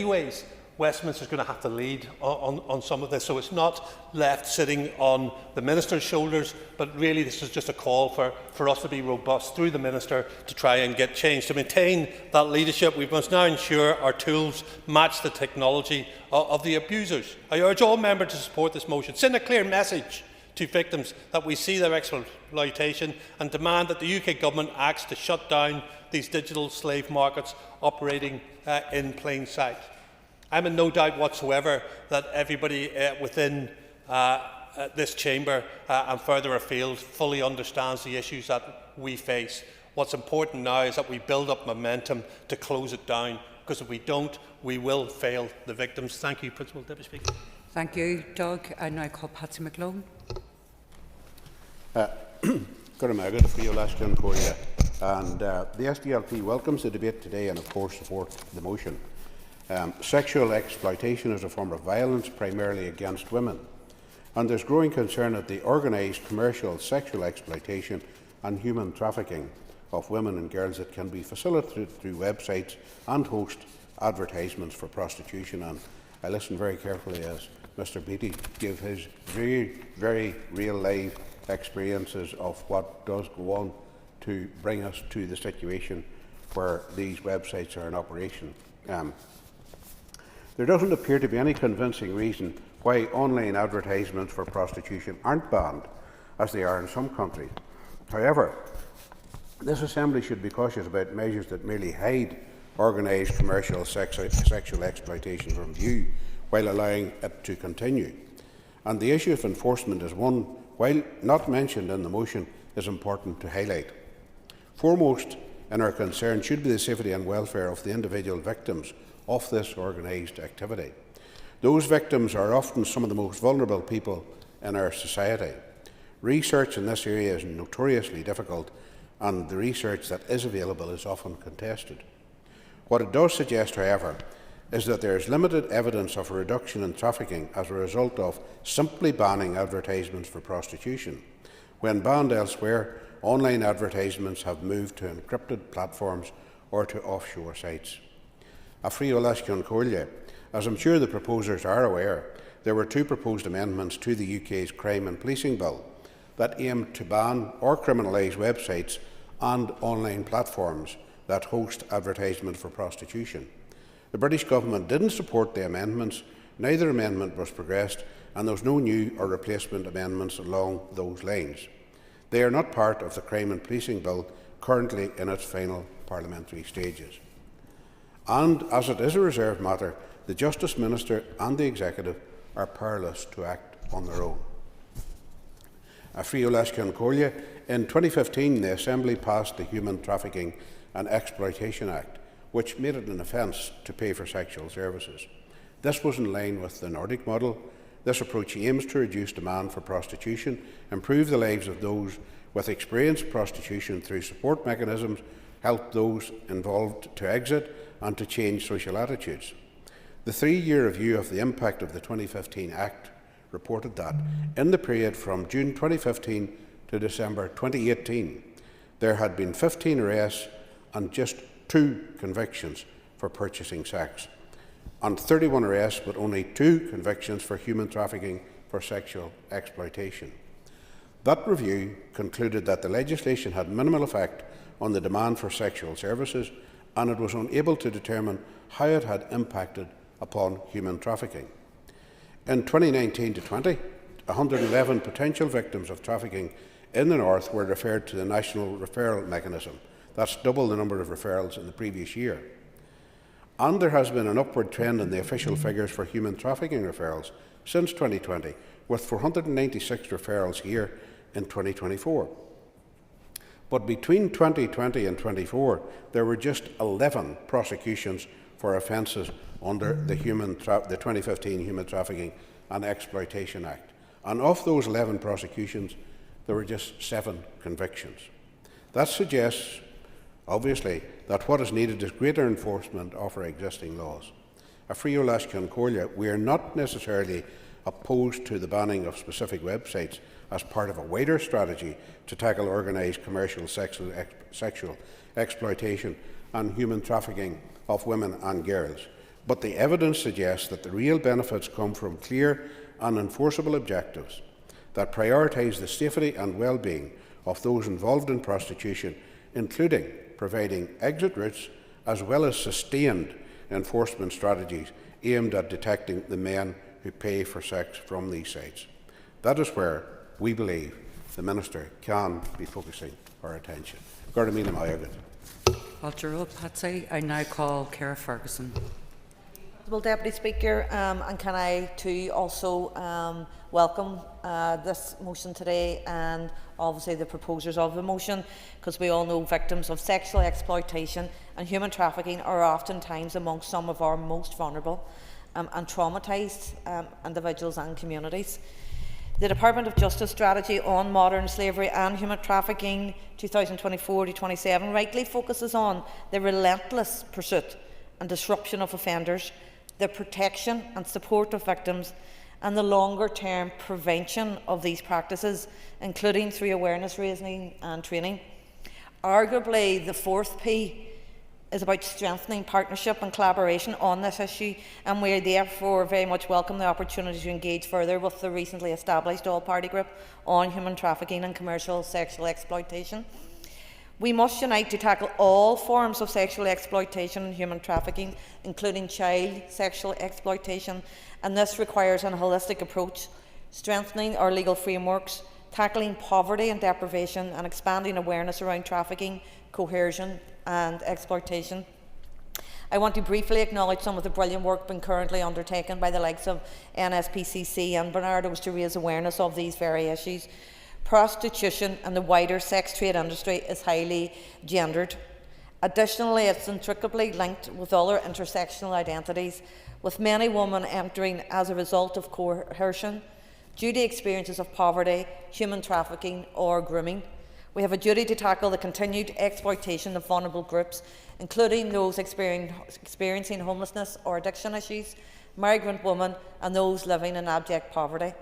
ways, Westminster is going to have to lead on some of this, so it's not left sitting on the Minister's shoulders, but really this is just a call for us to be robust through the Minister to try and get change. To maintain that leadership, we must now ensure our tools match the technology of the abusers. I urge all members to support this motion. Send a clear message to victims that we see their exploitation and demand that the UK Government acts to shut down these digital slave markets operating in plain sight. I'm in no doubt whatsoever that everybody within this chamber and further afield fully understands the issues that we face. What's important now is that we build up momentum to close it down, because if we don't, we will fail the victims. Thank you, Principal Deputy Speaker. Thank you, Doug. I now call Patsy McLone. And the SDLP welcomes the debate today and of course supports the motion. Sexual exploitation is a form of violence primarily against women, and there's growing concern at the organised commercial sexual exploitation and human trafficking of women and girls that can be facilitated through websites and host advertisements for prostitution. And I listened very carefully as Mr Beattie gave his very real life experiences of what does go on to bring us to the situation where these websites are in operation. There doesn't appear to be any convincing reason why online advertisements for prostitution aren't banned, as they are in some countries. However, this Assembly should be cautious about measures that merely hide organised commercial sexual exploitation from view while allowing it to continue. And the issue of enforcement is one, while not mentioned in the motion, is important to highlight. Foremost in our concern should be the safety and welfare of the individual victims of this organised activity. Those victims are often some of the most vulnerable people in our society. Research in this area is notoriously difficult, and the research that is available is often contested. What it does suggest, however, is that there is limited evidence of a reduction in trafficking as a result of simply banning advertisements for prostitution. When banned elsewhere, online advertisements have moved to encrypted platforms or to offshore sites. As I'm sure the proposers are aware, there were two proposed amendments to the UK's Crime and Policing Bill that aimed to ban or criminalise websites and online platforms that host advertisement for prostitution. The British Government didn't support the amendments, neither amendment was progressed, and there was no new or replacement amendments along those lines. They are not part of the Crime and Policing Bill currently in its final parliamentary stages. And as it is a reserved matter, the Justice Minister and the Executive are powerless to act on their own. In 2015, the Assembly passed the Human Trafficking and Exploitation Act, which made it an offence to pay for sexual services. This was in line with the Nordic model. This approach aims to reduce demand for prostitution, improve the lives of those with experienced prostitution through support mechanisms, help those involved to exit and to change social attitudes. The 3-year review of the impact of the 2015 Act reported that in the period from June 2015 to December 2018, there had been 15 arrests and just 2 convictions for purchasing sex, and 31 arrests but only 2 convictions for human trafficking for sexual exploitation. That review concluded that the legislation had minimal effect on the demand for sexual services, and it was unable to determine how it had impacted upon human trafficking. In 2019 to 20, 111 potential victims of trafficking in the North were referred to the National Referral Mechanism. That's double the number of referrals in the previous year. And there has been an upward trend in the official figures for human trafficking referrals since 2020, with 496 referrals here in 2024. But between 2020 and 24, there were just 11 prosecutions for offences under the 2015 Human Trafficking and Exploitation Act. And of those 11 prosecutions, there were just 7 convictions. That suggests, obviously, that what is needed is greater enforcement of our existing laws. We are not necessarily opposed to the banning of specific websites as part of a wider strategy to tackle organised commercial sexual exploitation and human trafficking of women and girls. But the evidence suggests that the real benefits come from clear and enforceable objectives that prioritise the safety and well-being of those involved in prostitution, including providing exit routes as well as sustained enforcement strategies aimed at detecting the men who pay for sex from these sites. That is where we believe the Minister can be focusing our attention. I now call Cara Ferguson. Well, Deputy Speaker, and can I too also welcome this motion today and obviously the proposers of the motion, because we all know victims of sexual exploitation and human trafficking are oftentimes amongst some of our most vulnerable and traumatised individuals and communities. The Department of Justice strategy on modern slavery and human trafficking 2024-27 rightly focuses on the relentless pursuit and disruption of offenders, the protection and support of victims, and the longer-term prevention of these practices, including through awareness raising and training. Arguably, the fourth P is about strengthening partnership and collaboration on this issue, and we therefore very much welcome the opportunity to engage further with the recently established all-party group on human trafficking and commercial sexual exploitation. We must unite to tackle all forms of sexual exploitation and human trafficking, including child sexual exploitation, and this requires a holistic approach, strengthening our legal frameworks tackling poverty and deprivation, and expanding awareness around trafficking, coercion and exploitation. I want to briefly acknowledge some of the brilliant work being currently undertaken by the likes of NSPCC and Bernardo's to raise awareness of these very issues. Prostitution and the wider sex trade industry is highly gendered. Additionally, it's intricately linked with other intersectional identities, with many women entering as a result of coercion, due to experiences of poverty, human trafficking or grooming. We have a duty to tackle the continued exploitation of vulnerable groups, including those experiencing homelessness or addiction issues, migrant women and those living in abject poverty.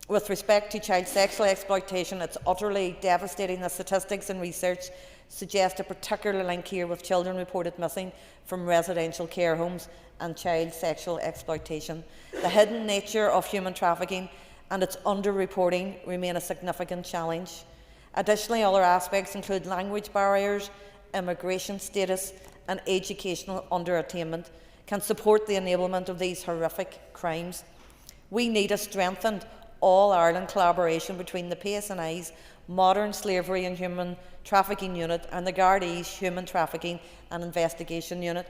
With respect to child sexual exploitation, it's utterly devastating that statistics and research suggest a particular link here with children reported missing from residential care homes and child sexual exploitation. The hidden nature of human trafficking and its underreporting remain a significant challenge. Additionally, other aspects include language barriers, immigration status and educational underattainment can support the enablement of these horrific crimes. We need a strengthened All-Ireland collaboration between the PSNI's Modern Slavery and Human Trafficking Unit and the Gardaí's Human Trafficking and Investigation Unit.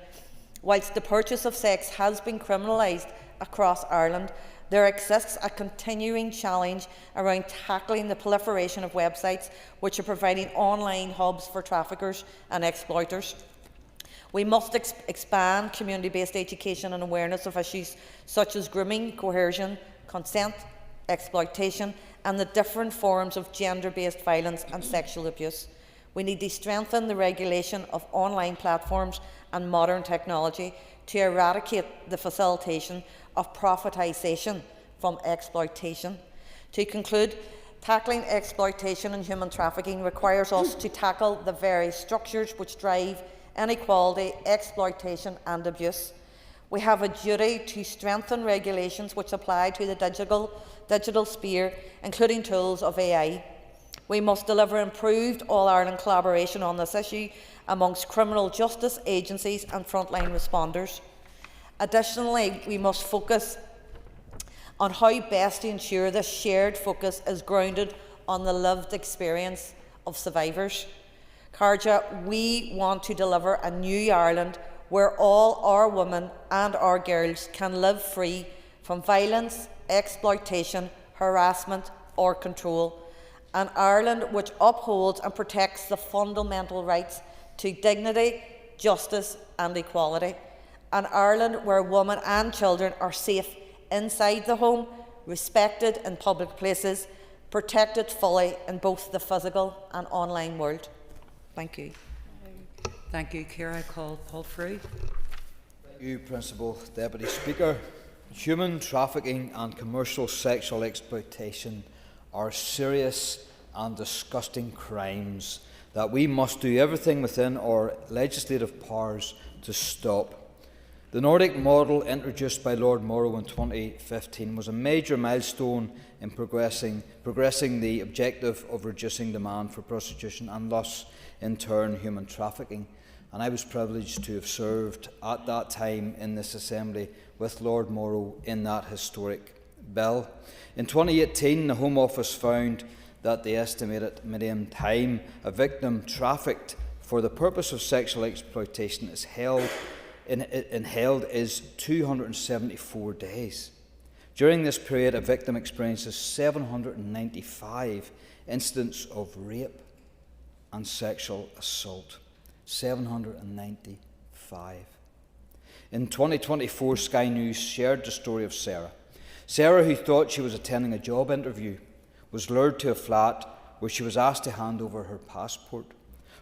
Whilst the purchase of sex has been criminalised across Ireland, there exists a continuing challenge around tackling the proliferation of websites which are providing online hubs for traffickers and exploiters. We must expand community-based education and awareness of issues such as grooming, coercion, consent, exploitation and the different forms of gender-based violence and sexual abuse. We need to strengthen the regulation of online platforms and modern technology to eradicate the facilitation of profitisation from exploitation. To conclude, tackling exploitation and human trafficking requires us to tackle the very structures which drive inequality, exploitation and abuse. We have a duty to strengthen regulations which apply to the digital sphere, including tools of AI. We must deliver improved All-Ireland collaboration on this issue amongst criminal justice agencies and frontline responders. Additionally, we must focus on how best to ensure this shared focus is grounded on the lived experience of survivors. Carja, we want to deliver a new Ireland where all our women and our girls can live free from violence, exploitation, harassment or control. An Ireland which upholds and protects the fundamental rights to dignity, justice and equality. An Ireland where women and children are safe inside the home, respected in public places, protected fully in both the physical and online world. Thank you. Thank you, Ciara. I call Paul Frew. Thank you, Principal Deputy Speaker. Human trafficking and commercial sexual exploitation are serious and disgusting crimes that we must do everything within our legislative powers to stop. The Nordic model introduced by Lord Morrow in 2015 was a major milestone in progressing the objective of reducing demand for prostitution and thus, in turn, human trafficking. And I was privileged to have served at that time in this Assembly with Lord Morrow in that historic bill. In 2018, the Home Office found that the estimated median time a victim trafficked for the purpose of sexual exploitation is held is 274 days. During this period, a victim experiences 795 incidents of rape and sexual assault. 795. In 2024, Sky News shared the story of Sarah. Sarah, who thought she was attending a job interview, was lured to a flat where she was asked to hand over her passport.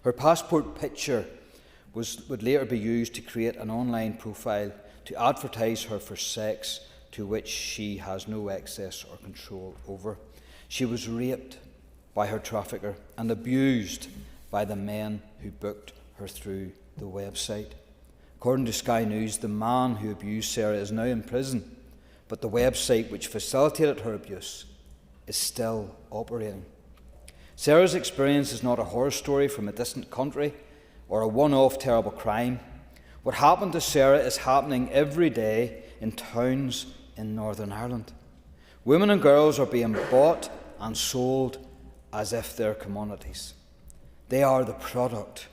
Her passport picture would later be used to create an online profile to advertise her for sex to which she has no access or control over. She was raped by her trafficker and abused by the men who booked her through the website. According to Sky News, the man who abused Sarah is now in prison, but the website which facilitated her abuse is still operating. Sarah's experience is not a horror story from a distant country or a one-off terrible crime. What happened to Sarah is happening every day in towns in Northern Ireland. Women and girls are being bought and sold as if they're commodities. They are the product,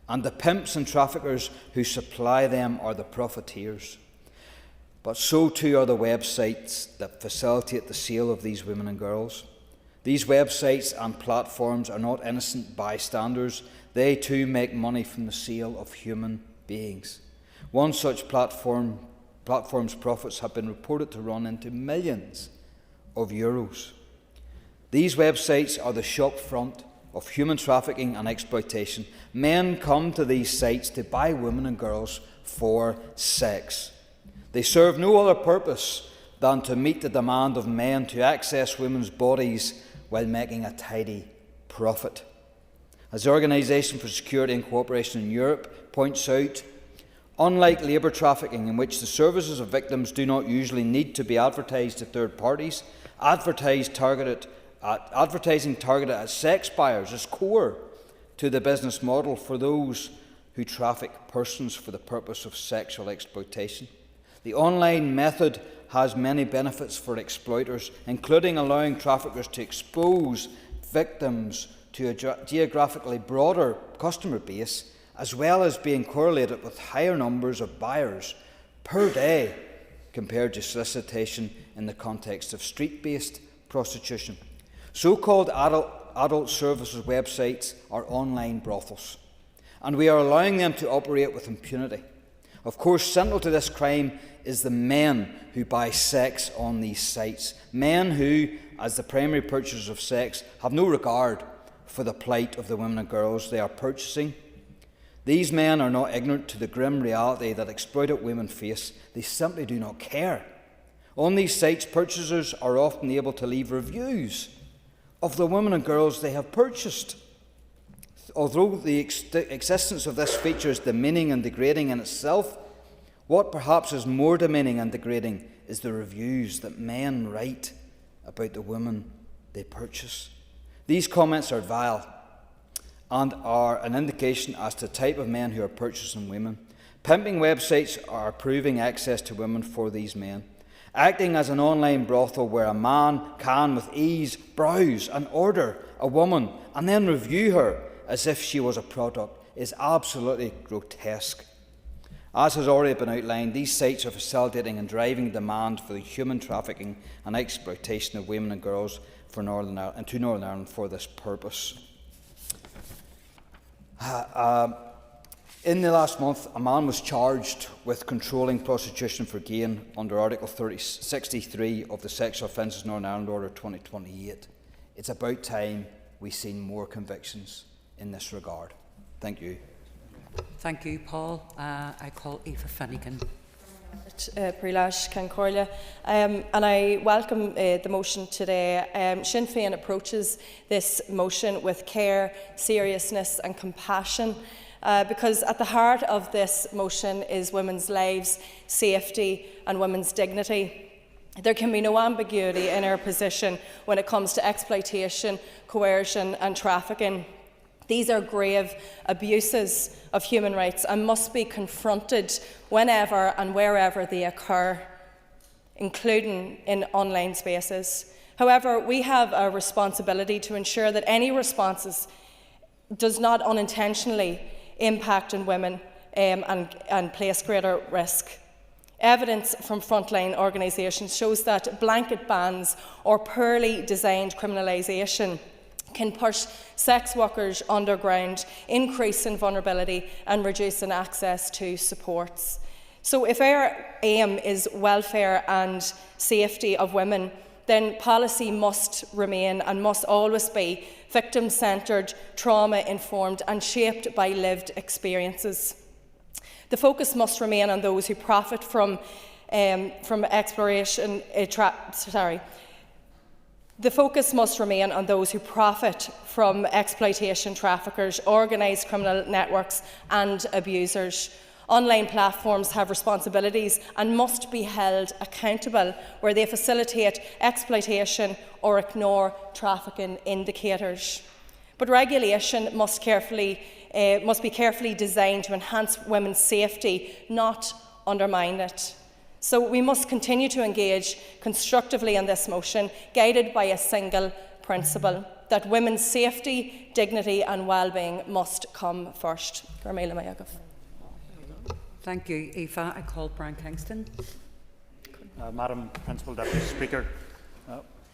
and the pimps and traffickers who supply them are the profiteers. But so too are the websites that facilitate the sale of these women and girls. These websites and platforms are not innocent bystanders. They too make money from the sale of human beings. One such platform's profits have been reported to run into millions of euros. These websites are the shop front of human trafficking and exploitation. Men come to these sites to buy women and girls for sex. They serve no other purpose than to meet the demand of men to access women's bodies while making a tidy profit. As the Organisation for Security and Cooperation in Europe points out, unlike labour trafficking, in which the services of victims do not usually need to be advertised to third parties, advertising targeted at sex buyers is core to the business model for those who traffic persons for the purpose of sexual exploitation. The online method has many benefits for exploiters, including allowing traffickers to expose victims to a geographically broader customer base, as well as being correlated with higher numbers of buyers per day compared to solicitation in the context of street-based prostitution. So-called adult services websites are online brothels, and we are allowing them to operate with impunity. Of course, central to this crime is the men who buy sex on these sites. Men who, as the primary purchasers of sex, have no regard for the plight of the women and girls they are purchasing. These men are not ignorant to the grim reality that exploited women face. They simply do not care. On these sites, purchasers are often able to leave reviews of the women and girls they have purchased. Although the existence of this feature is demeaning and degrading in itself, what perhaps is more demeaning and degrading is the reviews that men write about the women they purchase. These comments are vile and are an indication as to the type of men who are purchasing women. Pimping websites are approving access to women for these men. Acting as an online brothel where a man can with ease browse and order a woman and then review her as if she was a product is absolutely grotesque. As has already been outlined, these sites are facilitating and driving demand for the human trafficking and exploitation of women and girls for Northern Ireland for this purpose. In the last month, a man was charged with controlling prostitution for gain under Article 63 of the Sexual Offences Northern Ireland Order 2028. It's about time we seen more convictions in this regard. Thank you. Thank you, Paul. I call Aoife Finnegan. Príleis Concordia, and I welcome the motion today. Sinn Féin approaches this motion with care, seriousness and compassion, because at the heart of this motion is women's lives, safety and women's dignity. There can be no ambiguity in our position when it comes to exploitation, coercion and trafficking. These are grave abuses of human rights and must be confronted whenever and wherever they occur, including in online spaces. However, we have a responsibility to ensure that any responses does not unintentionally impact on women and place greater risk. Evidence from frontline organisations shows that blanket bans or poorly designed criminalisation can push sex workers underground, increase in vulnerability and reduce in access to supports. So if our aim is welfare and safety of women, then policy must remain and must always be victim-centred, trauma-informed and shaped by lived experiences. The focus must remain on those who profit from exploration. The focus must remain on those who profit from exploitation traffickers, organised criminal networks and abusers. Online platforms have responsibilities and must be held accountable where they facilitate exploitation or ignore trafficking indicators. But regulation must be carefully designed to enhance women's safety, not undermine it. So we must continue to engage constructively on this motion, guided by a single principle that women's safety, dignity and well-being must come first. Thank you, Aoife. I call Brian Kingston. Madam Principal Deputy Speaker,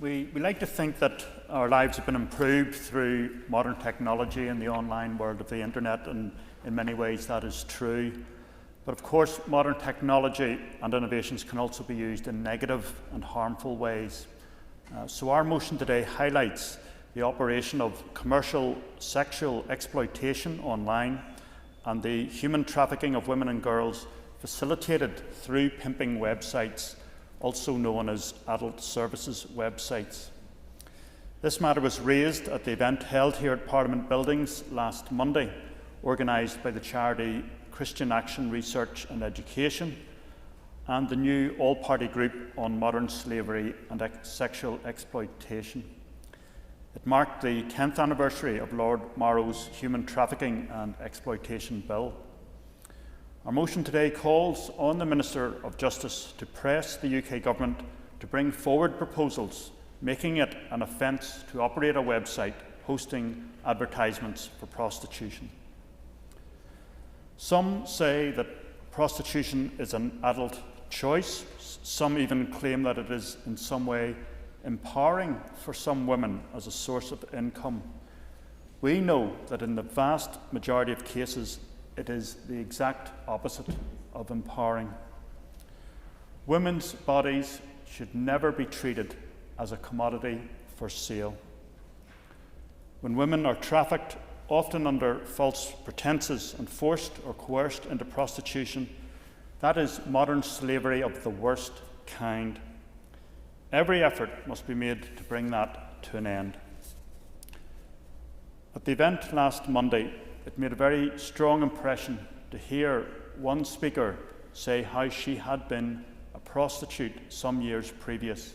we like to think that our lives have been improved through modern technology and the online world of the internet, and in many ways that is true. But of course, modern technology and innovations can also be used in negative and harmful ways. So our motion today highlights the operation of commercial sexual exploitation online and the human trafficking of women and girls facilitated through pimping websites, also known as adult services websites. This matter was raised at the event held here at Parliament Buildings last Monday, organised by the charity Christian Action Research and Education and the new all-party group on modern slavery and sexual exploitation. It marked the 10th anniversary of Lord Morrow's Human Trafficking and Exploitation Bill. Our motion today calls on the Minister of Justice to press the UK Government to bring forward proposals making it an offence to operate a website hosting advertisements for prostitution. Some say that prostitution is an adult choice. Some even claim that it is in some way empowering for some women as a source of income. We know that in the vast majority of cases, it is the exact opposite of empowering. Women's bodies should never be treated as a commodity for sale. When women are trafficked, often under false pretences, and forced or coerced into prostitution, that is modern slavery of the worst kind. Every effort must be made to bring that to an end. At the event last Monday, it made a very strong impression to hear one speaker say how she had been a prostitute some years previous,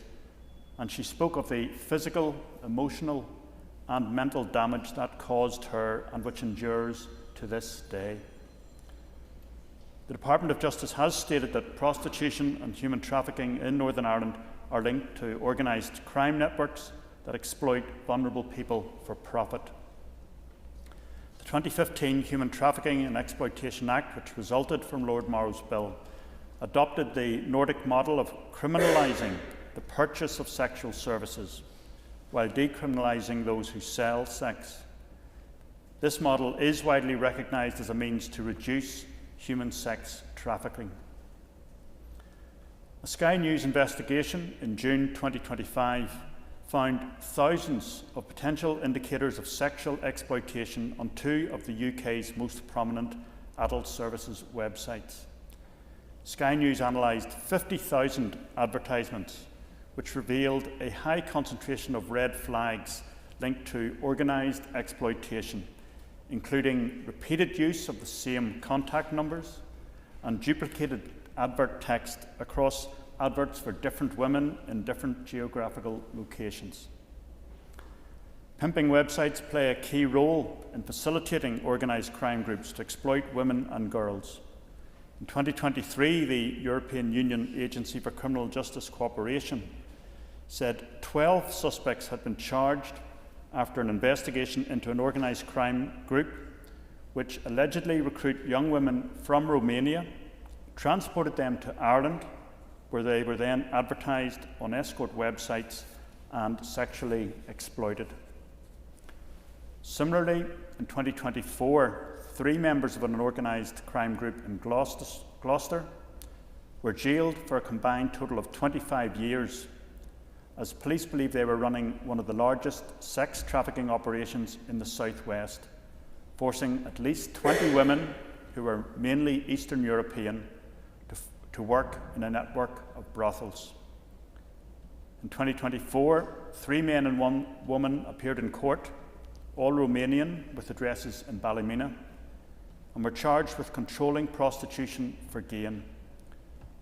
and she spoke of the physical, emotional and mental damage that caused her and which endures to this day. The Department of Justice has stated that prostitution and human trafficking in Northern Ireland are linked to organised crime networks that exploit vulnerable people for profit. The 2015 Human Trafficking and Exploitation Act, which resulted from Lord Morrow's bill, adopted the Nordic model of criminalising the purchase of sexual services while decriminalising those who sell sex. This model is widely recognised as a means to reduce human sex trafficking. A Sky News investigation in June 2025 found thousands of potential indicators of sexual exploitation on two of the UK's most prominent adult services websites. Sky News analysed 50,000 advertisements, which revealed a high concentration of red flags linked to organised exploitation, including repeated use of the same contact numbers and duplicated advert text across adverts for different women in different geographical locations. Pimping websites play a key role in facilitating organised crime groups to exploit women and girls. In 2023, the European Union Agency for Criminal Justice Cooperation said 12 suspects had been charged after an investigation into an organised crime group which allegedly recruit young women from Romania, transported them to Ireland, where they were then advertised on escort websites and sexually exploited. Similarly, in 2024, 3 members of an organised crime group in Gloucester were jailed for a combined total of 25 years, as police believe they were running one of the largest sex trafficking operations in the southwest, forcing at least 20 women, who were mainly Eastern European, to work in a network of brothels. In 2024, 3 men and 1 woman appeared in court, all Romanian with addresses in Ballymena, and were charged with controlling prostitution for gain.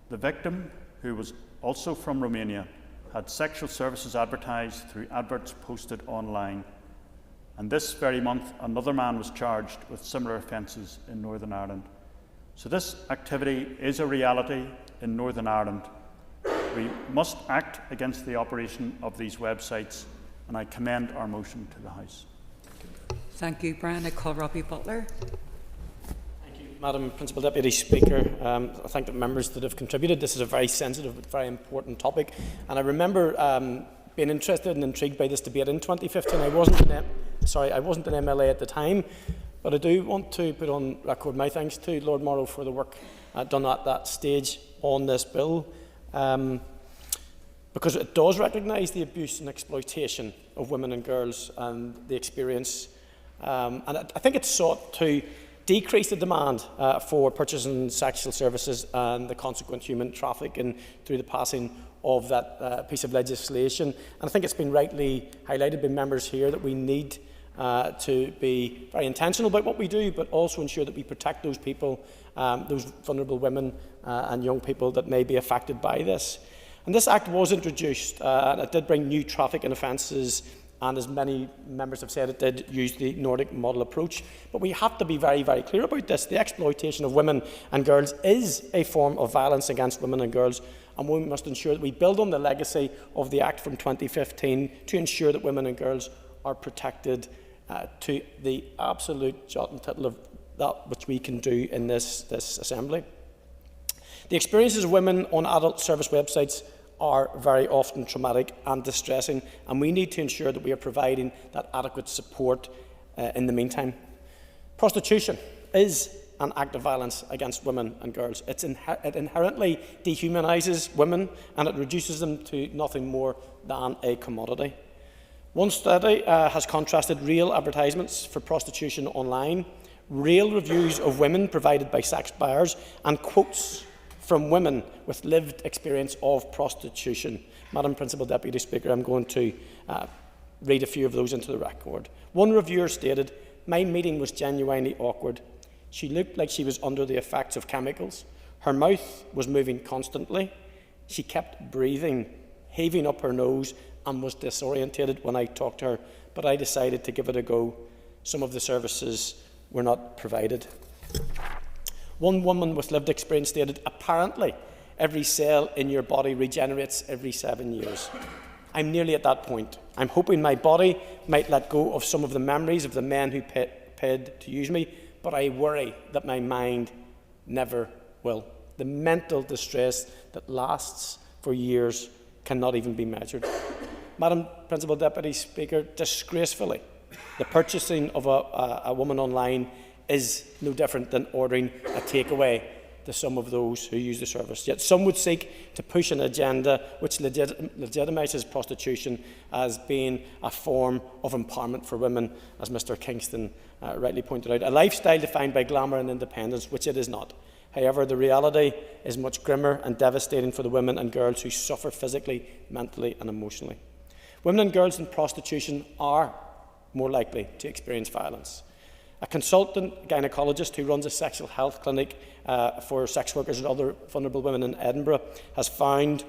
The victim, who was also from Romania, had sexual services advertised through adverts posted online. And this very month, another man was charged with similar offences in Northern Ireland. So this activity is a reality in Northern Ireland. We must act against the operation of these websites, and I commend our motion to the House. Thank you, Brian. I call Robbie Butler. Madam Principal Deputy Speaker, I thank the members that have contributed. This is a very sensitive but very important topic, and I remember being interested and intrigued by this debate in 2015. I wasn't an MLA at the time, but I do want to put on record my thanks to Lord Morrow for the work done at that stage on this bill, because it does recognise the abuse and exploitation of women and girls and the experience, and I think it's sought to decrease the demand for purchasing sexual services and the consequent human trafficking through the passing of that piece of legislation. And I think it's been rightly highlighted by members here that we need to be very intentional about what we do, but also ensure that we protect those people, those vulnerable women and young people that may be affected by this. And this Act was introduced, and it did bring new trafficking offences, and as many members have said, it did use the Nordic model approach. But we have to be very, very clear about this. The exploitation of women and girls is a form of violence against women and girls, and we must ensure that we build on the legacy of the Act from 2015 to ensure that women and girls are protected to the absolute jot and tittle of that which we can do in this Assembly. The experiences of women on adult service websites are very often traumatic and distressing, and we need to ensure that we are providing that adequate support in the meantime. Prostitution is an act of violence against women and girls. It inherently dehumanises women, and it reduces them to nothing more than a commodity. One study has contrasted real advertisements for prostitution online, real reviews of women provided by sex buyers, and quotes from women with lived experience of prostitution. Madam Principal Deputy Speaker, I'm going to read a few of those into the record. One reviewer stated, "My meeting was genuinely awkward. She looked like she was under the effects of chemicals. Her mouth was moving constantly. She kept breathing, heaving up her nose, and was disorientated when I talked to her, but I decided to give it a go. Some of the services were not provided." One woman with lived experience stated, "Apparently, every cell in your body regenerates every 7 years. I'm nearly at that point. I'm hoping my body might let go of some of the memories of the men who paid to use me, but I worry that my mind never will. The mental distress that lasts for years cannot even be measured." Madam Principal Deputy Speaker, disgracefully, the purchasing of a woman online is no different than ordering a takeaway to some of those who use the service. Yet some would seek to push an agenda which legitimises prostitution as being a form of empowerment for women, as Mr Kingston rightly pointed out. A lifestyle defined by glamour and independence, which it is not. However, the reality is much grimmer and devastating for the women and girls who suffer physically, mentally and emotionally. Women and girls in prostitution are more likely to experience violence. A consultant gynaecologist who runs a sexual health clinic for sex workers and other vulnerable women in Edinburgh has found,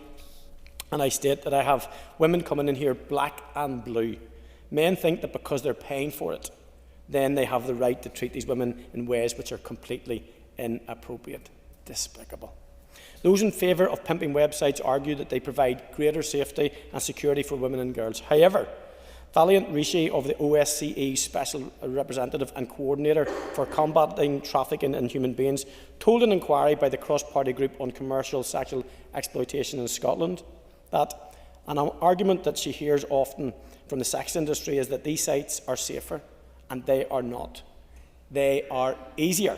and I state that I have women coming in here black and blue. Men think that because they're paying for it, then they have the right to treat these women in ways which are completely inappropriate. Despicable. Those in favour of pimping websites argue that they provide greater safety and security for women and girls. However, Valiant Rishi of the OSCE Special Representative and Coordinator for Combating Trafficking in Human Beings told an inquiry by the Cross-Party Group on Commercial Sexual Exploitation in Scotland that an argument that she hears often from the sex industry is that these sites are safer, and they are not. They are easier,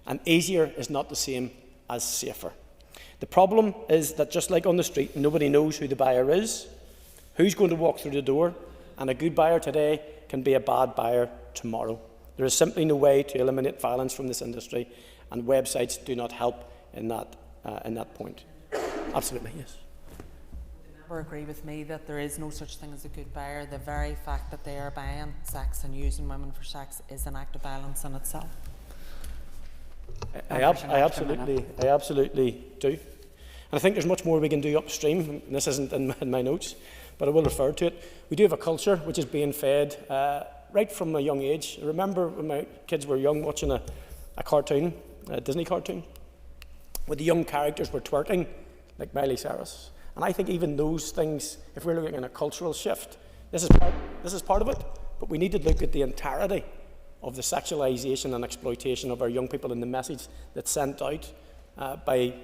and easier is not the same as safer. The problem is that just like on the street, nobody knows who the buyer is, who's going to walk through the door, and a good buyer today can be a bad buyer tomorrow. There is simply no way to eliminate violence from this industry, and websites do not help in that point. Absolutely, yes. Or agree with me that there is no such thing as a good buyer. The very fact that they are buying sex and using women for sex is an act of violence in itself. I absolutely do. And I think there's much more we can do upstream. And this isn't in my notes, but I will refer to it. We do have a culture which is being fed right from a young age. I remember when my kids were young watching a cartoon, a Disney cartoon, where the young characters were twerking like Miley Cyrus. And I think even those things, if we're looking at a cultural shift, This is part of it, but we need to look at the entirety of the sexualisation and exploitation of our young people and the message that's sent out by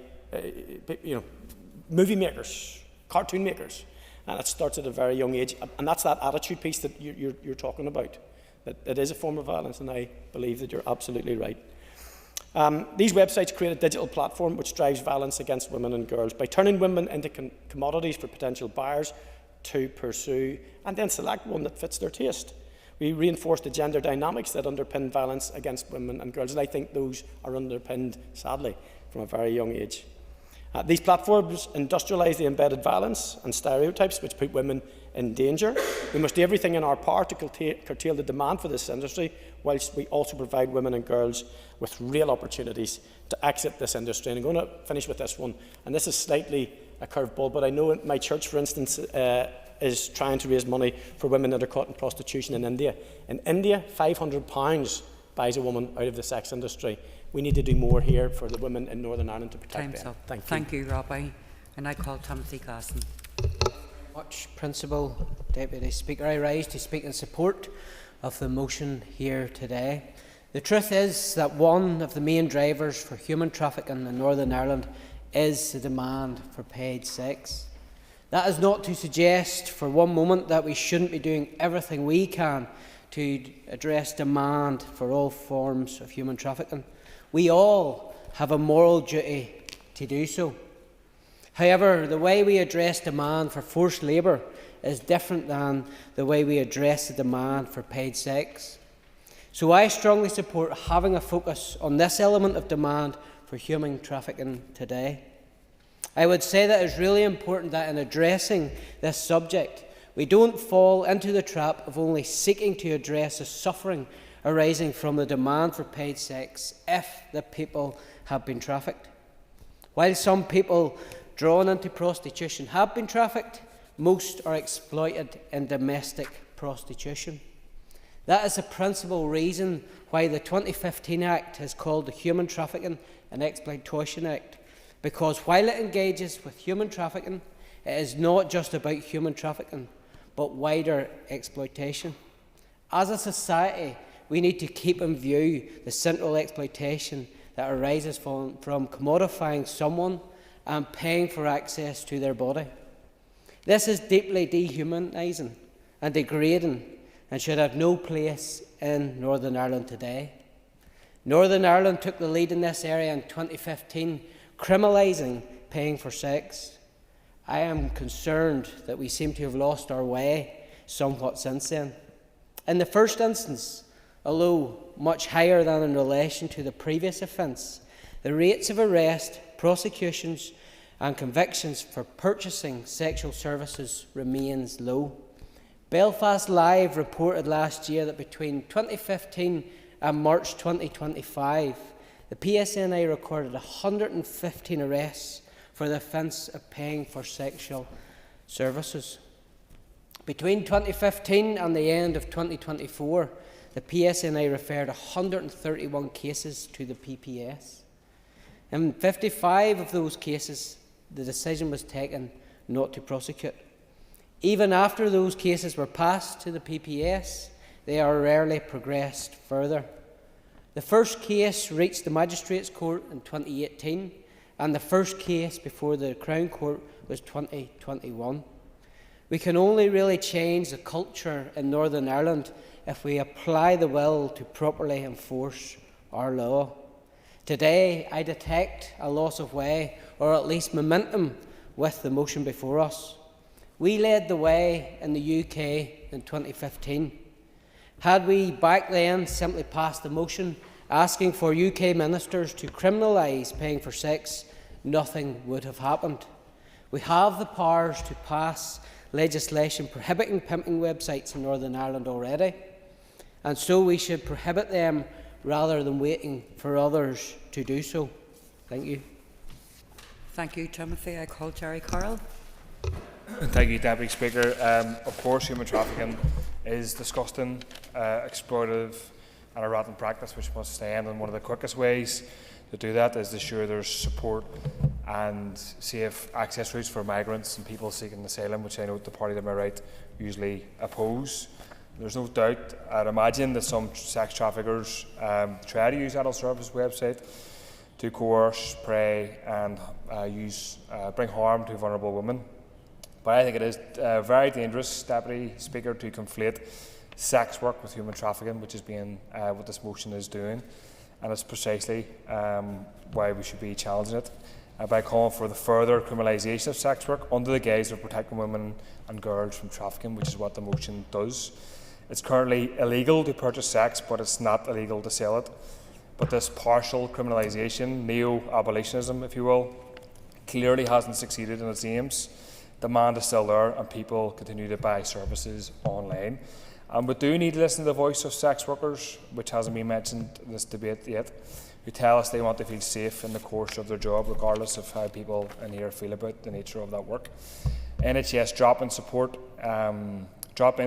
movie makers, cartoon makers, and it starts at a very young age. And that's that attitude piece that you're talking about. That it is a form of violence, and I believe that you're absolutely right. These websites create a digital platform which drives violence against women and girls by turning women into commodities for potential buyers to pursue and then select one that fits their taste. We reinforce the gender dynamics that underpin violence against women and girls, and I think those are underpinned, sadly, from a very young age. These platforms industrialise the embedded violence and stereotypes which put women in danger. We must do everything in our power to curtail the demand for this industry, whilst we also provide women and girls with real opportunities to exit this industry. And I'm going to finish with this one, and this is slightly a curveball, but I know my church, for instance, is trying to raise money for women that are caught in prostitution in India. In India, £500 buys a woman out of the sex industry. We need to do more here for the women in Northern Ireland to protect Time's them. up. Thank you, Robbie. And I call Timothy Glasson. Much, Principal Deputy Speaker. I rise to speak in support of the motion here today. The truth is that one of the main drivers for human trafficking in Northern Ireland is the demand for paid sex. That is not to suggest for one moment that we shouldn't be doing everything we can to address demand for all forms of human trafficking. We all have a moral duty to do so. However, the way we address demand for forced labour is different than the way we address the demand for paid sex. So I strongly support having a focus on this element of demand for human trafficking today. I would say that it's really important that in addressing this subject, we don't fall into the trap of only seeking to address the suffering arising from the demand for paid sex if the people have been trafficked. While some people drawn into prostitution have been trafficked, most are exploited in domestic prostitution. That is the principal reason why the 2015 Act is called the Human Trafficking and Exploitation Act, because while it engages with human trafficking, it is not just about human trafficking, but wider exploitation. As a society, we need to keep in view the central exploitation that arises from commodifying someone and paying for access to their body. This is deeply dehumanising and degrading and should have no place in Northern Ireland today. Northern Ireland took the lead in this area in 2015, criminalising paying for sex. I am concerned that we seem to have lost our way somewhat since then. In the first instance, although much higher than in relation to the previous offence, the rates of arrest, prosecutions and convictions for purchasing sexual services remains low. Belfast Live reported last year that between 2015 and March 2025, the PSNI recorded 115 arrests for the offence of paying for sexual services. Between 2015 and the end of 2024, the PSNI referred 131 cases to the PPS. In 55 of those cases, the decision was taken not to prosecute. Even after those cases were passed to the PPS, they are rarely progressed further. The first case reached the Magistrates' Court in 2018, and the first case before the Crown Court was 2021. We can only really change the culture in Northern Ireland if we apply the will to properly enforce our law. Today, I detect a loss of way, or at least momentum, with the motion before us. We led the way in the UK in 2015. Had we back then simply passed the motion asking for UK ministers to criminalise paying for sex, nothing would have happened. We have the powers to pass legislation prohibiting pimping websites in Northern Ireland already, and so we should prohibit them rather than waiting for others to do so. Thank you. Thank you, Timothy. I call Jerry Carroll. Thank you, Deputy Speaker. Of course, human trafficking is disgusting, exploitative and a rotten practice which must end, and one of the quickest ways to do that is to ensure there's support and safe access routes for migrants and people seeking asylum, which I know the party to my right usually oppose. There's no doubt, I'd imagine, that some sex traffickers try to use adult services website to coerce, prey and bring harm to vulnerable women. But I think it is very dangerous, Deputy Speaker, to conflate sex work with human trafficking, which is being what this motion is doing, and it's precisely why we should be challenging it by calling for the further criminalisation of sex work under the guise of protecting women and girls from trafficking, which is what the motion does. It's currently illegal to purchase sex, but it's not illegal to sell it. But this partial criminalisation, neo-abolitionism, if you will, clearly hasn't succeeded in its aims. Demand is still there, and people continue to buy services online. And we do need to listen to the voice of sex workers, which hasn't been mentioned in this debate yet, who tell us they want to feel safe in the course of their job, regardless of how people in here feel about the nature of that work. NHS drop-in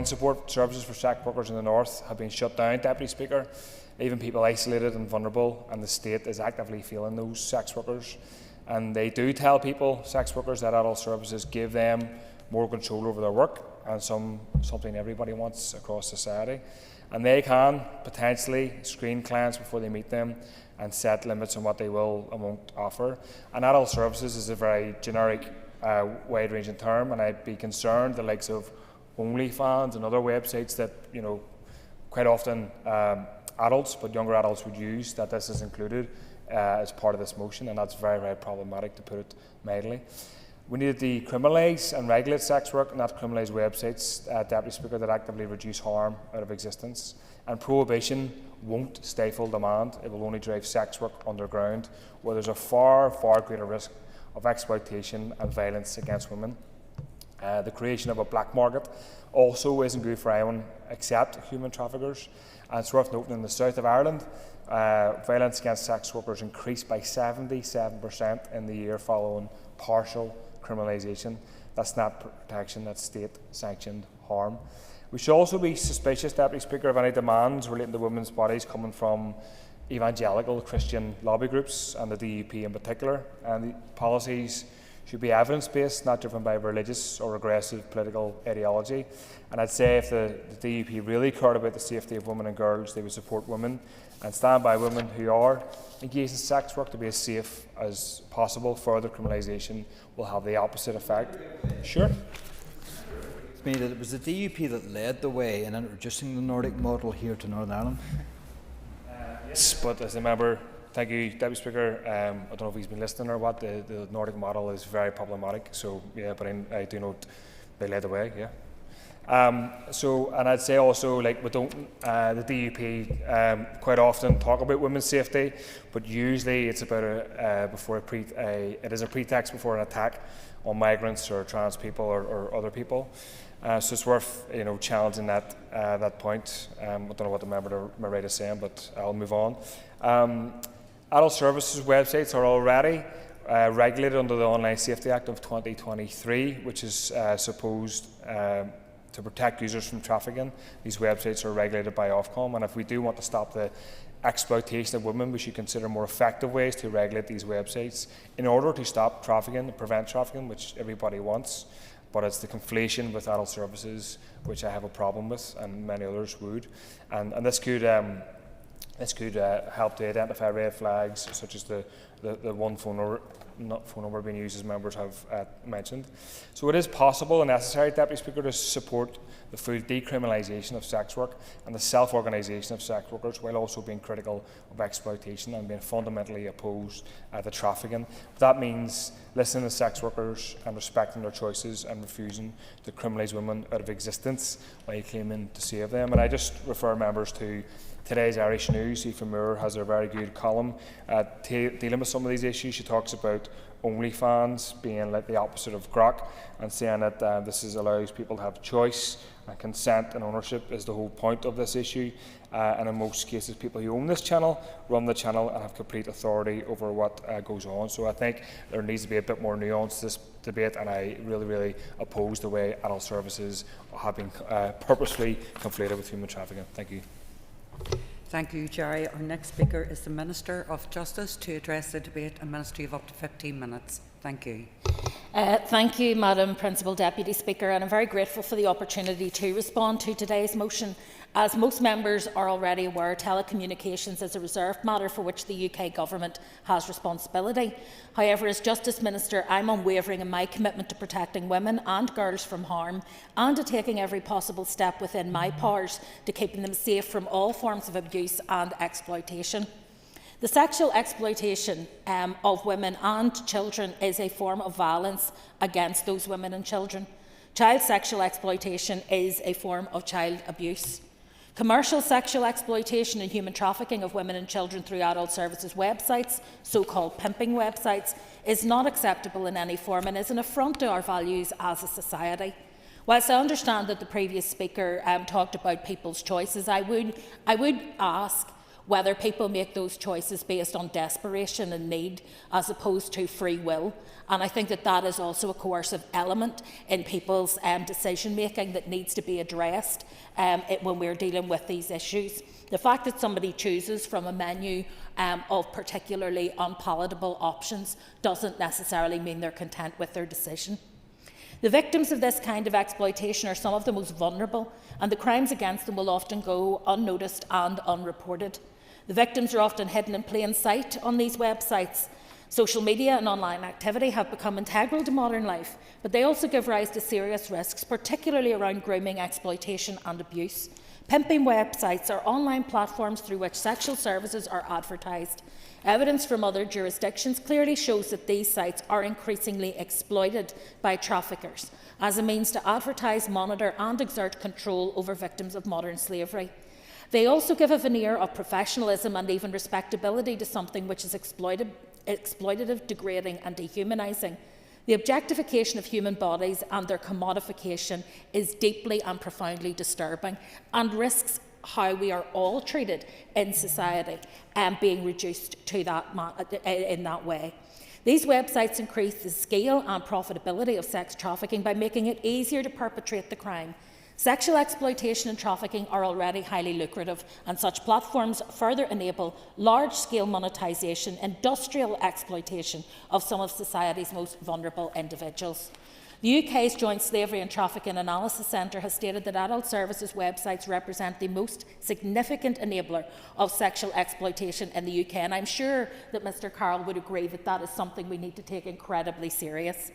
support services for sex workers in the north have been shut down, Deputy Speaker, leaving people isolated and vulnerable, and the state is actively failing those sex workers. And they do tell people, sex workers, that adult services give them more control over their work, and something everybody wants across society. And they can potentially screen clients before they meet them and set limits on what they will and won't offer. And adult services is a very generic, wide-ranging term, and I'd be concerned the likes of OnlyFans and other websites that, quite often adults, but younger adults would use, that this is included as part of this motion, and that's very, very problematic, to put it mildly. We need to decriminalise and regulate sex work, not criminalise websites, Deputy Speaker, that actively reduce harm out of existence. And prohibition won't stifle demand. It will only drive sex work underground, where there's a far, far greater risk of exploitation and violence against women. The creation of a black market also isn't good for anyone except human traffickers. And it's worth noting, in the south of Ireland, violence against sex workers increased by 77% in the year following partial criminalisation. That's not protection, that's state-sanctioned harm. We should also be suspicious, Deputy Speaker, of any demands relating to women's bodies coming from evangelical Christian lobby groups and the DUP in particular. And the policies should be evidence-based, not driven by religious or regressive political ideology. And I'd say if the DUP really cared about the safety of women and girls, they would support women and stand by women who are engaged in sex work to be as safe as possible. Further criminalisation will have the opposite effect. Sure. Me that it was the DUP that led the way in introducing the Nordic model here to Northern Ireland. Yes, but as a member, thank you, Deputy Speaker. I don't know if he's been listening or what. The Nordic model is very problematic. So yeah, but I do know they led the way. Yeah. And I'd say also, like, we don't, the DUP quite often talk about women's safety, but usually it's about it is a pretext before an attack on migrants or trans people or other people. So it's worth challenging that point. I don't know what the member to my right is saying, but I'll move on. Adult services websites are already regulated under the Online Safety Act of 2023, which is supposed to protect users from trafficking. These websites are regulated by Ofcom, and if we do want to stop the exploitation of women, we should consider more effective ways to regulate these websites in order to stop trafficking and prevent trafficking, which everybody wants. But it's the conflation with adult services which I have a problem with, and many others would. And this could help to identify red flags, such as the one phone number being used, as members have mentioned. So it is possible and necessary, Deputy Speaker, to support the full decriminalisation of sex work and the self-organisation of sex workers, while also being critical of exploitation and being fundamentally opposed to trafficking. That means listening to sex workers and respecting their choices and refusing to criminalise women out of existence while claiming to save them. And I just refer members to today's Irish News. Aoife Moore has a very good column dealing with some of these issues. She talks about OnlyFans being like the opposite of grok, and saying that this allows people to have choice and consent, and ownership is the whole point of this issue. And in most cases, people who own this channel run the channel and have complete authority over what goes on. So I think there needs to be a bit more nuance to this debate, and I really, really oppose the way adult services have been purposely conflated with human trafficking. Thank you. Thank you, Jerry. Our next speaker is the Minister of Justice to address the debate, a ministry of up to 15 minutes. Thank you. Thank you, Madam Principal Deputy Speaker, and I'm very grateful for the opportunity to respond to today's motion. As most members are already aware, telecommunications is a reserved matter for which the UK Government has responsibility. However, as Justice Minister, I'm unwavering in my commitment to protecting women and girls from harm and to taking every possible step within my powers to keeping them safe from all forms of abuse and exploitation. The sexual exploitation of women and children is a form of violence against those women and children. Child sexual exploitation is a form of child abuse. Commercial sexual exploitation and human trafficking of women and children through adult services websites, so-called pimping websites, is not acceptable in any form and is an affront to our values as a society. Whilst I understand that the previous speaker talked about people's choices, I would ask whether people make those choices based on desperation and need as opposed to free will. And I think that that is also a coercive element in people's decision-making that needs to be addressed when we're dealing with these issues. The fact that somebody chooses from a menu of particularly unpalatable options doesn't necessarily mean they're content with their decision. The victims of this kind of exploitation are some of the most vulnerable, and the crimes against them will often go unnoticed and unreported. The victims are often hidden in plain sight on these websites. Social media and online activity have become integral to modern life, but they also give rise to serious risks, particularly around grooming, exploitation and abuse. Pimping websites are online platforms through which sexual services are advertised. Evidence from other jurisdictions clearly shows that these sites are increasingly exploited by traffickers as a means to advertise, monitor and exert control over victims of modern slavery. They also give a veneer of professionalism and even respectability to something which is exploitative, degrading and dehumanising. The objectification of human bodies and their commodification is deeply and profoundly disturbing and risks how we are all treated in society and being reduced to in that way. These websites increase the scale and profitability of sex trafficking by making it easier to perpetrate the crime. Sexual exploitation and trafficking are already highly lucrative, and such platforms further enable large-scale monetisation, industrial exploitation of some of society's most vulnerable individuals. The UK's Joint Slavery and Trafficking Analysis Centre has stated that adult services websites represent the most significant enabler of sexual exploitation in the UK, and I'm sure that Mr Carroll would agree that that is something we need to take incredibly serious.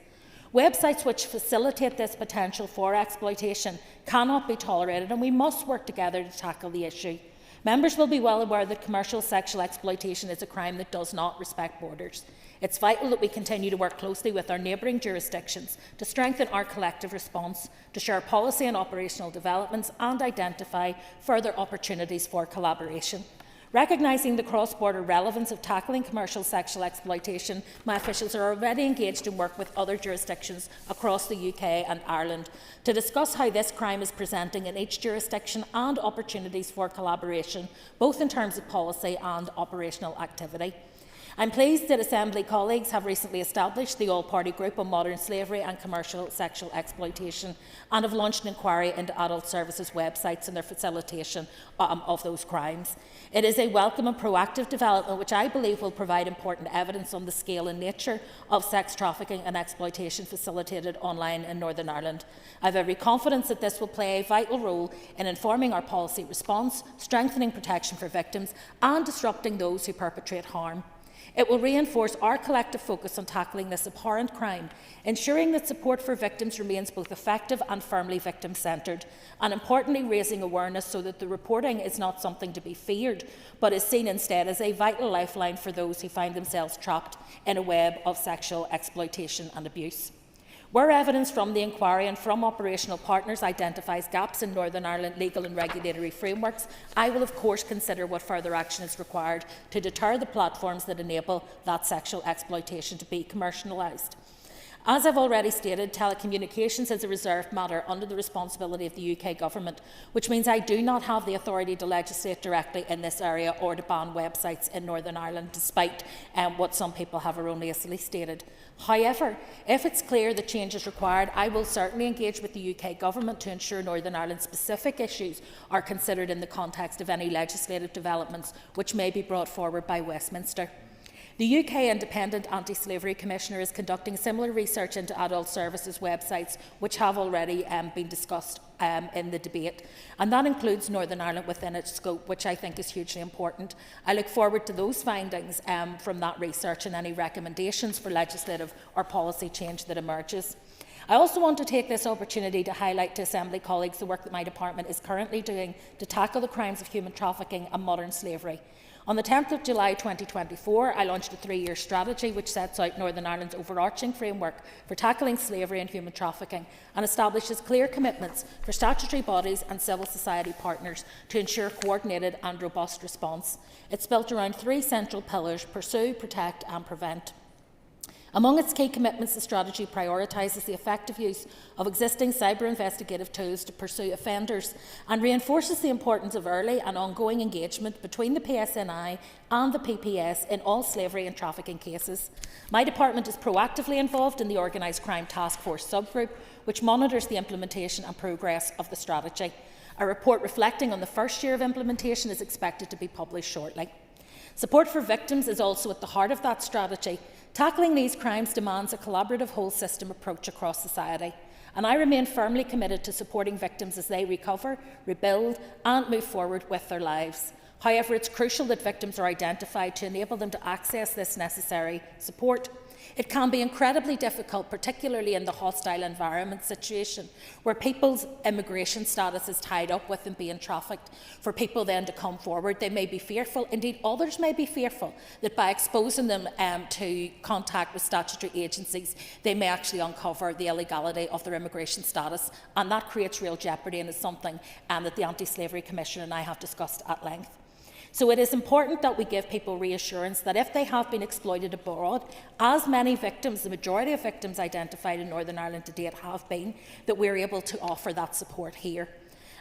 Websites which facilitate this potential for exploitation cannot be tolerated, and we must work together to tackle the issue. Members will be well aware that commercial sexual exploitation is a crime that does not respect borders. It's vital that we continue to work closely with our neighbouring jurisdictions to strengthen our collective response, to share policy and operational developments and identify further opportunities for collaboration. Recognising the cross-border relevance of tackling commercial sexual exploitation, my officials are already engaged in work with other jurisdictions across the UK and Ireland to discuss how this crime is presenting in each jurisdiction and opportunities for collaboration, both in terms of policy and operational activity. I'm pleased that Assembly colleagues have recently established the All-Party Group on Modern Slavery and Commercial Sexual Exploitation and have launched an inquiry into adult services websites and their facilitation of those crimes. It is a welcome and proactive development which I believe will provide important evidence on the scale and nature of sex trafficking and exploitation facilitated online in Northern Ireland. I have every confidence that this will play a vital role in informing our policy response, strengthening protection for victims and disrupting those who perpetrate harm. It will reinforce our collective focus on tackling this abhorrent crime, ensuring that support for victims remains both effective and firmly victim-centred, and importantly raising awareness so that the reporting is not something to be feared, but is seen instead as a vital lifeline for those who find themselves trapped in a web of sexual exploitation and abuse. Where evidence from the inquiry and from operational partners identifies gaps in Northern Ireland legal and regulatory frameworks, I will of course consider what further action is required to deter the platforms that enable that sexual exploitation to be commercialised. As I've already stated, telecommunications is a reserved matter under the responsibility of the UK Government, which means I do not have the authority to legislate directly in this area or to ban websites in Northern Ireland, despite what some people have erroneously stated. However, if it's clear that change is required, I will certainly engage with the UK Government to ensure Northern Ireland-specific issues are considered in the context of any legislative developments which may be brought forward by Westminster. The UK Independent Anti-Slavery Commissioner is conducting similar research into adult services websites, which have already been discussed in the debate, and that includes Northern Ireland within its scope, which I think is hugely important. I look forward to those findings from that research and any recommendations for legislative or policy change that emerges. I also want to take this opportunity to highlight to Assembly colleagues the work that my department is currently doing to tackle the crimes of human trafficking and modern slavery. On the 10th of July 2024, I launched a 3-year strategy which sets out Northern Ireland's overarching framework for tackling slavery and human trafficking and establishes clear commitments for statutory bodies and civil society partners to ensure coordinated and robust response. It's built around 3 central pillars: pursue, protect and prevent. Among its key commitments, the strategy prioritises the effective use of existing cyber investigative tools to pursue offenders and reinforces the importance of early and ongoing engagement between the PSNI and the PPS in all slavery and trafficking cases. My department is proactively involved in the Organised Crime Task Force subgroup, which monitors the implementation and progress of the strategy. A report reflecting on the first year of implementation is expected to be published shortly. Support for victims is also at the heart of that strategy. Tackling these crimes demands a collaborative whole-system approach across society, and I remain firmly committed to supporting victims as they recover, rebuild and move forward with their lives. However, it's crucial that victims are identified to enable them to access this necessary support. It can be incredibly difficult, particularly in the hostile environment situation, where people's immigration status is tied up with them being trafficked. For people then to come forward, they may be fearful, indeed others may be fearful, that by exposing them to contact with statutory agencies, they may actually uncover the illegality of their immigration status, and that creates real jeopardy and is something that the Anti-Slavery Commissioner and I have discussed at length. So it is important that we give people reassurance that if they have been exploited abroad, as many victims, the majority of victims identified in Northern Ireland to date have been, that we're able to offer that support here.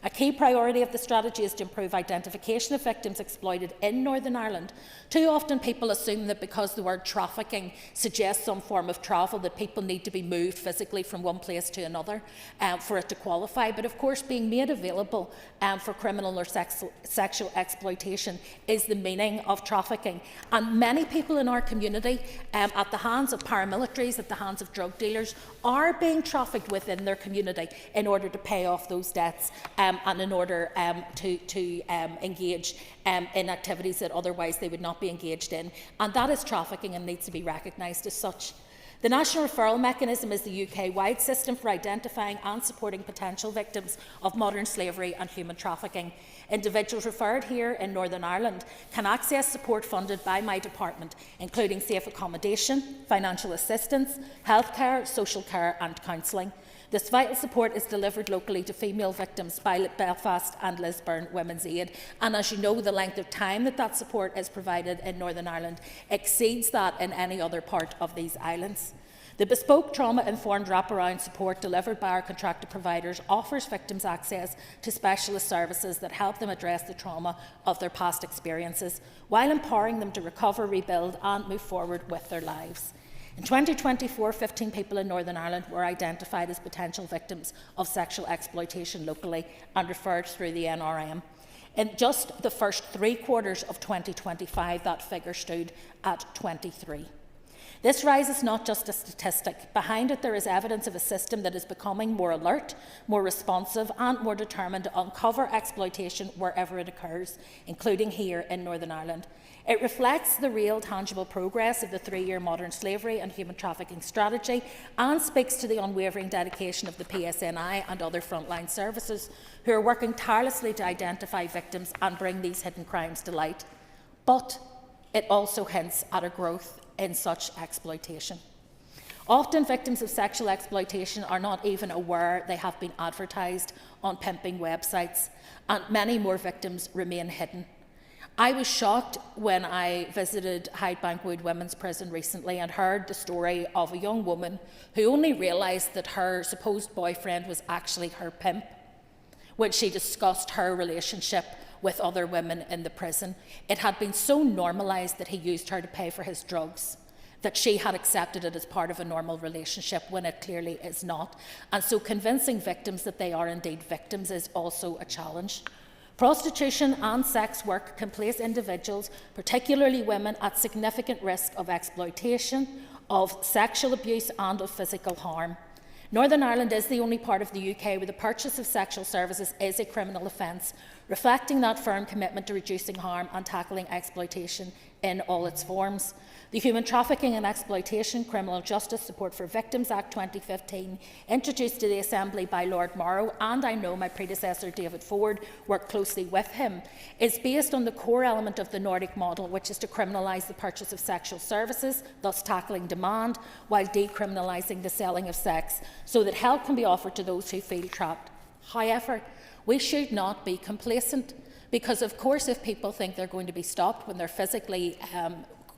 A key priority of the strategy is to improve identification of victims exploited in Northern Ireland. Too often people assume that because the word trafficking suggests some form of travel, that people need to be moved physically from one place to another for it to qualify. But of course, being made available for criminal or sexual exploitation is the meaning of trafficking. And many people in our community, at the hands of paramilitaries, at the hands of drug dealers, are being trafficked within their community in order to pay off those debts and in order to engage in activities that otherwise they would not be engaged in. And that is trafficking and needs to be recognised as such. The National Referral Mechanism is the UK-wide system for identifying and supporting potential victims of modern slavery and human trafficking. Individuals referred here in Northern Ireland can access support funded by my department, including safe accommodation, financial assistance, healthcare, social care and counselling. This vital support is delivered locally to female victims by Belfast and Lisburn Women's Aid. And as you know, the length of time that support is provided in Northern Ireland exceeds that in any other part of these islands. The bespoke trauma-informed wraparound support delivered by our contracted providers offers victims access to specialist services that help them address the trauma of their past experiences, while empowering them to recover, rebuild and move forward with their lives. In 2024, 15 people in Northern Ireland were identified as potential victims of sexual exploitation locally and referred through the NRM. In just the first 3 quarters of 2025, that figure stood at 23. This rise is not just a statistic. Behind it, there is evidence of a system that is becoming more alert, more responsive and more determined to uncover exploitation wherever it occurs, including here in Northern Ireland. It reflects the real tangible progress of the 3-year modern slavery and human trafficking strategy and speaks to the unwavering dedication of the PSNI and other frontline services who are working tirelessly to identify victims and bring these hidden crimes to light. But it also hints at a growth in such exploitation. Often victims of sexual exploitation are not even aware they have been advertised on pimping websites, and many more victims remain hidden. I was shocked when I visited Hydebank Wood Women's Prison recently and heard the story of a young woman who only realised that her supposed boyfriend was actually her pimp when she discussed her relationship with other women in the prison. It had been so normalised that he used her to pay for his drugs that she had accepted it as part of a normal relationship when it clearly is not. And so convincing victims that they are indeed victims is also a challenge. Prostitution and sex work can place individuals, particularly women, at significant risk of exploitation, of sexual abuse and of physical harm. Northern Ireland is the only part of the UK where the purchase of sexual services is a criminal offence, reflecting that firm commitment to reducing harm and tackling exploitation in all its forms. The Human Trafficking and Exploitation Criminal Justice Support for Victims Act 2015, introduced to the Assembly by Lord Morrow, and I know my predecessor David Ford worked closely with him, is based on the core element of the Nordic model, which is to criminalise the purchase of sexual services, thus tackling demand, while decriminalising the selling of sex, so that help can be offered to those who feel trapped. However, we should not be complacent, because of course if people think they're going to be stopped when they're physically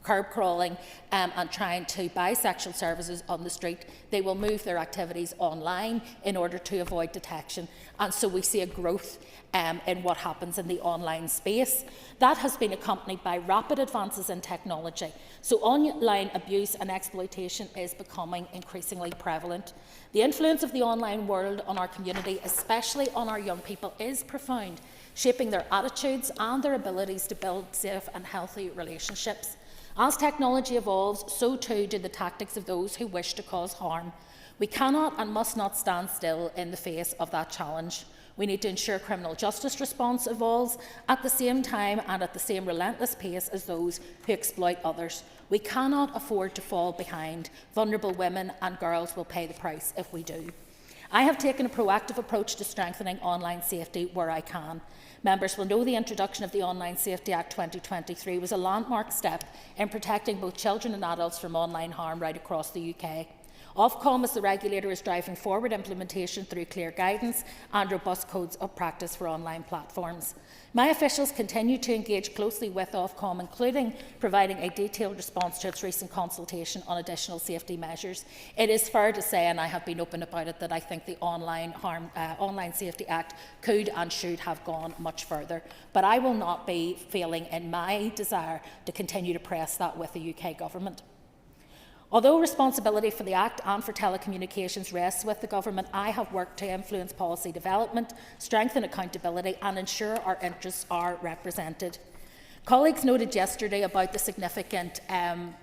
curb crawling and trying to buy sexual services on the street, they will move their activities online in order to avoid detection. And so we see a growth in what happens in the online space. That has been accompanied by rapid advances in technology. So online abuse and exploitation is becoming increasingly prevalent. The influence of the online world on our community, especially on our young people, is profound, shaping their attitudes and their abilities to build safe and healthy relationships. As technology evolves, so too do the tactics of those who wish to cause harm. We cannot and must not stand still in the face of that challenge. We need to ensure criminal justice response evolves at the same time and at the same relentless pace as those who exploit others. We cannot afford to fall behind. Vulnerable women and girls will pay the price if we do. I have taken a proactive approach to strengthening online safety where I can. Members will know the introduction of the Online Safety Act 2023 was a landmark step in protecting both children and adults from online harm right across the UK. Ofcom, as the regulator, is driving forward implementation through clear guidance and robust codes of practice for online platforms. My officials continue to engage closely with Ofcom, including providing a detailed response to its recent consultation on additional safety measures. It is fair to say, and I have been open about it, that I think the Online Safety Act could and should have gone much further. But I will not be failing in my desire to continue to press that with the UK Government. Although responsibility for the Act and for telecommunications rests with the Government, I have worked to influence policy development, strengthen accountability and ensure our interests are represented. Colleagues noted yesterday about the significant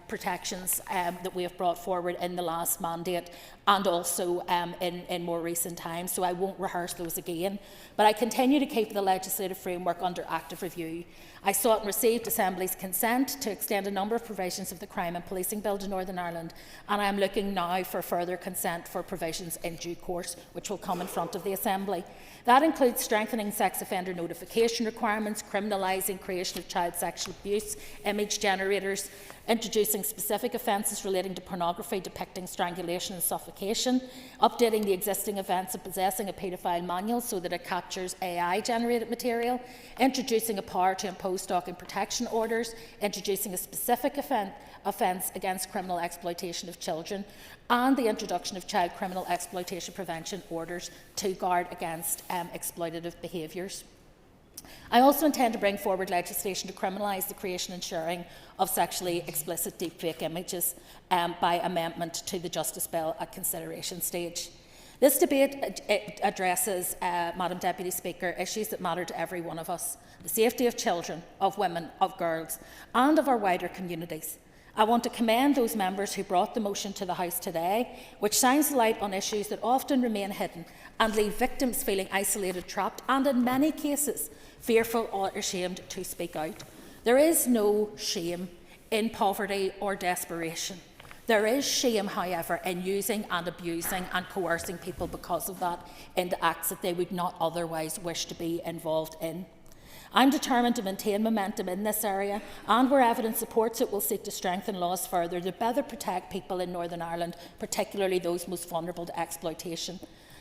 protections that we have brought forward in the last mandate and also in more recent times, so I won't rehearse those again. But I continue to keep the legislative framework under active review. I sought and received Assembly's consent to extend a number of provisions of the Crime and Policing Bill to Northern Ireland, and I am looking now for further consent for provisions in due course, which will come in front of the Assembly. That includes strengthening sex offender notification requirements, criminalising creation of child sexual abuse image generators, introducing specific offences relating to pornography depicting strangulation and suffocation, updating the existing offence of possessing a paedophile manual so that it captures AI-generated material, introducing a power to impose stalking protection orders, introducing a specific offence against criminal exploitation of children, and the introduction of child criminal exploitation prevention orders to guard against exploitative behaviours. I also intend to bring forward legislation to criminalise the creation and sharing of sexually explicit deepfake images by amendment to the Justice Bill at consideration stage. This debate addresses, Madam Deputy Speaker, issues that matter to every one of us: the safety of children, of women, of girls, and of our wider communities. I want to commend those members who brought the motion to the House today, which shines light on issues that often remain hidden and leave victims feeling isolated, trapped, and in many cases fearful or ashamed to speak out. There is no shame in poverty or desperation. There is shame, however, in using and abusing and coercing people because of that into acts that they would not otherwise wish to be involved in. I'm determined to maintain momentum in this area, and where evidence supports it, will seek to strengthen laws further to better protect people in Northern Ireland, particularly those most vulnerable to exploitation.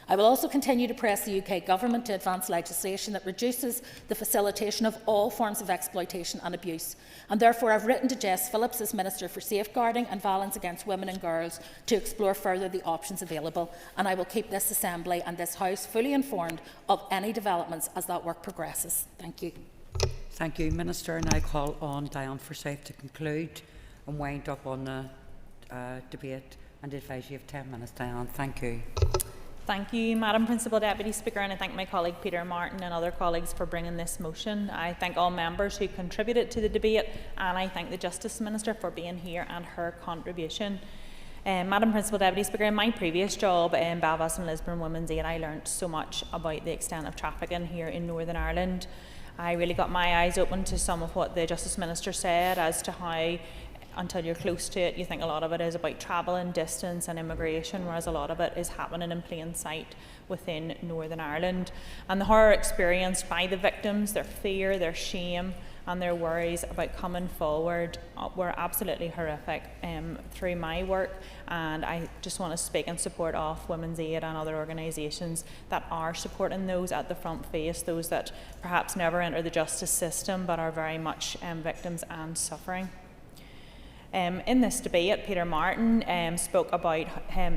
I will also continue to press the UK Government to advance legislation that reduces the facilitation of all forms of exploitation and abuse, and therefore I've written to Jess Phillips as Minister for Safeguarding and Violence Against Women and Girls to explore further the options available, and I will keep this Assembly and this House fully informed of any developments as that work progresses. Thank you. Thank you, Minister, and I call on Diane Forsyth to conclude and wind up on the debate and advise you of 10 minutes. Diane, thank you. Thank you, Madam Principal Deputy Speaker, and I thank my colleague Peter Martin and other colleagues for bringing this motion. I thank all members who contributed to the debate, and I thank the Justice Minister for being here and her contribution. Madam Principal Deputy Speaker, in my previous job in Belfast and Lisburn Women's Aid, I learned so much about the extent of trafficking here in Northern Ireland. I really got my eyes open to some of what the Justice Minister said as to how, until you're close to it, you think a lot of it is about travel and distance and immigration, whereas a lot of it is happening in plain sight within Northern Ireland. And the horror experienced by the victims, their fear, their shame and their worries about coming forward were absolutely horrific through my work, and I just want to speak in support of Women's Aid and other organisations that are supporting those at the front face, those that perhaps never enter the justice system but are very much victims and suffering. In this debate, Peter Martin spoke about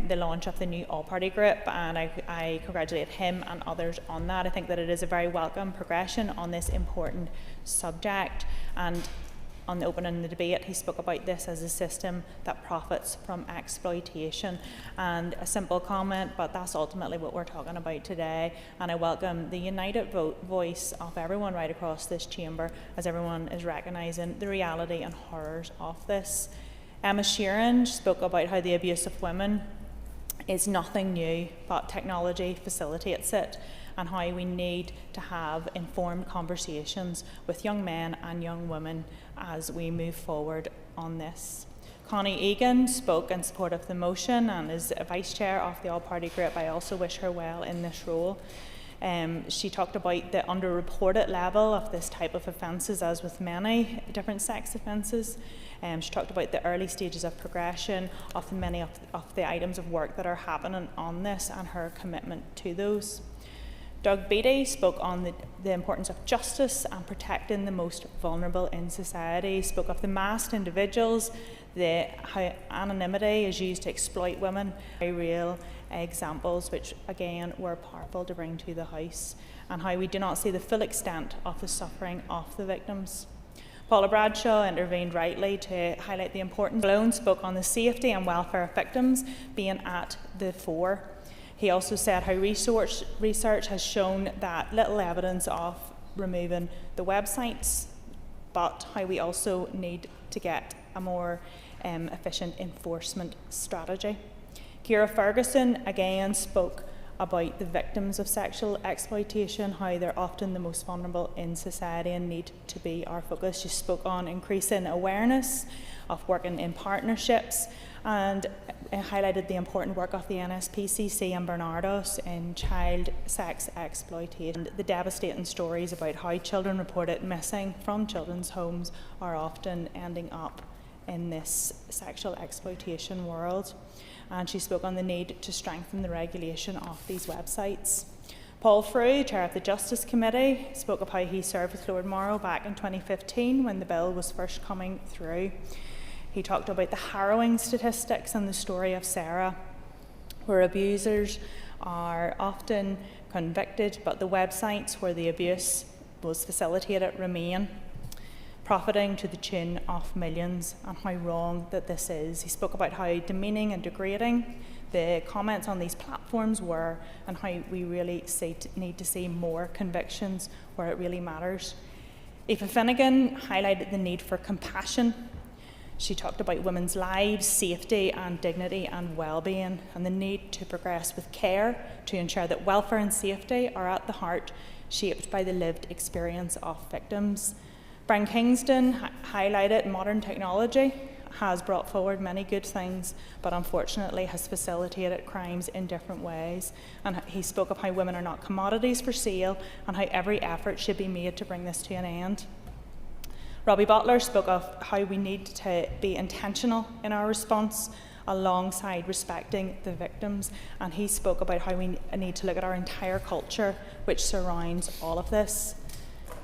the launch of the new all-party group, and I congratulate him and others on that. I think that it is a very welcome progression on this important subject, and on the opening of the debate he spoke about this as a system that profits from exploitation. And a simple comment, but that's ultimately what we're talking about today, and I welcome the united voice of everyone right across this chamber as everyone is recognising the reality and horrors of this. Emma Sheeran spoke about how the abuse of women is nothing new, but technology facilitates it, and how we need to have informed conversations with young men and young women as we move forward on this. Connie Egan spoke in support of the motion, and as Vice Chair of the All-Party Group, I also wish her well in this role. She talked about the underreported level of this type of offences, as with many different sex offences. She talked about the early stages of progression of many of the items of work that are happening on this and her commitment to those. Doug Beattie spoke on the importance of justice and protecting the most vulnerable in society. He spoke of the masked individuals, how anonymity is used to exploit women. Very real examples which again were powerful to bring to the House, and how we do not see the full extent of the suffering of the victims. Paula Bradshaw intervened rightly to highlight the importance. Malone spoke on the safety and welfare of victims being at the fore. He also said how research has shown that little evidence of removing the websites, but how we also need to get a more efficient enforcement strategy. Ciara Ferguson again spoke about the victims of sexual exploitation, how they're often the most vulnerable in society and need to be our focus. She spoke on increasing awareness of working in partnerships, and highlighted the important work of the NSPCC and Barnardos in child sex exploitation. The devastating stories about how children reported missing from children's homes are often ending up in this sexual exploitation world. And she spoke on the need to strengthen the regulation of these websites. Paul Frew, Chair of the Justice Committee, spoke of how he served with Lord Morrow back in 2015 when the bill was first coming through. He talked about the harrowing statistics and the story of Sarah, where abusers are often convicted, but the websites where the abuse was facilitated remain, profiting to the tune of millions, and how wrong that this is. He spoke about how demeaning and degrading the comments on these platforms were, and how we really need to see more convictions where it really matters. Aoife Finnegan highlighted the need for compassion. She talked about women's lives, safety and dignity and well-being, and the need to progress with care to ensure that welfare and safety are at the heart, shaped by the lived experience of victims. Brian Kingston highlighted modern technology has brought forward many good things, but unfortunately has facilitated crimes in different ways. And he spoke of how women are not commodities for sale and how every effort should be made to bring this to an end. Robbie Butler spoke of how we need to be intentional in our response alongside respecting the victims, and he spoke about how we need to look at our entire culture which surrounds all of this.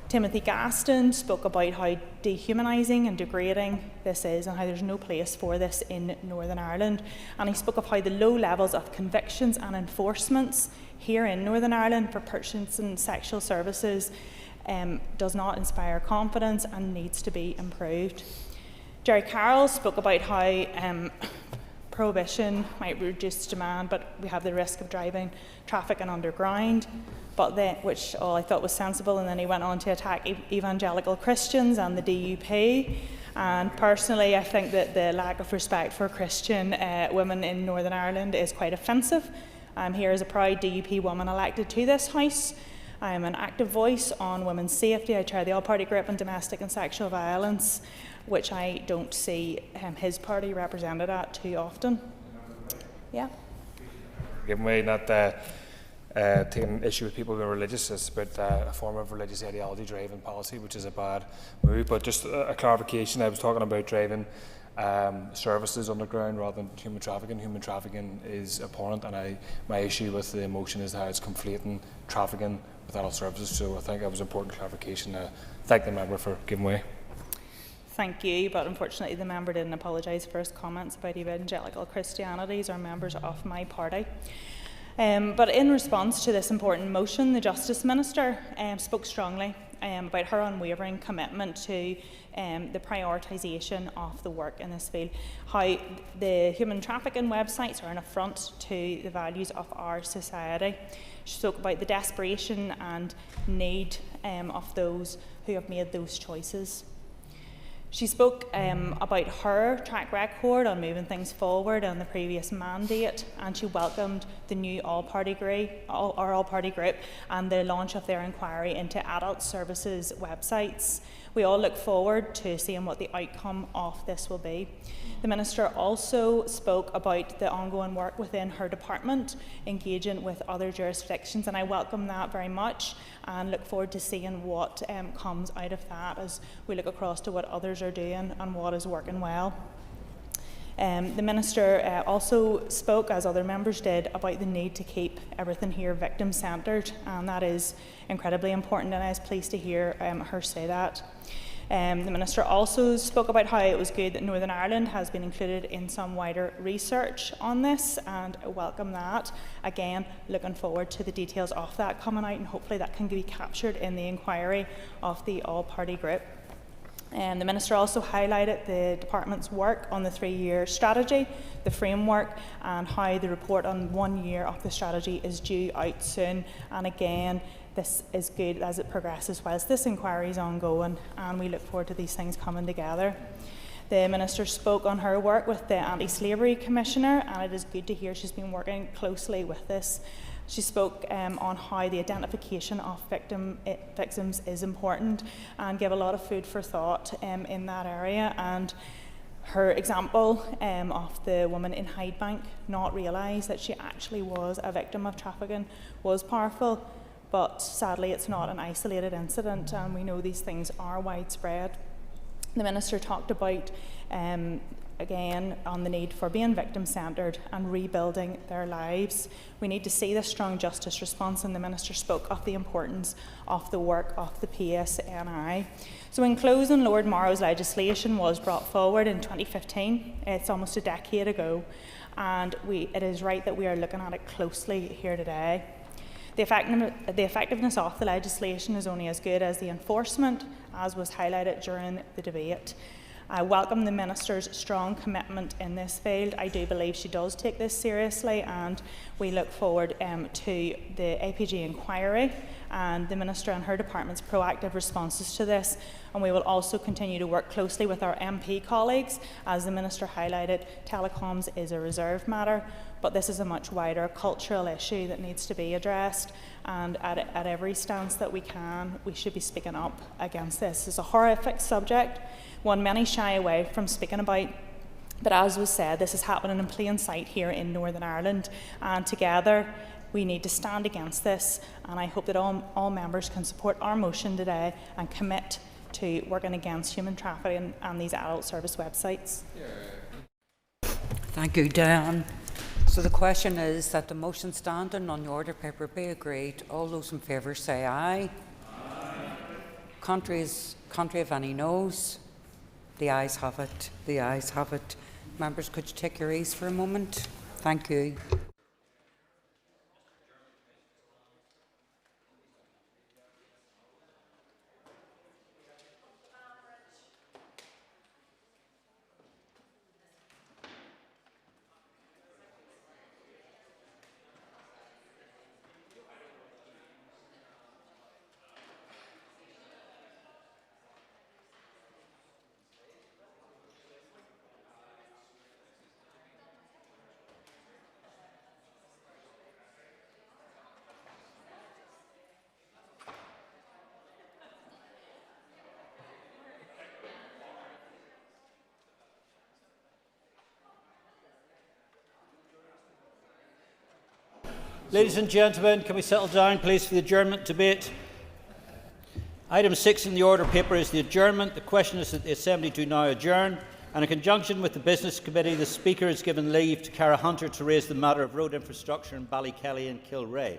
Timothy Gaston spoke about how dehumanising and degrading this is and how there's no place for this in Northern Ireland, and he spoke of how the low levels of convictions and enforcements here in Northern Ireland for purchasing sexual services does not inspire confidence and needs to be improved. Jerry Carroll spoke about how prohibition might reduce demand, but we have the risk of driving traffic and underground, but then, which all I thought was sensible, and then he went on to attack evangelical Christians and the DUP. And personally, I think that the lack of respect for Christian women in Northern Ireland is quite offensive. I'm here as a proud DUP woman elected to this House. I am an active voice on women's safety. I chair the all-party group on domestic and sexual violence, which I don't see his party represented at too often. Yeah. Given way not taking issue with people who are religious, it's about a form of religious ideology driving policy, which is a bad move. But just a clarification, I was talking about driving services underground rather than human trafficking. Human trafficking is abhorrent, and my issue with the motion is how it's conflating trafficking with adult services. So I think that was important clarification. Thank the member for giving way. Thank you, but unfortunately the member didn't apologise for his comments about evangelical Christianities or members of my party. But in response to this important motion, the Justice Minister spoke strongly about her unwavering commitment to the prioritisation of the work in this field, how the human trafficking websites are an affront to the values of our society. She spoke about the desperation and need of those who have made those choices. She spoke about her track record on moving things forward on the previous mandate, and she welcomed the new all-party group and the launch of their inquiry into adult services websites. We all look forward to seeing what the outcome of this will be. The Minister also spoke about the ongoing work within her department, engaging with other jurisdictions, and I welcome that very much and look forward to seeing what comes out of that as we look across to what others are doing and what is working well. The Minister also spoke, as other members did, about the need to keep everything here victim-centred, and that is incredibly important, and I was pleased to hear her say that. The Minister also spoke about how it was good that Northern Ireland has been included in some wider research on this, and I welcome that. Again, looking forward to the details of that coming out, and hopefully that can be captured in the inquiry of the all-party group. The Minister also highlighted the Department's work on the 3-year strategy, the framework, and how the report on 1 year of the strategy is due out soon. And again, this is good as it progresses whilst this inquiry is ongoing, and we look forward to these things coming together. The Minister spoke on her work with the Anti-Slavery Commissioner, and it is good to hear she's been working closely with this. She spoke on how the identification of victims is important and gave a lot of food for thought in that area. And her example of the woman in Hydebank not realise that she actually was a victim of trafficking was powerful, but sadly it's not an isolated incident, and we know these things are widespread. The Minister talked about again on the need for being victim-centred and rebuilding their lives. We need to see this strong justice response, and the Minister spoke of the importance of the work of the PSNI. So in closing, Lord Morrow's legislation was brought forward in 2015. It's almost a decade ago, and it is right that we are looking at it closely here today. The effectiveness of the legislation is only as good as the enforcement, as was highlighted during the debate. I welcome the Minister's strong commitment in this field. I do believe she does take this seriously, and we look forward to the APG inquiry and the Minister and her department's proactive responses to this. And we will also continue to work closely with our MP colleagues. As the Minister highlighted, telecoms is a reserved matter, but this is a much wider cultural issue that needs to be addressed, and at every stance that we can, we should be speaking up against this. It's a horrific subject, one many shy away from speaking about, but as was said, this is happening in plain sight here in Northern Ireland, and together we need to stand against this, and I hope that all members can support our motion today and commit to working against human trafficking and these adult service websites. Thank you, Diane. So the question is that the motion standing on the order paper be agreed. All those in favour say aye. Aye. Contrary of any noes. The ayes have it. The ayes have it. Members, could you take your ease for a moment? Thank you. Ladies and gentlemen, can we settle down, please, for the adjournment debate? Item 6 in the order paper is the adjournment. The question is that the Assembly do now adjourn. And in conjunction with the Business Committee, the Speaker has given leave to Cara Hunter to raise the matter of road infrastructure in Ballykelly and Kilray.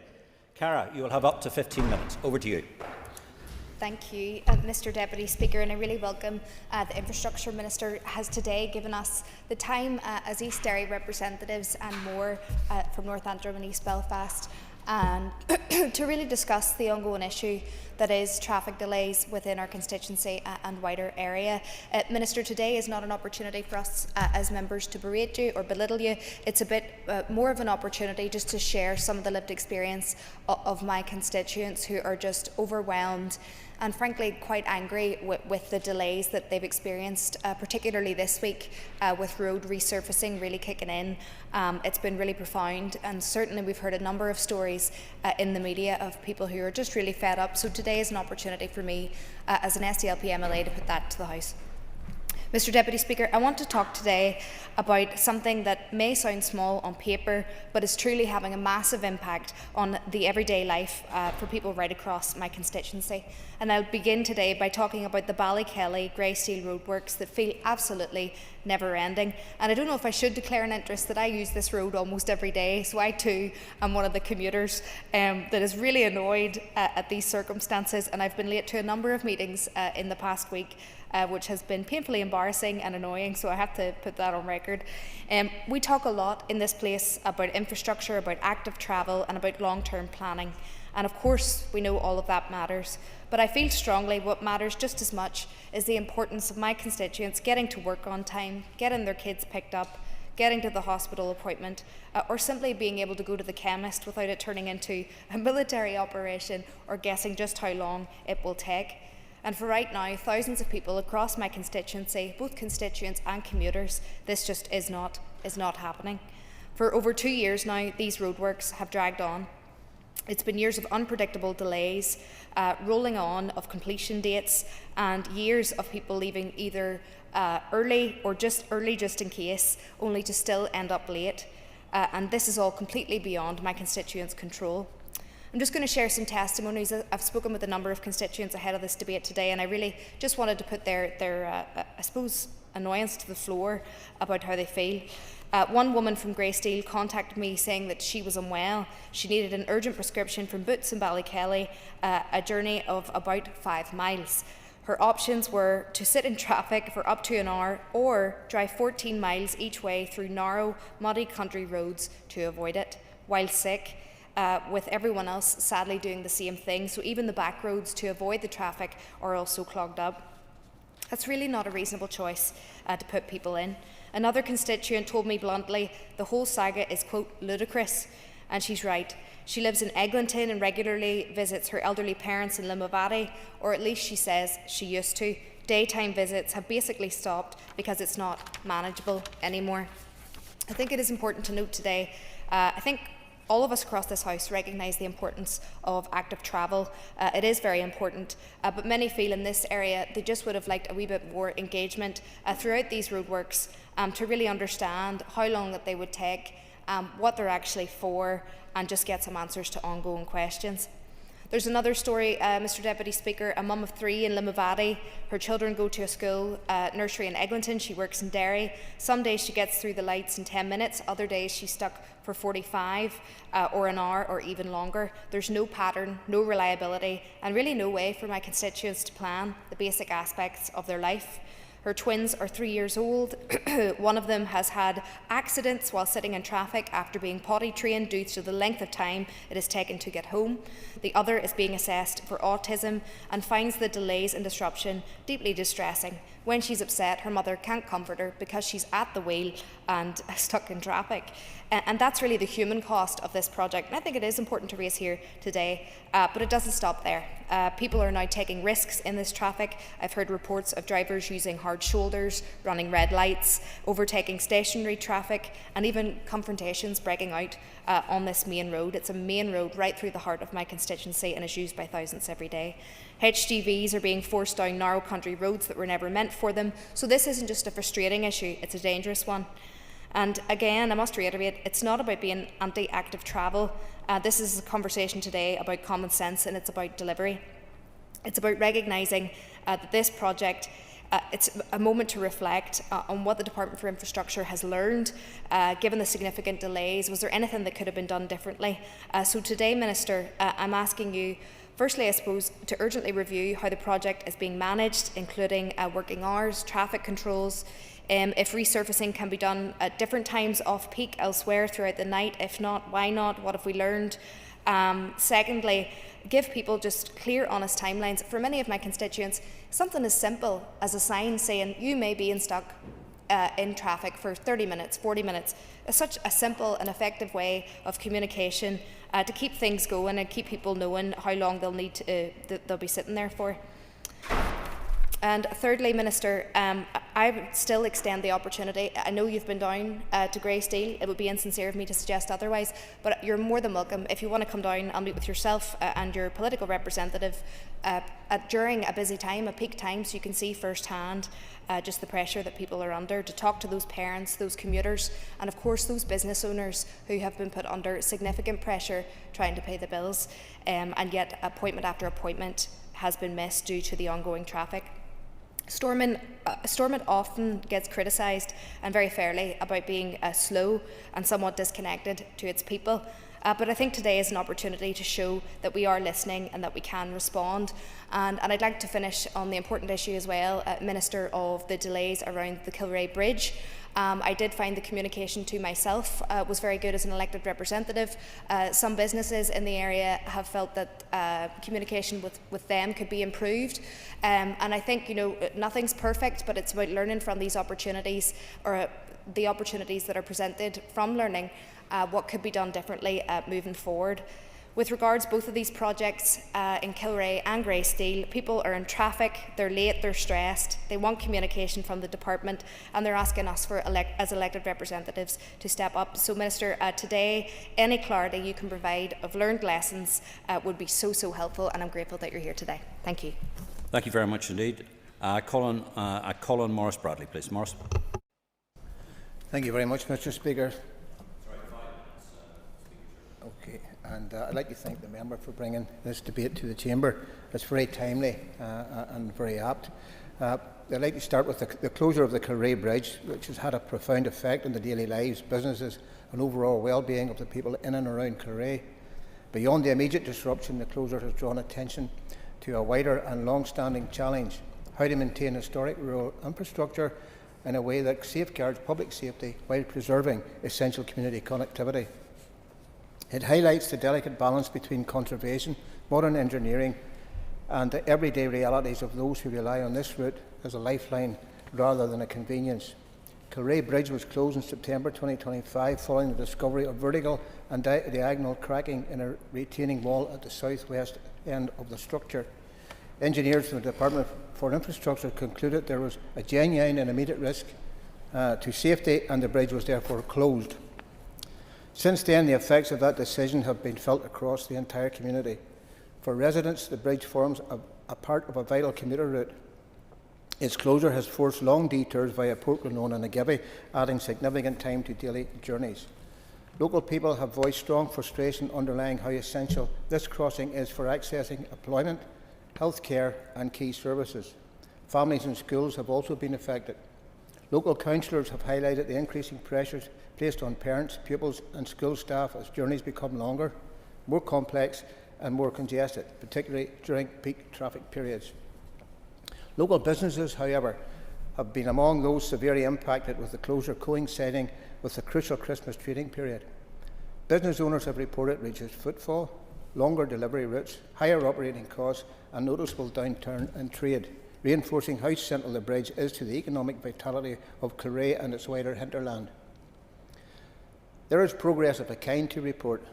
Cara, you will have up to 15 minutes. Over to you. Thank you, Mr Deputy Speaker, and I really welcome the Infrastructure Minister has today given us the time as East Derry representatives and more from North Antrim and East Belfast and to really discuss the ongoing issue that is traffic delays within our constituency and wider area. Minister, today is not an opportunity for us as members to berate you or belittle you. It's a bit more of an opportunity just to share some of the lived experience of my constituents who are just overwhelmed and frankly quite angry with the delays that they've experienced, particularly this week with road resurfacing really kicking in. It's been really profound, and certainly we've heard a number of stories in the media of people who are just really fed up. So today is an opportunity for me as an SDLP MLA to put that to the House. Mr Deputy Speaker, I want to talk today about something that may sound small on paper, but is truly having a massive impact on the everyday life for people right across my constituency. And I'll begin today by talking about the Ballykelly Grey Steel roadworks that feel absolutely never-ending. And I don't know if I should declare an interest that I use this road almost every day, so I too am one of the commuters that is really annoyed at these circumstances, and I've been late to a number of meetings in the past week, which has been painfully embarrassing and annoying, so I have to put that on record. We talk a lot in this place about infrastructure, about active travel and about long-term planning, and of course we know all of that matters, but I feel strongly what matters just as much is the importance of my constituents getting to work on time, getting their kids picked up, getting to the hospital appointment, or simply being able to go to the chemist without it turning into a military operation or guessing just how long it will take. And for right now, thousands of people across my constituency, both constituents and commuters, this just is not happening. For over 2 years now, these roadworks have dragged on. It's been years of unpredictable delays, rolling on of completion dates, and years of people leaving either early just in case, only to still end up late. And this is all completely beyond my constituents' control. I'm just going to share some testimonies. I've spoken with a number of constituents ahead of this debate today, and I really just wanted to put their I suppose, annoyance to the floor about how they feel. One woman from Grey Steel contacted me saying that she was unwell. She needed an urgent prescription from Boots in Ballykelly, a journey of about 5 miles. Her options were to sit in traffic for up to an hour or drive 14 miles each way through narrow, muddy country roads to avoid it, while sick. With everyone else sadly doing the same thing, so even the back roads to avoid the traffic are also clogged up. That's really not a reasonable choice to put people in. Another constituent told me bluntly the whole saga is, quote, ludicrous, and she's right. She lives in Eglinton and regularly visits her elderly parents in Limavady, or at least she says she used to. Daytime visits have basically stopped because it's not manageable anymore. I think it is important to note today, I think all of us across this House recognise the importance of active travel. It is very important, but many feel in this area they just would have liked a wee bit more engagement throughout these roadworks to really understand how long that they would take, what they're actually for, and just get some answers to ongoing questions. There's another story, Mr Deputy Speaker, a mum of 3 in Limavady. Her children go to a school, nursery in Eglinton. She works in Derry. Some days she gets through the lights in 10 minutes. Other days she's stuck for 45 or an hour or even longer. There's no pattern, no reliability, and really no way for my constituents to plan the basic aspects of their life. Her twins are 3 years old. One of them has had accidents while sitting in traffic after being potty trained due to the length of time it has taken to get home. The other is being assessed for autism and finds the delays and disruption deeply distressing. When she's upset, her mother can't comfort her because she's at the wheel and stuck in traffic. And that's really the human cost of this project. And I think it is important to raise here today, but it doesn't stop there. People are now taking risks in this traffic. I've heard reports of drivers using hard shoulders, running red lights, overtaking stationary traffic, and even confrontations breaking out on this main road. It's a main road right through the heart of my constituency and is used by thousands every day. HGVs are being forced down narrow country roads that were never meant for them. So this isn't just a frustrating issue, it's a dangerous one. And again, I must reiterate, it's not about being anti-active travel. This is a conversation today about common sense, and it's about delivery. It's about recognising that this project, it's a moment to reflect on what the Department for Infrastructure has learned, given the significant delays. Was there anything that could have been done differently? So today, Minister, I'm asking you, firstly, I suppose, to urgently review how the project is being managed, including working hours, traffic controls, if resurfacing can be done at different times off-peak elsewhere throughout the night. If not, why not? What have we learned? Secondly, give people just clear, honest timelines. For many of my constituents, something as simple as a sign saying you may be stuck in traffic for 30 minutes, 40 minutes, is such a simple and effective way of communication to keep things going and keep people knowing how long they'll be sitting there for. And thirdly, Minister, I would still extend the opportunity. I know you've been down to Grey Steel. It would be insincere of me to suggest otherwise, but you're more than welcome. If you want to come down, I'll meet with yourself and your political representative during a busy time, a peak time, so you can see firsthand just the pressure that people are under, to talk to those parents, those commuters, and of course those business owners who have been put under significant pressure trying to pay the bills, and yet appointment after appointment has been missed due to the ongoing traffic. Stormont often gets criticised, and very fairly, about being slow and somewhat disconnected to its people. But I think today is an opportunity to show that we are listening and that we can respond. And I'd like to finish on the important issue as well, Minister, of the delays around the Kilrea Bridge. I did find the communication to myself was very good as an elected representative. Some businesses in the area have felt that communication with them could be improved. And I think, nothing's perfect, but it's about learning from these opportunities, or the opportunities that are presented from learning what could be done differently moving forward. With regards both of these projects in Kilrea and Grey Steel, people are in traffic, they're late, they're stressed, they want communication from the department, and they're asking us as elected representatives to step up. So Minister, today, any clarity you can provide of learned lessons would be so helpful, and I'm grateful that you're here today. Thank you. Thank you very much indeed. I call on Maurice Bradley, please. Maurice. Thank you very much, Mr. Speaker. Okay, and I'd like to thank the member for bringing this debate to the Chamber. It's very timely and very apt. I'd like to start with the closure of the Kilrea Bridge, which has had a profound effect on the daily lives, businesses and overall well-being of the people in and around Kilrea. Beyond the immediate disruption, the closure has drawn attention to a wider and long-standing challenge: how to maintain historic rural infrastructure in a way that safeguards public safety while preserving essential community connectivity. It highlights the delicate balance between conservation, modern engineering, and the everyday realities of those who rely on this route as a lifeline rather than a convenience. Kilrea Bridge was closed in September 2025 following the discovery of vertical and diagonal cracking in a retaining wall at the southwest end of the structure. Engineers from the Department for Infrastructure concluded there was a genuine and immediate risk to safety, and the bridge was therefore closed. Since then, the effects of that decision have been felt across the entire community. For residents, the bridge forms a part of a vital commuter route. Its closure has forced long detours via Port Glenone and Agibby, adding significant time to daily journeys. Local people have voiced strong frustration underlying how essential this crossing is for accessing employment, healthcare and key services. Families and schools have also been affected. Local councillors have highlighted the increasing pressures placed on parents, pupils and school staff as journeys become longer, more complex and more congested, particularly during peak traffic periods. Local businesses, however, have been among those severely impacted, with the closure coinciding with the crucial Christmas trading period. Business owners have reported reduced footfall, longer delivery routes, higher operating costs and noticeable downturn in trade, reinforcing how central the bridge is to the economic vitality of Kilrea and its wider hinterland. There is progress of a kind to report.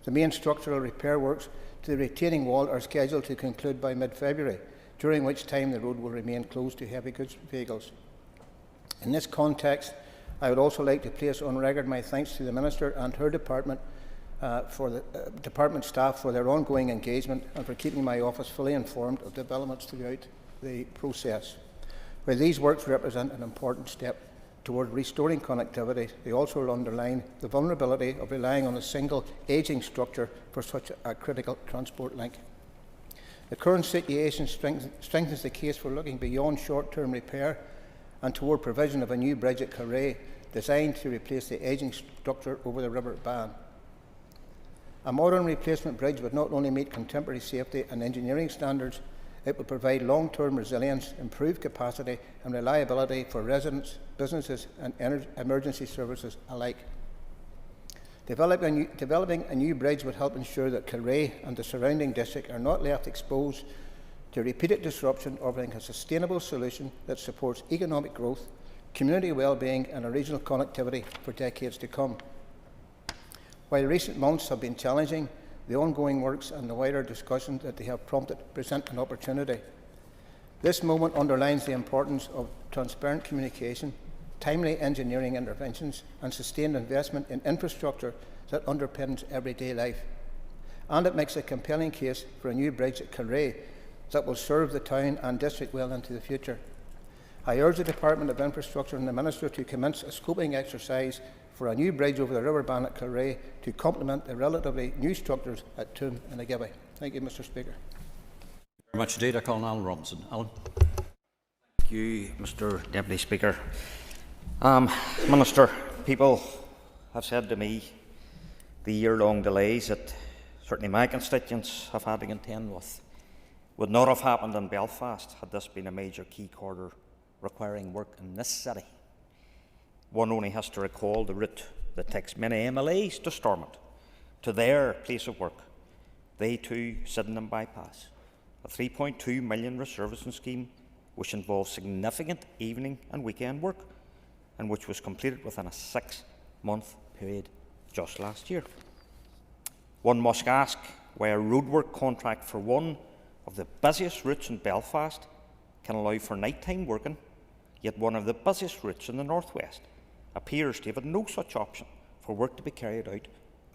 The main structural repair works to the retaining wall are scheduled to conclude by mid-February, during which time the road will remain closed to heavy goods vehicles. In this context, I would also like to place on record my thanks to the Minister and her department for the department staff for their ongoing engagement and for keeping my office fully informed of developments throughout the process, where these works represent an important step toward restoring connectivity, they also underline the vulnerability of relying on a single ageing structure for such a critical transport link. The current situation strengthens the case for looking beyond short-term repair and toward provision of a new bridge at Carray designed to replace the ageing structure over the River Bann. A modern replacement bridge would not only meet contemporary safety and engineering standards, it would provide long-term resilience, improved capacity and reliability for residents, businesses and emergency services alike. Developing a new bridge would help ensure that Carray and the surrounding district are not left exposed to repeated disruption, offering a sustainable solution that supports economic growth, community well-being and regional connectivity for decades to come. While recent months have been challenging, the ongoing works and the wider discussions that they have prompted present an opportunity. This moment underlines the importance of transparent communication, timely engineering interventions and sustained investment in infrastructure that underpins everyday life. And it makes a compelling case for a new bridge at Carray that will serve the town and district well into the future. I urge the Department of Infrastructure and the Minister to commence a scoping exercise for a new bridge over the River Bann at Carray to complement the relatively new structures at Toome and Agibby. Thank you, Mr. Speaker. Very much indeed. I call on Alan Robinson. Alan. Thank you, Mr. Deputy Speaker. Minister, people have said to me the year-long delays that certainly my constituents have had to contend with would not have happened in Belfast had this been a major key corridor requiring work in this city. One only has to recall the route that takes many MLAs to Stormont, to their place of work. They too Sydenham bypass, a £3.2 million resurfacing scheme which involves significant evening and weekend work and which was completed within a 6-month period just last year. One must ask why a roadwork contract for one of the busiest routes in Belfast can allow for nighttime working, yet one of the busiest routes in the northwest appears to have no such option for work to be carried out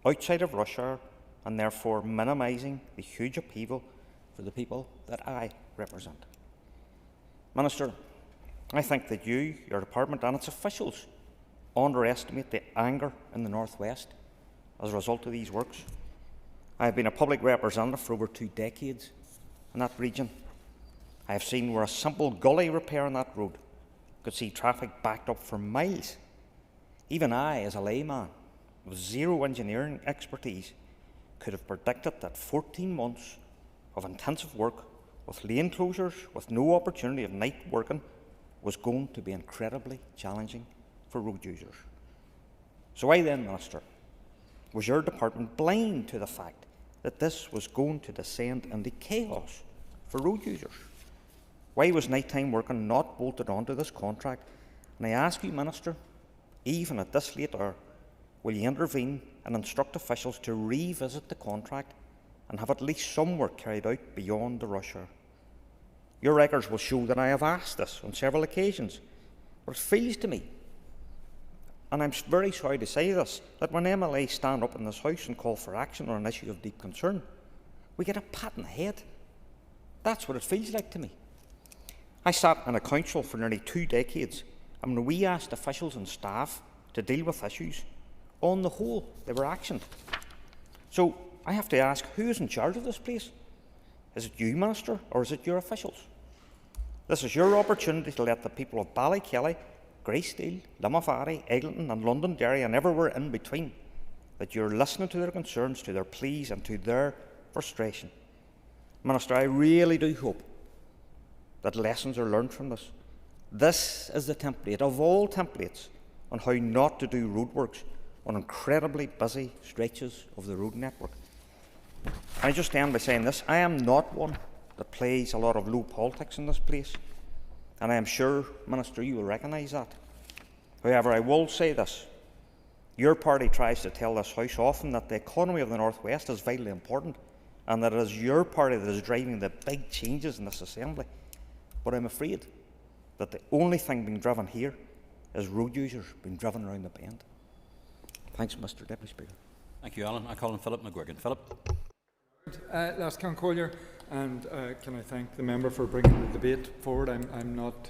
outside of rush hour and therefore minimising the huge upheaval for the people that I represent. Minister, I think that you, your department and its officials underestimate the anger in the northwest as a result of these works. I have been a public representative for over 2 decades in that region. I have seen where a simple gully repair on that road could see traffic backed up for miles. Even I, as a layman with zero engineering expertise, could have predicted that 14 months of intensive work with lane closures, with no opportunity of night working, was going to be incredibly challenging for road users. So why then, Minister, was your department blind to the fact that this was going to descend into chaos for road users? Why was nighttime working not bolted onto this contract? And I ask you, Minister, even at this late hour, will you intervene and instruct officials to revisit the contract and have at least some work carried out beyond the rush hour? Your records will show that I have asked this on several occasions, but it feels to me, and I'm very sorry to say this, that when MLAs stand up in this House and call for action on an issue of deep concern, we get a pat on the head. That's what it feels like to me. I sat in a council for nearly 2 decades, and when we asked officials and staff to deal with issues, on the whole, they were actioned. So I have to ask, who is in charge of this place? Is it you, Minister, or is it your officials? This is your opportunity to let the people of Ballykelly, Greysteel, Limavady, Eglinton and Londonderry and everywhere in between that you're listening to their concerns, to their pleas and to their frustration. Minister, I really do hope that lessons are learned from this. This is the template of all templates on how not to do roadworks on incredibly busy stretches of the road network. I just end by saying this. I am not one that plays a lot of low politics in this place, and I am sure, Minister, you will recognise that. However, I will say this. Your party tries to tell this House often that the economy of the North West is vitally important and that it is your party that is driving the big changes in this Assembly. But I'm afraid that the only thing being driven here is road users being driven around the bend. Thanks, Mr. Deputy Speaker. Thank you, Alan. I call on Philip McGuigan. Philip. Last Collier, and can I thank the member for bringing the debate forward. I'm not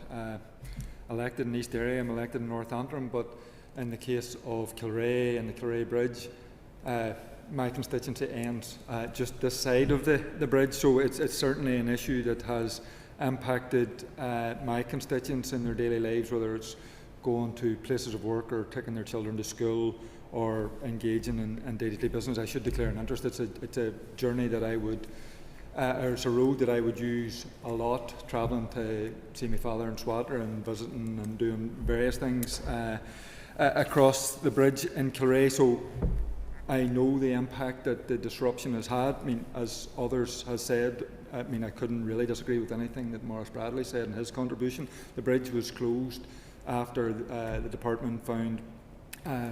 elected in East Derry, I'm elected in North Antrim, but in the case of Kilrea and the Kilrea Bridge, my constituency ends just this side of the bridge, so it's certainly an issue that has impacted my constituents in their daily lives, whether it's going to places of work or taking their children to school or engaging in day-to-day business. I should declare an interest. It's a journey that I would, or it's a road that I would use a lot, travelling to see my father in Swatter and visiting and doing various things across the bridge in Kilrea. So I know the impact that the disruption has had. I mean, as others have said, I mean, I couldn't really disagree with anything that Maurice Bradley said in his contribution. The bridge was closed after the department found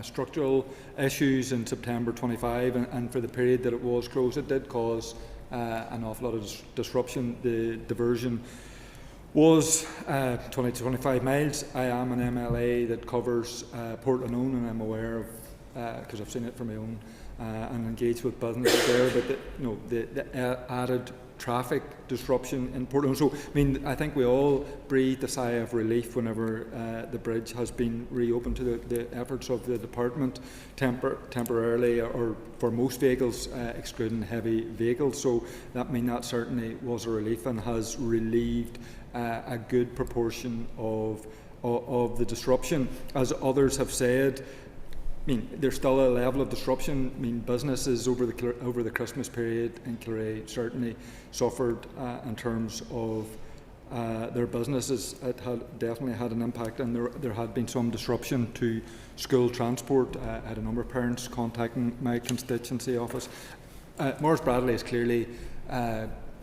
structural issues in September 25, and for the period that it was closed, it did cause an awful lot of disruption. The diversion was 20 to 25 miles. I am an MLA that covers Portland, and I'm aware of, because I've seen it from my own and engaged with businesses there, but the added traffic disruption in Portland. So, I mean, I think we all breathed a sigh of relief whenever the bridge has been reopened to the efforts of the department temporarily, or for most vehicles, excluding heavy vehicles. So that certainly was a relief and has relieved a good proportion of the disruption. As others have said, I mean, there's still a level of disruption. I mean, businesses over the Christmas period in Kilrea certainly suffered in terms of their businesses. It had definitely had an impact, and there had been some disruption to school transport. I had a number of parents contacting my constituency office. Maurice Bradley has clearly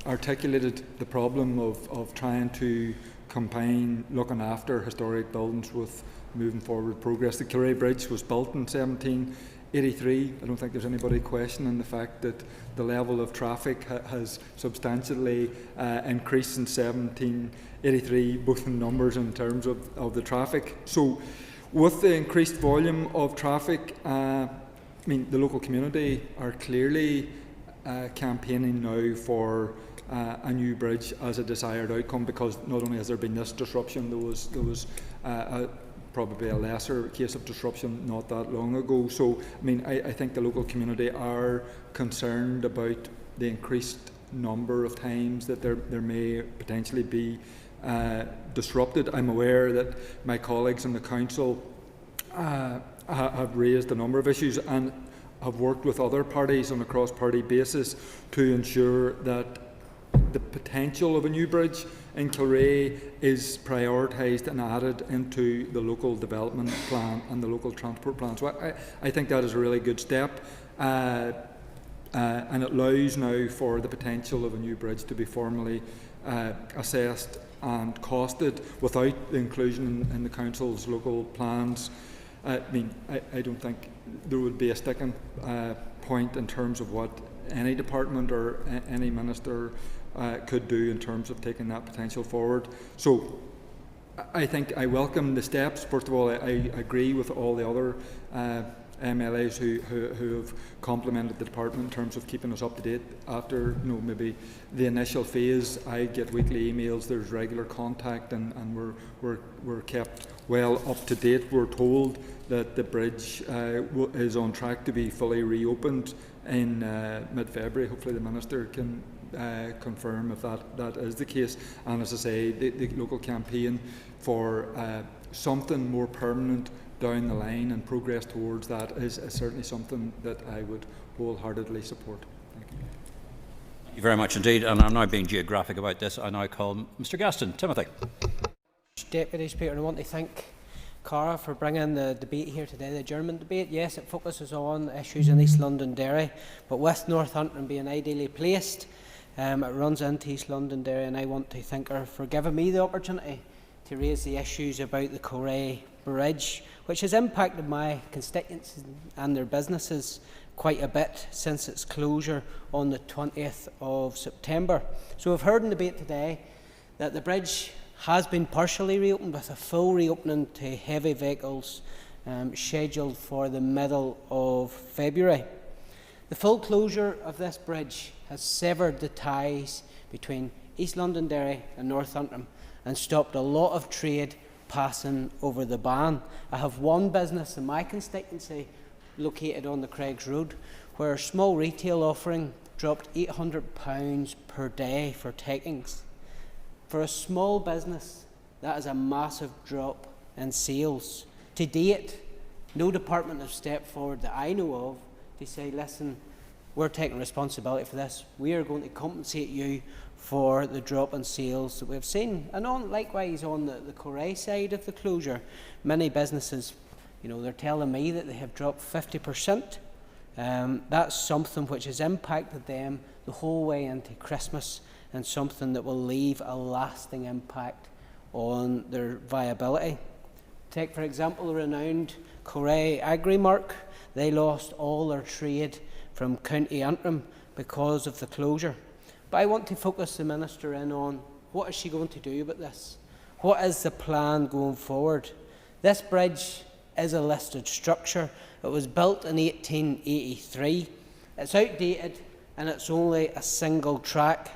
articulated the problem of trying to combine looking after historic buildings with moving forward progress. The Kilrea Bridge was built in 1783. I don't think there's anybody questioning the fact that the level of traffic has substantially increased since 1783, both in numbers and in terms of the traffic. So with the increased volume of traffic, I mean, the local community are clearly campaigning now for a new bridge as a desired outcome, because not only has there been this disruption, there was probably a lesser case of disruption not that long ago. So, I mean, I think the local community are concerned about the increased number of times that there may potentially be disrupted. I'm aware that my colleagues in the council have raised a number of issues and have worked with other parties on a cross-party basis to ensure that the potential of a new bridge in Kilrea is prioritised and added into the local development plan and the local transport plan. So I think that is a really good step, and it allows now for the potential of a new bridge to be formally assessed and costed without the inclusion in the council's local plans. I mean, I don't think there would be a sticking point in terms of what any department or any minister could do in terms of taking that potential forward. So I think I welcome the steps. First of all, I agree with all the other MLAs who have complimented the department in terms of keeping us up to date after maybe the initial phase. I get weekly emails, there's regular contact, and we're kept well up to date. We're told that the bridge is on track to be fully reopened in mid-February. Hopefully the Minister can confirm if that is the case. And as I say, the local campaign for something more permanent down the line and progress towards that is certainly something that I would wholeheartedly support. Thank you. Thank you very much indeed. And I'm now being geographic about this. I now call Mr. Gaston. Timothy. Deputy Speaker, I want to thank Cara for bringing the debate here today, the adjournment debate. Yes, it focuses on issues in East Londonderry, but with Northampton being ideally placed, it runs into East Londonderry, and I want to thank her for giving me the opportunity to raise the issues about the Kilrea Bridge, which has impacted my constituents and their businesses quite a bit since its closure on the 20th of September. So we've heard in the debate today that the bridge has been partially reopened, with a full reopening to heavy vehicles scheduled for the middle of February. The full closure of this bridge has severed the ties between East Londonderry and Northampton and stopped a lot of trade passing over the ban. I have one business in my constituency located on the Craigs Road where a small retail offering dropped £800 per day for takings. For a small business, that is a massive drop in sales. To date, no department has stepped forward that I know of to say, listen, we're taking responsibility for this. We are going to compensate you for the drop in sales that we've seen. And likewise on the Correa side of the closure, many businesses, they're telling me that they have dropped 50%. That's something which has impacted them the whole way into Christmas, and something that will leave a lasting impact on their viability. Take, for example, the renowned Correa Agrimark. They lost all their trade from County Antrim because of the closure. But I want to focus the Minister in on what is she going to do about this? What is the plan going forward? This bridge is a listed structure. It was built in 1883. It's outdated and it's only a single track.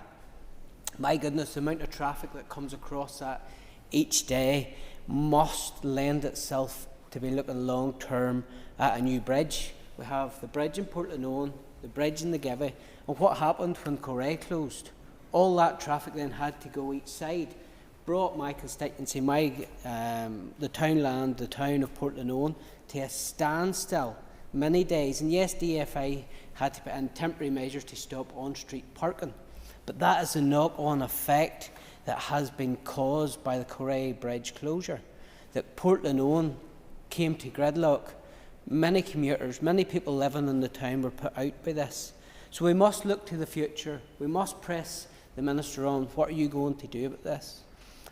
My goodness, the amount of traffic that comes across that each day must lend itself to be looking long term at a new bridge. We have the bridge in Portlaoise, the bridge in the Givey, and what happened when Correa closed? All that traffic then had to go each side, brought my constituency, the townland, the town of Portlaoise, to a standstill many days. And yes, DFI had to put in temporary measures to stop on-street parking, but that is the knock-on effect that has been caused by the Correa Bridge closure, that Portlaoise came to gridlock. Many commuters, many people living in the town were put out by this. So we must look to the future. We must press the Minister on, what are you going to do about this?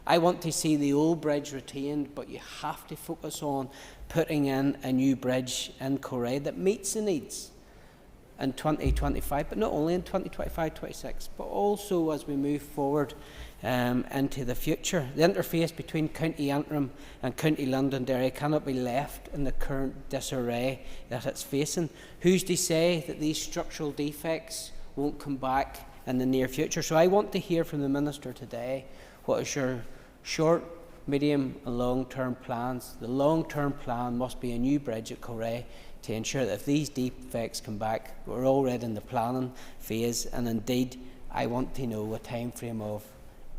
I want to see the old bridge retained, but you have to focus on putting in a new bridge in Correa that meets the needs in 2025, but not only in 2025-26, but also as we move forward into the future. The interface between County Antrim and County Londonderry cannot be left in the current disarray that it's facing. Who's to say that these structural defects won't come back in the near future? So I want to hear from the Minister today, what is your short, medium and long-term plans? The long-term plan must be a new bridge at Correa to ensure that if these defects come back, we're already in the planning phase. And indeed, I want to know a time frame of,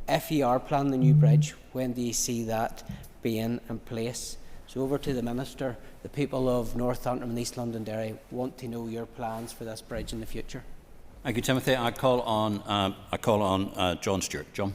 if you are planning the new bridge, when do you see that being in place? So over to the Minister. The people of North Antrim and East Londonderry want to know your plans for this bridge in the future. Thank you, Timothy. I call on John Stewart. John.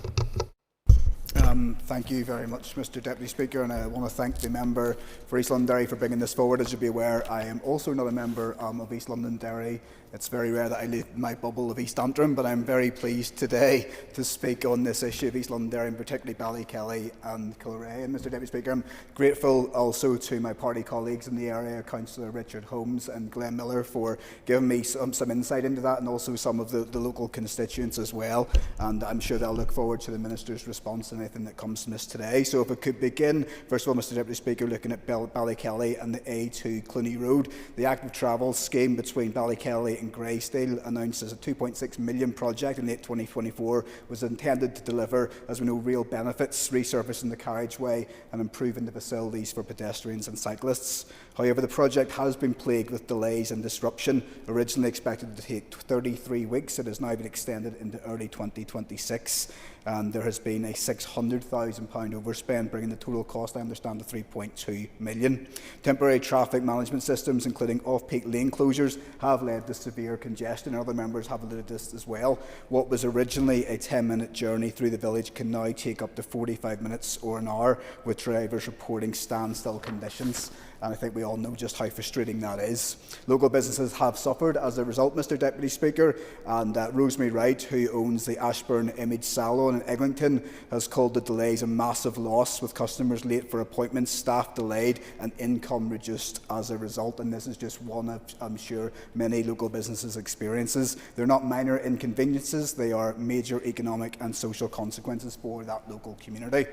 Thank you very much, Mr Deputy Speaker, and I want to thank the member for East Londonderry for bringing this forward. As you'll be aware, I am also not a member of East Londonderry. It's very rare that I leave my bubble of East Antrim, but I'm very pleased today to speak on this issue of East Londonderry, and particularly Ballykelly and Kilrea. And Mr Deputy Speaker, I'm grateful also to my party colleagues in the area, Councillor Richard Holmes and Glenn Miller, for giving me some insight into that, and also some of the local constituents as well. And I'm sure they'll look forward to the Minister's response and anything that comes from this today. So if I could begin, first of all, Mr Deputy Speaker, looking at Ballykelly and the A2 Clooney Road. The active travel scheme between Ballykelly and Greystale, announced as a £2.6 million project in late 2024, was intended to deliver, as we know, real benefits, resurfacing the carriageway and improving the facilities for pedestrians and cyclists. However, the project has been plagued with delays and disruption. Originally expected to take 33 weeks, it has now been extended into early 2026. And there has been a £600,000 overspend, bringing the total cost, I understand, to £3.2 million. Temporary traffic management systems, including off-peak lane closures, have led to severe congestion, and other members have alluded to this as well. What was originally a 10-minute journey through the village can now take up to 45 minutes or an hour, with drivers reporting standstill conditions. And I think we all know just how frustrating that is. Local businesses have suffered as a result, Mr Deputy Speaker, and Rosemary Wright, who owns the Ashburn Image Salon in Eglinton, has called the delays a massive loss, with customers late for appointments, staff delayed and income reduced as a result. And this is just one of, I'm sure, many local businesses' experiences. They're not minor inconveniences, they are major economic and social consequences for that local community.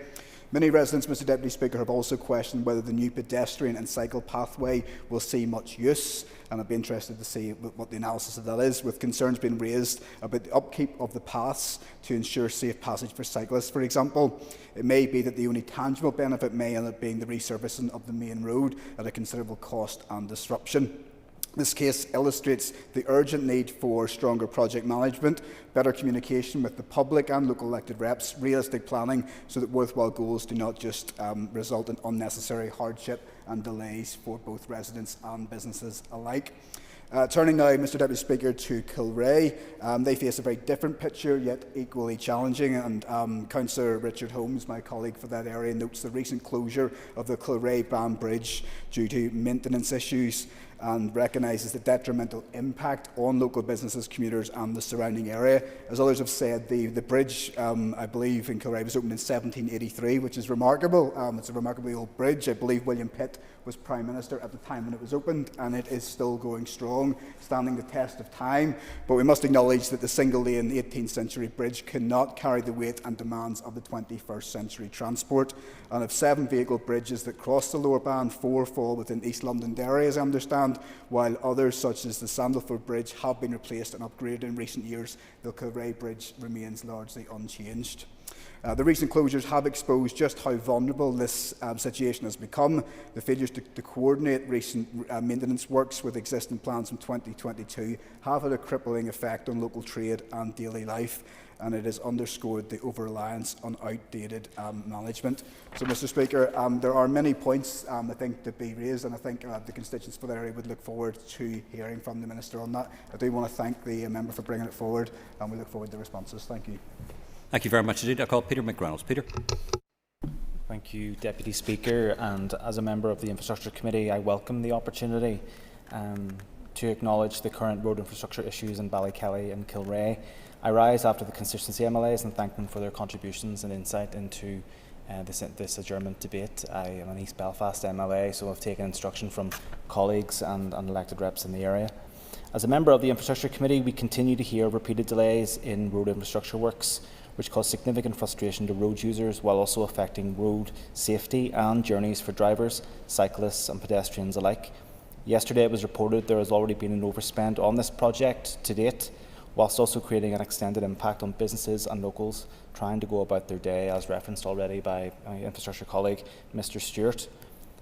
Many residents, Mr Deputy Speaker, have also questioned whether the new pedestrian and cycle pathway will see much use, and I'd be interested to see what the analysis of that is, with concerns being raised about the upkeep of the paths to ensure safe passage for cyclists, for example. It may be that the only tangible benefit may end up being the resurfacing of the main road at a considerable cost and disruption. This case illustrates the urgent need for stronger project management, better communication with the public and local elected reps, realistic planning so that worthwhile goals do not just result in unnecessary hardship and delays for both residents and businesses alike. Turning now, Mr Deputy Speaker, to Kilrea, they face a very different picture, yet equally challenging, and Councillor Richard Holmes, my colleague for that area, notes the recent closure of the Kilrea Ban Bridge due to maintenance issues, and recognises the detrimental impact on local businesses, commuters and the surrounding area. As others have said, the bridge, I believe, in Kilrea was opened in 1783, which is remarkable. It's a remarkably old bridge. I believe William Pitt was Prime Minister at the time when it was opened, and it is still going strong, standing the test of time. But we must acknowledge that the single-lane 18th century bridge cannot carry the weight and demands of the 21st century transport. And of 7 vehicle bridges that cross the lower band, 4 fall within East Londonderry, as I understand, while others, such as the Sandalford Bridge, have been replaced and upgraded in recent years. The Kilrea Bridge remains largely unchanged. The recent closures have exposed just how vulnerable this situation has become. The failures to coordinate recent maintenance works with existing plans from 2022 have had a crippling effect on local trade and daily life, and it has underscored the over-reliance on outdated management. So, Mr Speaker, there are many points, I think, to be raised, and I think the constituents for that area would look forward to hearing from the Minister on that. I do want to thank the member for bringing it forward, and we look forward to responses. Thank you. Thank you very much indeed. I call Peter McReynolds. Peter. Thank you, Deputy Speaker, and as a member of the Infrastructure Committee, I welcome the opportunity to acknowledge the current road infrastructure issues in Ballykelly and Kilrea. I rise after the constituency MLAs and thank them for their contributions and insight into this adjournment debate. I am an East Belfast MLA, so I've taken instruction from colleagues and elected reps in the area. As a member of the Infrastructure Committee, we continue to hear repeated delays in road infrastructure works, which cause significant frustration to road users while also affecting road safety and journeys for drivers, cyclists and pedestrians alike. Yesterday it was reported there has already been an overspend on this project to date, whilst also creating an extended impact on businesses and locals trying to go about their day, as referenced already by my infrastructure colleague, Mr Stewart.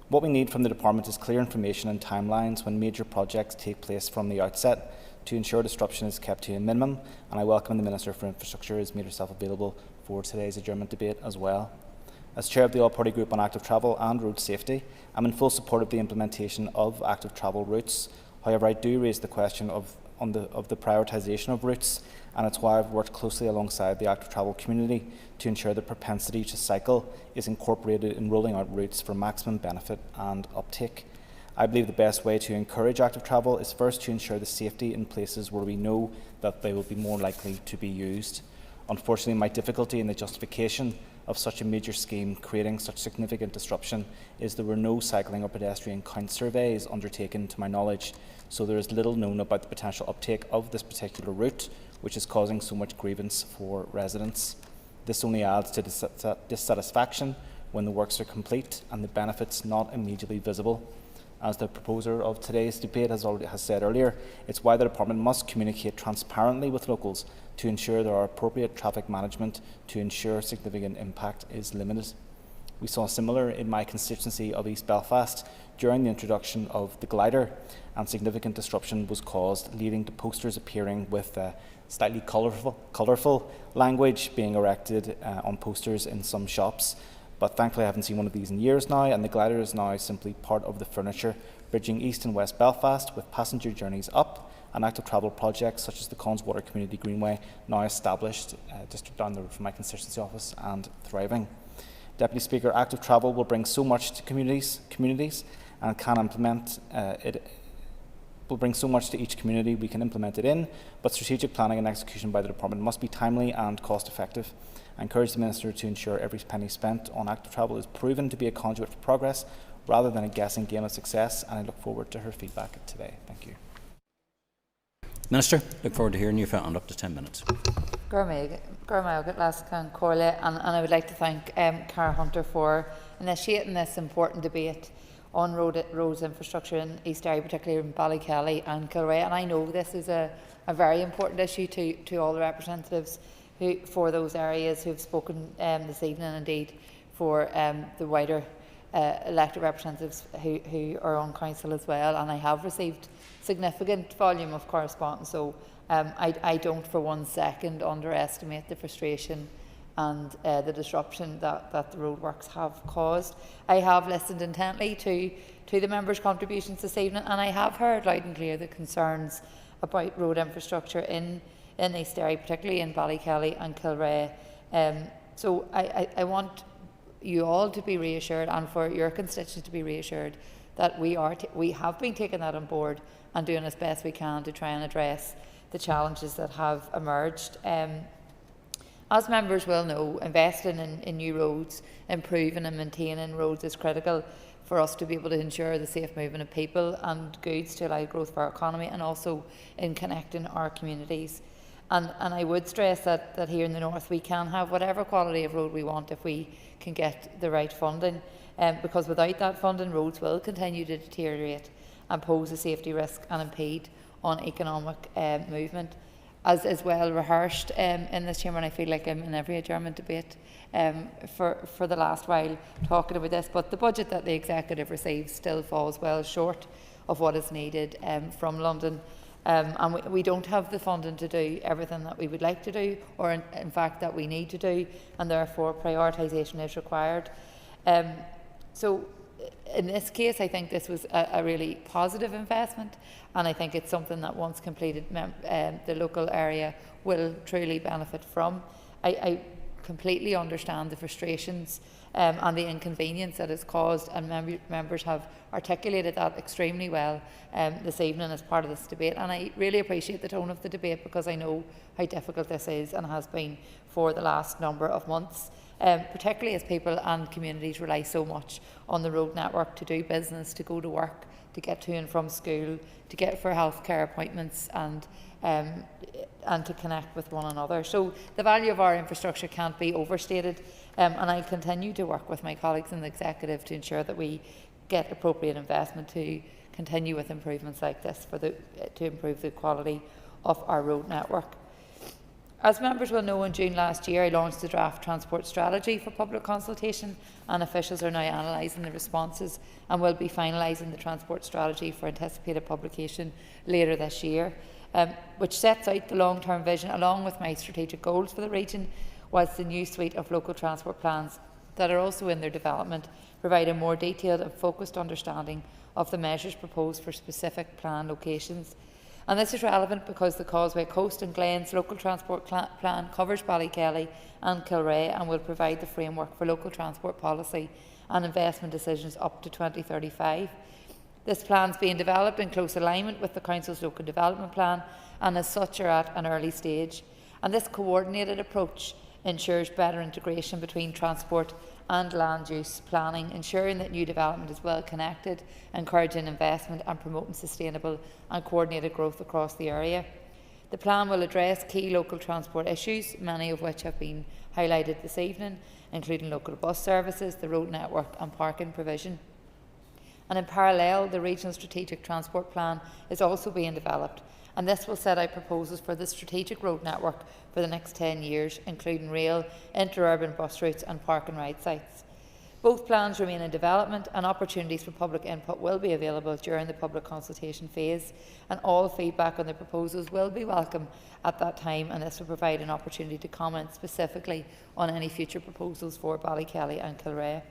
What we need from the Department is clear information and timelines when major projects take place from the outset, to ensure disruption is kept to a minimum, and I welcome the Minister for Infrastructure has made herself available for today's adjournment debate as well. As Chair of the All-Party Group on Active Travel and Road Safety, I'm in full support of the implementation of active travel routes. However, I do raise the question of the prioritisation of routes, and it's why I've worked closely alongside the active travel community to ensure that propensity to cycle is incorporated in rolling out routes for maximum benefit and uptake. I believe the best way to encourage active travel is first to ensure the safety in places where we know that they will be more likely to be used. Unfortunately, my difficulty in the justification of such a major scheme creating such significant disruption is there were no cycling or pedestrian count surveys undertaken to my knowledge, so there is little known about the potential uptake of this particular route, which is causing so much grievance for residents. This only adds to dissatisfaction when the works are complete and the benefits not immediately visible. As the proposer of today's debate has said earlier, it's why the Department must communicate transparently with locals to ensure there are appropriate traffic management to ensure significant impact is limited. We saw similar in my constituency of East Belfast during the introduction of the glider, and significant disruption was caused, leading to posters appearing with slightly colourful language being erected on posters in some shops. But thankfully I haven't seen one of these in years now, and the glider is now simply part of the furniture, bridging East and West Belfast with passenger journeys up and active travel projects such as the Conswater Community Greenway, now established just down the road from my constituency office and thriving. Deputy Speaker, active travel will bring so much to communities and can implement it. Will bring so much to each community we can implement it in, but strategic planning and execution by the Department must be timely and cost effective. I encourage the Minister to ensure every penny spent on active travel is proven to be a conduit for progress rather than a guessing game of success, and I look forward to her feedback today. Thank you. Minister, look forward to hearing you for up to 10 minutes. And I would like to thank Cara Hunter for initiating this important debate on roads infrastructure in East Derry, particularly in Ballykelly and Kilrea. And I know this is a very important issue to all the representatives for those areas who have spoken this evening, and indeed for the wider elected representatives who are on council as well. And I have received significant volume of correspondence, so I don't for 1 second underestimate the frustration and the disruption that the roadworks have caused. I have listened intently to the members' contributions this evening, and I have heard loud and clear the concerns about road infrastructure in East Derry, particularly in Ballykelly and Kilrea. So I want you all to be reassured, and for your constituents to be reassured, that we have been taking that on board and doing as best we can to try and address the challenges that have emerged. As members will know, investing in new roads, improving and maintaining roads is critical for us to be able to ensure the safe movement of people and goods to allow growth for our economy, and also in connecting our communities. And I would stress that here in the north we can have whatever quality of road we want if we can get the right funding, because without that funding, roads will continue to deteriorate and pose a safety risk and impede on economic movement. As is well rehearsed in this chamber, and I feel like I'm in every adjournment debate for the last while talking about this, but the budget that the Executive receives still falls well short of what is needed from London. And we don't have the funding to do everything that we would like to do, or in fact that we need to do, and therefore prioritisation is required. So in this case, I think this was a really positive investment, and I think it's something that once completed the local area will truly benefit from. I completely understand the frustrations and the inconvenience that is caused, and members have articulated that extremely well this evening as part of this debate, and I really appreciate the tone of the debate, because I know how difficult this is and has been for the last number of months, particularly as people and communities rely so much on the road network to do business, to go to work, to get to and from school, to get for healthcare appointments, and to connect with one another. So the value of our infrastructure can't be overstated, and I continue to work with my colleagues in the Executive to ensure that we get appropriate investment to continue with improvements like this to improve the quality of our road network. As members will know, in June last year I launched the draft transport strategy for public consultation, and officials are now analysing the responses and will be finalising the transport strategy for anticipated publication later this year, which sets out the long-term vision along with my strategic goals for the region, whilst the new suite of local transport plans that are also in their development provide a more detailed and focused understanding of the measures proposed for specific plan locations. And this is relevant because the Causeway Coast and Glens local transport plan covers Ballykelly and Kilrea and will provide the framework for local transport policy and investment decisions up to 2035. This plan is being developed in close alignment with the Council's local development plan, and as such are at an early stage. And this coordinated approach ensures better integration between transport and land use planning, ensuring that new development is well connected, encouraging investment and promoting sustainable and coordinated growth across the area. The plan will address key local transport issues, many of which have been highlighted this evening, including local bus services, the road network and parking provision. And in parallel, the Regional Strategic Transport Plan is also being developed, and this will set out proposals for the strategic road network for the next 10 years, including rail, interurban bus routes and park and ride sites. Both plans remain in development, and opportunities for public input will be available during the public consultation phase, and all feedback on the proposals will be welcome at that time, and this will provide an opportunity to comment specifically on any future proposals for Ballykelly and Kilrea.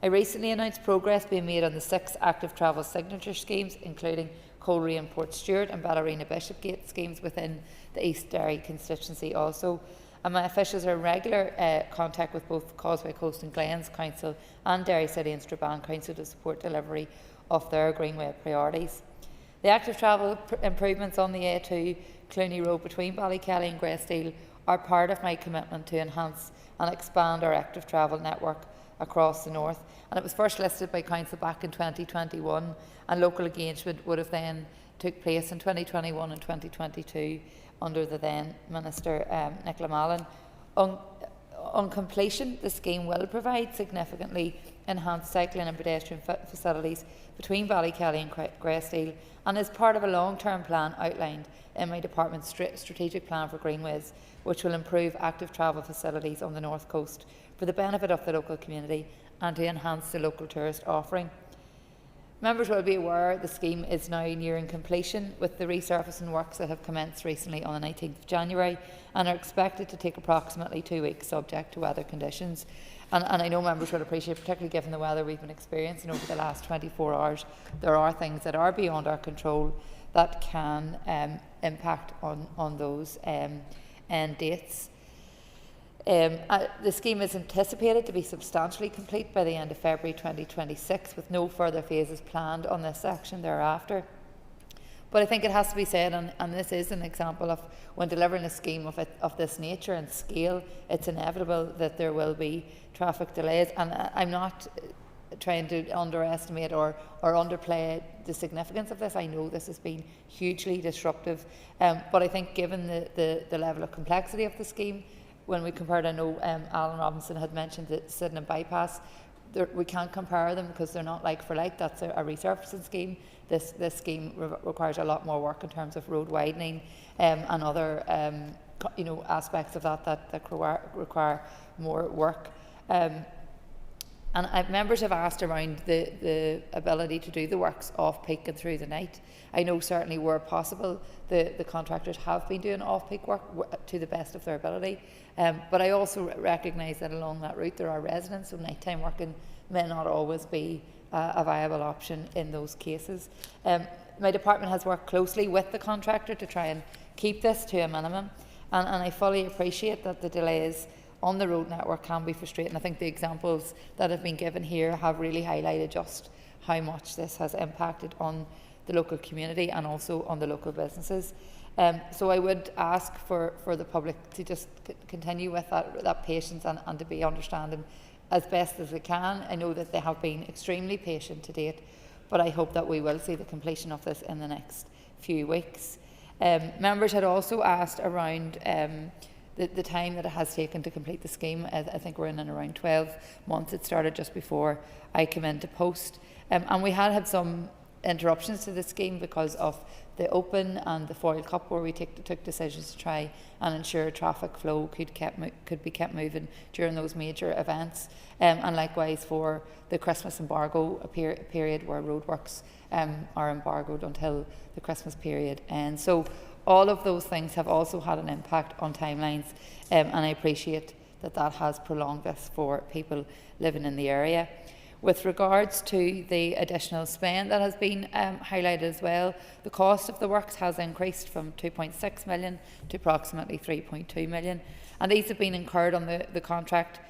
I recently announced progress being made on the 6 active travel signature schemes, including Coleraine and Portstewart and Ballerina Bishopgate schemes within the East Derry constituency also. And my officials are in regular contact with both Causeway Coast and Glens Council and Derry City and Strabane Council to support delivery of their Greenway priorities. The active travel improvements on the A2 Clooney Road between Ballykelly and Greysteel are part of my commitment to enhance and expand our active travel network across the north, and it was first listed by Council back in 2021, and local engagement would have then took place in 2021 and 2022 under the then Minister Nicola Mallon. On completion, the scheme will provide significantly enhanced cycling and pedestrian facilities between Ballykelly and Greysteel, and is part of a long-term plan outlined in my department's strategic plan for greenways, which will improve active travel facilities on the north coast for the benefit of the local community and to enhance the local tourist offering. Members will be aware the scheme is now nearing completion, with the resurfacing works that have commenced recently on the 19th of January and are expected to take approximately 2 weeks, subject to weather conditions. And I know members will appreciate, particularly given the weather we've been experiencing over the last 24 hours, there are things that are beyond our control that can impact on those end dates. The scheme is anticipated to be substantially complete by the end of February 2026, with no further phases planned on this section thereafter. But I think it has to be said, and this is an example of when delivering a scheme of this nature and scale, it's inevitable that there will be traffic delays. And I'm not trying to underestimate or underplay the significance of this. I know this has been hugely disruptive, but I think given the level of complexity of the scheme, when we compared, I know Alan Robinson had mentioned the Sydenham bypass, we can't compare them because they're not like for like. That's a resurfacing scheme. This scheme requires a lot more work in terms of road widening and other aspects of that require more work. And members have asked around the ability to do the works off-peak and through the night. I know certainly where possible the contractors have been doing off-peak work to the best of their ability, but I also recognise that along that route there are residents, so nighttime working may not always be a viable option in those cases. My department has worked closely with the contractor to try and keep this to a minimum, and I fully appreciate that the delays on the road network can be frustrating. I think the examples that have been given here have really highlighted just how much this has impacted on the local community and also on the local businesses. So I would ask for the public to just continue with that patience and to be understanding as best as they can. I know that they have been extremely patient to date, but I hope that we will see the completion of this in the next few weeks. Members had also asked around the time that it has taken to complete the scheme. I think we're in and around 12 months. It started just before I came into post. And we had some interruptions to the scheme because of the Open and the Foyle Cup, where we took decisions to try and ensure traffic flow could be kept moving during those major events. And likewise for the Christmas embargo, a period where roadworks are embargoed until the Christmas period. And so all of those things have also had an impact on timelines, and I appreciate that has prolonged this for people living in the area. With regards to the additional spend that has been highlighted as well, the cost of the works has increased from 2.6 million to approximately 3.2 million, and these have been incurred on the contract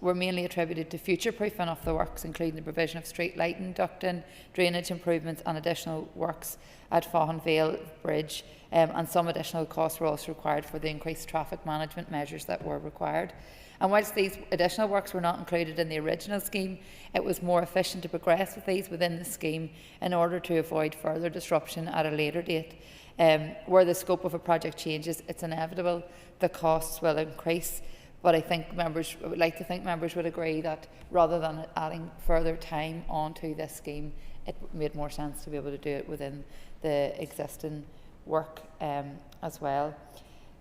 were mainly attributed to future-proofing of the works, including the provision of street lighting, ducting, drainage improvements and additional works at Faughan Vale Bridge, and some additional costs were also required for the increased traffic management measures that were required. And whilst these additional works were not included in the original scheme, it was more efficient to progress with these within the scheme in order to avoid further disruption at a later date. Where the scope of a project changes, it's inevitable the costs will increase. But I think members would agree that rather than adding further time onto this scheme, it made more sense to be able to do it within the existing work as well.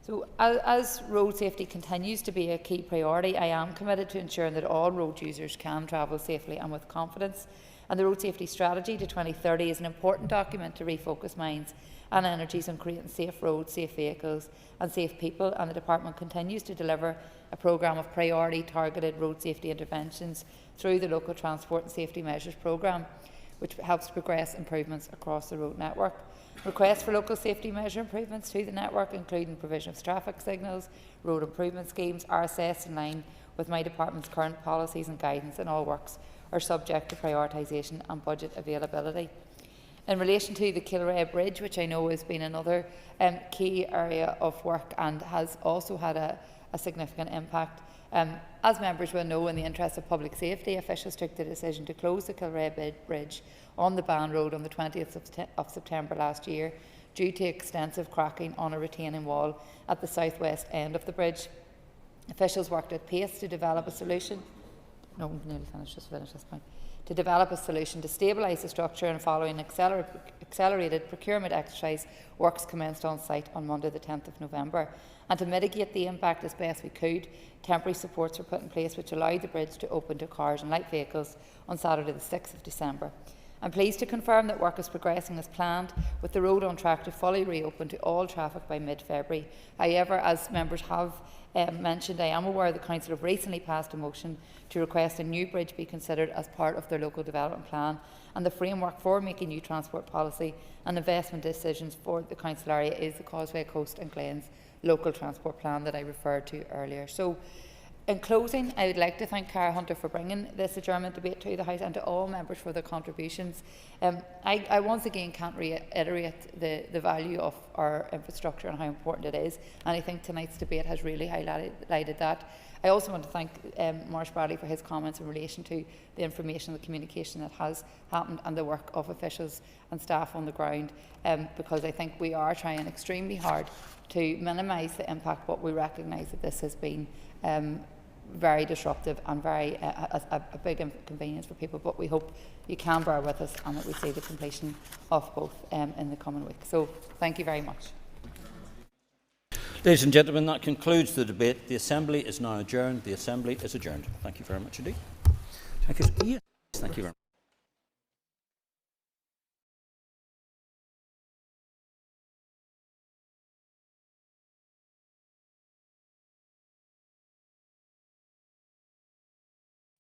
So as road safety continues to be a key priority, I am committed to ensuring that all road users can travel safely and with confidence. And the Road Safety Strategy to 2030 is an important document to refocus minds and energies on creating safe roads, safe vehicles and safe people, and the Department continues to deliver a programme of priority targeted road safety interventions through the Local Transport and Safety Measures Programme, which helps progress improvements across the road network. Requests for local safety measure improvements to the network, including provision of traffic signals, road improvement schemes, are assessed in line with my department's current policies and guidance, and all works are subject to prioritisation and budget availability. In relation to the Kilrea Bridge, which I know has been another key area of work and has also had a significant impact, As members will know, in the interest of public safety, officials took the decision to close the Kilrea Bridge on the Ban Road on the 20th of September last year due to extensive cracking on a retaining wall at the southwest end of the bridge. Officials worked at pace to develop a solution. No, I'm nearly finished. Just finish this point. To develop a solution to stabilise the structure, and following an accelerated procurement exercise, works commenced on site on Monday the 10th of November. And to mitigate the impact as best we could, temporary supports were put in place which allowed the bridge to open to cars and light vehicles on Saturday the 6th of December. I'm pleased to confirm that work is progressing as planned, with the road on track to fully reopen to all traffic by mid-February. However, as members have mentioned, I am aware the Council have recently passed a motion to request a new bridge be considered as part of their local development plan, and the framework for making new transport policy and investment decisions for the council area is the Causeway Coast and Glens local transport plan that I referred to earlier. So, in closing, I would like to thank Cara Hunter for bringing this adjournment debate to the House and to all members for their contributions. I once again can't reiterate the value of our infrastructure and how important it is, and I think tonight's debate has really highlighted that. I also want to thank Maurice Bradley for his comments in relation to the information and the communication that has happened and the work of officials and staff on the ground, because I think we are trying extremely hard to minimise the impact, but we recognise that this has been very disruptive and very a big inconvenience for people, but we hope you can bear with us and that we see the completion of both in the coming week. So thank you very much. Ladies and gentlemen, that concludes the debate. The Assembly is now adjourned. The Assembly is adjourned. Thank you very much indeed. Thank you. Thank you very much.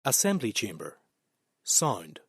Assembly Chamber. Sound.